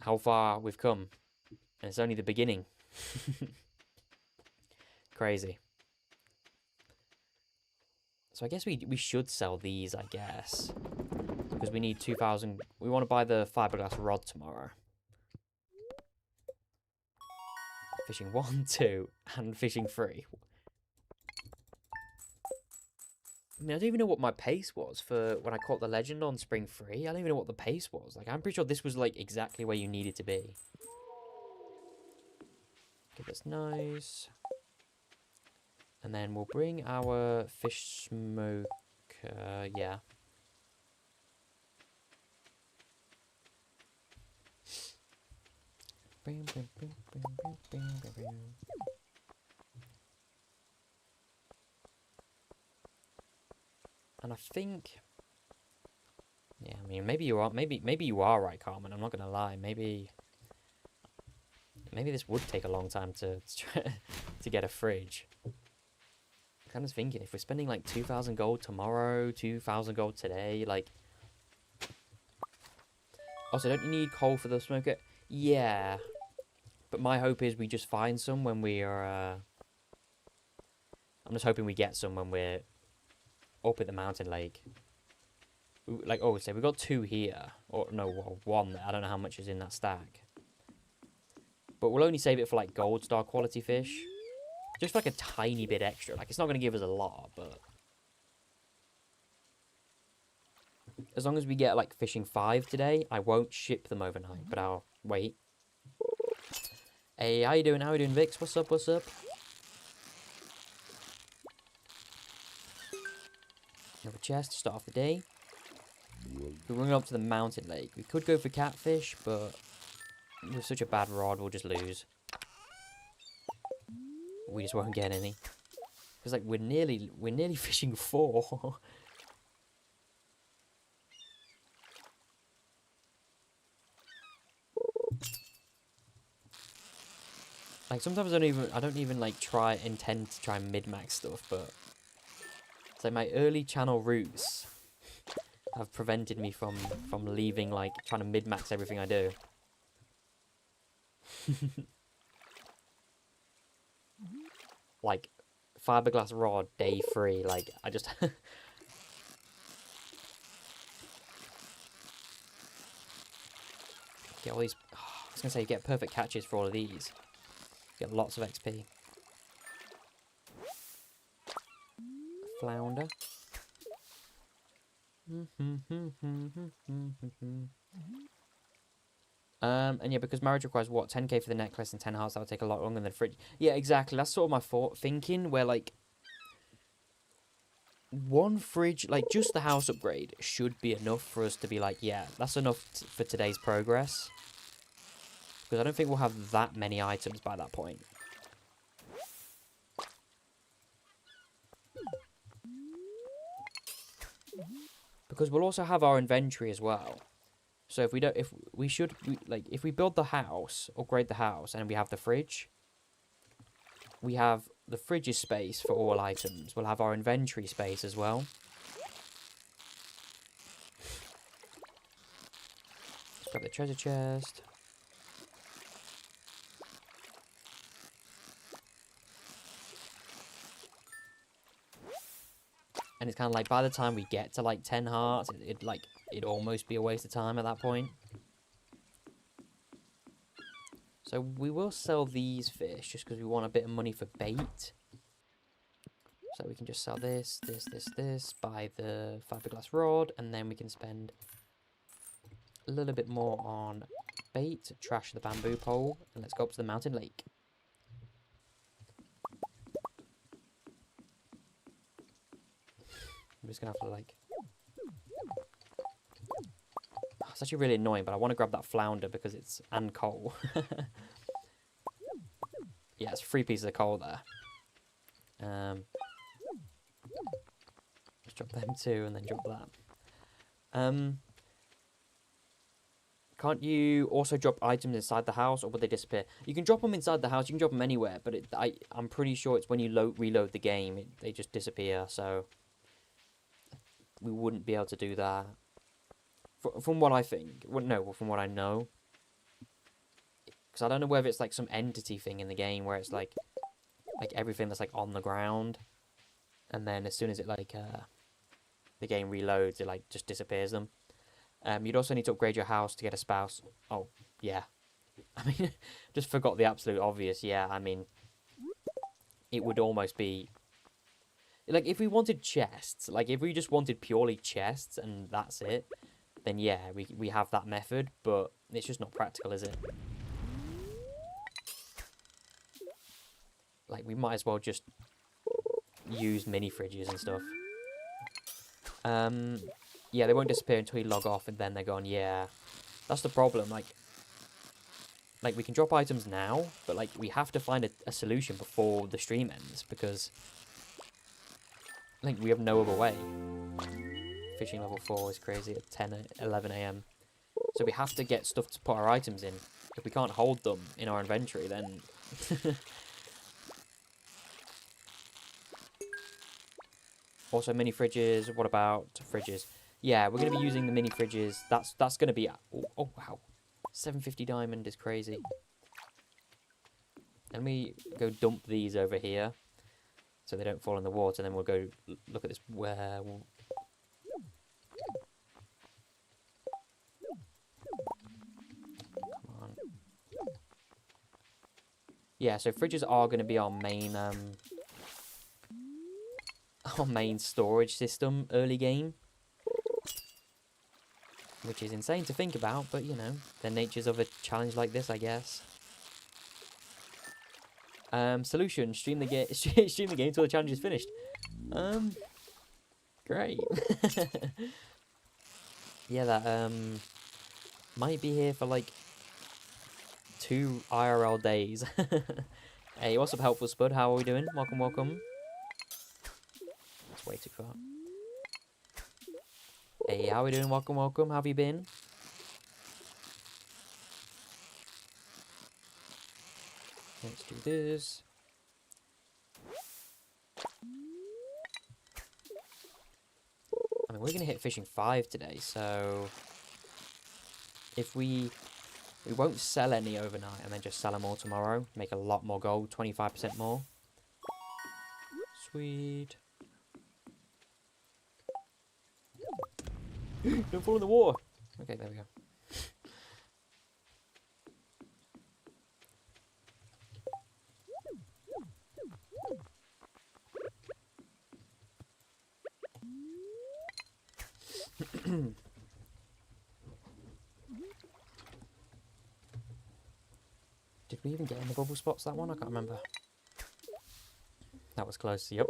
how far we've come, and it's only the beginning. Crazy. So I guess we should sell these, I guess, because we need 2,000. We want to buy the fiberglass rod tomorrow. Fishing 1, 2, and fishing 3. I mean, I don't even know what my pace was for when I caught the legend on Spring 3. I don't even know what the pace was. Like, I'm pretty sure this was, like, exactly where you needed to be. Okay, that's nice. And then we'll bring our fish smoker, yeah. And I think, yeah, I mean, maybe you are right, Carmen. I'm not gonna lie. Maybe this would take a long time to to get a fridge. I'm just thinking, if we're spending like 2,000 gold tomorrow, 2,000 gold today, like. Also, don't you need coal for the smoker? Yeah, but my hope is we just find some when we are. I'm just hoping we get some when we're up at the mountain lake. Like, oh, say we got 2 here, or no, well, 1. I don't know how much is in that stack. But we'll only save it for like gold star quality fish, just for, like a tiny bit extra. Like, it's not going to give us a lot, but as long as we get like fishing 5 today, I won't ship them overnight, but I'll wait. Hey, how you doing? How you doing, Vix? What's up? What's up? Another chest to start off the day. We're running up to the mountain lake. We could go for catfish, but with such a bad rod, we'll just lose. We just won't get any. Because like we're nearly fishing 4. Like sometimes I don't even like intend to try and mid-max stuff, but it's like my early channel roots have prevented me from leaving, like trying to mid-max everything I do. Like fiberglass rod day 3, like I just get all these. Oh, I was gonna say get perfect catches for all of these. Get lots of XP. Flounder. And yeah, because marriage requires what, 10k for the necklace and 10 hearts, that'll take a lot longer than fridge. Yeah, exactly. That's sort of my thinking, where like 1 fridge, like just the house upgrade should be enough for us to be like, yeah, that's enough for today's progress. Because I don't think we'll have that many items by that point. Because we'll also have our inventory as well. So if we build the house, upgrade the house, and we have the fridge, we have the fridge's space for all items. We'll have our inventory space as well. Let's grab the treasure chest. And it's kind of like, by the time we get to like 10 hearts, it'd almost be a waste of time at that point. So we will sell these fish just because we want a bit of money for bait. So we can just sell this, buy the fiberglass rod, and then we can spend a little bit more on bait, trash the bamboo pole, and let's go up to the mountain lake. I'm just going to have to like... Oh, it's actually really annoying, but I want to grab that flounder because it's... and coal. Yeah, it's 3 pieces of coal there. Let's drop them 2 and then drop that. Can't you also drop items inside the house, or would they disappear? You can drop them inside the house, you can drop them anywhere, but I'm pretty sure it's when you reload the game, they just disappear, so... we wouldn't be able to do that. From what I think. Well, no, from what I know. Because I don't know whether it's like some entity thing in the game where it's like everything that's like on the ground. And then as soon as it like the game reloads, it like just disappears them. You'd also need to upgrade your house to get a spouse. Oh, yeah. I mean, just forgot the absolute obvious. Yeah, I mean, it would almost be... Like, if we wanted chests, like, if we just wanted purely chests and that's it, then yeah, we have that method, but it's just not practical, is it? Like, we might as well just use mini fridges and stuff. Yeah, they won't disappear until you log off, and then they're gone. Yeah, that's the problem. Like we can drop items now, but like we have to find a solution before the stream ends, because like we have no other way. Fishing level 4 is crazy at 11 a.m. So we have to get stuff to put our items in. If we can't hold them in our inventory, then also mini fridges. What about fridges? Yeah, we're gonna be using the mini fridges. That's gonna be oh wow, 750 diamond is crazy. Let me go dump these over here so they don't fall in the water. Then we'll go look at this. Where? Come on. Yeah, so fridges are going to be our main storage system early game, which is insane to think about. But you know, the natures of a challenge like this, I guess. Solution: stream the game. Stream the game until the challenge is finished. Great. Yeah, that might be here for like 2 IRL days. Hey, what's up, helpful spud? How are we doing? Welcome, welcome. That's way too far. Hey, how are we doing? Welcome, welcome. How have you been? Let's do this. I mean, we're going to hit fishing 5 today, so if we won't sell any overnight and then just sell them all tomorrow, make a lot more gold, 25% more. Sweet. Don't fall in the water. Okay, there we go. Did we even get in the bubble spots that one? I can't remember. That was close. Yep.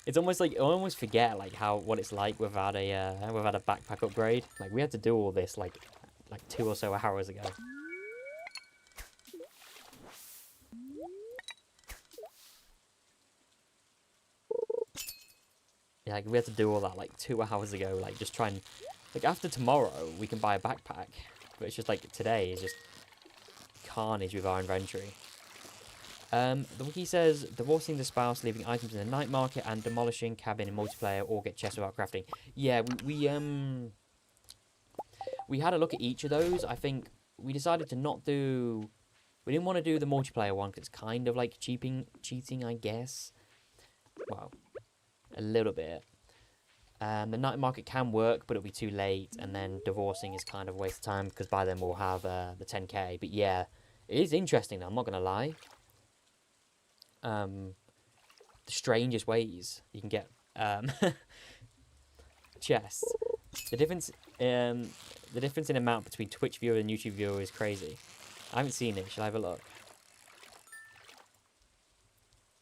It's almost like I almost forget like what it's like without a backpack upgrade. Like we had to do all this like 2 or so hours ago. Yeah, like we had to do all that like 2 hours ago. Like just try and like after tomorrow we can buy a backpack, but it's just like today is just carnage with our inventory. The wiki says divorcing the spouse, leaving items in the night market, and demolishing cabin in multiplayer, or get chests without crafting. Yeah, we had a look at each of those. I think we decided to not do. We didn't want to do the multiplayer one because it's kind of like cheating, I guess. Well, a little bit. The night market can work, but it'll be too late. And then divorcing is kind of a waste of time because by then we'll have the 10k. But yeah, it is interesting. Though, I'm not gonna lie. The strangest ways you can get chests. The difference in amount between Twitch viewer and YouTube viewer is crazy. I haven't seen it. Shall I have a look?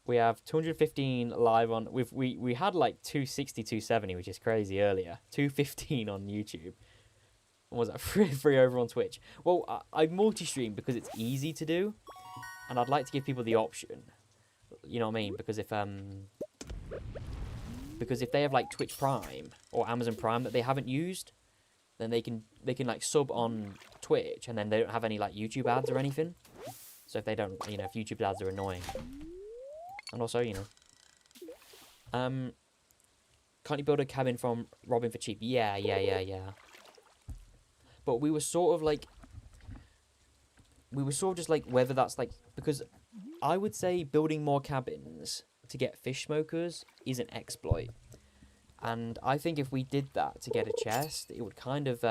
We have 215 live on. We had like 260, 270, which is crazy earlier. 215 on YouTube. What was that? Free over on Twitch. Well, I multi-stream because it's easy to do, and I'd like to give people the option. You know what I mean? Because if they have like Twitch Prime or Amazon Prime that they haven't used, then they can like sub on Twitch and then they don't have any like YouTube ads or anything. So if they don't, you know, if YouTube ads are annoying, and also you know, can't you build a cabin from Robin for cheap? Yeah. But we were sort of just like whether that's like because. I would say building more cabins to get fish smokers is an exploit. And I think if we did that to get a chest, it would kind of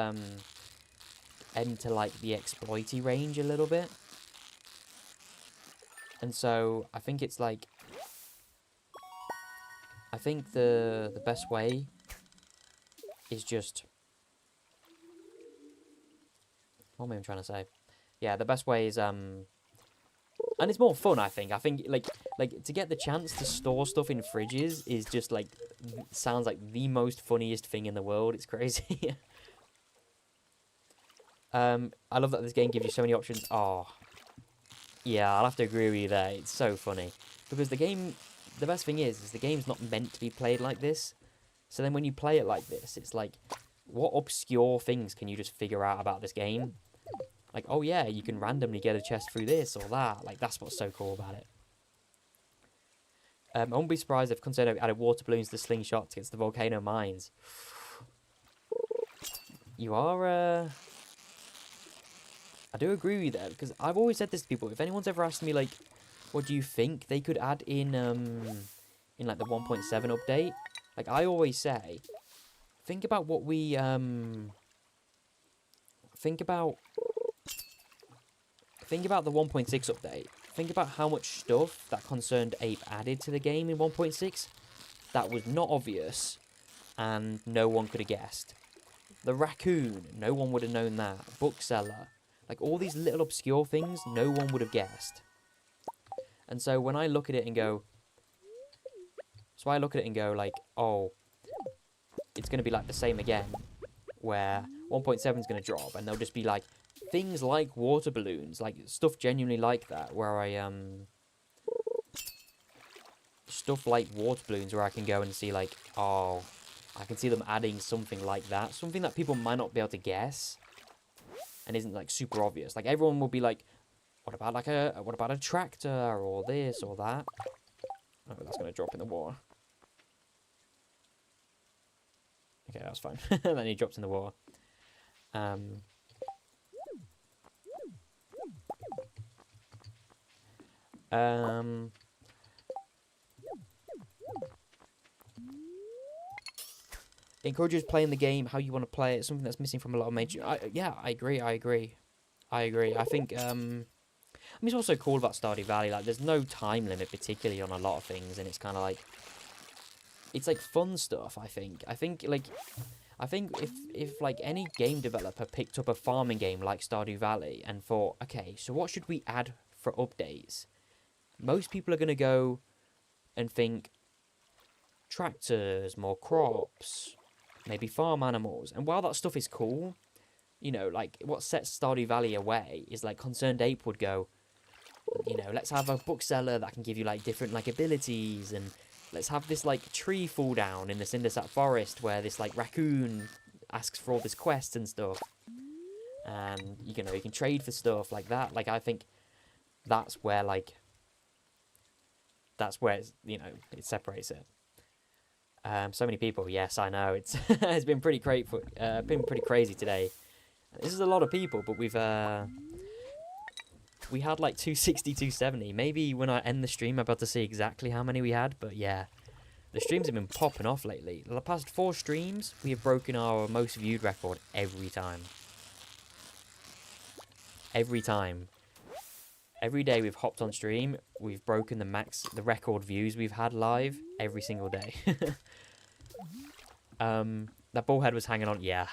enter like the exploity range a little bit. And so I think it's like think the best way is just... What am I even trying to say? Yeah, the best way is and it's more fun, I think. I think like to get the chance to store stuff in fridges is just like sounds like the most funniest thing in the world. It's crazy. I love that this game gives you so many options. Oh, yeah, I'll have to agree with you there. It's so funny because the best thing is the game's not meant to be played like this. So then when you play it like this, it's like, what obscure things can you just figure out about this game? Like, oh yeah, you can randomly get a chest through this or that. Like, that's what's so cool about it. I won't be surprised if Concerto added water balloons to slingshots against the volcano mines. You are, I do agree with you there, because I've always said this to people. If anyone's ever asked me, like, what do you think they could add in like, the 1.7 update? Like, I always say, think about what we, think about the 1.6 update. Think about how much stuff that Concerned Ape added to the game in 1.6 that was not obvious and no one could have guessed. The raccoon, no one would have known that. Bookseller, like all these little obscure things, no one would have guessed. And so when I look at it and go, like, oh, it's going to be like the same again, where 1.7 is going to drop, and there'll just be like things like water balloons, like stuff genuinely like that, where stuff like water balloons where I can go and see like, oh, I can see them adding something like that, something that people might not be able to guess, and isn't like super obvious. Like everyone will be like, what about a tractor or this or that? Oh, that's gonna drop in the water. Okay, that's fine. Then he drops in the water. It encourages playing the game how you want to play it. Something that's missing from a lot of major. Yeah, I agree. I think it's also cool about Stardew Valley. Like, there's no time limit particularly on a lot of things, and it's kind of like it's like fun stuff. I think if like any game developer picked up a farming game like Stardew Valley and thought, okay, so what should we add for updates? Most people are gonna go and think tractors, more crops, maybe farm animals. And while that stuff is cool, you know, like what sets Stardew Valley away is like Concerned Ape would go, you know, let's have a bookseller that can give you like different like abilities, and let's have this like tree fall down in the Cindersap forest where this like raccoon asks for all this quest and stuff, and you know, you can trade for stuff like that. Like I think that's where it's, you know, it separates it. So many people. Yes, I know. It's it's been pretty crazy today. This is a lot of people, but we had like 260, 270. Maybe when I end the stream, I'm about to see exactly how many we had. But yeah, the streams have been popping off lately. The past 4 streams, we have broken our most viewed record every time. Every time. Every day we've hopped on stream, we've broken the record views we've had live every single day. That bullhead was hanging on. Yeah,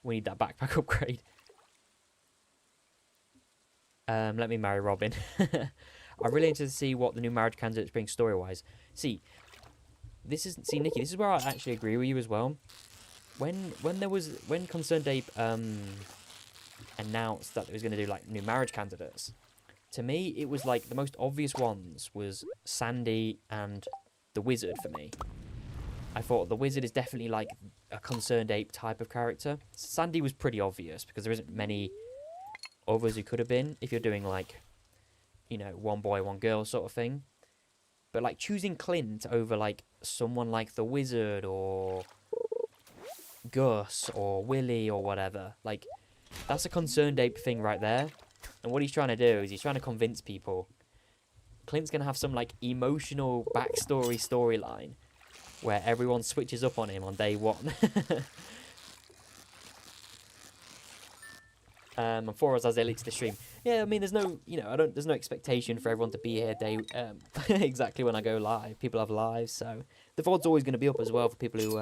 we need that backpack upgrade. Let me marry Robin. I'm really interested to see what the new marriage candidates bring story-wise. Nikki, this is where I actually agree with you as well. When Concerned Ape announced that it was going to do like new marriage candidates, to me it was like the most obvious ones was Sandy and the Wizard for me. I thought the Wizard is definitely like a Concerned Ape type of character. Sandy was pretty obvious because there isn't many others who could have been if you're doing like, you know, one boy, one girl sort of thing. But like choosing Clint over like someone like the Wizard or Gus or Willy or whatever, like that's a Concerned Ape thing right there. And what he's trying to do is he's trying to convince people Clint's going to have some like emotional backstory storyline where everyone switches up on him on day 1. And 4 hours as it leaks the stream. Yeah, I mean, there's no, there's no expectation for everyone to be here exactly when I go live. People have lives, so the VOD's always going to be up as well for people who,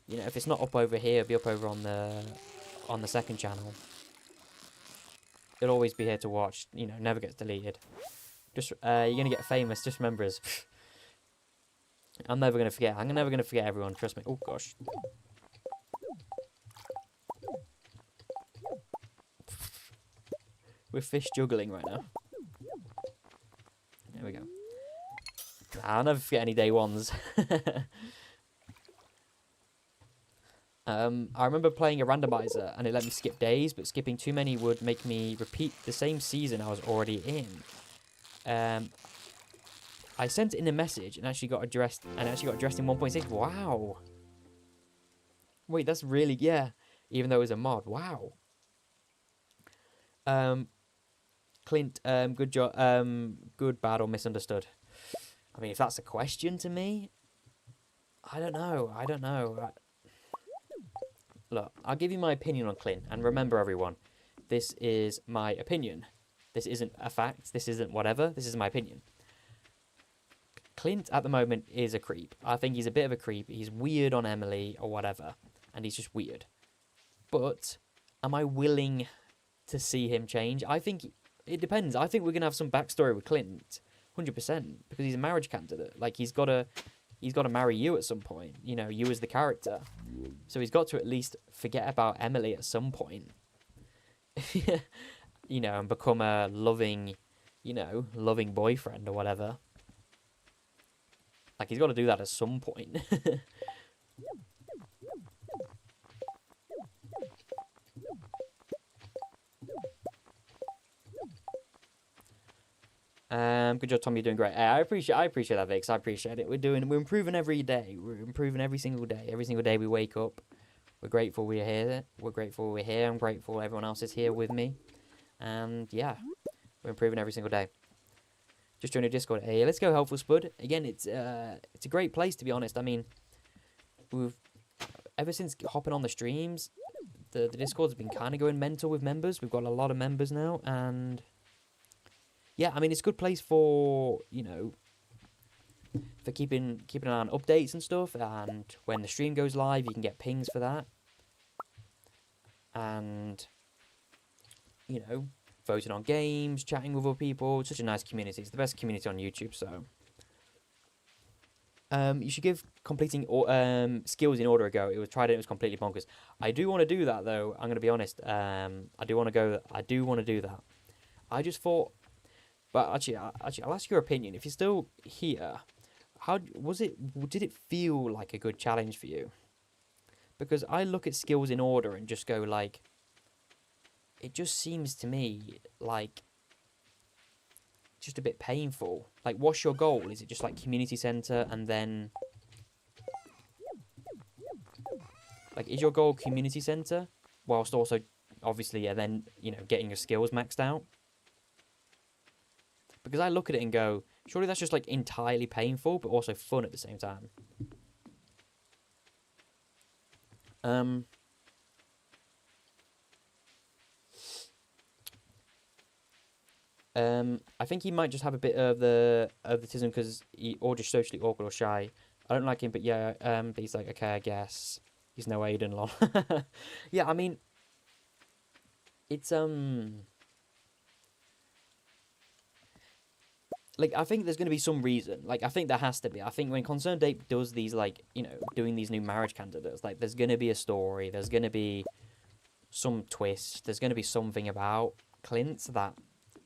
if it's not up over here, it'll be up over on the second channel. It'll always be here to watch. Never gets deleted. Just you're gonna get famous. Just remember us. I'm never gonna forget. I'm never gonna forget everyone. Trust me. Oh gosh. We're fish juggling right now. There we go. I'll never forget any day ones. I remember playing a randomizer and it let me skip days, but skipping too many would make me repeat the same season I was already in. I sent in a message and actually got addressed in 1.6. Wow. Wait, that's really, yeah. Even though it was a mod. Wow. Clint, good job. Good, bad, or misunderstood. I mean, if that's a question to me, I don't know. Look, I'll give you my opinion on Clint. And remember, everyone, this is my opinion. This isn't a fact. This isn't whatever. This is my opinion. Clint, at the moment, is a creep. I think he's a bit of a creep. He's weird on Emily or whatever. And he's just weird. But am I willing to see him change? I think it depends. I think we're going to have some backstory with Clint. 100%. Because he's a marriage candidate. Like, he's got to marry you at some point. You as the character. So he's got to at least forget about Emily at some point. And become a loving boyfriend or whatever. Like, he's got to do that at some point. Good job, Tom. You're doing great. I appreciate that, Vix. I appreciate it. We're improving every day. We're improving every single day. Every single day we wake up. We're grateful we're here. I'm grateful everyone else is here with me. And yeah, we're improving every single day. Just join a Discord. Hey, let's go, Helpful Spud. Again, it's a great place, to be honest. I mean, ever since hopping on the streams, the Discord's been kind of going mental with members. We've got a lot of members now, and yeah, I mean, it's a good place for, for keeping an eye on updates and stuff. And when the stream goes live, you can get pings for that. And, voting on games, chatting with other people. It's such a nice community. It's the best community on YouTube, so. You should give completing skills in order a go. It was completely bonkers. I do want to do that, though. I'm going to be honest. I do want to do that. I just thought. But actually, I'll ask your opinion. If you're still here, did it feel like a good challenge for you? Because I look at skills in order and just go like, it just seems to me like just a bit painful. Like, what's your goal? Is it just like community center and then like, is your goal community center whilst also obviously then getting your skills maxed out? Because I look at it and go, surely that's just like entirely painful, but also fun at the same time. I think he might just have a bit of the autism because or just socially awkward or shy. I don't like him, but yeah, but he's like, okay, I guess he's no Aiden, lol. Yeah, I mean, it's like, I think there's going to be some reason. Like, I think there has to be. I think when Concerned Ape does these, like, doing these new marriage candidates, like, there's going to be a story. There's going to be some twist. There's going to be something about Clint that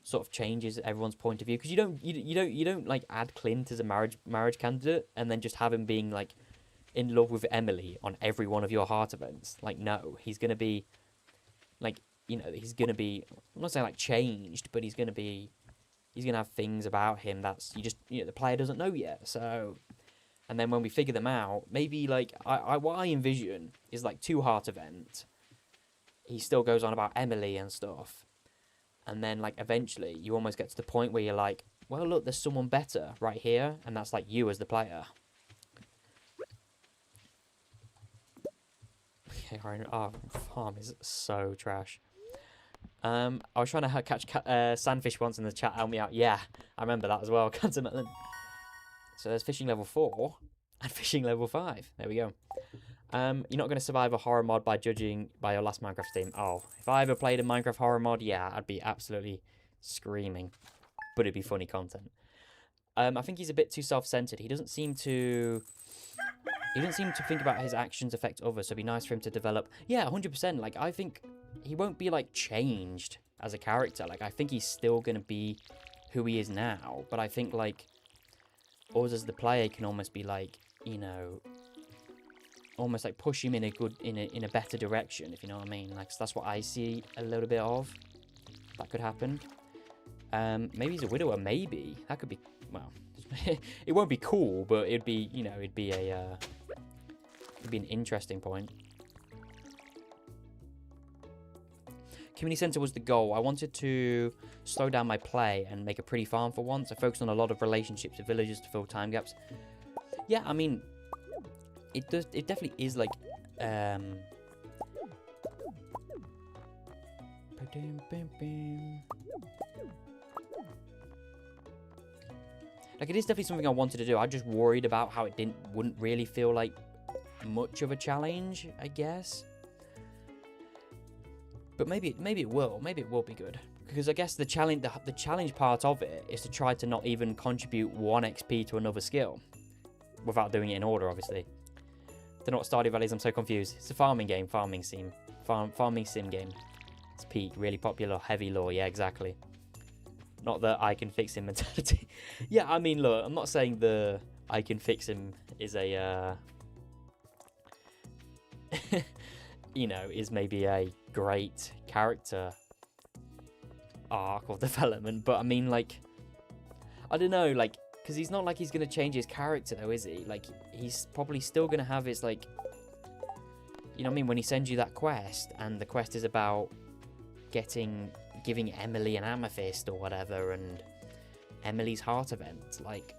sort of changes everyone's point of view. Because you don't like add Clint as a marriage candidate and then just have him being like in love with Emily on every one of your heart events. Like, no, he's going to be like, he's going to be, I'm not saying like changed, but he's going to have things about him that's the player doesn't know yet. So, and then when we figure them out, maybe like what I envision is like 2 heart event. He still goes on about Emily and stuff. And then like eventually you almost get to the point where you're like, well, look, there's someone better right here. And that's like you as the player. Okay, our farm is so trash. I was trying to catch sandfish once in the chat. Help me out. Yeah, I remember that as well. Cancer melon. So there's fishing level 4 and fishing level 5. There we go. You're not going to survive a horror mod by judging by your last Minecraft stream. Oh, if I ever played a Minecraft horror mod, yeah, I'd be absolutely screaming. But it'd be funny content. I think he's a bit too self-centered. He doesn't seem to think about his actions affect others. So it'd be nice for him to develop. Yeah, 100%. Like, I think he won't be like changed as a character. Like, I think he's still going to be who he is now. But I think like us as the player can almost be like, you know, almost like push him in a better direction, if you know what I mean. Like, so that's what I see a little bit of. That could happen. Maybe he's a widower. Maybe that could be. Well, it won't be cool, but it'd be, you know, it'd be an interesting point. Community center was the goal. I wanted to slow down my play and make a pretty farm for once. I focused on a lot of relationships with villagers to fill time gaps. Yeah, I mean, it does. It definitely is like. Like, it is definitely something I wanted to do. I just worried about how it wouldn't really feel like much of a challenge, I guess. But maybe it will. Maybe it will be good. Because I guess the challenge part of it is to try to not even contribute 1 XP to another skill. Without doing it in order, obviously. Don't know what Stardew Valley is, I'm so confused. It's a farming game, farming sim game. It's peak, really popular, heavy lore, yeah, exactly. Not the I can fix him mentality. Yeah, I mean, look, I'm not saying the I can fix him is a, you know, is maybe a great character arc or development, but I mean, like, I don't know, like, because he's not like he's going to change his character, though, is he? Like, he's probably still going to have his, like, you know what I mean, when he sends you that quest, and the quest is about giving Emily an amethyst or whatever, and Emily's heart event, like,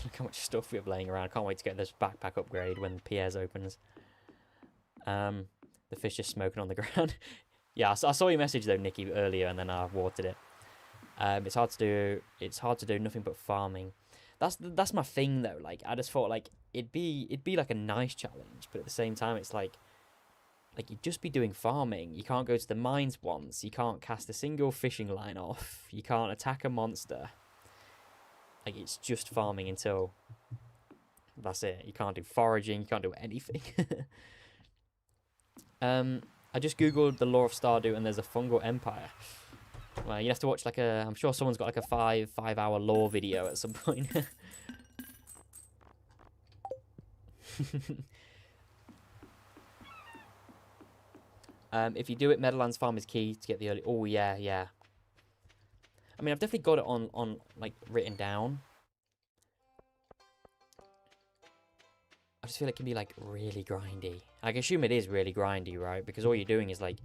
look how much stuff we have laying around. I can't wait to get this backpack upgrade when PS opens. The fish is smoking on the ground. Yeah, I saw your message though, Nikki, earlier, and then I watered it. It's hard to do nothing but farming. That's my thing though. Like, I just thought like it'd be like a nice challenge, but at the same time it's like you'd just be doing farming. You can't go to the mines once. You can't cast a single fishing line off. You can't attack a monster. Like, it's just farming until that's it. You can't do foraging. You can't do anything. I just googled the lore of Stardew, and there's a fungal empire. Well, you have to watch like I'm sure someone's got like a 5-hour lore video at some point. If you do it, Meadowlands Farm is key to get the early. Oh yeah, yeah. I mean, I've definitely got it on like written down. I just feel it can be like really grindy. I assume it is really grindy, right? Because all you're doing is like,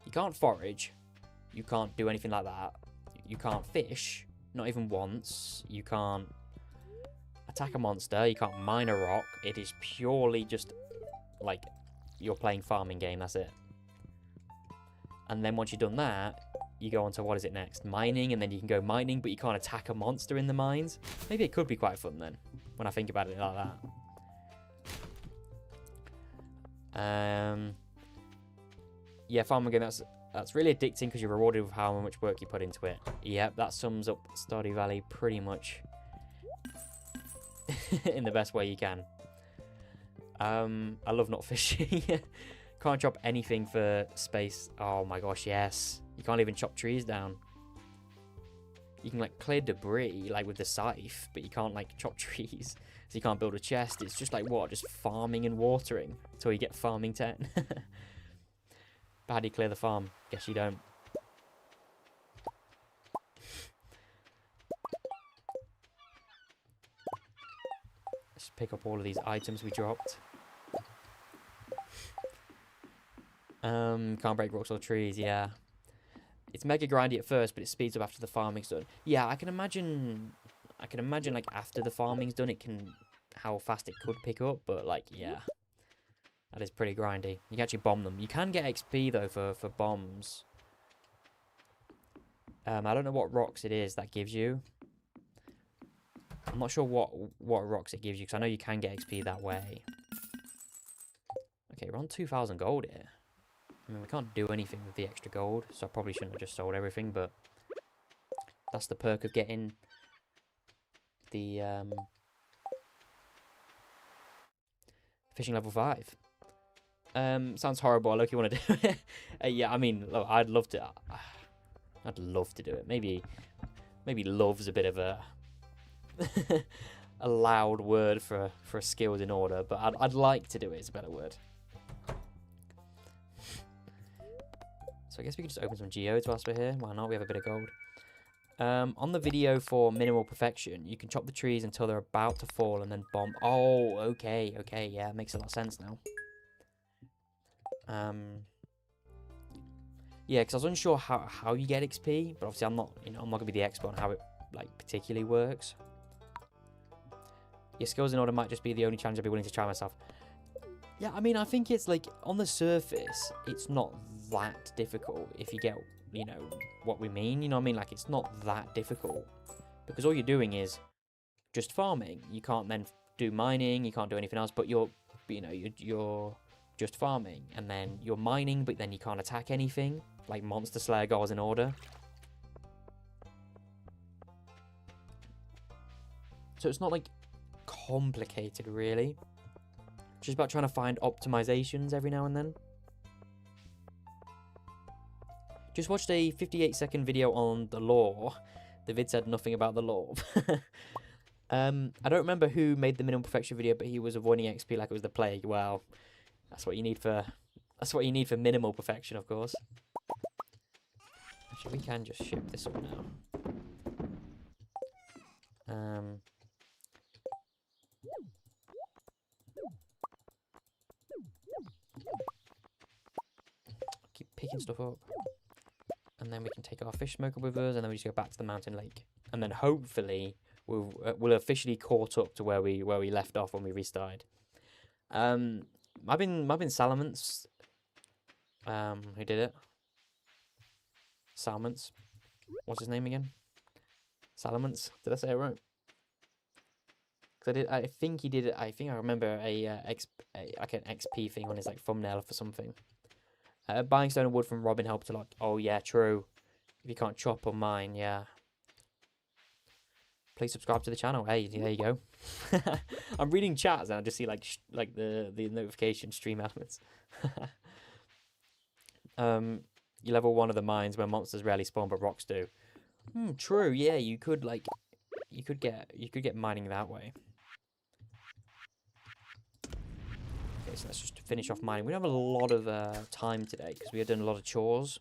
you can't forage, you can't do anything like that, you can't fish, not even once, you can't attack a monster, you can't mine a rock. It is purely just like you're playing farming game, that's it. And then once you've done that, you go on to, what is it next? Mining, and then you can go mining, but you can't attack a monster in the mines. Maybe it could be quite fun then, when I think about it like that. Yeah, farming game, that's really addicting because you're rewarded with how much work you put into it. Yep, that sums up Stardew Valley pretty much in the best way you can. I love not fishing. Can't chop anything for space. Oh my gosh, yes. You can't even chop trees down. You can like clear debris like with the scythe, but you can't like chop trees. So you can't build a chest. It's just like what? Just farming and watering until you get farming 10. But how do you clear the farm? Guess you don't. Let's pick up all of these items we dropped. Can't break rocks or trees, yeah. It's mega grindy at first, but it speeds up after the farming's done. Yeah, I can imagine like after the farming's done, it can how fast it could pick up, but like, yeah, that is pretty grindy. You can actually bomb them. You can get XP though for bombs. I don't know what rocks it is that gives you. I'm not sure what rocks it gives you, because I know you can get XP that way. Okay, we're on 2,000 gold here. I mean, we can't do anything with the extra gold, so I probably shouldn't have just sold everything, but that's the perk of getting the fishing level 5. Sounds horrible. I look, you want to do it. Yeah, I mean, look, I'd love to. I'd love to do it. Maybe love's a bit of a a loud word for skills in order, but I'd like to do it. It's a better word. So I guess we could just open some geodes whilst we're here. Why not? We have a bit of gold. On the video for minimal perfection, you can chop the trees until they're about to fall and then bomb. Oh, okay, yeah, makes a lot of sense now. Yeah, because I was unsure how you get XP, but obviously I'm not gonna be the expert on how it like particularly works. Your skills in order might just be the only challenge I'd be willing to try myself. Yeah, I mean, I think it's like on the surface, it's not that difficult if you get, what we mean. You know what I mean? Like, it's not that difficult because all you're doing is just farming. You can't then do mining. You can't do anything else. But you're just farming, and then you're mining, but then you can't attack anything. Like Monster Slayer goals in order. So it's not like complicated, really. Just about trying to find optimizations every now and then. Just watched a 58-second video on the lore. The vid said nothing about the lore. I don't remember who made the minimum perfection video, but he was avoiding XP like it was the plague. Wow, that's what you need for minimal perfection, of course. Actually, we can just ship this up now. Keep picking stuff up. And then we can take our fish smoker with us, and then we just go back to the mountain lake. And then hopefully we'll officially caught up to where we left off when we restarted. I've been Salamence. Who did it? Salmons. What's his name again? Salamence. Did I say it right? Because I think he did it. I think I remember like an XP thing on his like thumbnail for something. Buying stone and wood from Robin helped a lot. Oh yeah, true. If you can't chop or mine, yeah. Please subscribe to the channel. Hey, there you go. I'm reading chats and I just see like the notification stream elements. You level 1 of the mines where monsters rarely spawn but rocks do. True. Yeah, you could get mining that way. Okay, so let's just finish off mining. We don't have a lot of time today because we have done a lot of chores,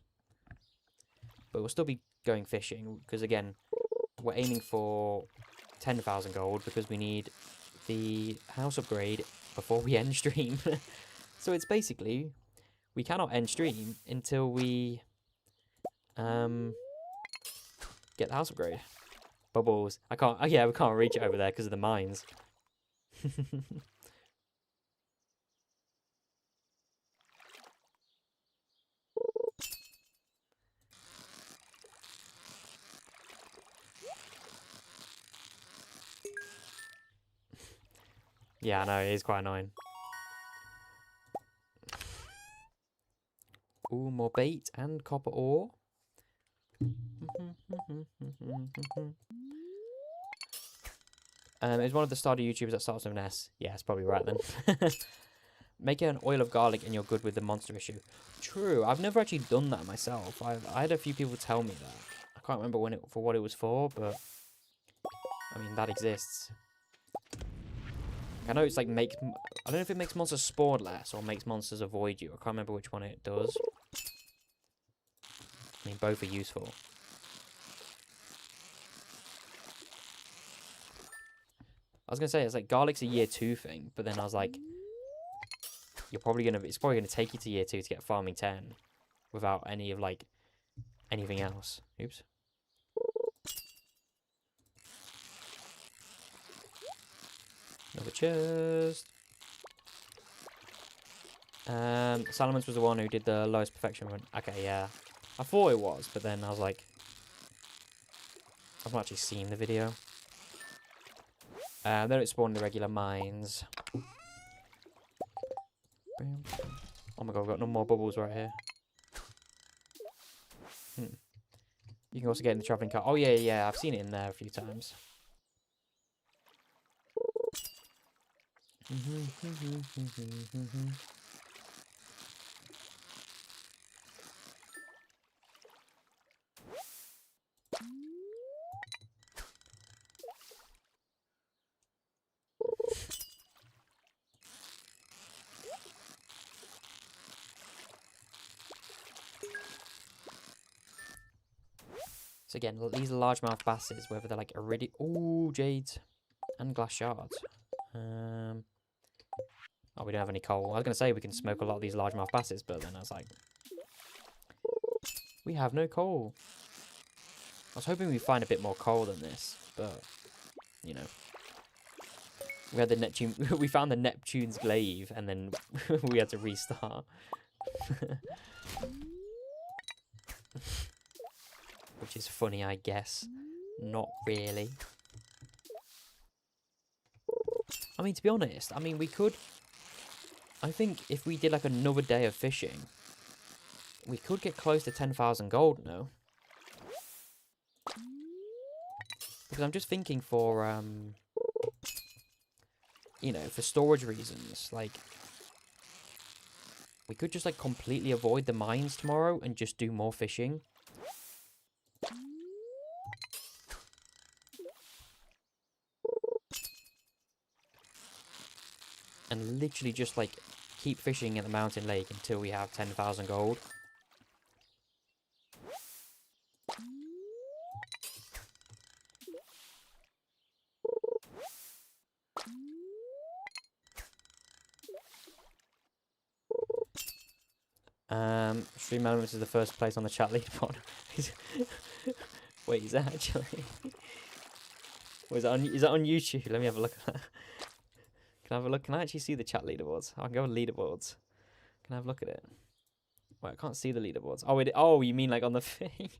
but we'll still be going fishing because again, we're aiming for 10,000 gold because we need the house upgrade before we end stream. So it's basically we cannot end stream until we get the house upgrade. Bubbles. I can't. Oh yeah, we can't reach it over there because of the mines. Yeah, I know, it is quite annoying. Ooh, more bait and copper ore. Is one of the Stardew YouTubers that starts with an S. Yeah, it's probably right then. Make an oil of garlic and you're good with the monster issue. True, I've never actually done that myself. I had a few people tell me that. I can't remember what it was for, but I mean, that exists. I know it's like I don't know if it makes monsters spawn less or makes monsters avoid you. I can't remember which one it does. I mean, both are useful. I was gonna say it's like garlic's a year 2 thing, but then I was like, it's probably gonna take you to year 2 to get farming 10 without any of like anything else. Oops. Another chest. Salamence was the one who did the lowest perfection run. Okay, yeah. I thought it was, but then I was like, I've not actually seen the video. Then it spawned the regular mines. Oh my god, we've got no more bubbles right here. You can also get in the travelling car. Oh yeah, yeah, I've seen it in there a few times. So again, these are largemouth basses, whether they're like ooh, jades and glass shards. Oh, we don't have any coal. I was gonna say we can smoke a lot of these largemouth basses, but then I was like, we have no coal. I was hoping we'd find a bit more coal than this, but you know, we had the Neptune. We found the Neptune's glaive, and then we had to restart. Which is funny, I guess. Not really. I mean, to be honest, I mean, we could... I think if we did, like, another day of fishing, we could get close to 10,000 gold, no? Because I'm just thinking for, you know, for storage reasons, like... We could just, like, completely avoid the mines tomorrow and just do more fishing. And literally just, like, keep fishing at the mountain lake until we have 10,000 gold. Stream Elements is the first place on the chat leaderboard. Wait, is that actually? Or is that on YouTube? Let me have a look at that. Can I have a look? Can I actually see the chat leaderboards? I can go on leaderboards. Can I have a look at it? Wait, I can't see the leaderboards. Oh, oh, you mean like on the thing?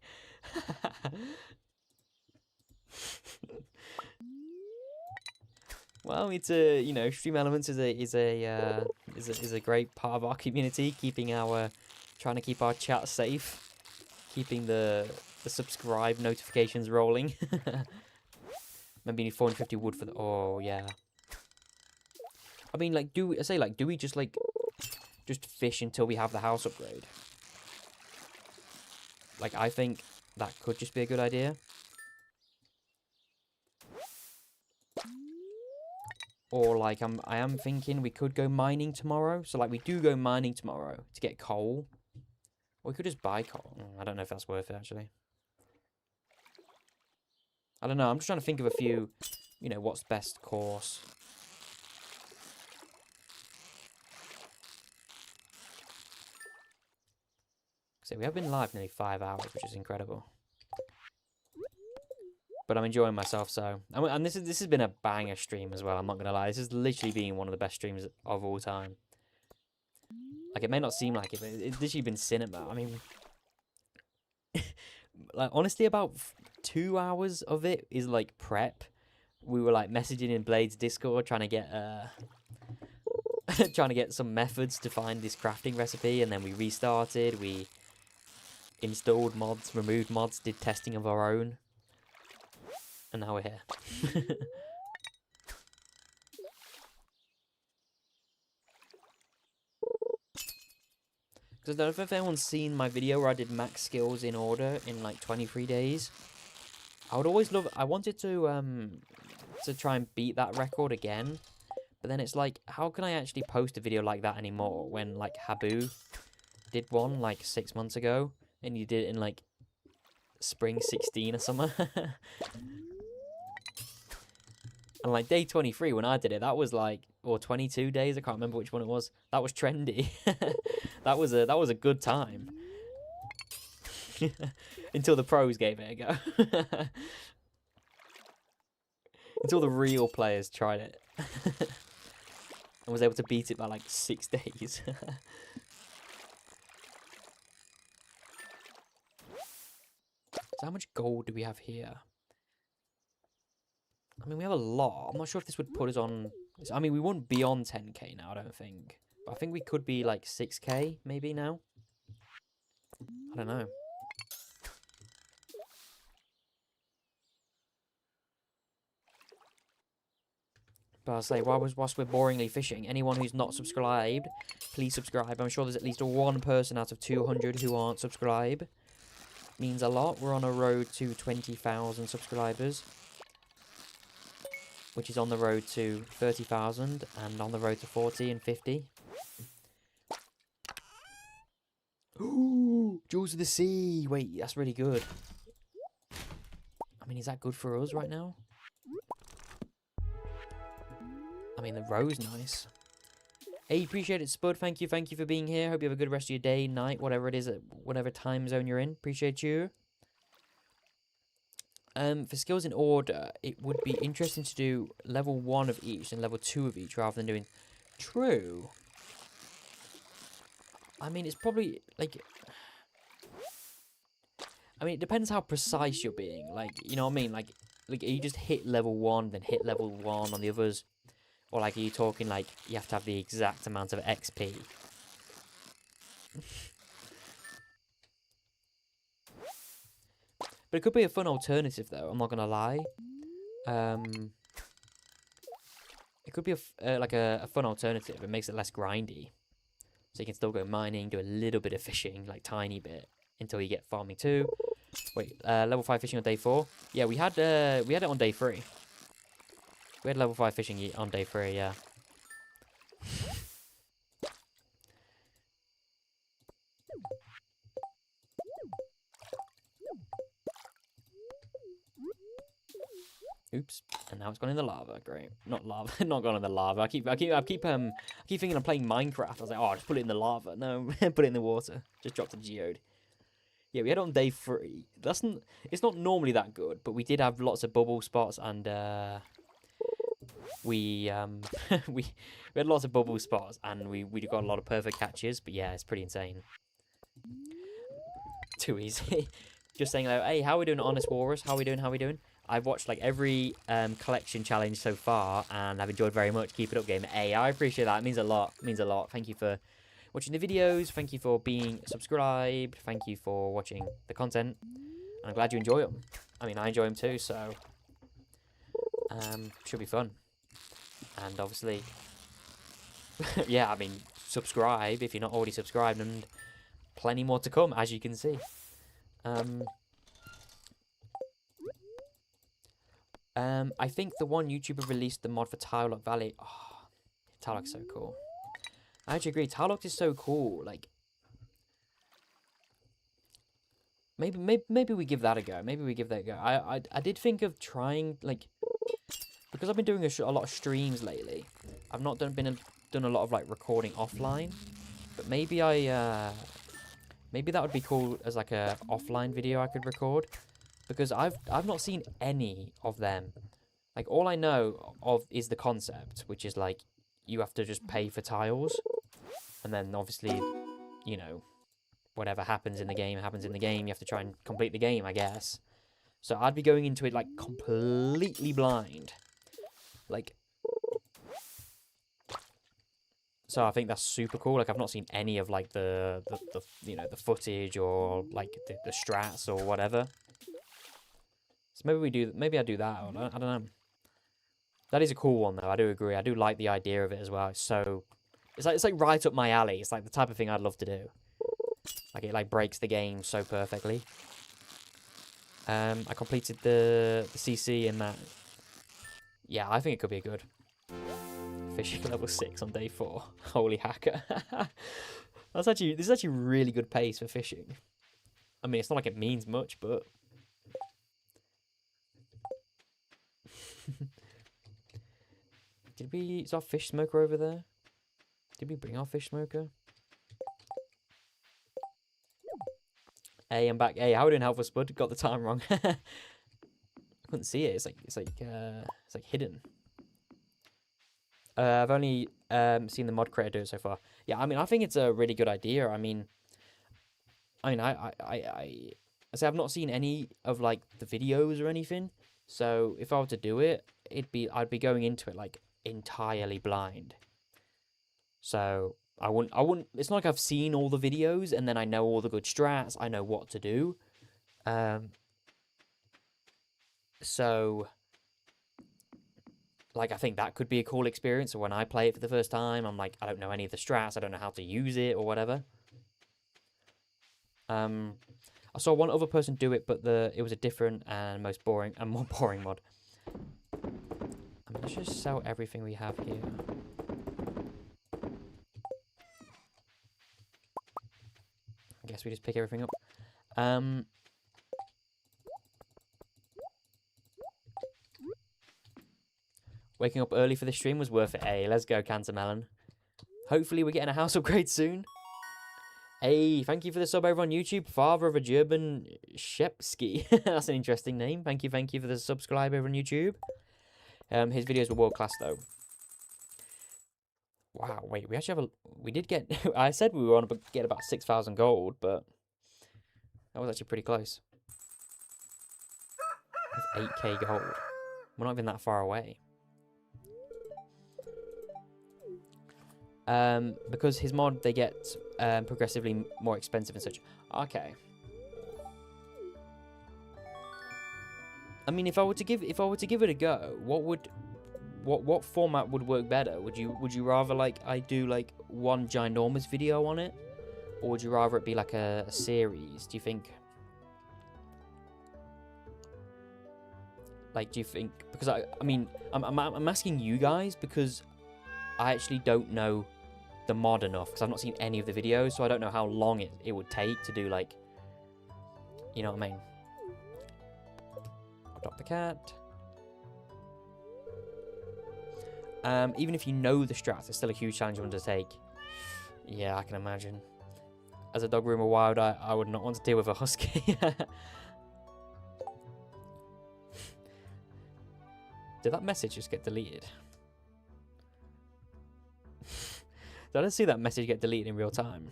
Well, it's a, you know, Stream Elements is a great part of our community, trying to keep our chat safe, keeping the subscribe notifications rolling. Maybe you need 450 wood for the... Oh, yeah. I mean, like, do we just, like, just fish until we have the house upgrade? Like, I think that could just be a good idea. Or, like, I am thinking we could go mining tomorrow. So, like, we do go mining tomorrow to get coal. Or we could just buy coal. I don't know if that's worth it, actually. I don't know. I'm just trying to think of a few, you know, what's best course. So we have been live nearly 5 hours, which is incredible. But I'm enjoying myself, so... And this has been a banger stream as well, I'm not going to lie. This has literally been one of the best streams of all time. Like, it may not seem like it, but it's literally been cinema. I mean... like, honestly, about 2 hours of it is, like, prep. We were, like, messaging in Blade's Discord, trying to get, trying to get some methods to find this crafting recipe, and then we restarted, we installed mods, removed mods, did testing of our own. And now we're here. Because I don't know if anyone's seen my video where I did max skills in order in like 23 days. I would always love... I wanted to try and beat that record again. But then it's like, how can I actually post a video like that anymore when like Habu did one like 6 months ago? And you did it in like spring 16 or something. And like day 23 when I did it, that was like, or 22 days, I can't remember which one it was. That was trendy. that was a good time. Until the pros gave it a go. Until the real players tried it. and was able to beat it by like 6 days. So how much gold do we have here? I mean, we have a lot. I'm not sure if this would put us on... I mean, we wouldn't be on 10k now, I don't think. But I think we could be like 6k maybe now. I don't know. But I'll say, whilst we're boringly fishing, anyone who's not subscribed, please subscribe. I'm sure there's at least one person out of 200 who aren't subscribed. Means a lot. We're on a road to 20,000 subscribers, which is on the road to 30,000 and on the road to 40 and 50. Ooh, Jewels of the Sea. Wait, that's really good. I mean, is that good for us right now? I mean, the row's nice. Hey, appreciate it, Spud. Thank you for being here. Hope you have a good rest of your day, night, whatever it is, whatever time zone you're in. Appreciate you. For skills in order, it would be interesting to do level 1 of each and level 2 of each rather than doing... True. I mean, it's probably, like... I mean, it depends how precise you're being. Like, you know what I mean? Like you just hit level 1, then hit level 1 on the others. Or, like, are you talking, like, you have to have the exact amount of XP? But it could be a fun alternative, though. I'm not going to lie. It could be like a fun alternative. It makes it less grindy. So you can still go mining, do a little bit of fishing, like tiny bit, until you get farming 2. Wait, level 5 fishing on day 4? Yeah, we had it on day 3. We had level 5 fishing on day 3, yeah. Oops, and now it's gone in the lava. Great, not lava, not gone in the lava. I keep thinking I'm playing Minecraft. I was like, oh, just put it in the lava. No, put it in the water. Just dropped a geode. Yeah, we had it on day 3. It's not normally that good, but we did have lots of bubble spots, and we we had lots of bubble spots, and we got a lot of perfect catches. But yeah, it's pretty insane. Too easy. Just saying, like, hey, how are we doing, Honest Walrus? How are we doing? How are we doing? I've watched like every collection challenge so far, and I've enjoyed very much. Keep it up, game. Hey, I appreciate that. It means a lot. It means a lot. Thank you for watching the videos. Thank you for being subscribed. Thank you for watching the content. And I'm glad you enjoy them. I mean, I enjoy them too, so should be fun. And obviously, yeah, I mean, subscribe if you're not already subscribed, and plenty more to come, as you can see. I think the one YouTuber released the mod for Tilelock Valley. Oh, Tilelock's so cool. I actually agree. Tilelock is so cool. Like, maybe we give that a go. Maybe we give that a go. I did think of trying, like, because I've been doing a lot of streams lately. I've not done a lot of like recording offline, but maybe maybe that would be cool as like a offline video I could record. Because I've not seen any of them. Like, all I know of is the concept, which is like you have to just pay for tiles, and then obviously, you know, whatever happens in the game happens in the game. You have to try and complete the game, I guess. So I'd be going into it like completely blind. Like, so I think that's super cool. Like, I've not seen any of like the you know, the footage or like the strats or whatever. So maybe I do that, or I don't know. That is a cool one though, I do agree. I do like the idea of it as well. It's like right up my alley. It's like the type of thing I'd love to do. Like, it like breaks the game so perfectly. I completed the CC in that. Yeah, I think it could be good. Fishing level 6 on day 4. Holy hacker. This is actually really good pace for fishing. I mean, it's not like it means much, but is our fish smoker over there? Did we bring our fish smoker? Hey, I'm back. Hey, how are we doing, Helpful Spud? Got the time wrong. I couldn't see it. It's like hidden. I've only seen the mod creator do it so far. Yeah, I mean, I think it's a really good idea. I say I've not seen any of like the videos or anything. So if I were to do it, I'd be going into it like entirely blind. So I wouldn't. It's not like I've seen all the videos and then I know all the good strats. I know what to do. So like I think that could be a cool experience. So when I play it for the first time, I'm like, I don't know any of the strats. I don't know how to use it or whatever. I saw one other person do it, but it was a different and more boring mod. Let's just sell everything we have here. I guess we just pick everything up. Waking up early for the stream was worth it. Hey, let's go, Cantermelon. Hopefully we're getting a house upgrade soon. Hey, thank you for the sub over on YouTube. Father of a German Shepsky. That's an interesting name. Thank you for the subscribe over on YouTube. His videos were world class though. Wow, wait, we actually have we did get, I said we were on to get about 6,000 gold, but that was actually pretty close. With 8k gold. We're not even that far away. Because his mod, they get progressively more expensive and such. Okay. I mean, if I were to give it a go, what format would work better? Would you rather like I do like one ginormous video on it, or would you rather it be like a series? Do you think? Like, do you think? Because I mean, I'm asking you guys because I actually don't know the mod enough because I've not seen any of the videos, so I don't know how long it would take to do like, you know what I mean? Adopt the cat. Even if you know the strats, it's still a huge challenge to undertake. Yeah, I can imagine. As a dog groomer wild, I would not want to deal with a husky. Did that message just get deleted? Did I just see that message get deleted in real time?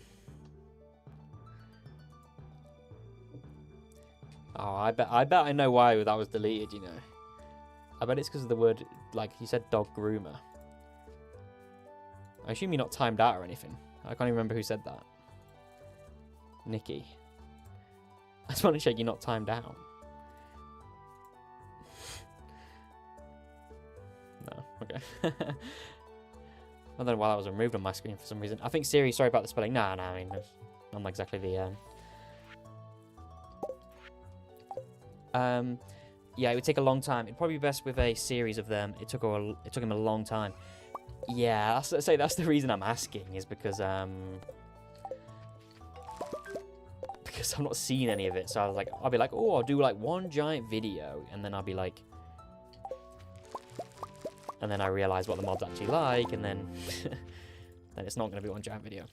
Oh, I bet I know why that was deleted, you know. I bet it's because of the word, like, you said dog groomer. I assume you're not timed out or anything. I can't even remember who said that. Nikki. I just want to check you're not timed out. No, okay. I don't know why that was removed on my screen for some reason. I think Siri, sorry about the spelling. No, I mean, not exactly the... Yeah, it would take a long time. It'd probably be best with a series of them. It took him a long time. Yeah, that's the reason I'm asking, is because I've not seen any of it. So I was like, I'll be like, oh, I'll do like one giant video, and then I'll be like, and then I realize what the mod's actually like, and then then it's not going to be one giant video.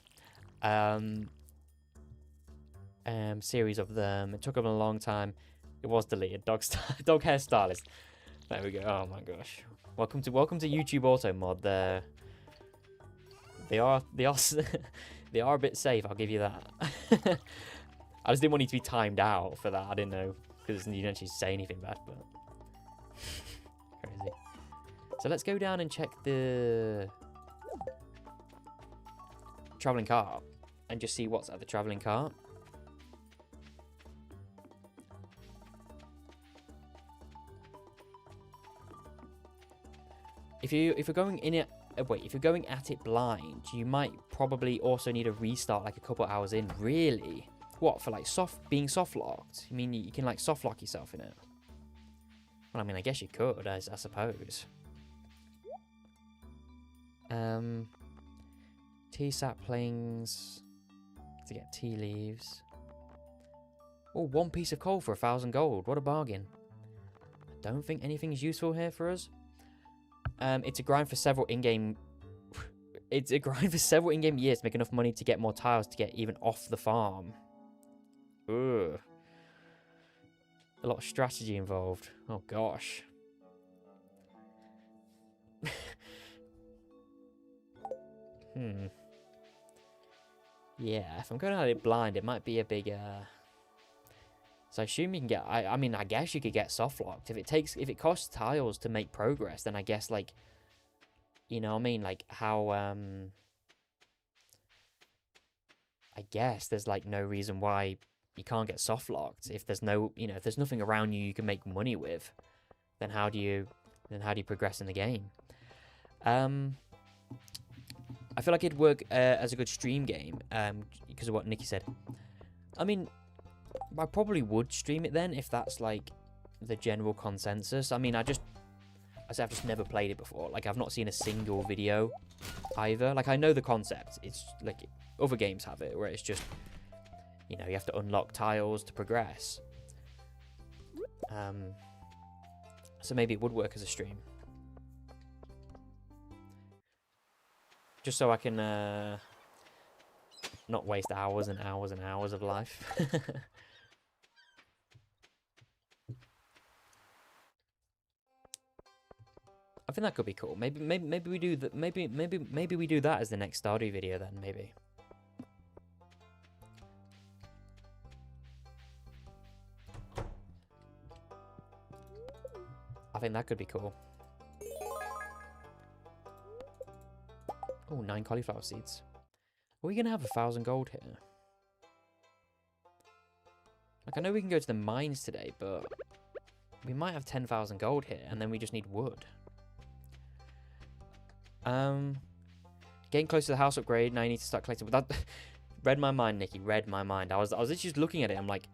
Series of them. It took them a long time. It was deleted. Dog hair stylist. There we go. Oh my gosh. Welcome to YouTube Auto Mod. They are they are a bit safe. I'll give you that. I just didn't want you to be timed out for that. I didn't know because you didn't actually say anything bad, but crazy. So let's go down and check the traveling cart and just see what's at the traveling cart. If you're going in it, if you're going at it blind, you might probably also need a restart like a couple hours in. Really? What, for like being soft locked? You mean you can like soft lock yourself in it? Well, I mean, I guess you could, I suppose. Tea saplings to get tea leaves. Oh, one piece of coal for 1,000 gold. What a bargain. I don't think anything's useful here for us. It's a grind for several in-game... It's a grind for several in-game years to make enough money to get more tiles to get even off the farm. Ugh. A lot of strategy involved. Oh, gosh. Yeah, if I'm going at it blind, it might be a big, So I assume you can get, I mean, I guess you could get soft locked. If it costs tiles to make progress, then I guess, like, you know what I mean? Like, how, I guess there's, like, no reason why you can't get soft locked. If there's no, you know, if there's nothing around you can make money with, then how do you progress in the game? I feel like it'd work as a good stream game, because of what Nikki said. I mean, I probably would stream it then, if that's, like, the general consensus. I mean, I've just never played it before. Like, I've not seen a single video either. Like, I know the concept. It's, like, other games have it, where it's just, you know, you have to unlock tiles to progress. So maybe it would work as a stream. Just so I can not waste hours and hours and hours of life. I think that could be cool. Maybe we do that. Maybe we do that as the next Stardew video then. Maybe. I think that could be cool. Oh, 9 cauliflower seeds. Are we gonna have 1,000 gold here? Like, I know we can go to the mines today, but we might have 10,000 gold here, and then we just need wood. Getting close to the house upgrade. Now you need to start collecting. But that read my mind, Nikki. Read my mind. I was literally just looking at it. I'm like,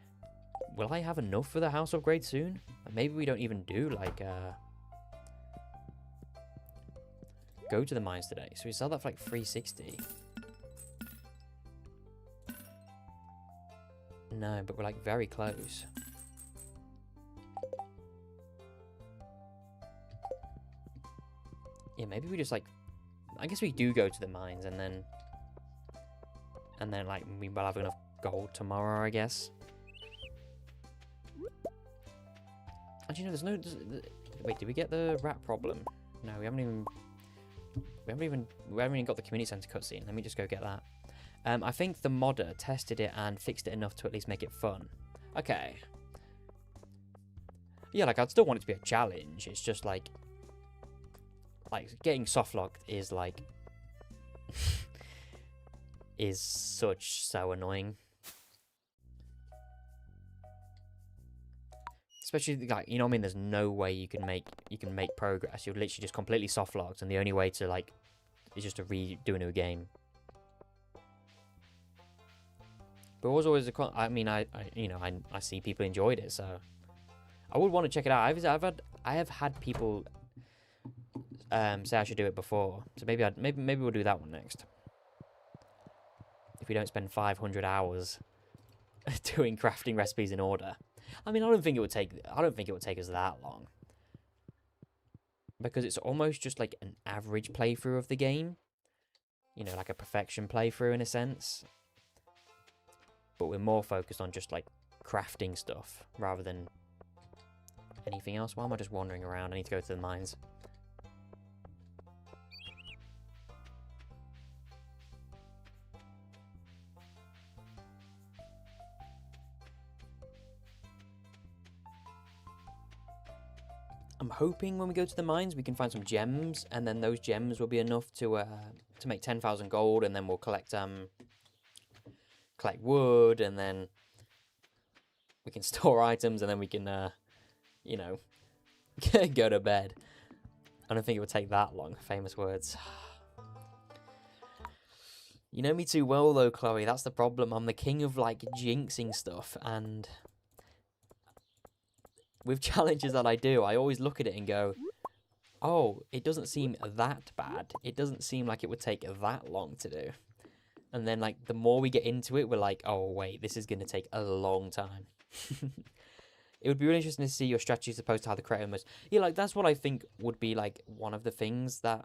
will I have enough for the house upgrade soon? Maybe we don't even do like go to the mines today. So we sell that for like 360. No, but we're like very close. Yeah, maybe we just like, I guess we do go to the mines and then like we will have enough gold tomorrow, I guess. Actually, no, there's no. Wait, did we get the rat problem? No, we haven't even got the community center cutscene. Let me just go get that. I think the modder tested it and fixed it enough to at least make it fun. Okay. Yeah, like I'd still want it to be a challenge. It's just like getting soft locked is like is so annoying. Especially, like, you know what I mean? There's no way you can make progress. You're literally just completely soft locked, and the only way to, like, is just to redo a new game. But it was always I mean, I see people enjoyed it, so I would want to check it out. I have had people say I should do it before, so maybe we'll do that one next. If we don't spend 500 hours doing crafting recipes in order. I mean, I don't think it would take us that long, because it's almost just like an average playthrough of the game, you know, like a perfection playthrough in a sense. But we're more focused on just like crafting stuff rather than anything else. Why am I just wandering around? I need to go to the mines. I'm hoping when we go to the mines we can find some gems, and then those gems will be enough to make 10,000 gold, and then we'll collect wood, and then we can store items, and then we can you know, go to bed. I don't think it would take that long. Famous words. You know me too well though, Chloe. That's the problem. I'm the king of like jinxing stuff, and with challenges that I do, I always look at it and go, oh, it doesn't seem that bad. It doesn't seem like it would take that long to do. And then, like, the more we get into it, we're like, oh, wait, this is going to take a long time. It would be really interesting to see your strategy as opposed to how the creator was. Yeah, like, that's what I think would be, like, one of the things that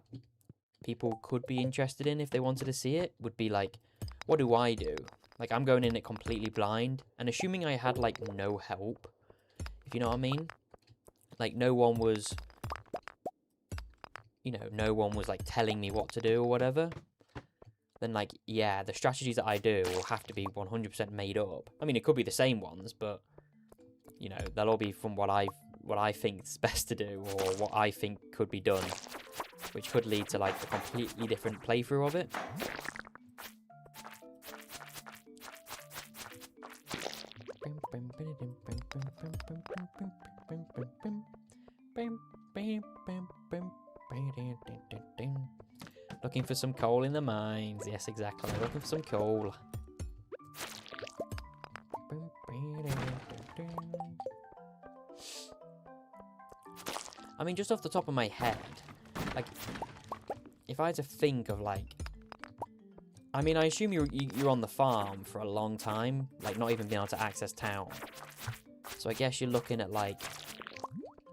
people could be interested in if they wanted to see it, would be, like, what do I do? Like, I'm going in it completely blind, and assuming I had, like, no help, if you know what I mean? Like, no one was, you know, no one was, like, telling me what to do or whatever. then, like, yeah, the strategies that I do will have to be 100% made up. I mean, it could be the same ones, but, you know, they'll all be from what I think is best to do, or what I think could be done, which could lead to, like, a completely different playthrough of it. Looking for some coal in the mines. Yes, exactly. Looking for some coal. I mean, just off the top of my head, like, if I had to think of, like, I mean, I assume you're on the farm for a long time, like, not even being able to access town. So I guess you're looking at, like,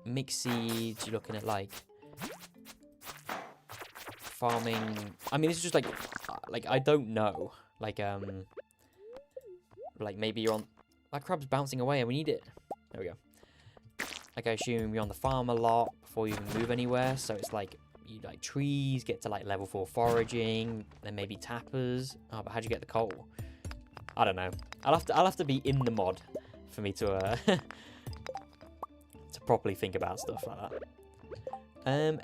mixed seeds, you're looking at, like, farming. I mean, this is just, like, I don't know. Like, maybe you're on, that crab's bouncing away and we need it. There we go. Like, I assume you're on the farm a lot before you even move anywhere, so it's, like, you, like, trees, get to, like, level 4 foraging, then maybe tappers. Oh, but how'd you get the coal? I don't know. I'll have to be in the mod for me to, to properly think about stuff like that.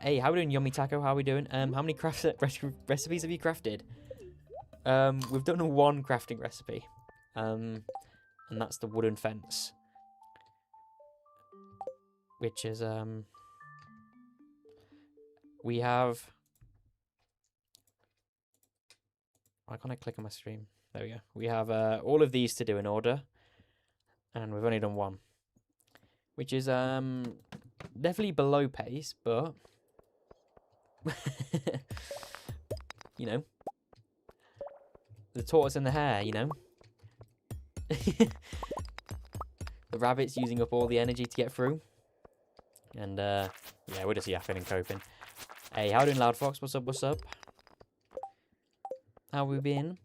Hey, how we doing, Yummy Taco? How are we doing? How many recipes have you crafted? We've done one crafting recipe. And that's the wooden fence. Which is, we have... Why can't I click on my stream? There we go. We have all of these to do in order. And we've only done one. Which is definitely below pace, but... you know. The tortoise and the hare, you know. The rabbit's using up all the energy to get through. And, yeah, we're just yapping and coping. Hey, how doing, Loud Fox? What's up, what's up? How we been?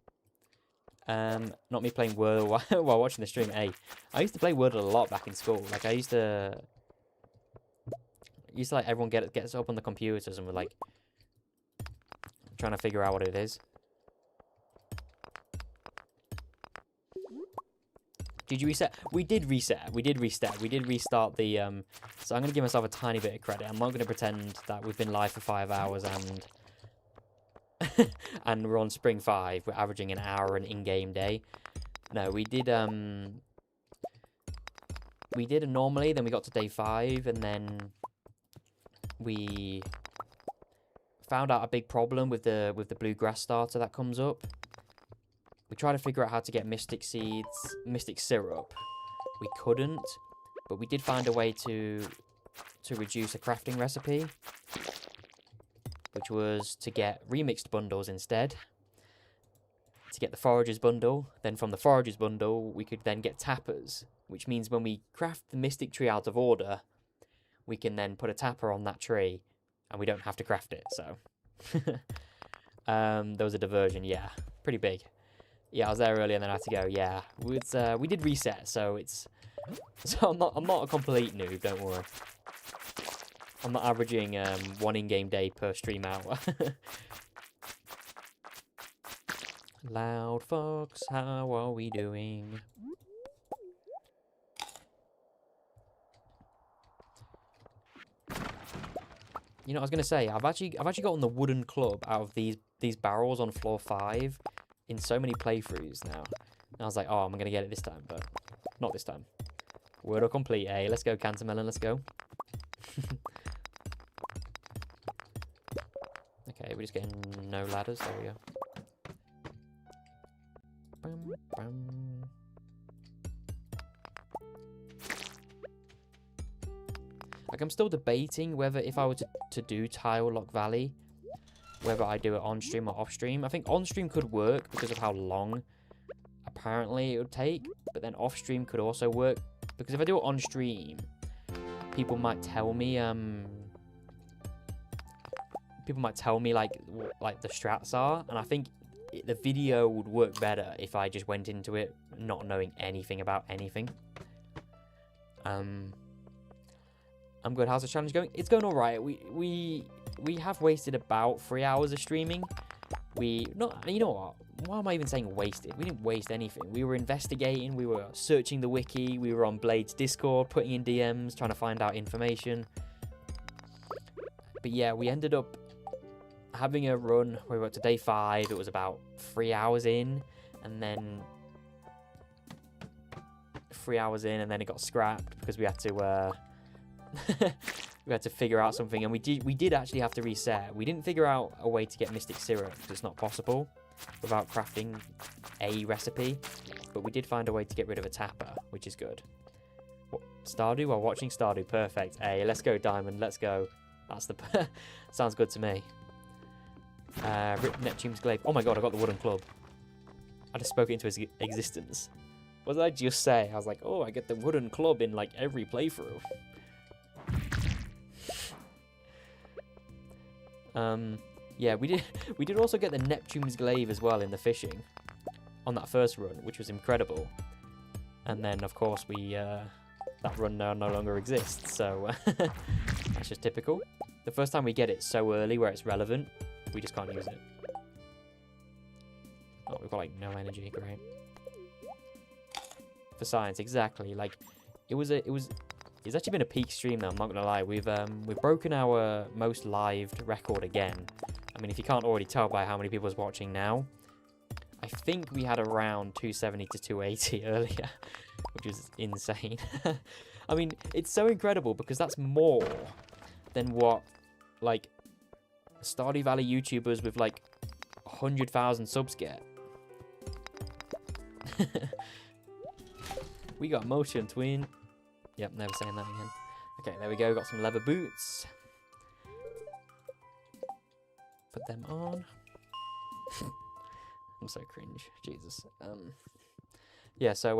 Not me playing Wordle while watching the stream. Hey, I used to play Wordle a lot back in school. Like, I used to like, everyone gets up on the computers and we're, like, trying to figure out what it is. Did you reset? We did reset. We did restart the, so I'm going to give myself a tiny bit of credit. I'm not going to pretend that we've been live for 5 hours and... and we're on Spring 5. We're averaging an hour an in-game day. No, we did a normally, then we got to day 5, and then we found out a big problem with the bluegrass starter that comes up. We tried to figure out how to get mystic seeds, mystic syrup. We couldn't, but we did find a way to reduce a crafting recipe, which was to get remixed bundles instead. To get the foragers bundle, then from the foragers bundle, we could then get tappers, which means when we craft the mystic tree out of order, we can then put a tapper on that tree, and we don't have to craft it, so. There was a diversion, yeah, pretty big. Yeah, I was there earlier and then I had to go. Yeah, we did reset, so it's... So I'm not a complete noob, don't worry. I'm not averaging 1 in-game day per stream hour. Loud Fox, how are we doing? You know, I was gonna say, I've actually gotten the wooden club out of these barrels on floor 5 in so many playthroughs now. And I was like, oh, I'm gonna get it this time, but not this time. Wordle complete, eh? Let's go, Cantermelon, let's go. Okay, we're just getting no ladders. There we go. Bum, bum. Like, I'm still debating whether if I were to do Tile Lock Valley, whether I do it on stream or off stream. I think on stream could work because of how long apparently it would take, but then off stream could also work because if I do it on stream, people might tell me like what the strats are, and I think the video would work better if I just went into it not knowing anything about anything. I'm good. How's the challenge going? It's going all right. We have wasted about 3 hours of streaming, you know what? Why am I even saying wasted? We didn't waste anything. We were investigating, we were searching the wiki, we were on Blade's Discord, putting in DMs, trying to find out information. But yeah, we ended up having a run. We were up to day 5. It was about 3 hours in, and then 3 hours in, and then it got scrapped because we had to we had to figure out something, and we did actually have to reset. We didn't figure out a way to get Mystic Syrup because it's not possible without crafting a recipe, but we did find a way to get rid of a tapper, which is good. What, Stardew? While watching Stardew, perfect. Hey, let's go, Diamond, let's go. That's the sounds good to me. Rip Neptune's Glaive. Oh my god, I got the wooden club. I just spoke it into his existence. What did I just say? I was like, oh, I get the wooden club in like every playthrough. Yeah, we did also get the Neptune's Glaive as well in the fishing on that first run, which was incredible. And then, of course, that run now no longer exists, so that's just typical. The first time we get it so early where it's relevant, we just can't use it. Oh, we've got like no energy, great. For science, exactly. Like, it's actually been a peak stream though, I'm not gonna lie. We've broken our most lived record again. I mean, if you can't already tell by how many people is watching now, I think we had around 270 to 280 earlier, which is insane. I mean, it's so incredible because that's more than what, like, Stardew Valley YouTubers with, like, 100,000 subs get. We got motion twin. Yep, never saying that again. Okay, there we go. Got some leather boots. Put them on. I'm so cringe. Jesus. Yeah, so,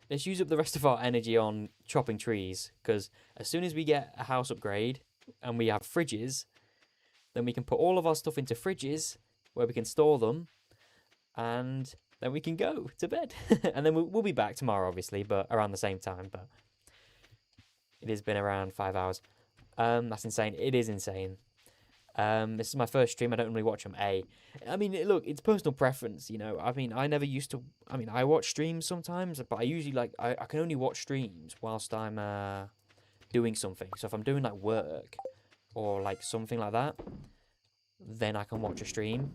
let's use up the rest of our energy on chopping trees, because as soon as we get a house upgrade and we have fridges, then we can put all of our stuff into fridges where we can store them, and then we can go to bed. And then we'll be back tomorrow, obviously, but around the same time. But it has been around 5 hours. That's insane. It is insane. This is my first stream. I don't really watch them. I mean, look, it's personal preference, you know. I mean, I never used to. I mean, I watch streams sometimes, but I usually like I can only watch streams whilst I'm doing something. So if I'm doing like work or like something like that, then I can watch a stream,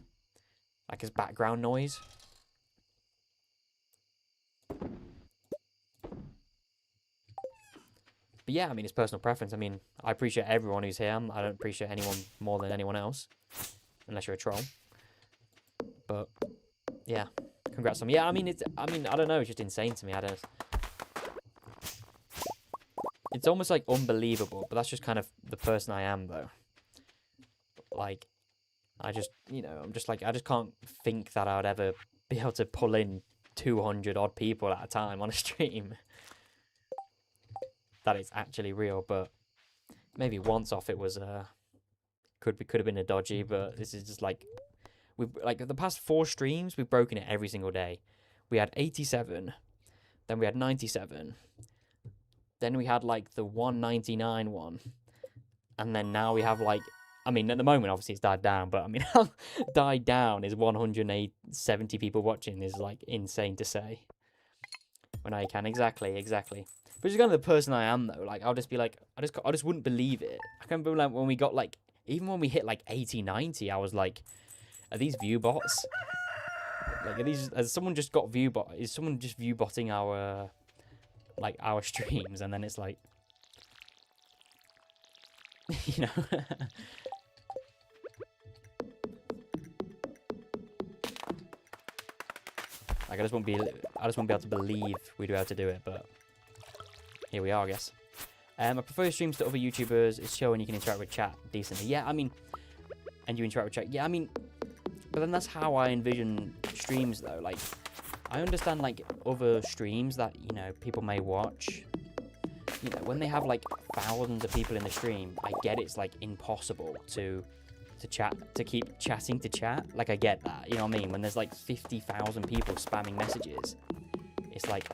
like as background noise. But yeah, I mean, it's personal preference. I mean, I appreciate everyone who's here. I don't appreciate anyone more than anyone else, unless you're a troll. But yeah, congrats on me. Yeah, I mean, I don't know. It's just insane to me. It's almost like unbelievable, but that's just kind of the person I am, though. Like, I just, you know, I'm just like, I just can't think that I would ever be able to pull in 200 odd people at a time on a stream. That is actually real, but maybe once off it was could have been a dodgy, but this is just like the past 4 streams we've broken it every single day. We had 87, then we had 97, then we had like the 199 one, and then now we have like, I mean, at the moment obviously it's died down, but I mean, died down is 170 people watching is like insane to say. When I can, exactly. But just kind of the person I am, though. Like, I'll just be like, I just wouldn't believe it. I can remember like when we got like, even when we hit like 80, 90, I was like, are these view bots? Like, has someone just got view bot? Is someone just view botting our, like, our streams? And then it's like, you know. Like, I just won't be able to believe we'd be able to do it, but here we are, I guess. I prefer streams to other YouTubers. It's showing you can interact with chat decently. Yeah, I mean, and you interact with chat. Yeah, I mean, but then that's how I envision streams, though. Like, I understand, like, other streams that, you know, people may watch. You know, when they have, like, thousands of people in the stream, I get it's, like, impossible to keep chatting to chat. Like, I get that, you know what I mean? When there's like 50,000 people spamming messages, it's like,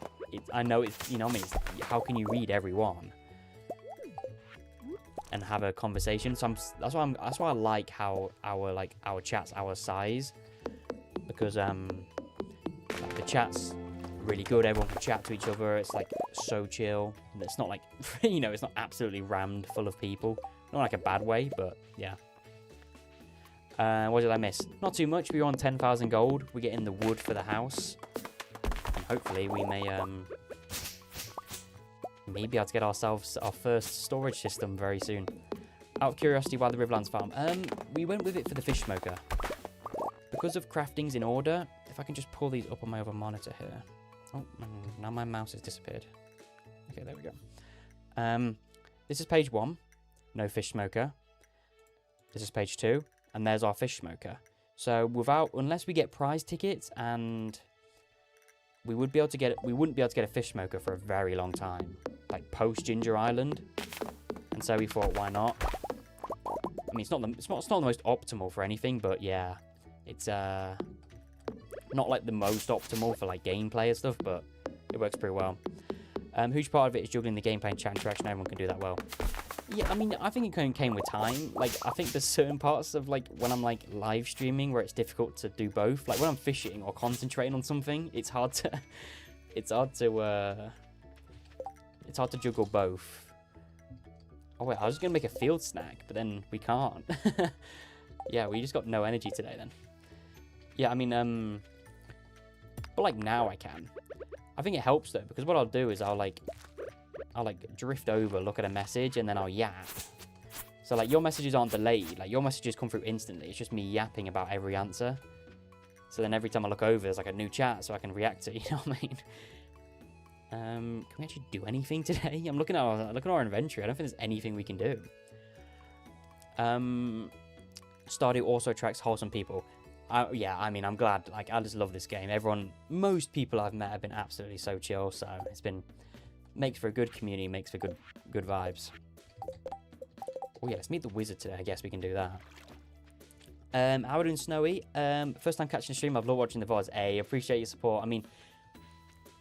I know it's, you know what I mean? How can you read everyone? and have a conversation. So that's why I like how our chats our size, because like the chat's really good. Everyone can chat to each other. It's like so chill. It's not like it's not absolutely rammed full of people. Not like a bad way, but yeah. What did I miss? Not too much. We were on 10,000 gold. We're getting the wood for the house, and hopefully we may maybe be able to get ourselves our first storage system very soon. Out of curiosity, why the Riverlands farm? We went with it for the fish smoker. Because of crafting's in order, if I can just pull these up on my other monitor here. Oh, now my mouse has disappeared. Okay, there we go. This is page 1. No fish smoker. This is page 2. And there's our fish smoker. So unless we get prize tickets, and we wouldn't be able to get a fish smoker for a very long time. Like post Ginger Island. And so we thought, why not? I mean, it's not the most optimal for anything, but yeah. It's not like the most optimal for like gameplay and stuff, but it works pretty well. Huge part of it is juggling the gameplay and chat interaction. Everyone can do that well. Yeah, I mean, I think it came with time. Like, I think there's certain parts of like when I'm like live streaming where it's difficult to do both. Like when I'm fishing or concentrating on something, it's hard to juggle both. Oh wait, I was gonna make a field snack, but then we can't. Yeah, we just got no energy today then. Yeah, I mean, but like now I can. I think it helps though, because what I'll do is I'll drift over, look at a message, and then I'll yap. So like your messages aren't delayed, like your messages come through instantly. It's just me yapping about every answer. So then every time I look over, there's like a new chat, so I can react to it. You know what I mean? Can we actually do anything today? I'm looking at our inventory. I don't think there's anything we can do. Stardew also attracts wholesome people. Yeah, I mean, I'm glad. Like, I just love this game. Most people I've met have been absolutely so chill. So makes for a good community, makes for good vibes. Oh yeah, let's meet the wizard today. I guess we can do that. How are we doing, Snowy? First time catching the stream. I've loved watching the VODs. Appreciate your support. I mean,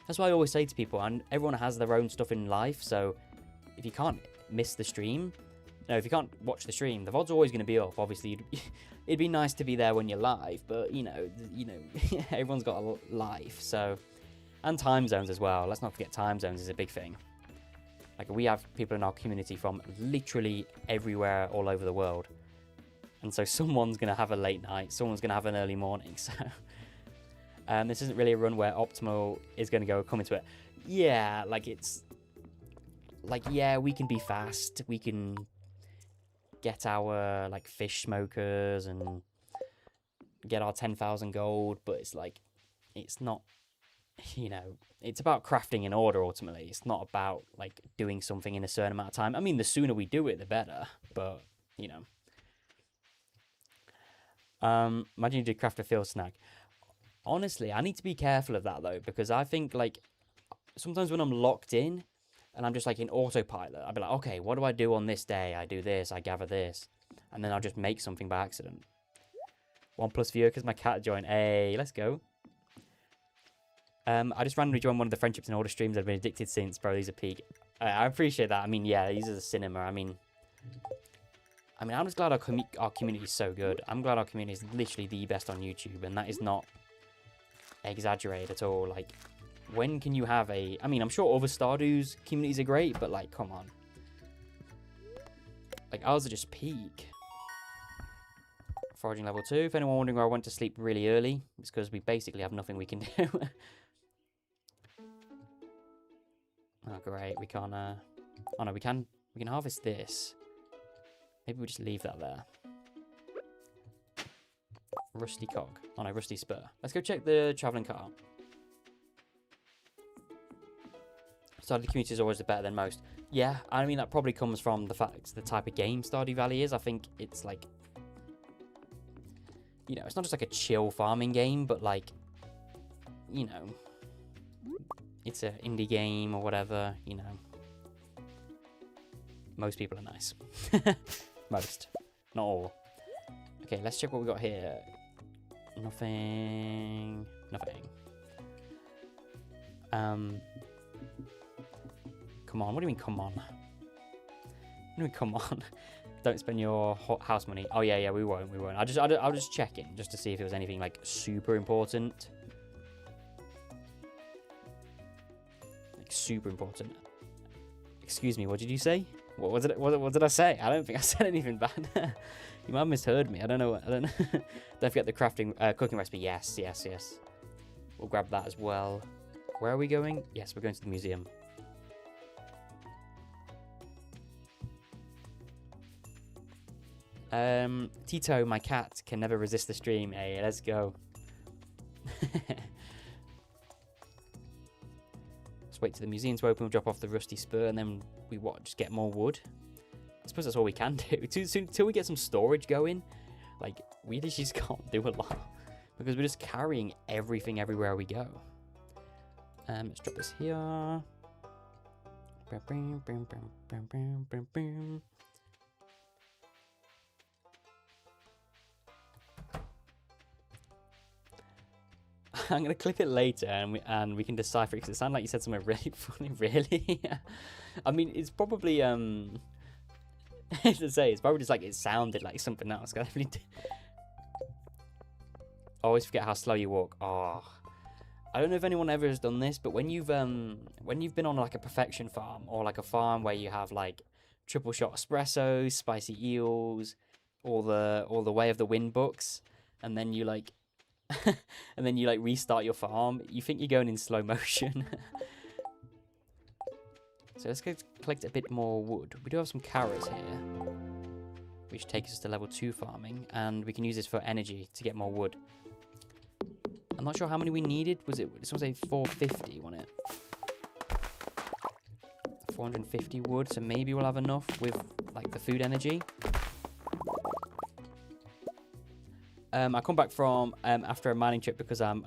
that's why I always say to people, and everyone has their own stuff in life. So if you can't miss the stream, no, if you can't watch the stream, the VOD's always going to be up. Obviously, it'd be nice to be there when you're live, but you know, everyone's got a life. So, and time zones as well. Let's not forget time zones is a big thing. Like we have people in our community from literally everywhere, all over the world, and so someone's going to have a late night, someone's going to have an early morning. So, this isn't really a run where optimal is going to come into it. Yeah, like it's like yeah, we can be fast. We can get our like fish smokers and get our 10,000 gold, but it's like it's not, it's about crafting in order ultimately. It's not about like doing something in a certain amount of time. I mean, the sooner we do it the better, but imagine you did craft a field snack. Honestly, I need to be careful of that though, because I think like sometimes when I'm locked in and I'm just like in autopilot, I'll be like, okay, what do I do on this day? I do this, I gather this, and then I'll just make something by accident. 1+ viewer because my cat joined. Hey, let's go. I just randomly joined one of the friendships and order streams. I've been addicted since, bro. These are peak. I appreciate that. I mean, yeah, these are the cinema. I mean, I'm just glad our community is so good. I'm glad our community is literally the best on YouTube, and that is not exaggerated at all. Like, when can you have a... I mean, I'm sure other Stardew's communities are great, but, like, come on. Like, ours are just peak. Foraging level 2. If anyone wondering where I went to sleep really early, it's because we basically have nothing we can do. Oh, great. We can't... Oh, no, we can harvest this. Maybe we just leave that there. Rusty cog. Oh, no, rusty spur. Let's go check the travelling car. Stardew community is always the better than most. Yeah, I mean, that probably comes from the fact the type of game Stardew Valley is. I think it's like... it's not just like a chill farming game, but like... it's an indie game or whatever, Most people are nice. Most. Not all. Okay, let's check what we got here. Nothing. Nothing. Come on. What do you mean, come on? No, come on. Don't spend your house money. Oh yeah, we won't. I'll just check in just to see if it was anything like super important. Like super important. Excuse me, what did you say? What did I say? I don't think I said anything bad. You might have misheard me. I don't know. Don't forget the cooking recipe. Yes. We'll grab that as well. Where are we going? Yes, we're going to the museum. Tito, my cat, can never resist the stream. Hey, let's go. Let's wait till the museum to open. We'll drop off the rusty spur, and then we just get more wood. I suppose that's all we can do. Till we get some storage going, like, we just can't do a lot. Because we're just carrying everything everywhere we go. Let's drop this here. I'm gonna clip it later, and we can decipher it, because it sounded like you said something really funny. Really, I mean, it's probably to say, it's probably just like it sounded like something else. I really did. Always forget how slow you walk. Oh, I don't know if anyone ever has done this, but when you've been on like a perfection farm, or like a farm where you have like triple shot espressos, spicy eels, all the way of the wind books, and then you like. And then you like restart your farm, you think you're going in slow motion. So let's go collect a bit more wood. We do have some carrots here, which takes us to level 2 farming, and we can use this for energy to get more wood. I'm not sure how many we needed. Someone say 450, wasn't it? 450 wood, so maybe we'll have enough with like the food energy. I come back from after a mining trip because I'm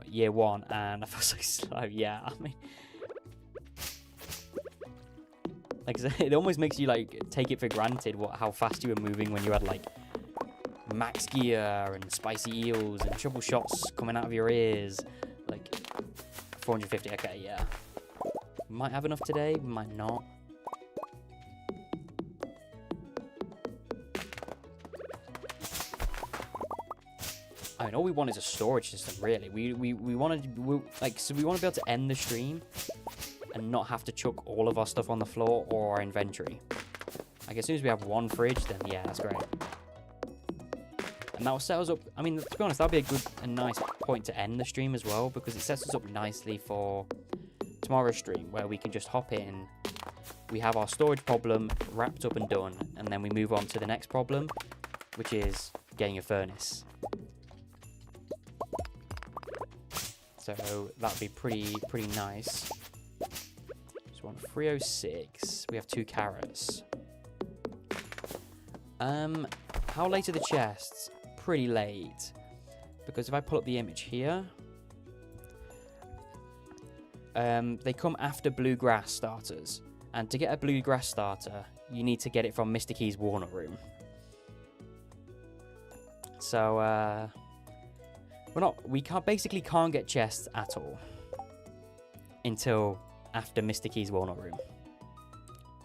year 1 and I feel so slow. Yeah, I mean, like it almost makes you like take it for granted how fast you were moving when you had like max gear and spicy eels and triple shots coming out of your ears. Like 450. Okay, yeah. Might have enough today. Might not. I mean, all we want is a storage system, really. We want to be able to end the stream and not have to chuck all of our stuff on the floor or our inventory. Like, as soon as we have one fridge, then yeah, that's great. And that will set us up. I mean, to be honest, that'll be a nice point to end the stream as well, because it sets us up nicely for tomorrow's stream, where we can just hop in. We have our storage problem wrapped up and done, and then we move on to the next problem, which is getting a furnace. So that'd be pretty nice. So on 306, we have 2 carrots. How late are the chests? Pretty late. Because if I pull up the image here, they come after bluegrass starters. And to get a bluegrass starter, you need to get it from Mr. Key's Warner Room. So, we basically can't get chests at all until after Mr. Key's Walnut Room,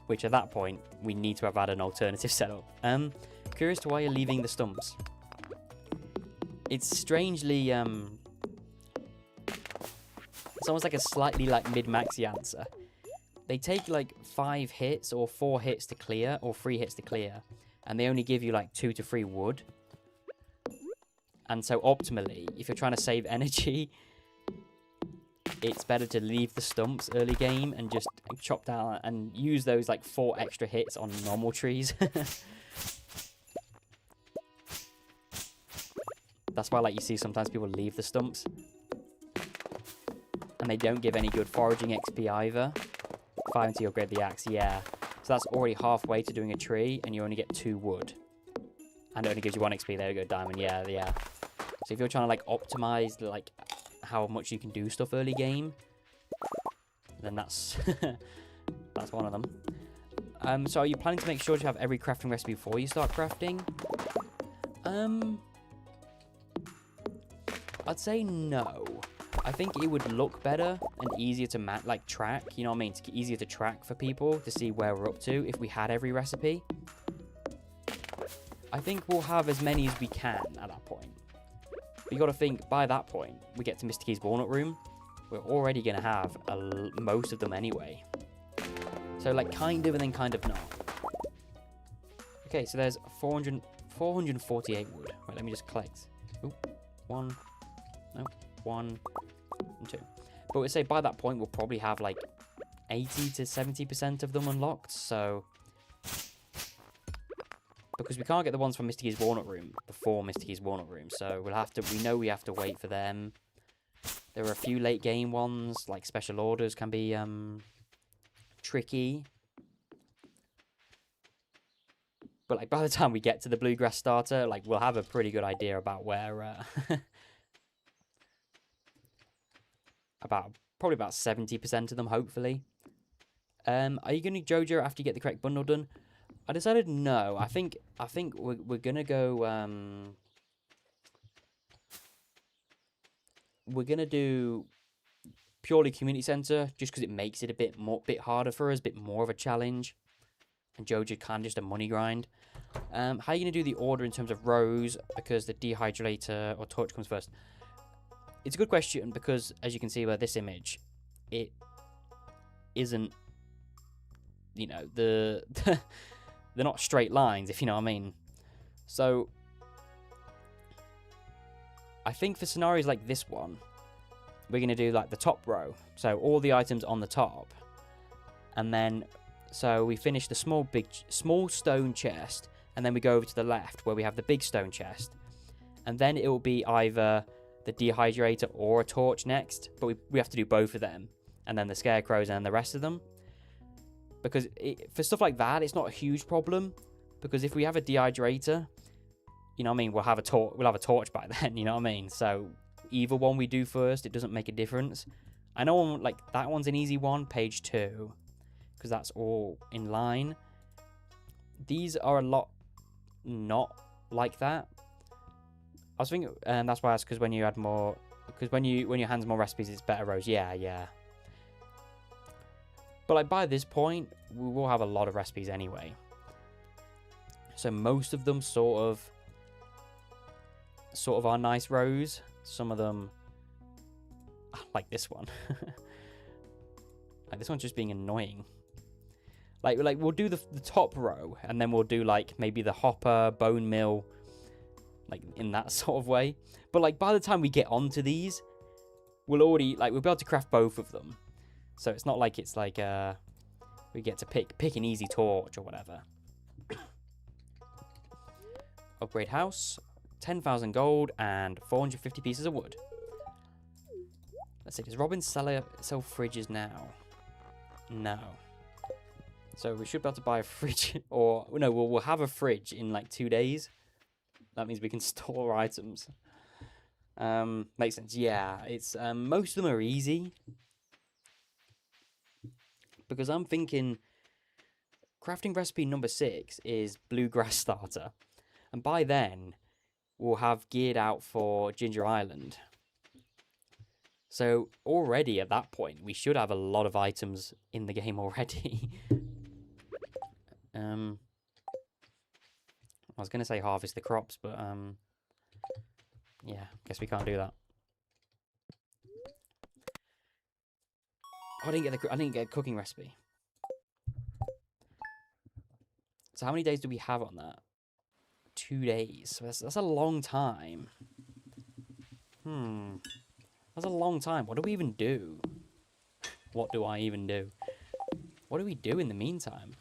which at that point we need to have had an alternative setup. Curious to why you're leaving the stumps. It's strangely it's almost like a slightly like mid-maxy answer. They take like 5 hits or 4 hits to clear, or 3 hits to clear, and they only give you like 2 to 3 wood. And so optimally, if you're trying to save energy, it's better to leave the stumps early game and just chop down and use those like 4 extra hits on normal trees. That's why like you see sometimes people leave the stumps. And they don't give any good foraging XP either. 5 until you upgrade the axe, yeah. So that's already halfway to doing a tree, and you only get 2 wood. And it only gives you 1 XP. There we go, diamond, yeah. So if you're trying to like optimize like how much you can do stuff early game, then that's that's one of them. So are you planning to make sure to have every crafting recipe before you start crafting? I'd say no. I think it would look better and easier to like track, you know what I mean? It's easier to track for people to see where we're up to if we had every recipe. I think we'll have as many as we can at that point. But you got to think, by that point, we get to Mr. Key's Walnut Room. We're already going to have most of them anyway. So, like, kind of and then kind of not. Okay, so there's 448 wood. Right, let me just collect. Ooh, 1, no, 1, and 2. But we'll say by that point, we'll probably have, like, 80 to 70% of them unlocked, so... Because we can't get the ones from Mr. Key's Walnut Room before Mr. Key's Walnut Room, so we'll have to... We know we have to wait for them. There are a few late game ones, like special orders can be, tricky. But, like, by the time we get to the Bluegrass starter, like, we'll have a pretty good idea about where, probably about 70% of them, hopefully. Are you going to JoJo after you get the correct bundle done? I decided no. I think we're going to go, we're going to do purely community center, just because it makes it a bit harder for us, a bit more of a challenge. And JoJo kind of just a money grind. How are you going to do the order in terms of rows? Because the dehydrator or torch comes first. It's a good question because, as you can see by this image, it isn't, you know, they're not straight lines, if you know what I mean. So, I think for scenarios like this one, we're going to do like the top row. So, all the items on the top. And then... So we finish the small stone chest, and then we go over to the left where we have the big stone chest. And then it will be either the dehydrator or a torch next, but we have to do both of them. And then the scarecrows and the rest of them. Because for stuff like that, it's not a huge problem. Because if we have a dehydrator, you know what I mean, we'll have a torch by then, you know what I mean? So either one we do first, it doesn't make a difference. I know like that one's an easy one, page 2. Because that's all in line. These are a lot not like that. I was thinking, and that's why I asked, because when you add more, because when your hands more recipes, it's better rows. Yeah. But like by this point, we will have a lot of recipes anyway. So most of them sort of are nice rows. Some of them, like this one. Like this one's just being annoying. Like we'll do the top row, and then we'll do, like, maybe the hopper, bone mill, like, in that sort of way. But, like, by the time we get onto these, we'll be able to craft both of them. So it's not like it's, like, we get to pick an easy torch or whatever. Upgrade house, 10,000 gold, and 450 pieces of wood. Let's see, does Robin sell fridges now? No. So we should be able to buy a fridge, or no, we'll have a fridge in like 2 days. That means we can store items. Makes sense. Yeah, it's most of them are easy because I'm thinking crafting recipe number 6 is Bluegrass starter, and by then we'll have geared out for Ginger Island. So already at that point, we should have a lot of items in the game already. I was gonna say harvest the crops, but yeah, guess we can't do that. Oh, I didn't get a cooking recipe. So how many days do we have on that? 2 days. So that's a long time. That's a long time. What do we even do? What do I even do? What do we do in the meantime?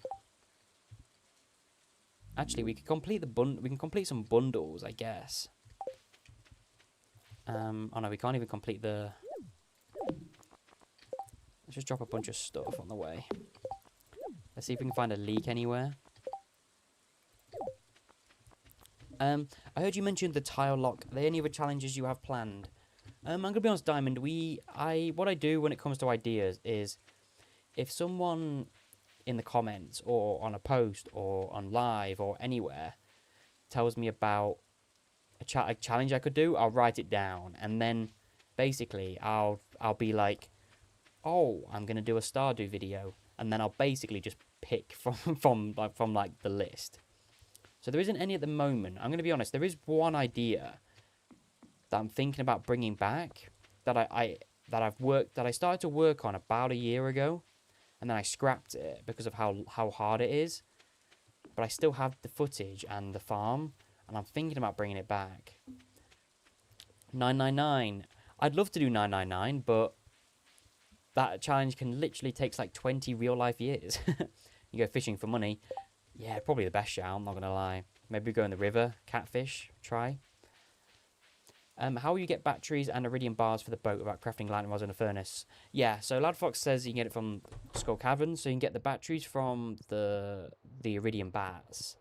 Actually, we can complete we can complete some bundles, I guess. Oh no, we can't even complete the... Let's just drop a bunch of stuff on the way. Let's see if we can find a leak anywhere. I heard you mentioned the tile lock. Are there any other challenges you have planned? I'm gonna be honest, Diamond. What I do when it comes to ideas is, if someone in the comments or on a post or on live or anywhere tells me about a challenge I could do, I'll write it down, and then basically I'll be like, oh, I'm gonna do a Stardew video, and then I'll basically just pick from like the list. So there isn't any at the moment. I'm gonna be honest. There is one idea that I'm thinking about bringing back that I started to work on about a year ago, and then I scrapped it because of how hard it is. But I still have the footage and the farm, and I'm thinking about bringing it back. 999. I'd love to do 999, but that challenge can literally take like 20 real life years. You go fishing for money. Yeah, probably the best shout, I'm not gonna lie. Maybe go in the river, catfish, try. How will you get batteries and iridium bars for the boat without crafting lightning rods in a furnace? Yeah, so Ladfox says you can get it from Skull Cavern, so you can get the batteries from the iridium bars.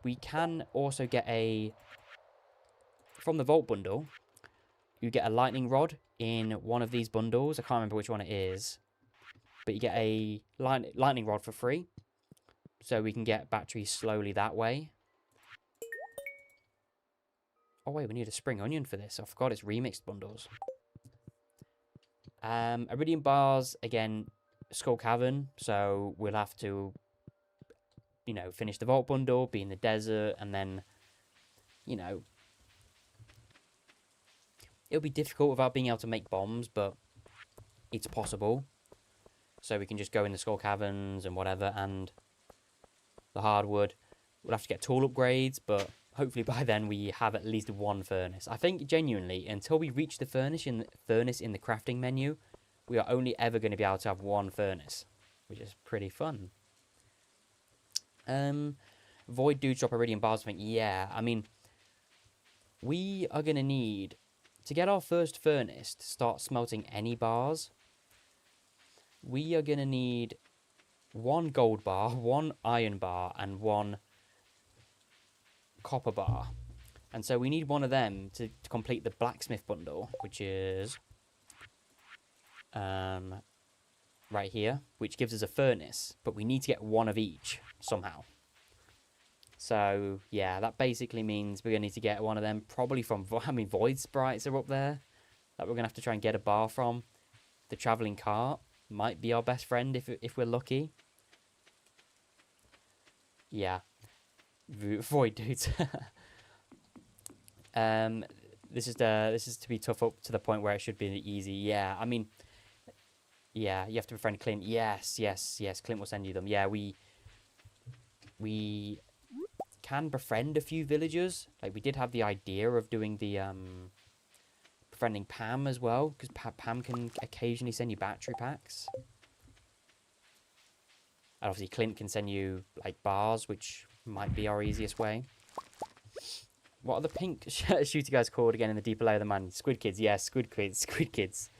We can also get from the Vault bundle, you get a lightning rod in one of these bundles. I can't remember which one it is, but you get a lightning rod for free, so we can get batteries slowly that way. Oh wait, we need a spring onion for this. I forgot it's remixed bundles. Iridium bars, again, Skull Cavern, so we'll have to, finish the Vault bundle, be in the desert, and then, it'll be difficult without being able to make bombs, but it's possible. So we can just go in the Skull Caverns and whatever, and the hardwood. We'll have to get tool upgrades, but hopefully by then we have at least one furnace. I think, genuinely, until we reach the furnace in the crafting menu, we are only ever going to be able to have one furnace, which is pretty fun. Void dudes drop iridium bars. I think, yeah, I mean, we are going to need, to get our first furnace to start smelting any bars, we are going to need one gold bar, one iron bar, and one copper bar. And so we need one of them to complete the blacksmith bundle, which is right here, which gives us a furnace, but we need to get one of each somehow. So yeah, that basically means we're gonna need to get one of them, probably from, void sprites are up there that we're gonna have to try and get a bar from. The traveling cart might be our best friend if we're lucky. Yeah, void dudes. This is to be tough up to the point where it should be easy. Yeah, I mean, yeah, you have to befriend Clint. Yes. Clint will send you them. Yeah, we can befriend a few villagers. Like, we did have the idea of doing the befriending Pam as well, because Pam can occasionally send you battery packs. And obviously Clint can send you like bars, which might be our easiest way. What are the pink shooty guys called again in the deeper layer of the man? Squid kids, yeah, squid kids.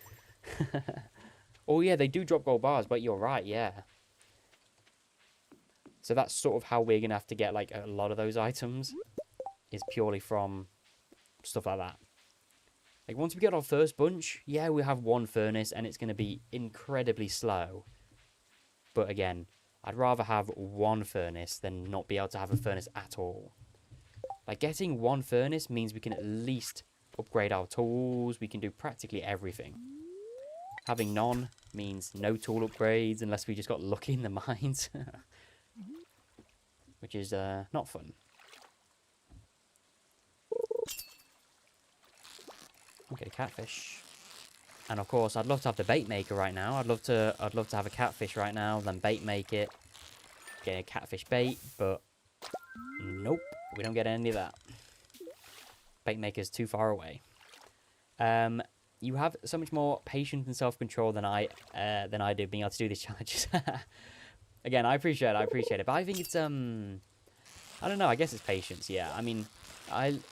Oh yeah, they do drop gold bars, but you're right, yeah. So that's sort of how we're gonna have to get like a lot of those items, is purely from stuff like that. Like, once we get our first bunch, yeah, we have one furnace and it's gonna be incredibly slow. But again, I'd rather have one furnace than not be able to have a furnace at all. Like, getting one furnace means we can at least upgrade our tools. We can do practically everything. Having none means no tool upgrades unless we just got lucky in the mines. Which is not fun. Okay, catfish. And of course, I'd love to have the bait maker right now. I'd love to have a catfish right now, then bait make it. Get a catfish bait, but nope, we don't get any of that. Bait maker's too far away. You have so much more patience and self-control than I do being able to do these challenges. Again, I appreciate it, but I think it's I don't know, I guess it's patience. Yeah, I mean, I've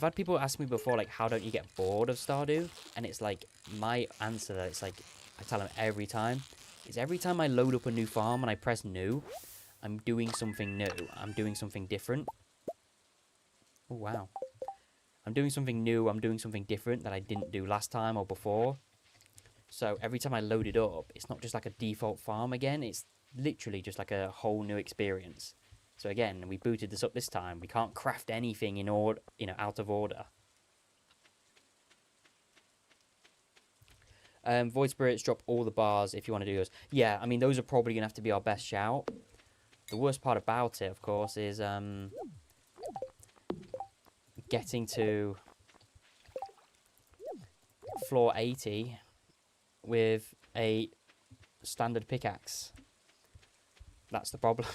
had people ask me before, like, how don't you get bored of Stardew? And it's like, my answer that it's like, I tell them every time, is every time I load up a new farm and I press new, I'm doing something new. I'm doing something different. Oh, wow. I'm doing something new. I'm doing something different that I didn't do last time or before. So every time I load it up, it's not just like a default farm again. It's literally just like a whole new experience. So again, we booted this up this time. We can't craft anything in order, out of order. Void Spirits drop all the bars if you want to do those. Yeah, I mean, those are probably going to have to be our best shout. The worst part about it, of course, is getting to floor 80 with a standard pickaxe. That's the problem.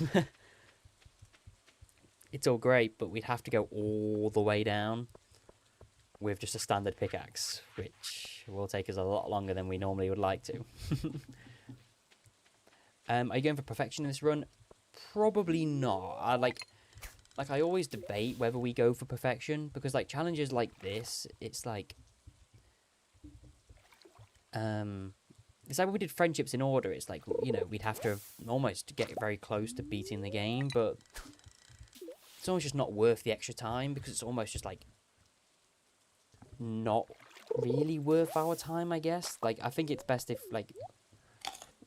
It's all great, but we'd have to go all the way down with just a standard pickaxe, which will take us a lot longer than we normally would like to. Are you going for perfection in this run? Probably not. I always debate whether we go for perfection, because like challenges like this, it's like it's like when we did friendships in order. It's like, you know, we'd have to almost get very close to beating the game, but it's almost just not worth the extra time, because it's almost just like not really worth our time, I guess. Like, I think it's best if like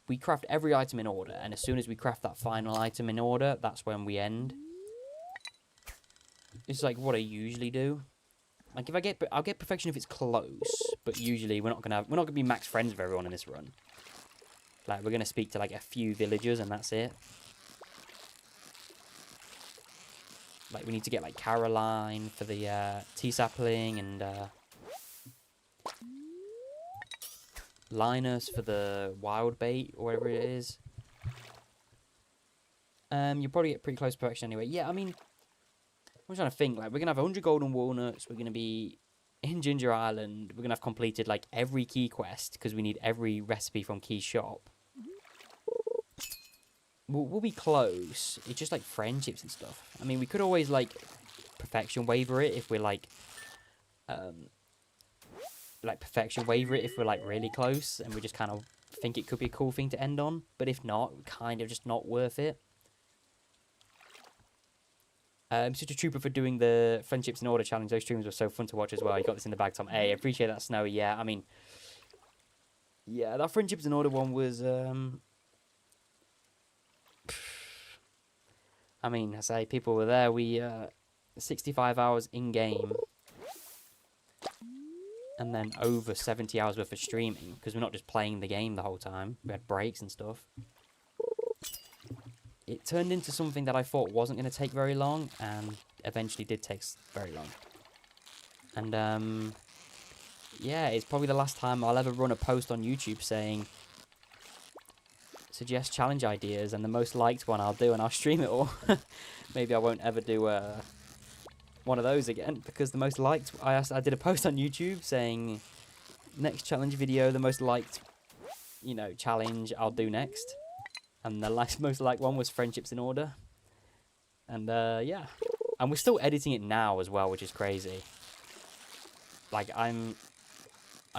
we craft every item in order, and as soon as we craft that final item in order, that's when we end. It's like what I usually do. Like, if I'll get perfection if it's close, but usually we're not gonna be max friends with everyone in this run. Like, we're gonna speak to like a few villagers and that's it. Like, we need to get like Caroline for the tea sapling, and Linus for the wild bait or whatever it is. You'll probably get pretty close to perfection anyway. Yeah, I mean, I'm trying to think. Like, we're gonna have 100 golden walnuts. We're gonna be in Ginger Island. We're gonna have completed like every key quest, because we need every recipe from Key's shop. We'll be close. It's just like friendships and stuff. I mean, we could always like perfection waiver it if we're like perfection waiver it if we're like really close and we just kind of think it could be a cool thing to end on. But if not, kind of just not worth it. Such a trooper for doing the friendships in order challenge. Those streams were so fun to watch as well. You got this in the bag, Tom. Hey, I appreciate that, Snowy. Yeah, I mean, yeah, that friendships in order one was I mean, I say people were there. We 65 hours in game, and then over 70 hours worth of streaming, because we're not just playing the game the whole time. We had breaks and stuff. It turned into something that I thought wasn't going to take very long, and eventually did take very long. And yeah, it's probably the last time I'll ever run a post on YouTube saying suggest challenge ideas, and the most liked one I'll do, and I'll stream it all. Maybe I won't ever do one of those again, because the most liked, I did a post on YouTube saying next challenge video, the most liked, you know, challenge I'll do next, and the most liked one was friendships in order. And yeah, and we're still editing it now as well, which is crazy. Like, I'm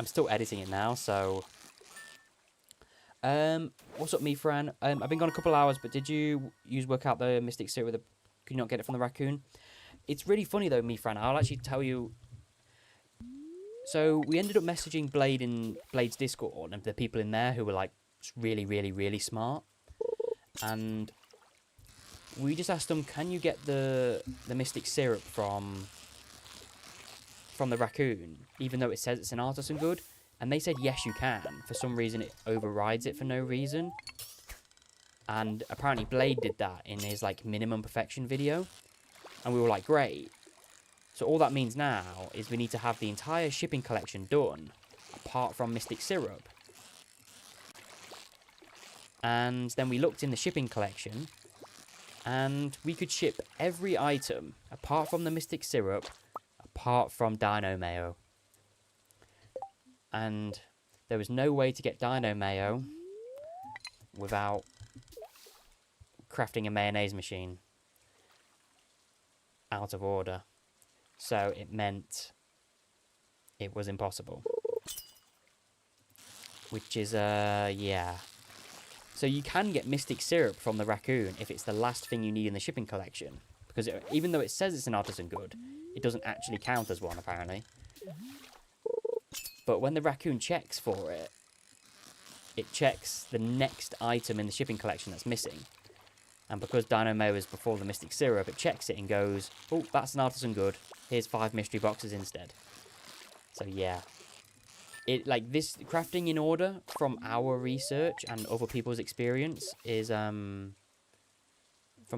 still editing it now, so what's up, me Fran? I've been gone a couple hours, but did you work out the mystic syrup with could you not get it from the raccoon? It's really funny though, me Fran. I'll actually tell you. So we ended up messaging Blade in Blade's Discord, and the people in there who were like really, really, really smart, and we just asked them, can you get the mystic syrup from the raccoon, even though it says it's an artisan good? And they said, yes, you can. For some reason, it overrides it for no reason. And apparently Blade did that in his, like, minimum perfection video. And we were like, great. So all that means now is we need to have the entire shipping collection done, apart from Mystic Syrup. And then we looked in the shipping collection, and we could ship every item, apart from the Mystic Syrup, apart from Dino Mayo. And there was no way to get Dino Mayo without crafting a mayonnaise machine out of order. So it meant it was impossible. Which is, yeah. So you can get Mystic Syrup from the raccoon if it's the last thing you need in the shipping collection. Because even though it says it's an artisan good, it doesn't actually count as one, apparently. But when the raccoon checks for it, it checks the next item in the shipping collection that's missing. And because Dino Mayo is before the Mystic Syrup, it checks it and goes, oh, that's an artisan good. Here's 5 mystery boxes instead. So, yeah. like this crafting in order from our research and other people's experience is from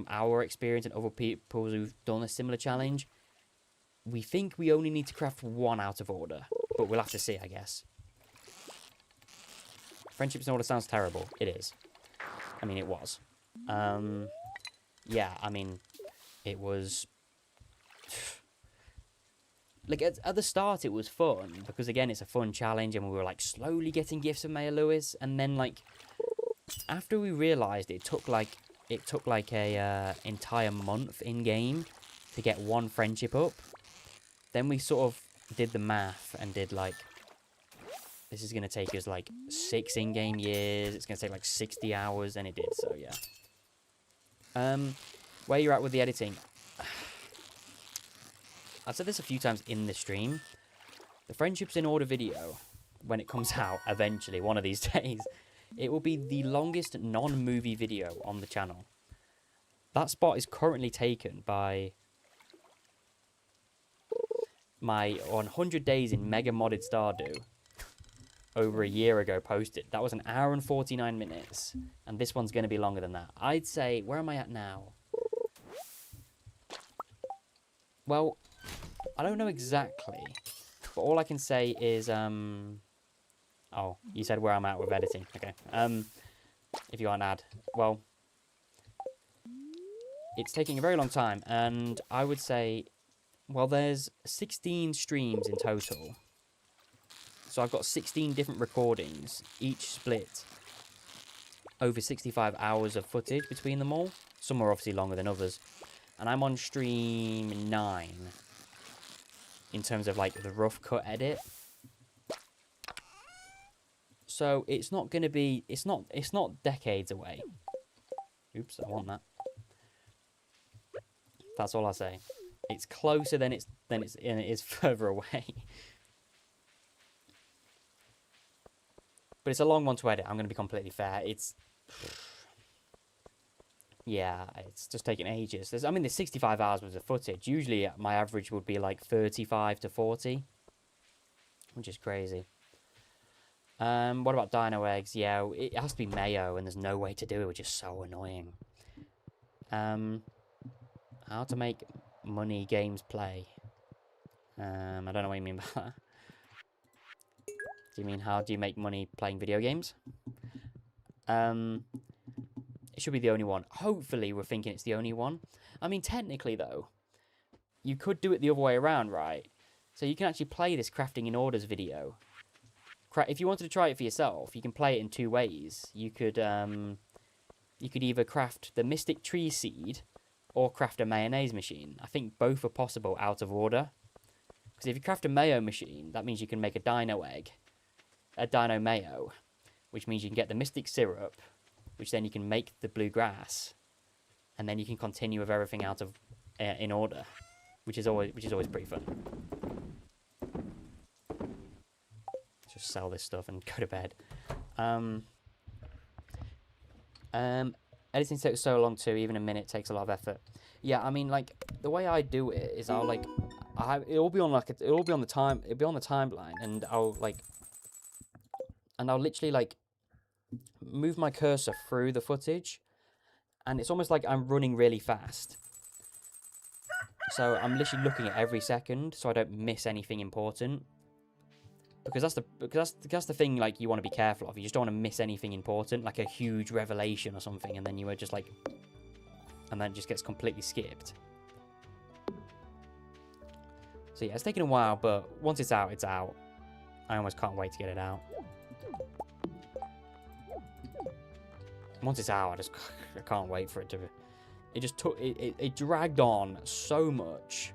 our experience and other people who've done a similar challenge. We think we only need to craft one out of order, but we'll have to see, I guess. Friendships in order sounds terrible. It is. I mean, it was. Yeah, I mean, it was... Like, at the start, it was fun, because, again, it's a fun challenge, and we were, like, slowly getting gifts from Mayor Lewis, and then, like, after we realised it took, like, a entire month in-game to get one friendship up, then we sort of did the math and did, like, this is going to take us, like, 6 in-game years, it's going to take, like, 60 hours, and it did, so, yeah. Where you're at with the editing... I've said this a few times in the stream. The Friendships in Order video, when it comes out eventually, one of these days, it will be the longest non-movie video on the channel. That spot is currently taken by my 100 days in Mega Modded Stardew over a year ago posted. That was 1 hour and 49 minutes, and this one's going to be longer than that. I'd say, where am I at now? Well... I don't know exactly, but all I can say is, oh, you said where I'm at with editing, okay. If you want to add, well, it's taking a very long time, and I would say, well, there's 16 streams in total, so I've got 16 different recordings, each split over 65 hours of footage between them all. Some are obviously longer than others, and I'm on stream 9. In terms of, like, the rough cut edit. So, it's not going to be... It's not decades away. Oops, I want that. That's all I'll say. It's closer than it is further away. But it's a long one to edit, I'm going to be completely fair. It's... Yeah, it's just taking ages. There's 65 hours worth of footage. Usually, my average would be like 35 to 40, which is crazy. What about dino eggs? Yeah, it has to be mayo, and there's no way to do it, which is so annoying. How to make money games play? I don't know what you mean by that. Do you mean how do you make money playing video games? It should be the only one. Hopefully, we're thinking it's the only one. I mean, technically, though, you could do it the other way around, right? So you can actually play this crafting in orders video. If you wanted to try it for yourself, you can play it in 2 ways. You could either craft the Mystic Tree Seed or craft a mayonnaise machine. I think both are possible out of order. Because if you craft a mayo machine, that means you can make a dino egg, a dino mayo, which means you can get the Mystic Syrup, which then you can make the bluegrass, and then you can continue with everything out of in order, which is always pretty fun. Just sell this stuff and go to bed. Editing takes so long too. Even a minute takes a lot of effort. Yeah, I mean, like the way I do it is it'll be on the timeline, and I'll literally like move my cursor through the footage, and it's almost like I'm running really fast. So I'm literally looking at every second, so I don't miss anything important. Because that's the thing, like, you want to be careful of. You just don't want to miss anything important, like a huge revelation or something, and then you are just like, and then it just gets completely skipped. So yeah, it's taken a while, but once it's out, it's out. I almost can't wait to get it out. Once it's out, I can't wait for it to... It just took... It dragged on so much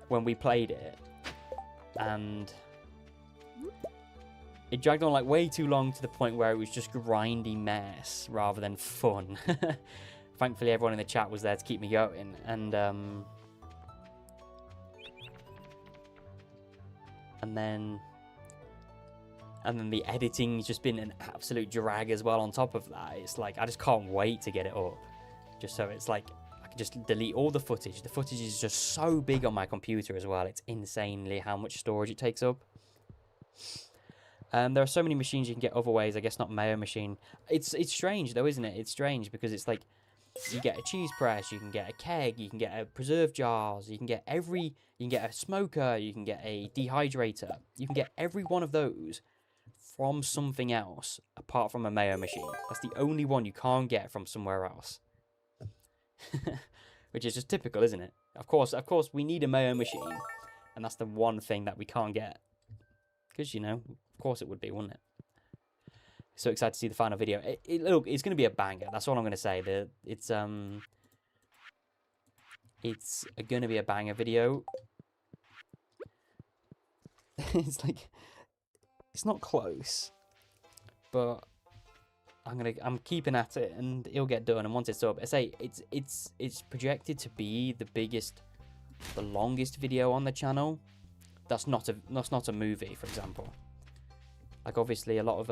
when we played it. And... It dragged on, like, way too long to the point where it was just grindy mess rather than fun. Thankfully, everyone in the chat was there to keep me going. And then the editing's just been an absolute drag as well on top of that. It's like, I just can't wait to get it up. Just so it's like, I can just delete all the footage. The footage is just so big on my computer as well. It's insanely how much storage it takes up. There are so many machines you can get other ways. I guess not Mayo machine. It's strange though, isn't it? It's strange because it's like you get a cheese press, you can get a keg, you can get a preserve jars, you can get you can get a smoker, you can get a dehydrator. You can get every one of those from something else apart from a Mayo machine. That's the only one you can't get from somewhere else. Which is just typical, isn't it? Of course, we need a Mayo machine, and that's the one thing that we can't get. Because, you know, of course it would be, wouldn't it? So excited to see the final video. Look, it's going to be a banger. That's all I'm going to say. It's going to be a banger video. It's like, it's not close, but I'm keeping at it, and it'll get done. And once it's up, I say it's projected to be the longest video on the channel. That's not a movie, for example. Like, obviously, a lot of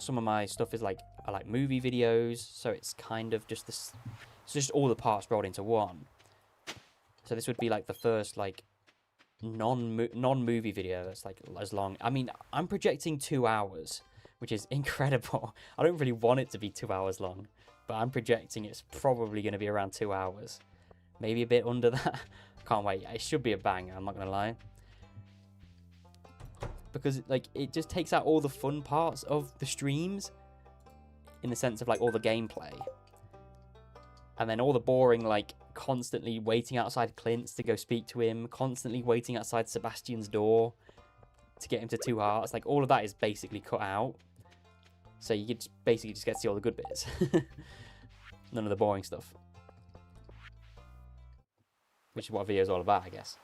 some of my stuff is like movie videos, so it's kind of just this. It's just all the parts rolled into one. So this would be like the first like non-movie video that's like as long. I mean, I'm projecting 2 hours, which is incredible. I don't really want it to be 2 hours long, but I'm projecting it's probably going to be around 2 hours, maybe a bit under that. Can't wait. It should be a banger, I'm not gonna lie, because like it just takes out all the fun parts of the streams, in the sense of like all the gameplay, and then all the boring, like constantly waiting outside Clint's to go speak to him, constantly waiting outside Sebastian's door to get him to 2 hearts. Like, all of that is basically cut out, so you basically just get to see all the good bits. None of the boring stuff, which is what a video is all about, I guess.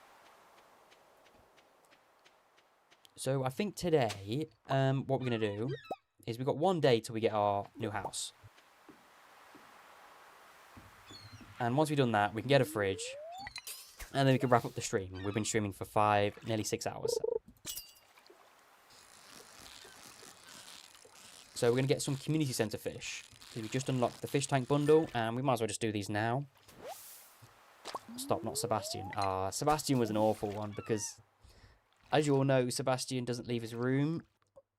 So I think today, what we're going to do is we've got 1 day till we get our new house. And once we've done that, we can get a fridge, and then we can wrap up the stream. We've been streaming for nearly 6 hours. So we're going to get some community center fish. We just unlocked the fish tank bundle, and we might as well just do these now. Stop, not Sebastian. Sebastian was an awful one, because as you all know, Sebastian doesn't leave his room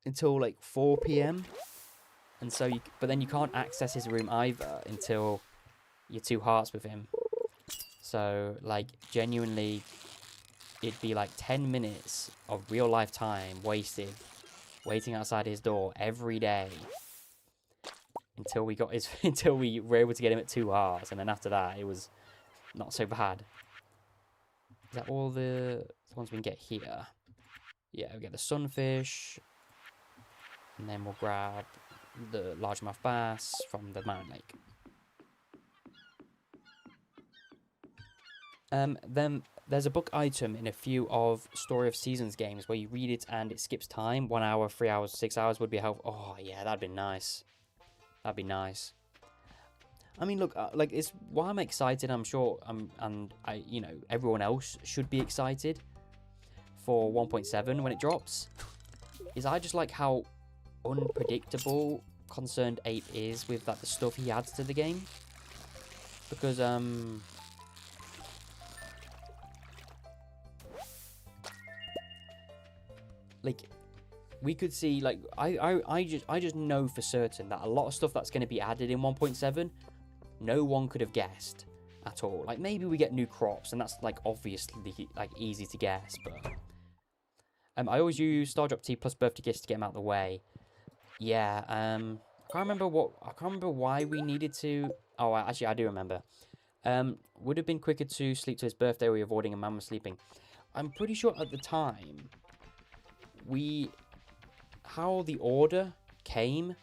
until like 4 PM. And so but then you can't access his room either until you're 2 hearts with him. So like, genuinely, it'd be like 10 minutes of real life time wasted waiting outside his door every day until we were able to get him at 2 hearts, and then after that it was not so bad. Is that all the ones we can get here? Yeah, we get the sunfish, and then we'll grab the largemouth bass from the mountain lake. Then there's a book item in a few of Story of Seasons games where you read it and it skips time. 1 hour, 3 hours, 6 hours would be helpful. Oh yeah, that'd be nice. That'd be nice. I mean, look, like, it's why I'm excited. I'm sure, and I, you know, everyone else should be excited for 1.7 when it drops. Is I just like how unpredictable Concerned Ape is with like the stuff he adds to the game, because like, we could see, like, I just know for certain that a lot of stuff that's going to be added in 1.7, no one could have guessed at all. Like, maybe we get new crops, and that's like obviously like easy to guess, but I always use Stardrop Tea plus birthday gifts to get them out of the way. Yeah, I can't remember why we needed to. Oh, actually, I do remember. Would have been quicker to sleep to his birthday, or avoiding a man was sleeping. I'm pretty sure at the time, how the order came,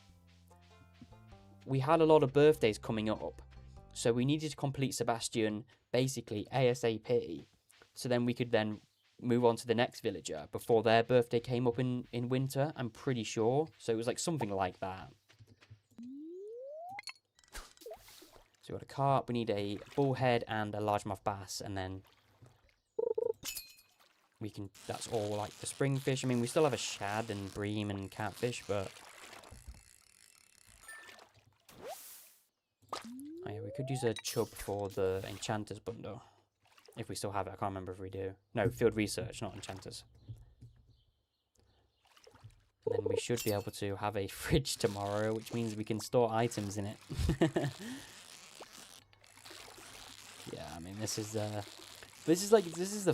we had a lot of birthdays coming up, so we needed to complete Sebastian basically ASAP, so then we could then move on to the next villager before their birthday came up in winter, I'm pretty sure. So it was like something like that. So we got a carp, we need a bullhead and a largemouth bass, and then we can, that's all like the spring fish. I mean, we still have a shad and bream and catfish, but oh yeah, we could use a chub for the enchanters bundle. If we still have it, I can't remember if we do. No, field research, not enchanters. And then we should be able to have a fridge tomorrow, which means we can store items in it. Yeah, I mean, this is the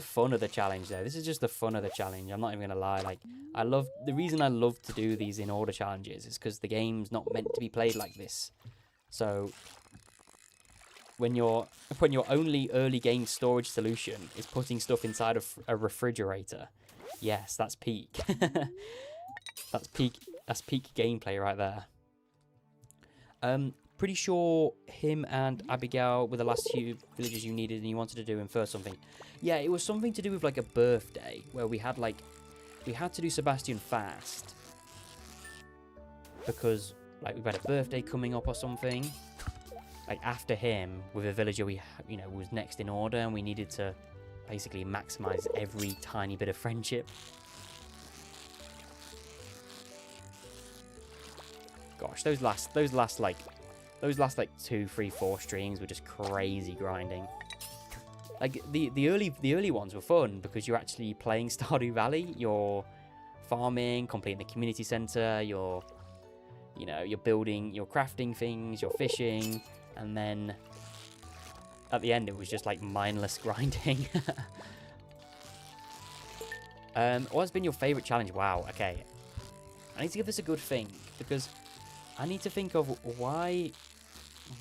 fun of the challenge, though. This is just the fun of the challenge. I'm not even gonna lie. Like, the reason I love to do these in order challenges is because the game's not meant to be played like this. So when your only early game storage solution is putting stuff inside of a refrigerator, yes, that's peak. That's peak gameplay right there. Pretty sure him and Abigail were the last few villages you needed, and you wanted to do him first something. Yeah, it was something to do with like a birthday where we had to do Sebastian fast because like we've had a birthday coming up or something. Like after him, with a villager we was next in order, and we needed to basically maximize every tiny bit of friendship. Gosh, those last 2, 3, 4 streams were just crazy grinding. Like the early ones were fun because you're actually playing Stardew Valley. You're farming, completing the community center. You're building, you're crafting things. You're fishing, and then at the end it was just like mindless grinding. What's been your favorite challenge? Wow. Okay, I need to give this a good think because I need to think of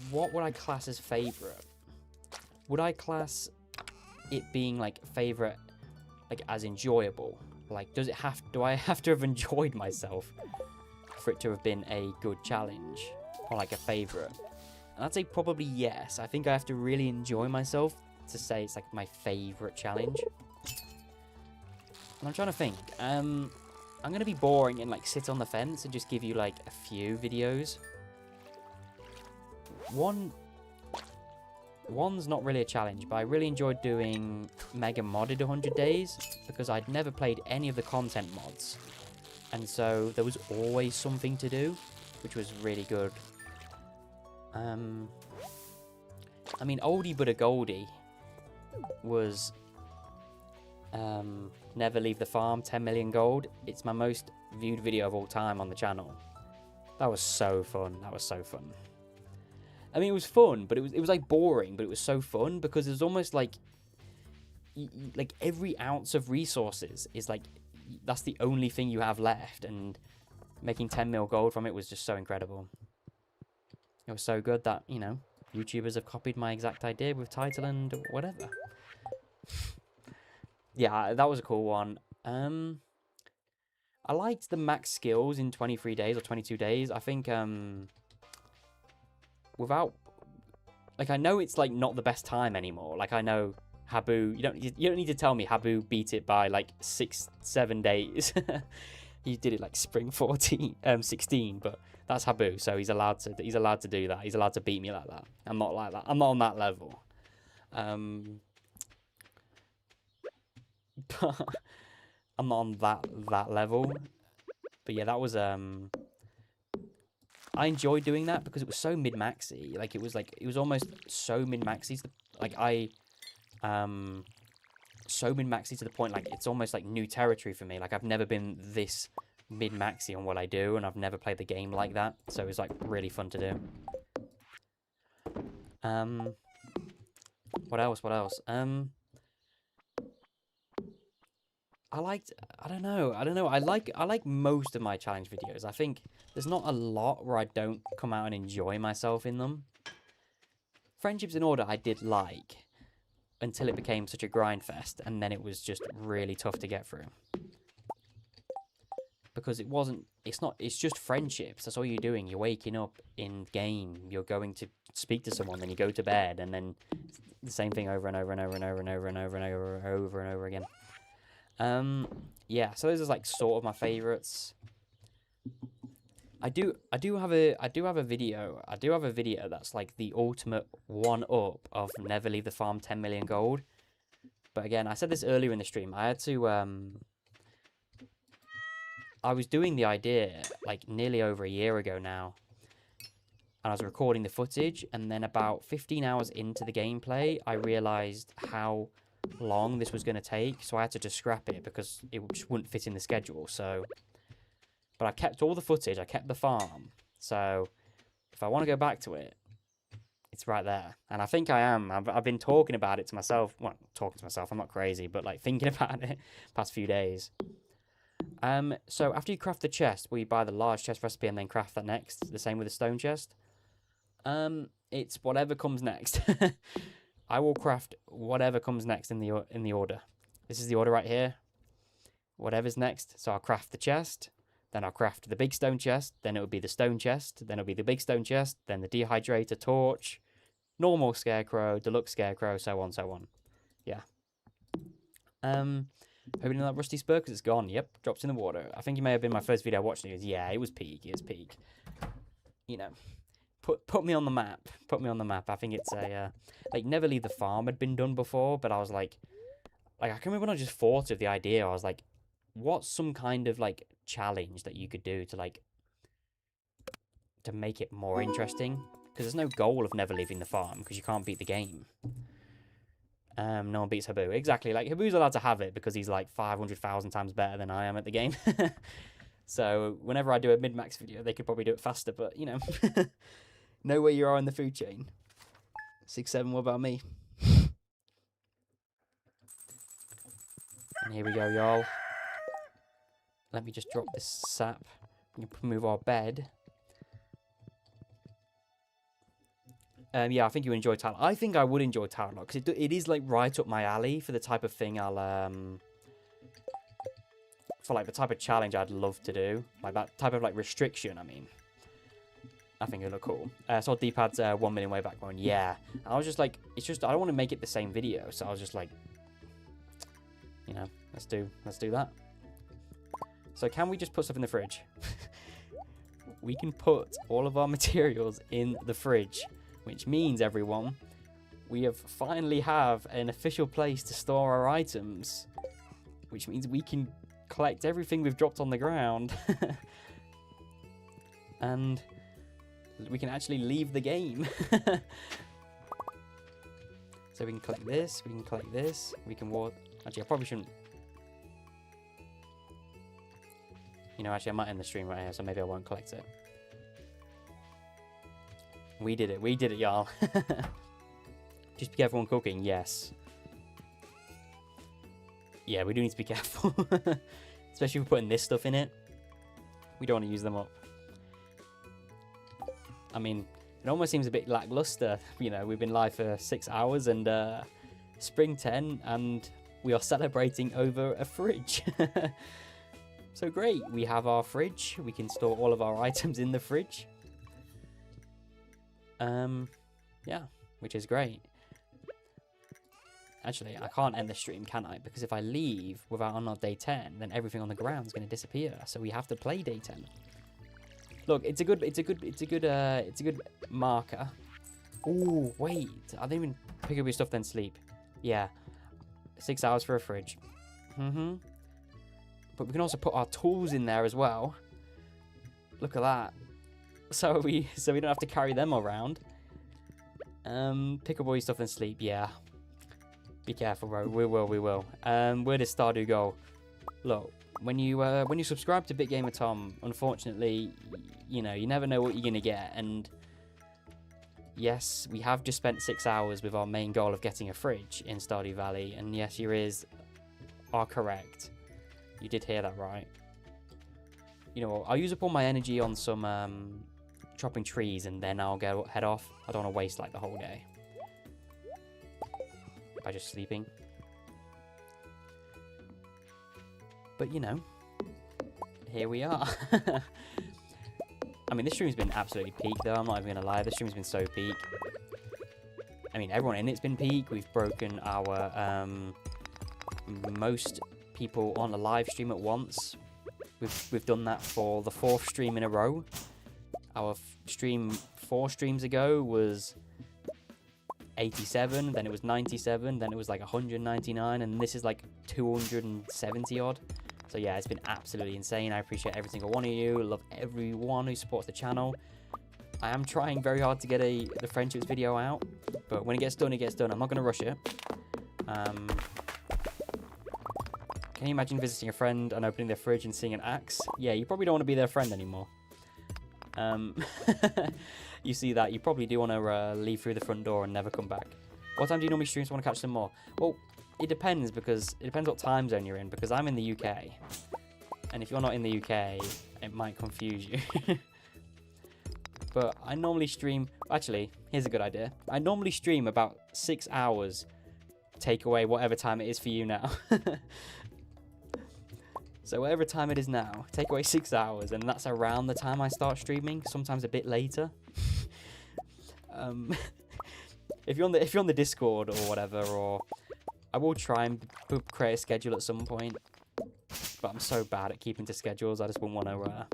what would I class as favorite? Would I class it being like favorite, like as enjoyable? Like, do I have to have enjoyed myself for it to have been a good challenge or like a favorite? And I'd say probably yes. I think I have to really enjoy myself to say it's like my favorite challenge. And I'm trying to think. I'm gonna be boring and like sit on the fence and just give you like a few videos. One's not really a challenge, but I really enjoyed doing Mega Modded 100 Days because I'd never played any of the content mods, and so there was always something to do, which was really good. I mean, oldie but a goldie was Never Leave the Farm 10 million gold. It's my most viewed video of all time on the channel. That was so fun. I mean, it was fun, but it was like boring, but it was so fun because it was almost like every ounce of resources is like that's the only thing you have left, and making 10 mil gold from it was just so incredible. It was so good that, YouTubers have copied my exact idea with title and whatever. Yeah, that was a cool one. I liked the max skills in 23 days or 22 days. I think without, like, I know it's like not the best time anymore. Like, I know Habu, you don't need to tell me Habu beat it by like 6-7 days. He did it like spring 16, but that's Habu, so he's allowed to do that. He's allowed to beat me like that. I'm not like that. I'm not on that level. I'm not on that level. But yeah, that was I enjoyed doing that because it was so mid-maxy. Like, it was almost so mid-maxy. So mid-maxy to the point, like, it's almost like new territory for me. Like, I've never been this mid-maxy on what I do, and I've never played the game like that. So it was like really fun to do. What else? I don't know. I like most of my challenge videos. I think there's not a lot where I don't come out and enjoy myself in them. Friendships in Order I did like until it became such a grind fest, and then it was just really tough to get through. Because it's just friendships. That's all you're doing. You're waking up in game, you're going to speak to someone, then you go to bed, and then the same thing over and over and over and over and over and over and over and over again. Yeah, so those are like sort of my favorites. I do have a video that's like the ultimate one up of Never Leave the Farm 10 million gold. But again, I said this earlier in the stream. I had to I was doing the idea like nearly over a year ago now. And I was recording the footage, and then about 15 hours into the gameplay, I realized how long this was going to take, so I had to just scrap it because it just wouldn't fit in the schedule. So, But I kept all the footage. I kept the farm. So if I want to go back to it, it's right there. And I think I am. I've been talking about it to myself. Well, talking to myself. I'm not crazy, but like thinking about it past few days. So after you craft the chest, we buy the large chest recipe and then craft that next. The same with the stone chest. It's whatever comes next. I will craft whatever comes next in the order. This is the order right here. Whatever's next. So I'll craft the chest. Then I'll craft the big stone chest. Then it will be the stone chest. Then it'll be the big stone chest. Then the dehydrator, torch, normal scarecrow, deluxe scarecrow, so on, so on. Yeah. Opening that rusty spur because it's gone. Yep, drops in the water. I think it may have been my first video watching it. Yeah, it was peak. It was peak. You know, put me on the map. Put me on the map. I think it's a like Never Leave the Farm had been done before, but I was like I can remember when I just thought of the idea. I was like, what's some kind of like challenge that you could do to like to make it more interesting? Because there's no goal of never leaving the farm because you can't beat the game. No one beats Habu. Exactly. Like, Habu's allowed to have it because he's like 500,000 times better than I am at the game. So whenever I do a mid-max video, they could probably do it faster. But, you know, know where you are in the food chain. 6-7, what about me? And here we go, y'all. Let me just drop this sap. We can move our bed. Yeah, I think you enjoy Tower. I think I would enjoy Tower Lock because it is like right up my alley for the type of thing I'll for like the type of challenge I'd love to do, like that type of like restriction. I mean, I think it'll look cool. Saw D-pad's 1 million way back going. Yeah, I was just like, it's just I don't want to make it the same video, so I was just like, you know, let's do that. So can we just put stuff in the fridge? We can put all of our materials in the fridge. Which means, everyone, we finally have an official place to store our items. Which means we can collect everything we've dropped on the ground. And we can actually leave the game. So we can collect this, we can collect this, we can walk. Actually, I probably shouldn't. You know, actually, I might end the stream right here, so maybe I won't collect it. We did it, y'all. Just be careful when cooking, yes. Yeah, we do need to be careful. Especially if we're putting this stuff in it. We don't want to use them up. I mean, it almost seems a bit lackluster. You know, we've been live for 6 hours and Spring 10, and we are celebrating over a fridge. So great, we have our fridge. We can store all of our items in the fridge. Yeah, which is great. Actually, I can't end the stream, can I? Because if I leave without on day 10, then everything on the ground is going to disappear. So we have to play day 10. Look, it's a good marker. Oh, wait, I didn't even pick up your stuff then sleep. Yeah, 6 hours for a fridge. But we can also put our tools in there as well. Look at that. So we don't have to carry them around. Pick up all your stuff and sleep. Yeah. Be careful, bro. We will. Where does Stardew go? Look, when you subscribe to BitGamerTom, unfortunately, you know, you never know what you're gonna get. And yes, we have just spent 6 hours with our main goal of getting a fridge in Stardew Valley. And yes, your ears are correct. You did hear that right. You know, I'll use up all my energy on some chopping trees, and then I'll head off. I don't want to waste like the whole day by just sleeping. But you know, here we are. I mean, this stream's been absolutely peak, though. I'm not even gonna lie. This stream's been so peak. I mean, everyone in it's been peak. We've broken our most people on a live stream at once. We've done that for the 4th stream in a row. Our stream 4 streams ago was 87, then it was 97, then it was like 199, and this is like 270 odd. So yeah, it's been absolutely insane. I appreciate every single one of you. Love everyone who supports the channel. I am trying very hard to get the friendships video out, but when it gets done, it gets done. I'm not going to rush it. Can you imagine visiting a friend and opening their fridge and seeing an axe? Yeah, you probably don't want to be their friend anymore. You see that, you probably do want to leave through the front door and never come back. What time do you normally stream so want to catch some more? Well, it depends, because it depends what time zone you're in, because I'm in the UK. And if you're not in the UK, it might confuse you. But I normally stream... Actually, here's a good idea. I normally stream about 6 hours. Take away whatever time it is for you now. So whatever time it is now, take away 6 hours, and that's around the time I start streaming. Sometimes a bit later. If you're on the Discord or whatever, or I will try and create a schedule at some point. But I'm so bad at keeping to schedules. I just wouldn't want to.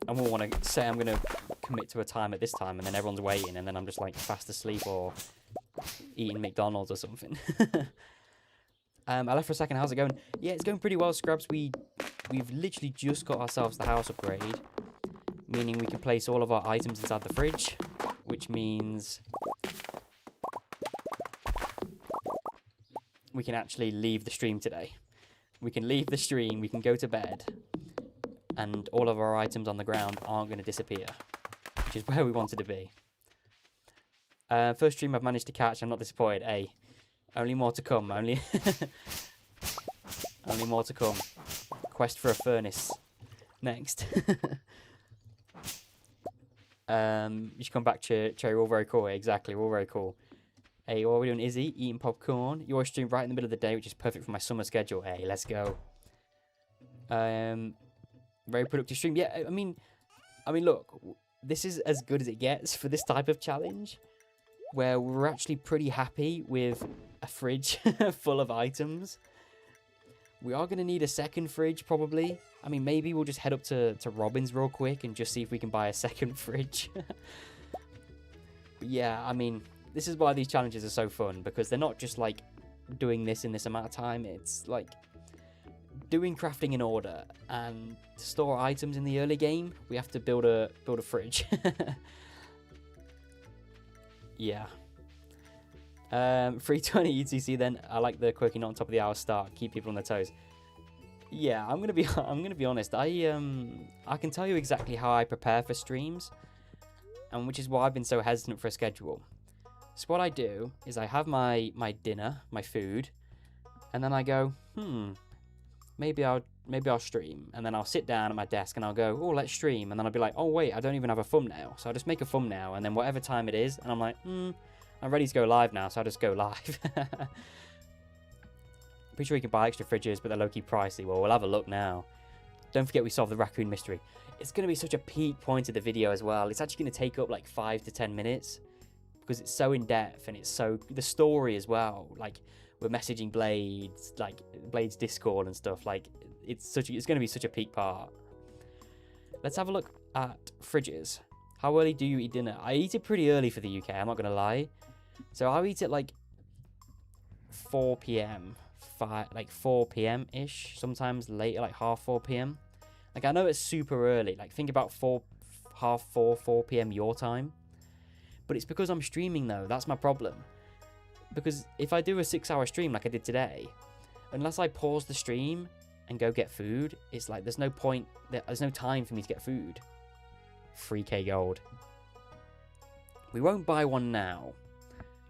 I wouldn't want to say I'm going to commit to a time at this time, and then everyone's waiting, and then I'm just like fast asleep or eating McDonald's or something. I left for a second. How's it going? Yeah, it's going pretty well, Scrubs. We've literally just got ourselves the house upgrade, meaning we can place all of our items inside the fridge, which means we can actually leave the stream today. We can leave the stream, we can go to bed, and all of our items on the ground aren't going to disappear, which is where we wanted to be. First stream I've managed to catch, I'm not disappointed. Hey, only more to come, only more to come. Quest for a furnace. Next. You should come back, Cherry. We're all very cool. Exactly, we're all very cool. Hey, what are we doing, Izzy? Eating popcorn. You always stream right in the middle of the day, which is perfect for my summer schedule. Hey, let's go. Very productive stream. Yeah, I mean, look, this is as good as it gets for this type of challenge, where we're actually pretty happy with a fridge full of items. We are going to need a second fridge, probably. I mean, maybe we'll just head up to Robin's real quick and just see if we can buy a second fridge. Yeah, I mean, this is why these challenges are so fun, because they're not just like doing this in this amount of time. It's like doing crafting in order, and to store items in the early game, we have to build a fridge. Yeah. 320 UTC then. I like the quirky not on top of the hour start. Keep people on their toes. Yeah, I'm gonna be honest. I can tell you exactly how I prepare for streams, and which is why I've been so hesitant for a schedule. So what I do is I have my dinner, my food, and then I go, maybe I'll stream, and then I'll sit down at my desk and I'll go, oh, let's stream, and then I'll be like, oh wait, I don't even have a thumbnail, so I'll just make a thumbnail, and then whatever time it is, and I'm like, I'm ready to go live now, so I'll just go live. Pretty sure you can buy extra fridges, but they're low-key pricey. Well, we'll have a look now. Don't forget we solved the raccoon mystery. It's going to be such a peak point of the video as well. It's actually going to take up like 5 to 10 minutes, because it's so in-depth, and it's so... the story as well. Like, we're messaging Blades, like, Blades Discord and stuff. Like, it's going to be such a peak part. Let's have a look at fridges. How early do you eat dinner? I eat it pretty early for the UK, I'm not going to lie. So I'll eat it like 4 p.m. Like 4 p.m.-ish. Sometimes later, like half 4 p.m. Like, I know it's super early. Like, think about half 4 p.m. your time. But it's because I'm streaming, though. That's my problem. Because if I do a 6-hour stream like I did today, unless I pause the stream and go get food, it's like there's no point. There's no time for me to get food. 3k gold. We won't buy one now,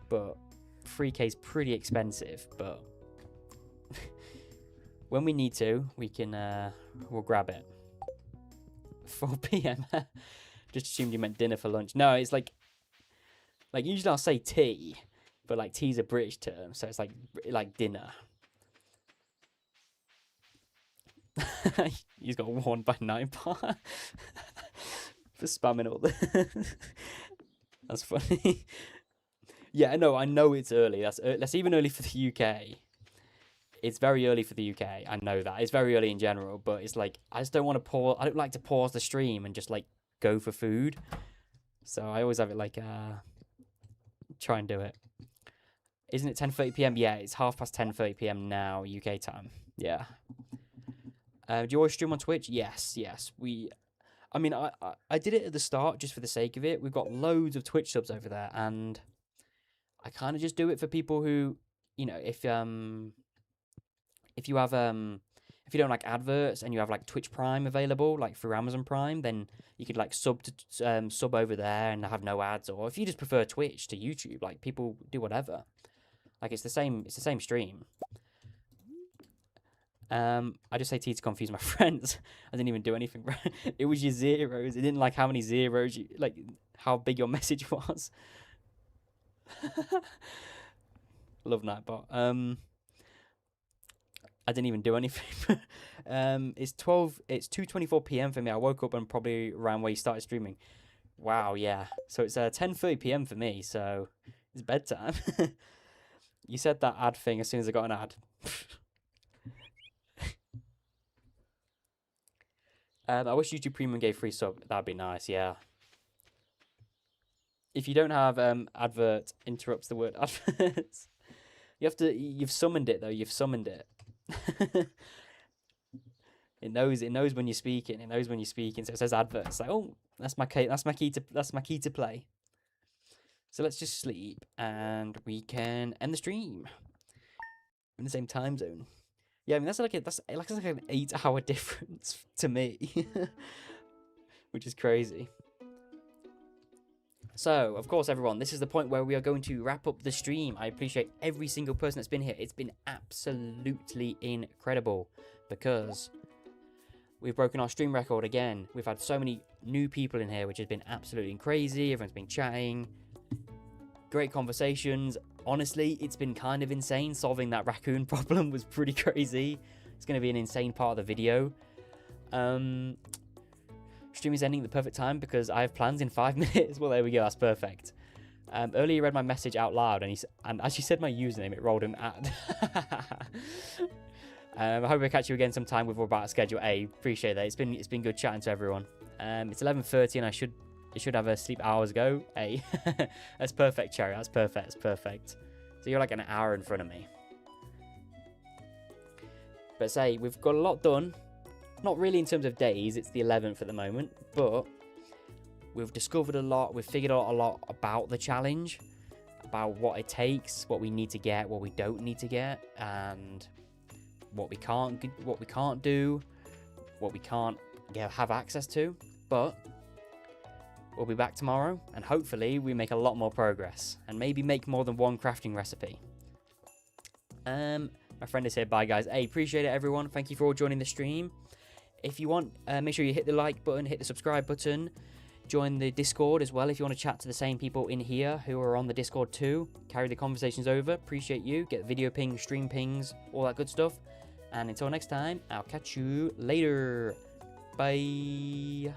but 3k is pretty expensive. But when we need to, we can we'll grab it. 4 p.m. Just assumed you meant dinner for lunch. No, it's like usually I'll say tea, but like tea's a British term, so it's like dinner. He's got warned by Nightbot for spamming all the... That's funny. Yeah, no, I know it's early. That's even early for the UK. It's very early for the UK. I know that. It's very early in general, but it's like, I just don't want to pause. I don't like to pause the stream and just like go for food. So I always have it like, try and do it. Isn't it 10:30 p.m? Yeah, it's 10:30 p.m. now, UK time. Yeah. Do you always stream on Twitch? Yes. I mean, I did it at the start just for the sake of it. We've got loads of Twitch subs over there, and I kind of just do it for people who, you know, if if you have if you don't like adverts and you have like Twitch Prime available, like through Amazon Prime, then you could like sub over there and have no ads. Or if you just prefer Twitch to YouTube, like people do whatever. Like it's the same stream. I just say T to confuse my friends. I didn't even do anything. It was your zeros. It didn't like how many zeros you like, how big your message was. Love Nightbot. I didn't even do anything. It's 2:24 p.m. for me. I woke up and probably around where you started streaming. Wow, yeah. So it's 10:30 p.m. for me. So it's bedtime. You said that ad thing as soon as I got an ad. I wish YouTube Premium gave free sub. That'd be nice, yeah. If you don't have advert interrupts the word adverts. You've summoned it though. You've summoned it. It knows when you're speaking. It knows when you're speaking. So it says adverts. It's like, oh, that's my key to play. So let's just sleep and we can end the stream in the same time zone. Yeah, I mean that's like an 8-hour difference to me, which is crazy. So, of course, everyone, this is the point where we are going to wrap up the stream. I appreciate every single person that's been here. It's been absolutely incredible because we've broken our stream record again. We've had so many new people in here, which has been absolutely crazy. Everyone's been chatting. Great conversations. Honestly, it's been kind of insane. Solving that raccoon problem was pretty crazy. It's going to be an insane part of the video. Stream is ending at the perfect time because I have plans in 5 minutes. Well, there we go. That's perfect. Earlier, you read my message out loud, and as you said my username, it rolled an ad. I hope I catch you again sometime with about a schedule. Appreciate that. It's been good chatting to everyone. It's 11:30, and I should have a sleep hours ago. That's perfect, Cherry. That's perfect. That's perfect. So you're like an hour in front of me. But we've got a lot done. Not really in terms of days, it's the 11th at the moment, but we've discovered a lot, we've figured out a lot about the challenge, about what it takes, what we need to get, what we don't need to get, and what we can't do, what we can't have access to. But we'll be back tomorrow, and hopefully we make a lot more progress, and maybe make more than one crafting recipe. My friend is here. Bye, guys. Appreciate it, everyone. Thank you for all joining the stream. If you want, make sure you hit the like button, hit the subscribe button, join the Discord as well if you want to chat to the same people in here who are on the Discord too. Carry the conversations over. Appreciate you. Get video pings, stream pings, all that good stuff. And until next time, I'll catch you later. Bye.